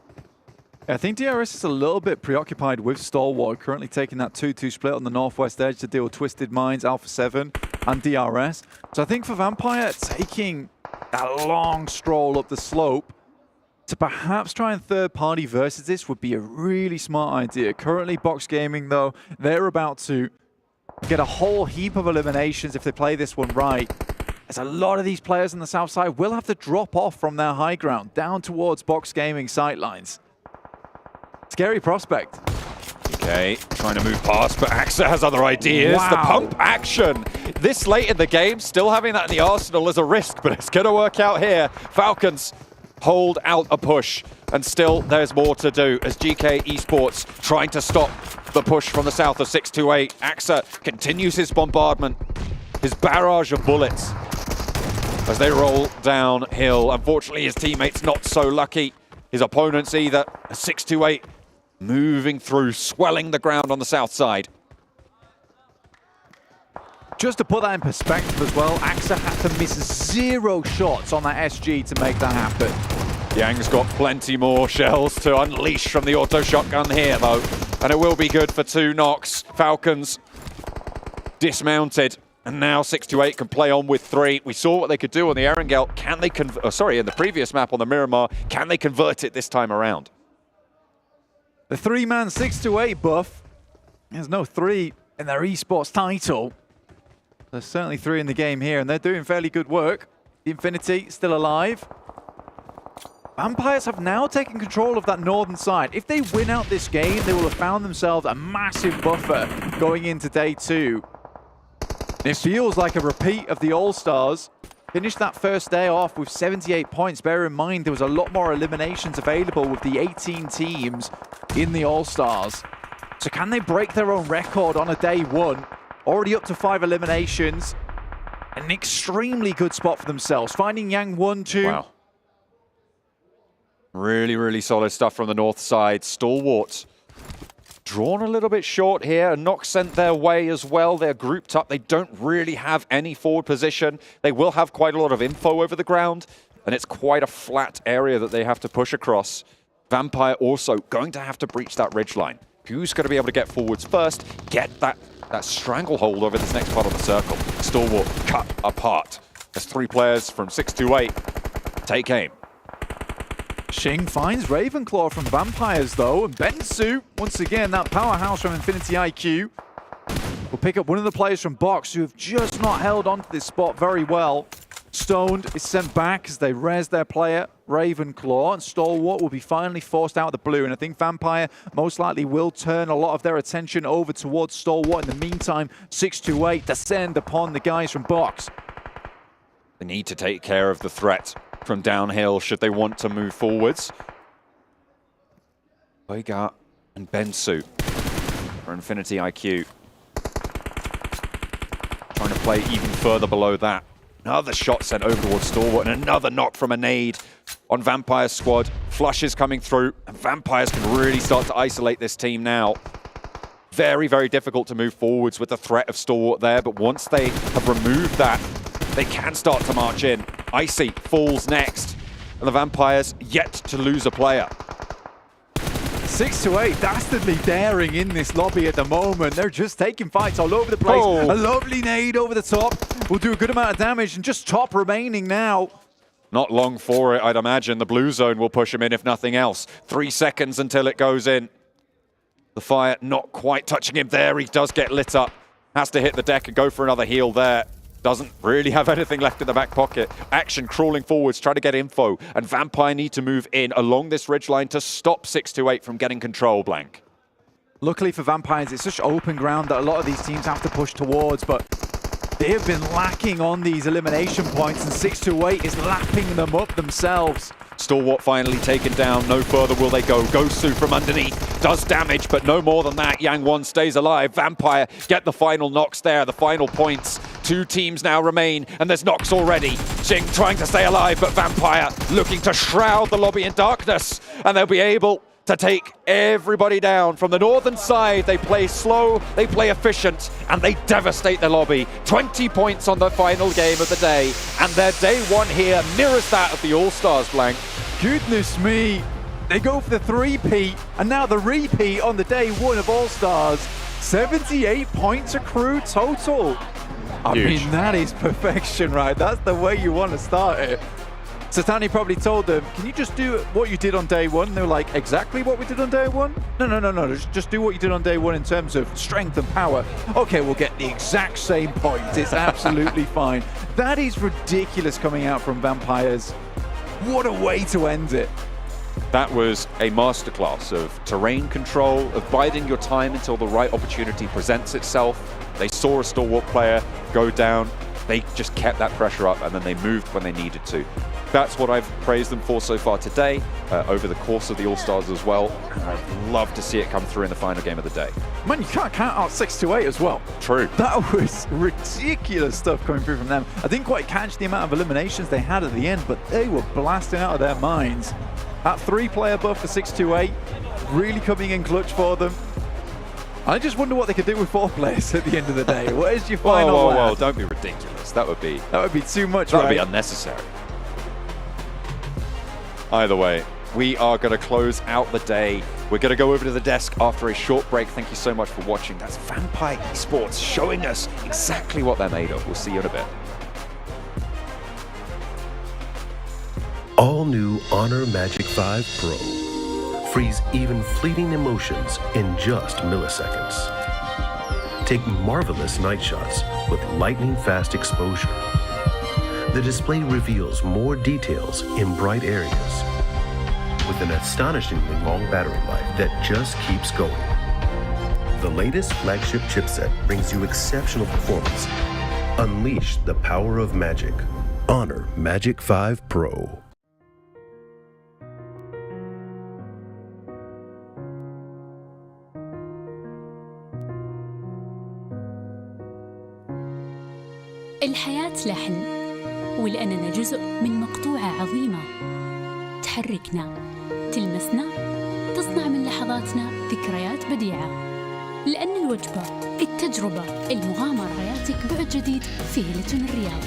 I think DRS is a little bit preoccupied with Stalwart, currently taking that 2-2 split on the northwest edge to deal with Twisted Minds, Alpha7, and DRS. So I think for Vampire, taking that long stroll up the slope to perhaps try and third-party versus this would be a really smart idea. Currently, Box Gaming, though, they're about to get a whole heap of eliminations if they play this one right. As a lot of these players on the south side will have to drop off from their high ground down towards Box Gaming sightlines. Scary prospect. Okay, trying to move past, but Axa has other ideas. Wow. The pump action. This late in the game, still having that in the arsenal is a risk, but it's going to work out here. Falcons hold out a push, and still there's more to do as GK Esports trying to stop the push from the south of 628. Axa continues his bombardment, his barrage of bullets as they roll downhill. Unfortunately, his teammates not so lucky. His opponents either. 628 moving through, swelling the ground on the south side. Just to put that in perspective as well, Axa had to miss 0 shots on that SG to make that happen. Yang's got plenty more shells to unleash from the auto shotgun here, though. And it will be good for 2 knocks. Falcons dismounted. And now 628 can play on with 3. We saw what they could do on the Erangel. Can they in the previous map on the Miramar, can they convert it this time around? The 3-man 628 buff. There's no 3 in their esports title. There's certainly 3 in the game here, and they're doing fairly good work. The Infinity still alive. Vampires have now taken control of that northern side. If they win out this game, they will have found themselves a massive buffer going into day 2. It feels like a repeat of the All-Stars. Finished that first day off with 78 points. Bear in mind, there was a lot more eliminations available with the 18 teams in the All-Stars. So can they break their own record on a day 1? Already up to 5 eliminations. An extremely good spot for themselves. Finding Yang 1-2. Wow. Really, really solid stuff from the north side. Stalwarts drawn a little bit short here. A knock sent their way as well. They're grouped up. They don't really have any forward position. They will have quite a lot of info over the ground, and it's quite a flat area that they have to push across. Vampire also going to have to breach that ridgeline. Who's going to be able to get forwards first, get that stranglehold over this next part of the circle. Stalwart cut apart as 3 players from 628 take aim. Xing finds Ravenclaw from Vampires, though, and Bensu, once again, that powerhouse from Infinity IQ, will pick up one of the players from Box who have just not held onto this spot very well. Stoned is sent back as they res their player, Ravenclaw, and Stalwart will be finally forced out of the blue, and I think Vampire most likely will turn a lot of their attention over towards Stalwart. In the meantime, 628 descend upon the guys from Box. They need to take care of the threat from downhill should they want to move forwards. Boyga and Bensu for Infinity IQ. Trying to play even further below that. Another shot sent over towards Stalwart and another knock from a nade on Vampire's squad. Flush is coming through and Vampires can really start to isolate this team now. Very, very difficult to move forwards with the threat of Stalwart there, but once they have removed that, they can start to march in. Icy falls next, and the Vampires yet to lose a player. 628 dastardly daring in this lobby at the moment. They're just taking fights all over the place. Oh. A lovely nade over the top will do a good amount of damage, and just top remaining now. Not long for it, I'd imagine. The blue zone will push him in if nothing else. 3 seconds until it goes in. The fire not quite touching him there. He does get lit up. Has to hit the deck and go for another heal there. doesn't really have anything left in the back pocket. Action crawling forwards, trying to get info, and Vampire need to move in along this ridgeline to stop 628 from getting control, Blank. Luckily for Vampires, it's such open ground that a lot of these teams have to push towards, but they have been lacking on these elimination points, and 628 is lapping them up themselves. Stalwart finally taken down. No further will they go. Gosu from underneath does damage, but no more than that. Yang Won stays alive. Vampire get the final knocks there, the final points. 2 teams now remain, and there's knocks already. Jing trying to stay alive, but Vampire looking to shroud the lobby in darkness, and they'll be able to take everybody down. From the northern side, they play slow, they play efficient, and they devastate the lobby. 20 points on the final game of the day, and their day 1 here mirrors that of the All-Stars, Blank. Goodness me, they go for the 3-peat, and now the repeat on the day 1 of All-Stars. 78 points accrued total. I mean, that is perfection, right? That's the way you want to start it. Satani probably told them, can you just do what you did on day 1? And they were like, exactly what we did on day 1? No. Just do what you did on day 1 in terms of strength and power. Okay, we'll get the exact same point. It's absolutely fine. That is ridiculous coming out from Vampires. What a way to end it. That was a masterclass of terrain control, of biding your time until the right opportunity presents itself. They saw a Stalwart player go down. They just kept that pressure up, and then they moved when they needed to. That's what I've praised them for so far today, over the course of the All-Stars as well. And I'd love to see it come through in the final game of the day. Man, you can't count out 628 as well. True. That was ridiculous stuff coming through from them. I didn't quite catch the amount of eliminations they had at the end, but they were blasting out of their minds. That 3-player buff for 628, really coming in clutch for them. I just wonder what they could do with 4 players at the end of the day. Where's your final lap? Whoa, don't be ridiculous. That would be too much, That right? would be unnecessary. Either way, we are going to close out the day. We're going to go over to the desk after a short break. Thank you so much for watching. That's PMWI Esports showing us exactly what they're made of. We'll see you in a bit. All new Honor Magic 5 Pro. Freeze even fleeting emotions in just milliseconds. Take marvelous night shots with lightning fast exposure. The display reveals more details in bright areas with an astonishingly long battery life that just keeps going. The latest flagship chipset brings you exceptional performance. Unleash the power of magic. Honor Magic 5 Pro. الحياة لحن، ولأننا جزء من مقطوعة عظيمة تحركنا، تلمسنا، تصنع من لحظاتنا ذكريات بديعة. لأن الوجبة، التجربة، المغامرة، حياتك بعد جديد في هيلتون الرياض.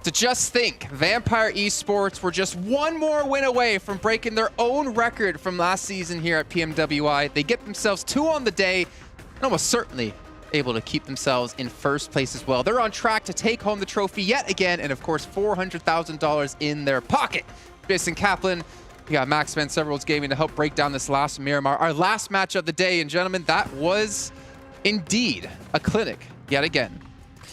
To just think, Vampire Esports were just one more win away from breaking their own record from last season here at PMWI. They get themselves 2 on the day, and almost certainly able to keep themselves in first place as well. They're on track to take home the trophy yet again, and of course, $400,000 in their pocket. Jason Kaplan, we got Max Van Severals Gaming to help break down this last Miramar. Our last match of the day, and gentlemen, that was indeed a clinic yet again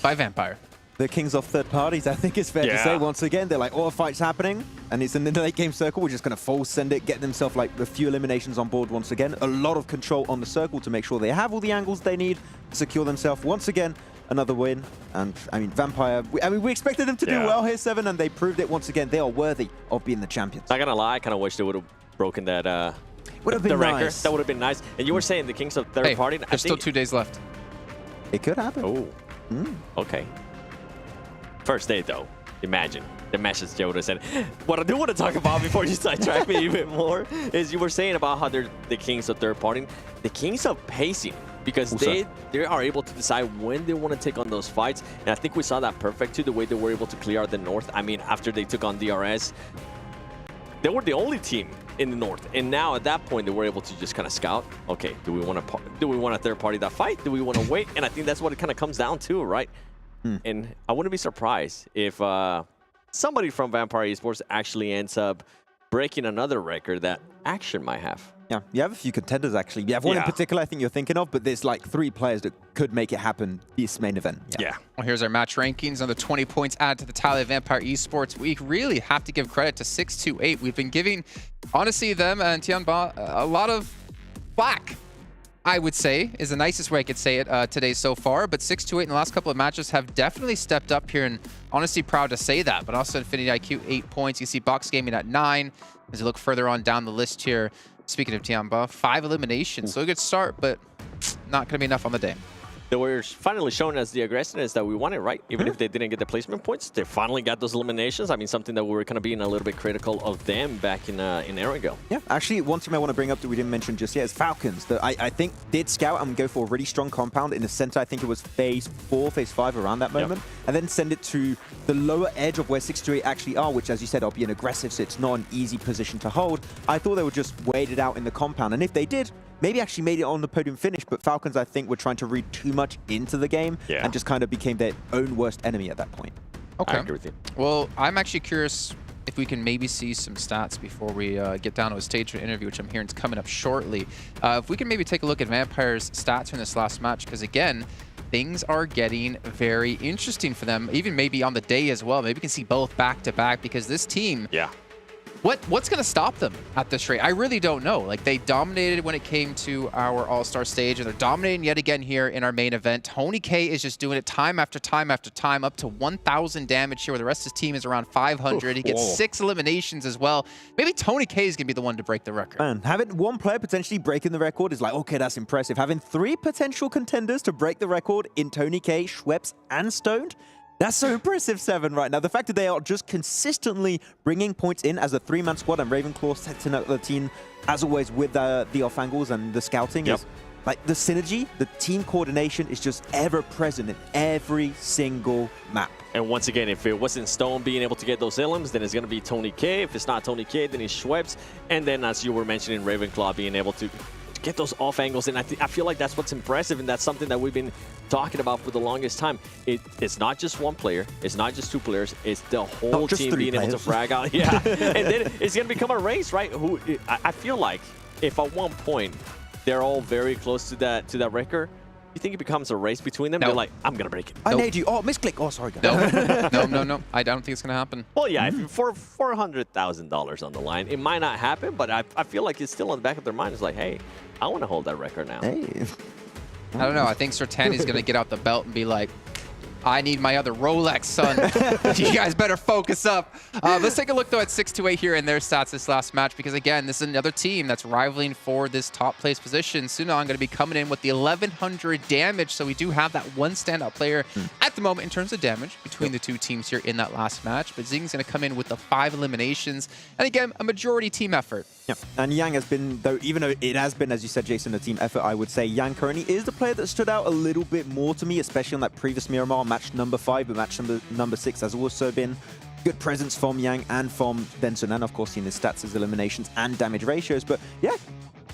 by Vampire. The kings of third parties, I think it's fair to say. Once again, they're like, all fights happening, and it's in the late game circle. We're just going to full send it, get themselves like a few eliminations on board once again. A lot of control on the circle to make sure they have all the angles they need to secure themselves. Once again, another win. And I mean, Vampire, we expected them to do well here, Seven, and they proved it once again. They are worthy of being the champions. Not gonna lie, I kind of wish they would have broken that would have been record. nice. That would have been nice. And you were saying the kings of third party. There's still 2 days left. It could happen. Oh, okay. First day, though, imagine the message Joe would have said. What I do want to talk about before you sidetrack me even more is you were saying about how they're the kings of third party, the kings of pacing, because they are able to decide when they want to take on those fights. And I think we saw that perfect too, the way they were able to clear out the North. I mean, after they took on DRS, they were the only team in the North, and now at that point they were able to just kind of scout. Okay, do we want to third party that fight? Do we want to wait? And I think that's what it kind of comes down to, right? And I wouldn't be surprised if somebody from Vampire Esports actually ends up breaking another record that Action might have. Yeah, you have a few contenders, actually. You have one in particular I think you're thinking of, but there's like 3 players that could make it happen this main event. Yeah. Well, here's our match rankings. Another 20 points added to the tally of Vampire Esports. We really have to give credit to 628. We've been giving, honestly, them and Tianba a lot of flack, I would say, is the nicest way I could say it today so far. But 628 in the last couple of matches have definitely stepped up here, and honestly proud to say that. But also Infinity IQ, 8 points. You see Box Gaming at 9. As you look further on down the list here, speaking of Tianba, 5 eliminations. So a good start, but not going to be enough on the day. They were finally shown as the aggressiveness that we wanted, right? Even if they didn't get the placement points, they finally got those eliminations. I mean, something that we were kind of being a little bit critical of them back in Arago. Yeah, actually, one team I want to bring up that we didn't mention just yet is Falcons, that I think did scout and go for a really strong compound in the center. I think it was phase 4, phase 5 around that moment, and then send it to the lower edge of where 628 actually are, which, as you said, are being aggressive, so it's not an easy position to hold. I thought they would just wait it out in the compound, and if they did, maybe actually made it on the podium finish, but Falcons, I think, were trying to read too much into the game and just kind of became their own worst enemy at that point. Okay. I agree with you. Well, I'm actually curious if we can maybe see some stats before we get down to a stage interview, which I'm hearing is coming up shortly. If we can maybe take a look at Vampire's stats from this last match, because again, things are getting very interesting for them, even maybe on the day as well. Maybe we can see both back to back, because this team, what's going to stop them at this rate? I really don't know. Like, they dominated when it came to our All-Star stage, and they're dominating yet again here in our main event. Tony K is just doing it time after time after time, up to 1,000 damage here, where the rest of his team is around 500. He gets 6 eliminations as well. Maybe Tony K is going to be the one to break the record. Man, having one player potentially breaking the record is like, okay, that's impressive. Having 3 potential contenders to break the record in Tony K, Schweppes, and Stoned, that's so impressive, Seven, right now. The fact that they are just consistently bringing points in as a 3-man squad, and Ravenclaw setting up the team, as always, with the off angles and the scouting. Is, like, the synergy, the team coordination is just ever present in every single map. And once again, if it wasn't Stone being able to get those elims, then it's going to be Tony K. If it's not Tony K, then it's Schweppes. And then, as you were mentioning, Ravenclaw being able to get those off angles. And I feel like that's what's impressive, and that's something that we've been talking about for the longest time. It's not just one player, it's not just 2 players, it's the whole team being able to frag out. And then it's going to become a race, right? I feel like if at one point they're all very close to that record, you think it becomes a race between them? They're like, I'm going to break it. I made you. Oh, misclick. Oh, sorry, guys. No. I don't think it's going to happen. Well, yeah, if for $400,000 on the line, it might not happen, but I feel like it's still in the back of their mind. It's like, hey, I want to hold that record now. Hey. I don't know. I think Sertan is going to get out the belt and be like, I need my other Rolex, son. You guys better focus up. Let's take a look, though, at 628 here in their stats this last match, because, again, this is another team that's rivaling for this top place position. Sunan going to be coming in with the 1,100 damage, so we do have that one standout player at the moment in terms of damage between the 2 teams here in that last match. But Zing's going to come in with the 5 eliminations, and, again, a majority team effort. Yeah, and Yang has been, though, even though it has been, as you said, Jason, a team effort, I would say Yang currently is the player that stood out a little bit more to me, especially on that previous Miramar match number 5, but match number 6 has also been good presence from Yang and from Denson, and of course seen his stats, his eliminations and damage ratios. But yeah,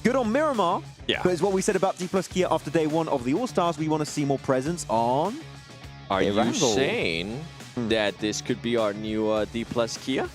good on Miramar. Yeah. But it's what we said about Dplus KIA after day 1 of the All-Stars. We want to see more presence on Are you Erangel. saying that this could be our new Dplus KIA?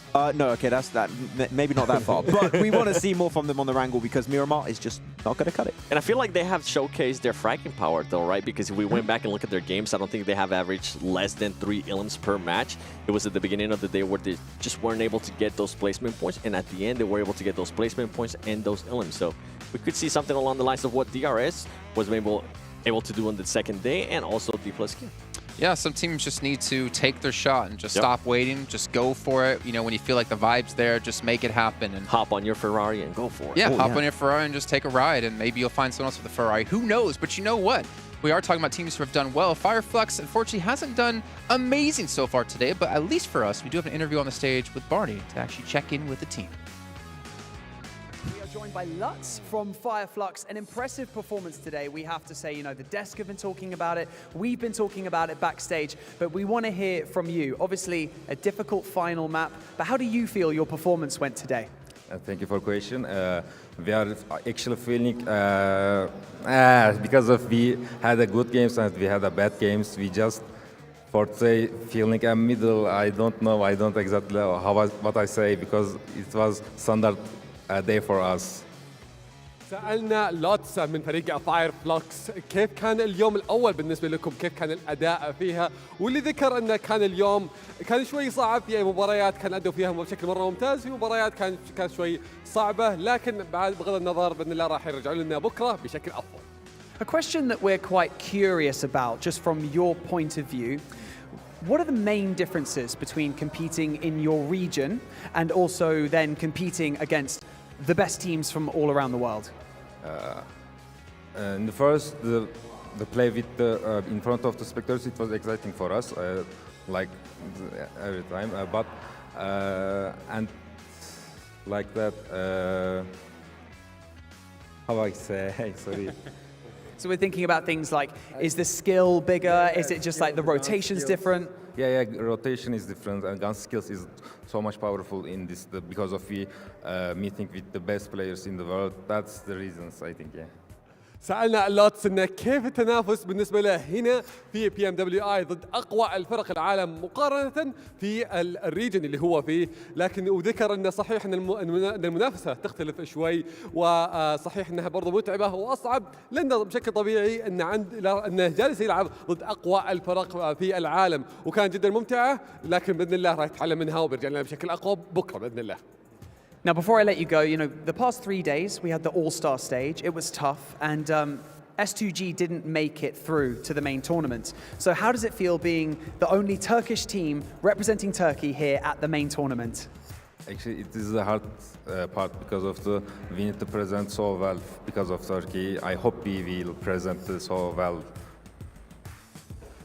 No, okay, that's that. Maybe not that far. But we want to see more from them on the Wrangle because Miramar is just not going to cut it. And I feel like they have showcased their fragging power though, right? Because if we went back and look at their games, I don't think they have averaged less than 3 ilms per match. It was at the beginning of the day where they just weren't able to get those placement points. And at the end, they were able to get those placement points and those ilms. So we could see something along the lines of what DRS was able to do on the second day, and also Dplus KIA. Yeah, some teams just need to take their shot and just stop waiting, just go for it. You know, when you feel like the vibe's there, just make it happen. And hop on your Ferrari and go for it. Yeah, hop on your Ferrari and just take a ride, and maybe you'll find someone else with a Ferrari. Who knows? But you know what? We are talking about teams who have done well. Flux, unfortunately, hasn't done amazing so far today, but at least for us, we do have an interview on the stage with Barney to actually check in with the team. We are joined by Lutz from Flux. An impressive performance today, we have to say. You know, the desk have been talking about it, we've been talking about it backstage, but we want to hear from you. Obviously, a difficult final map, but how do you feel your performance went today? Thank you for the question. We are actually feeling, because of we had a good games and we had a bad games, we just, for today, feeling a middle. I don't know, I don't exactly know what I say, because it was standard day for us. سألنا لوتس من فريق فاير فلوكس كيف كان اليوم الأول بالنسبة لكم، كيف كان الأداء فيها، واللي ذكر أنه كان اليوم كان شوي صعب. في مباريات كان أدوا فيها بشكل مرة ممتاز، في مباريات كانت شوي صعبة، لكن بغض النظر بإذن الله راح يرجعوا لنا بكرة بشكل أفضل. A question that we're quite curious about, just from your point of view, what are the main differences between competing in your region and also then competing against the best teams from all around the world? In the first, the play with the in front of the spectators, it was exciting for us, like every time. But and like that, how I say? Sorry. So we're thinking about things like, is the skill bigger? Is it just like the rotation's different? Yeah, rotation is different, and gun skills is so much powerful in this because of we meeting with the best players in the world. That's the reasons, I think, yeah. سألنا لوتس إنه كيف التنافس بالنسبة له هنا في PMWI ضد أقوى الفرق العالم مقارنة في الريجن اللي هو فيه، لكن وذكر إنه صحيح إن المنافسة تختلف شوي، وصحيح إنها برضو متعبة وأصعب، لأنه بشكل طبيعي إنه جالس يلعب ضد أقوى الفرق في العالم، وكان جدا ممتعة، لكن بإذن الله راح يتعلم منها وبيرجع لنا بشكل أقوى بكرة بإذن الله. Now, before I let you go, you know, the past 3 days, we had the All-Star Stage. It was tough, and S2G didn't make it through to the main tournament. So how does it feel being the only Turkish team representing Turkey here at the main tournament? Actually, it is the hard part because of we need to present so well because of Turkey. I hope we will present so well.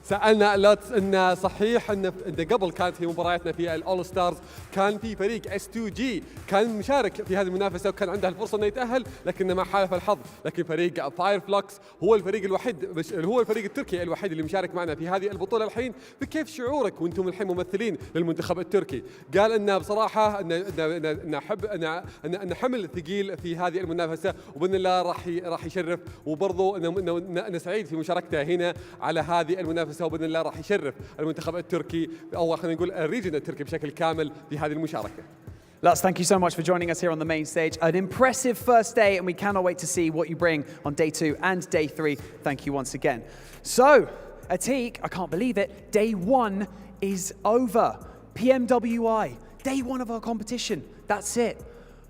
سألنا لوتس إن صحيح إن قبل كانت في مبارياتنا في الأول ستارز كان في فريق S2G كان مشارك في هذه المنافسة وكان عنده الفرصة إنه يتأهل، لكن ما حالف الحظ. لكن فريق فلوكس هو الفريق الوحيد، هو الفريق التركي الوحيد اللي مشارك معنا في هذه البطولة الحين. فكيف شعورك وأنتم الحين ممثلين للمنتخب التركي؟ قال إن بصراحة إن حمل ثقيل في هذه المنافسة، وبإذن الله راح يشرف، وبرضه إنه سعيد في مشاركته هنا على هذه المنافسة، وبإذن الله راح يشرف المنتخب التركي أو خلينا نقول الريجن التركي بشكل كامل في هذه المشاركة. Lutz, thank you so much for joining us here on the main stage. An impressive first day, and we cannot wait to see what you bring on day 2 and day 3. Thank you once again. So, Atik, I can't believe it, day 1 is over. PMWI, day 1 of our competition. That's it.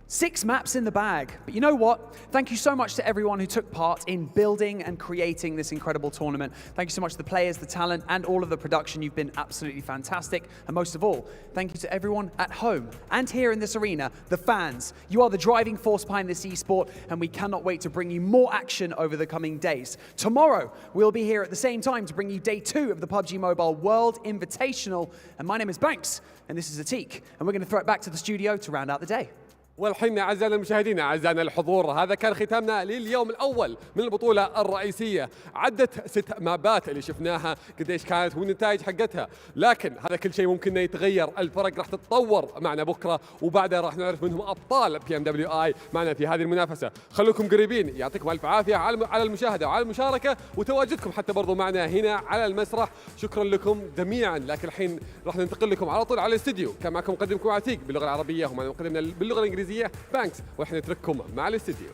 6 maps in the bag. But you know what? Thank you so much to everyone who took part in building and creating this incredible tournament. Thank you so much to the players, the talent, and all of the production. You've been absolutely fantastic. And most of all, thank you to everyone at home and here in this arena, the fans. You are the driving force behind this esport, and we cannot wait to bring you more action over the coming days. Tomorrow, we'll be here at the same time to bring you day 2 of the PUBG Mobile World Invitational. And my name is Banks, and this is Atik. And we're going to throw it back to the studio to round out the day. والحين أعزائنا المشاهدين أعزائنا الحضور، هذا كان ختامنا لليوم الأول من البطولة الرئيسية. عدت 6 مابات اللي شفناها قديش كانت والنتائج حقتها، لكن هذا كل شيء ممكن يتغير. الفرق راح تتطور معنا بكرة، وبعدها راح نعرف منهم أبطال PMWI معنا في هذه المنافسة. خلوكم قريبين، يعطيكم ألف عافية على المشاهدة وعلى المشاركة وتواجدكم حتى برضو معنا هنا على المسرح. شكرا لكم جميعا. لكن الحين راح ننتقل لكم على طول على الاستديو. كان معكم مقدمكم عتيق باللغة العربية ومعنا مقدمنا باللغة الإنجليزية بانكس، واحنا نترككم مع الاستديو.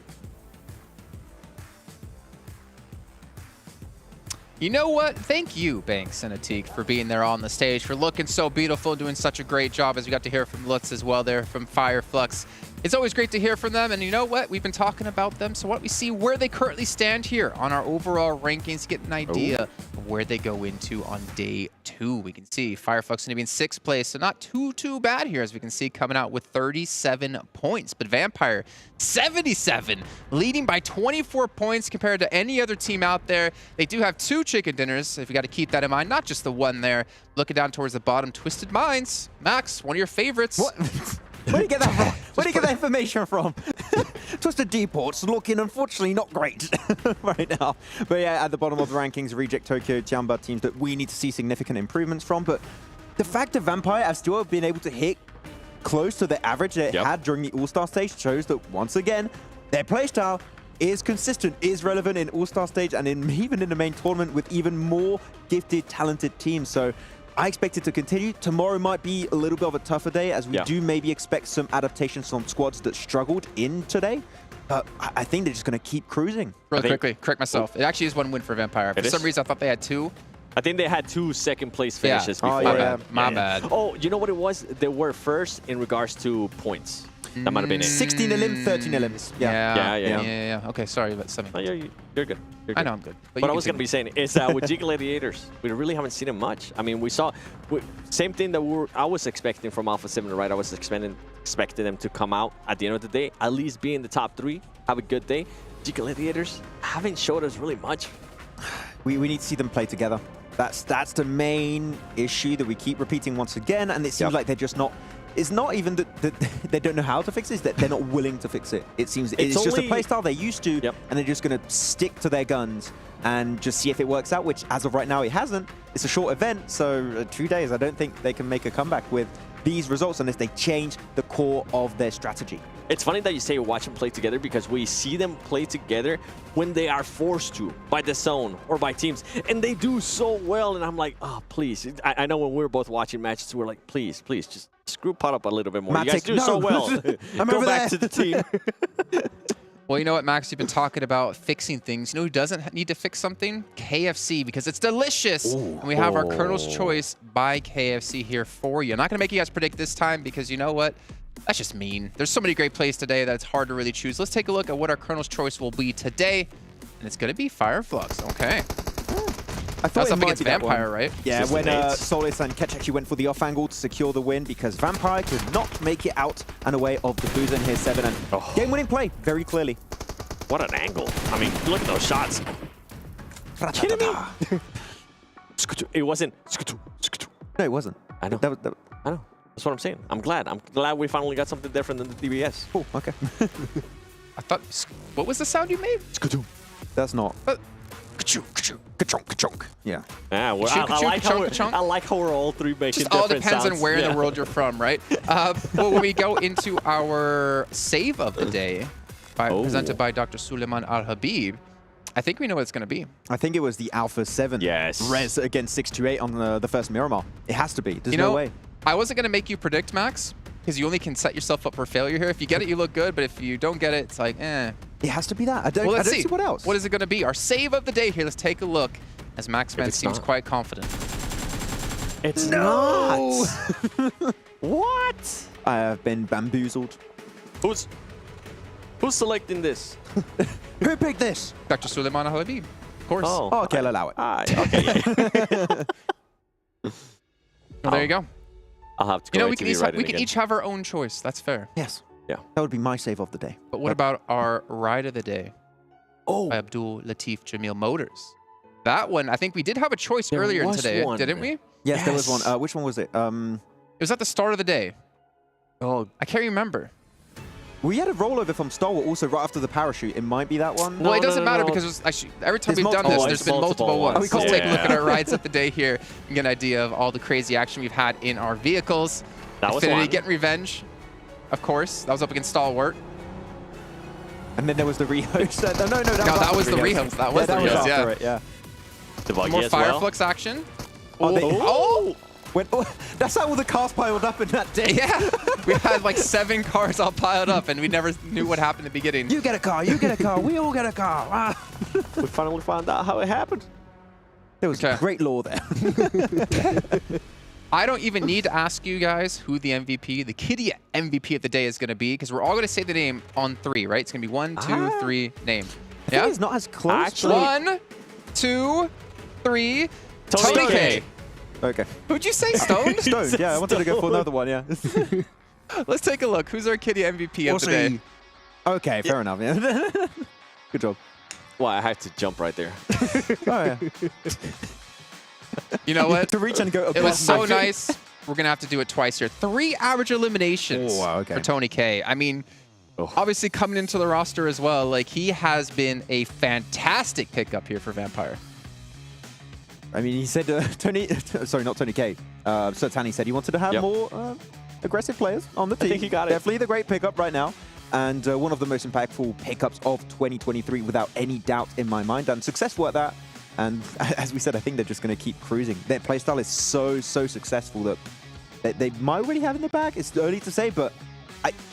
You know what? Thank you, Banks and Atik, for being there on the stage, for looking so beautiful, doing such a great job, as we got to hear from Lutz as well there from Flux. It's always great to hear from them, and you know what? We've been talking about them, so why don't we see where they currently stand here on our overall rankings to get an idea of where they go into on day 2. We can see Flux going to be in 6th place, so not too bad here, as we can see, coming out with 37 points. But Vampire, 77, leading by 24 points compared to any other team out there. They do have 2 chicken dinners, if you got to keep that in mind, not just the one there. Looking down towards the bottom, Twisted Minds. Max, one of your favorites. What? Where do you get that from? Where do you get that information from? Twisted Dports looking, unfortunately, not great right now. But yeah, at the bottom of the rankings, Reject Tokyo, Tiamba, teams that we need to see significant improvements from. But the fact that Vampire have still been able to hit close to the average they had during the All-Star stage shows that, once again, their playstyle is consistent, is relevant in All-Star stage and even in the main tournament with even more gifted, talented teams. So I expect it to continue. Tomorrow might be a little bit of a tougher day, as we do maybe expect some adaptations from squads that struggled in today. But I think they're just going to keep cruising. Really quickly, correct myself. It actually is 1 win for Vampire. For some reason, I thought they had 2. I think they had 2 second-place finishes before. My bad. Oh, you know what it was? They were first in regards to points. That might have been it. 16 elim, 13 elims. Yeah. Okay, sorry, but something. Oh, you're good. I know I'm good. But what I was going to be saying is with G Gladiators, we really haven't seen them much. I mean, we saw same thing that I was expecting from Alpha7, right? I was expecting them to come out at the end of the day, at least be in the top 3, have a good day. G Gladiators haven't showed us really much. We need to see them play together. That's the main issue that we keep repeating once again, and it seems like they're just not. It's not even that they don't know how to fix it, it's that they're not willing to fix it. It seems it's just a playstyle they're used to, and they're just going to stick to their guns and just see if it works out, which as of right now it hasn't. It's a short event, so 2 days, I don't think they can make a comeback with these results unless they change the core of their strategy. It's funny that you say watch them play together, because we see them play together when they are forced to by the zone or by teams, and they do so well. And I'm like, oh, please. I know when we were both watching matches, we were like, please, just screw pot up a little bit more. You guys do so well. Go back to the team. Well, you know what, Max? You've been talking about fixing things. You know who doesn't need to fix something? KFC, because it's delicious. And we have our Colonel's Choice by KFC here for you. I'm not going to make you guys predict this time, because you know what? That's just mean. There's so many great plays today that it's hard to really choose. Let's take a look at what our Colonel's Choice will be today. And it's going to be Flux. Okay. I thought that's up against Vampire, right? Yeah, when Solis and Ketch actually went for the off angle to secure the win, because Vampire could not make it out and away of the Boozer in here 7. And game-winning play, very clearly. What an angle. I mean, look at those shots. Kidding me? It wasn't. No, it wasn't. I know. I know. That's what I'm saying. I'm glad we finally got something different than the DBS. Oh, okay. I thought, what was the sound you made? That's not. Yeah. Yeah, well, I like how we're all 3 making just all different depends sounds. on where in the world you're from, right? Well, when we go into our save of the day, presented by Dr. Suleiman Al-Habib, I think we know what it's going to be. I think it was the Alpha7 res against 628 on the first Miramar. It has to be. There's no way. I wasn't going to make you predict, Max, because you only can set yourself up for failure here. If you get it, you look good, but if you don't get it, it's like, eh. It has to be that. I don't see what else. What is it going to be? Our save of the day here. Let's take a look, as Max Man seems quite confident. It's not. What? I have been bamboozled. Who's selecting this? Who picked this? Dr. Suleiman Al-Habib, of course. Oh, okay, I'll allow it. Okay. Well, there you go. I'll have to go we can each have our own choice. That's fair. Yes. Yeah. That would be my save of the day. But what about our ride of the day? By Abdul Latif Jamil Motors. That one, I think we did have a choice earlier in today, didn't we? Yes, there was one. Which one was it? It was at the start of the day. Oh, I can't remember. We had a rollover from Stalwart also right after the parachute. It might be that one. Well, it doesn't matter because it was actually, every time we've done this, there's been multiple ones. Let's take a look at our rides of the day here and get an idea of all the crazy action we've had in our vehicles. That was Affinity one. getting revenge, of course. That was up against Stalwart. And then there was the rehost. No, that was the rehost. That was the rehost, yeah. It, yeah. More Fireflux action. Oh! That's how all the cars piled up in that day. Yeah, we had like 7 cars all piled up, and we never knew what happened at the beginning. You get a car, you get a car, we all get a car. Ah. We finally found out how it happened. There was great lore there. I don't even need to ask you guys who the MVP, the KIA MVP of the day is going to be, because we're all going to say the name on 3, right? It's going to be 1, 2, 3, name. Yeah, it's not as close. Actually, 1, 2, 3. Tony K. Okay. Who'd you say? Stone? Stone. Yeah, I wanted to go for another one. Yeah. Let's take a look. Who's our KIA MVP of the day? Okay, fair enough. Yeah. Good job. Well, I had to jump right there. Oh yeah. You know what? To reach and go. It was so nice. We're gonna have to do it twice here. 3 average eliminations for Tony K. I mean, obviously coming into the roster as well, like he has been a fantastic pickup here for Vampire. I mean, he said sorry, not Tony K. Sir Tanny said he wanted to have more aggressive players on the team. I think he got it. Definitely the great pickup right now. And one of the most impactful pickups of 2023 without any doubt in my mind. And successful at that. And as we said, I think they're just going to keep cruising. Their playstyle is so successful that they might already have in the bag. It's early to say, but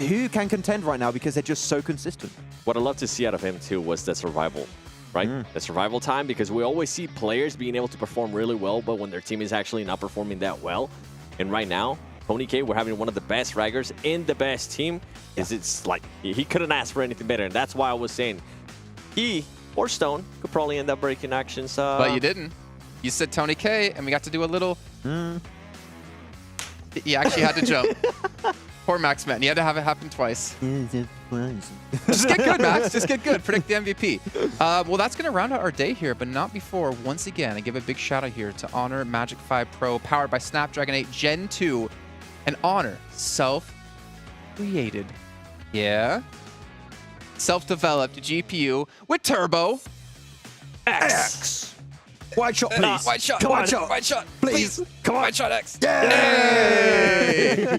who can contend right now because they're just so consistent? What I love to see out of him too was the survival, right? The survival time, because we always see players being able to perform really well, but when their team is actually not performing that well. And right now, Tony K, we're having one of the best fraggers in the best team. It's like he couldn't ask for anything better, and that's why I was saying he or Stone could probably end up breaking actions. But you didn't. You said Tony K, and we got to do a little. He actually had to jump. Poor Max, man. You had to have it happen twice. Just get good, Max. Just get good. Predict the MVP. Well, that's going to round out our day here, but not before, once again, I give a big shout out here to Honor Magic 5 Pro, powered by Snapdragon 8 Gen 2, and Honor self-created. Yeah. Self-developed GPU with Turbo X. Wide shot, please. Wide shot. Come on. Wide shot. Please. Come on. Wide shot X. Yay!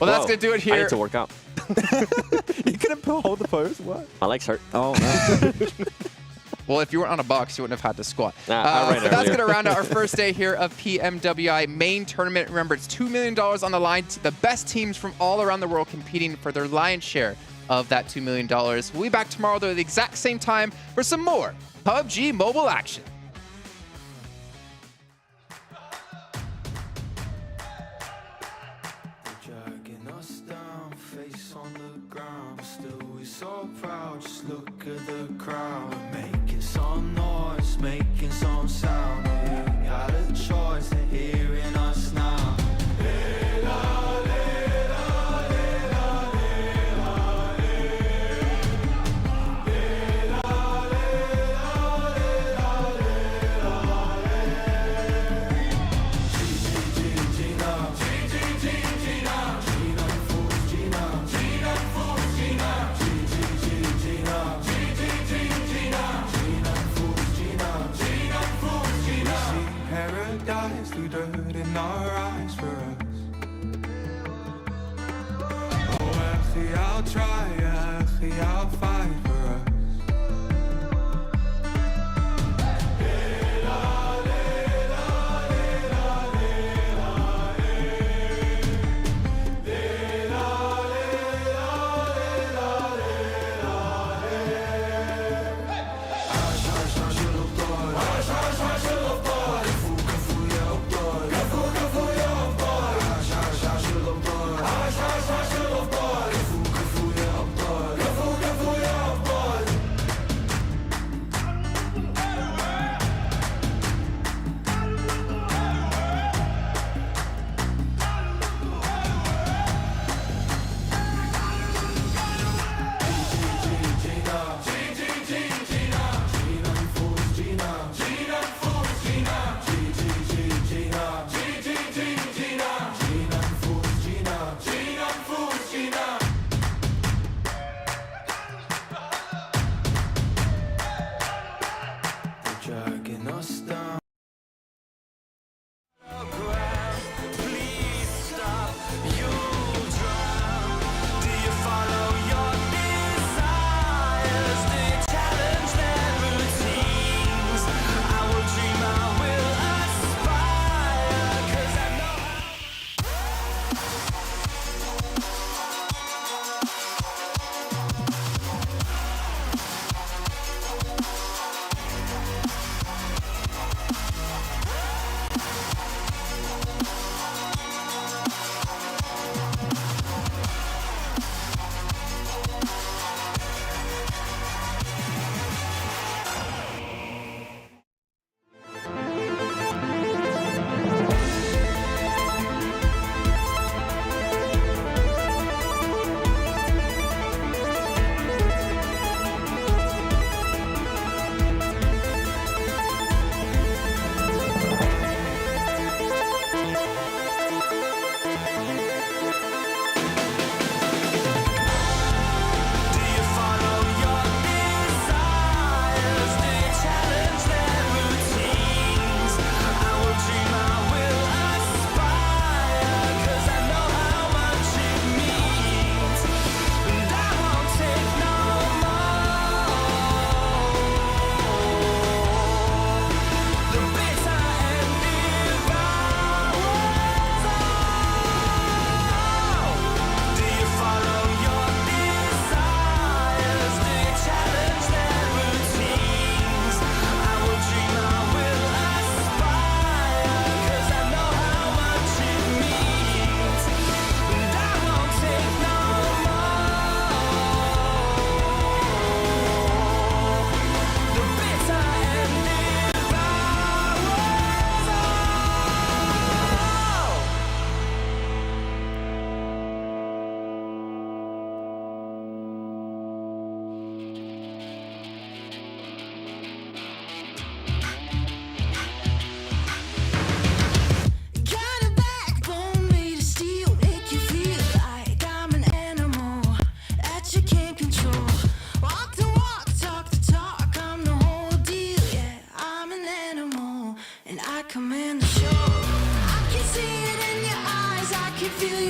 Well, that's going to do it here. I need to work out. You couldn't hold the pose? What? My legs hurt. Oh, no. Well, if you weren't on a box, you wouldn't have had to squat. But that's going to round out our first day here of PMWI Main Tournament. Remember, it's $2 million on the line. The best teams from all around the world competing for their lion's share of that $2 million. We'll be back tomorrow, though, at the exact same time for some more PUBG Mobile action. So proud, just look at the crowd, making some noise, making some sound. We got a choice, they're hearing us now. Through dirt in our eyes for us. Oh, actually, I'll try, actually, I'll fight for us.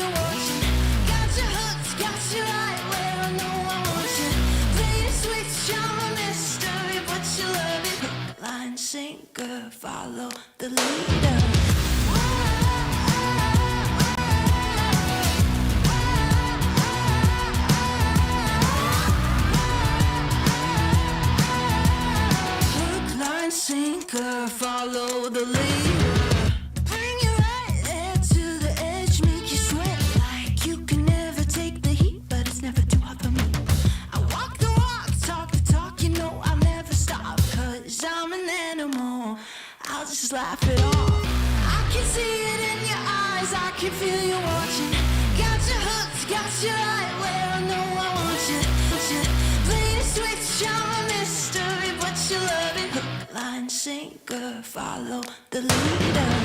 you watching. Got you hooked, got you right where I know I want you. Play the switch, I'm a mystery, but you love it. Hook, line, sinker, follow the leader. Hook, line, sinker, follow the leader. Bring you right there to the edge, make you sweat like you can never take the heat, but it's never too hot for me. I walk the walk, talk the talk, you know I'll never stop, 'cause I'm an animal, I'll just laugh it off. I can see it in your eyes, I can feel you watching. Got you hooked, got you right where I know I want you. Play the switch, I'm a mystery, but you love it. Hook, line, sinker, follow the leader.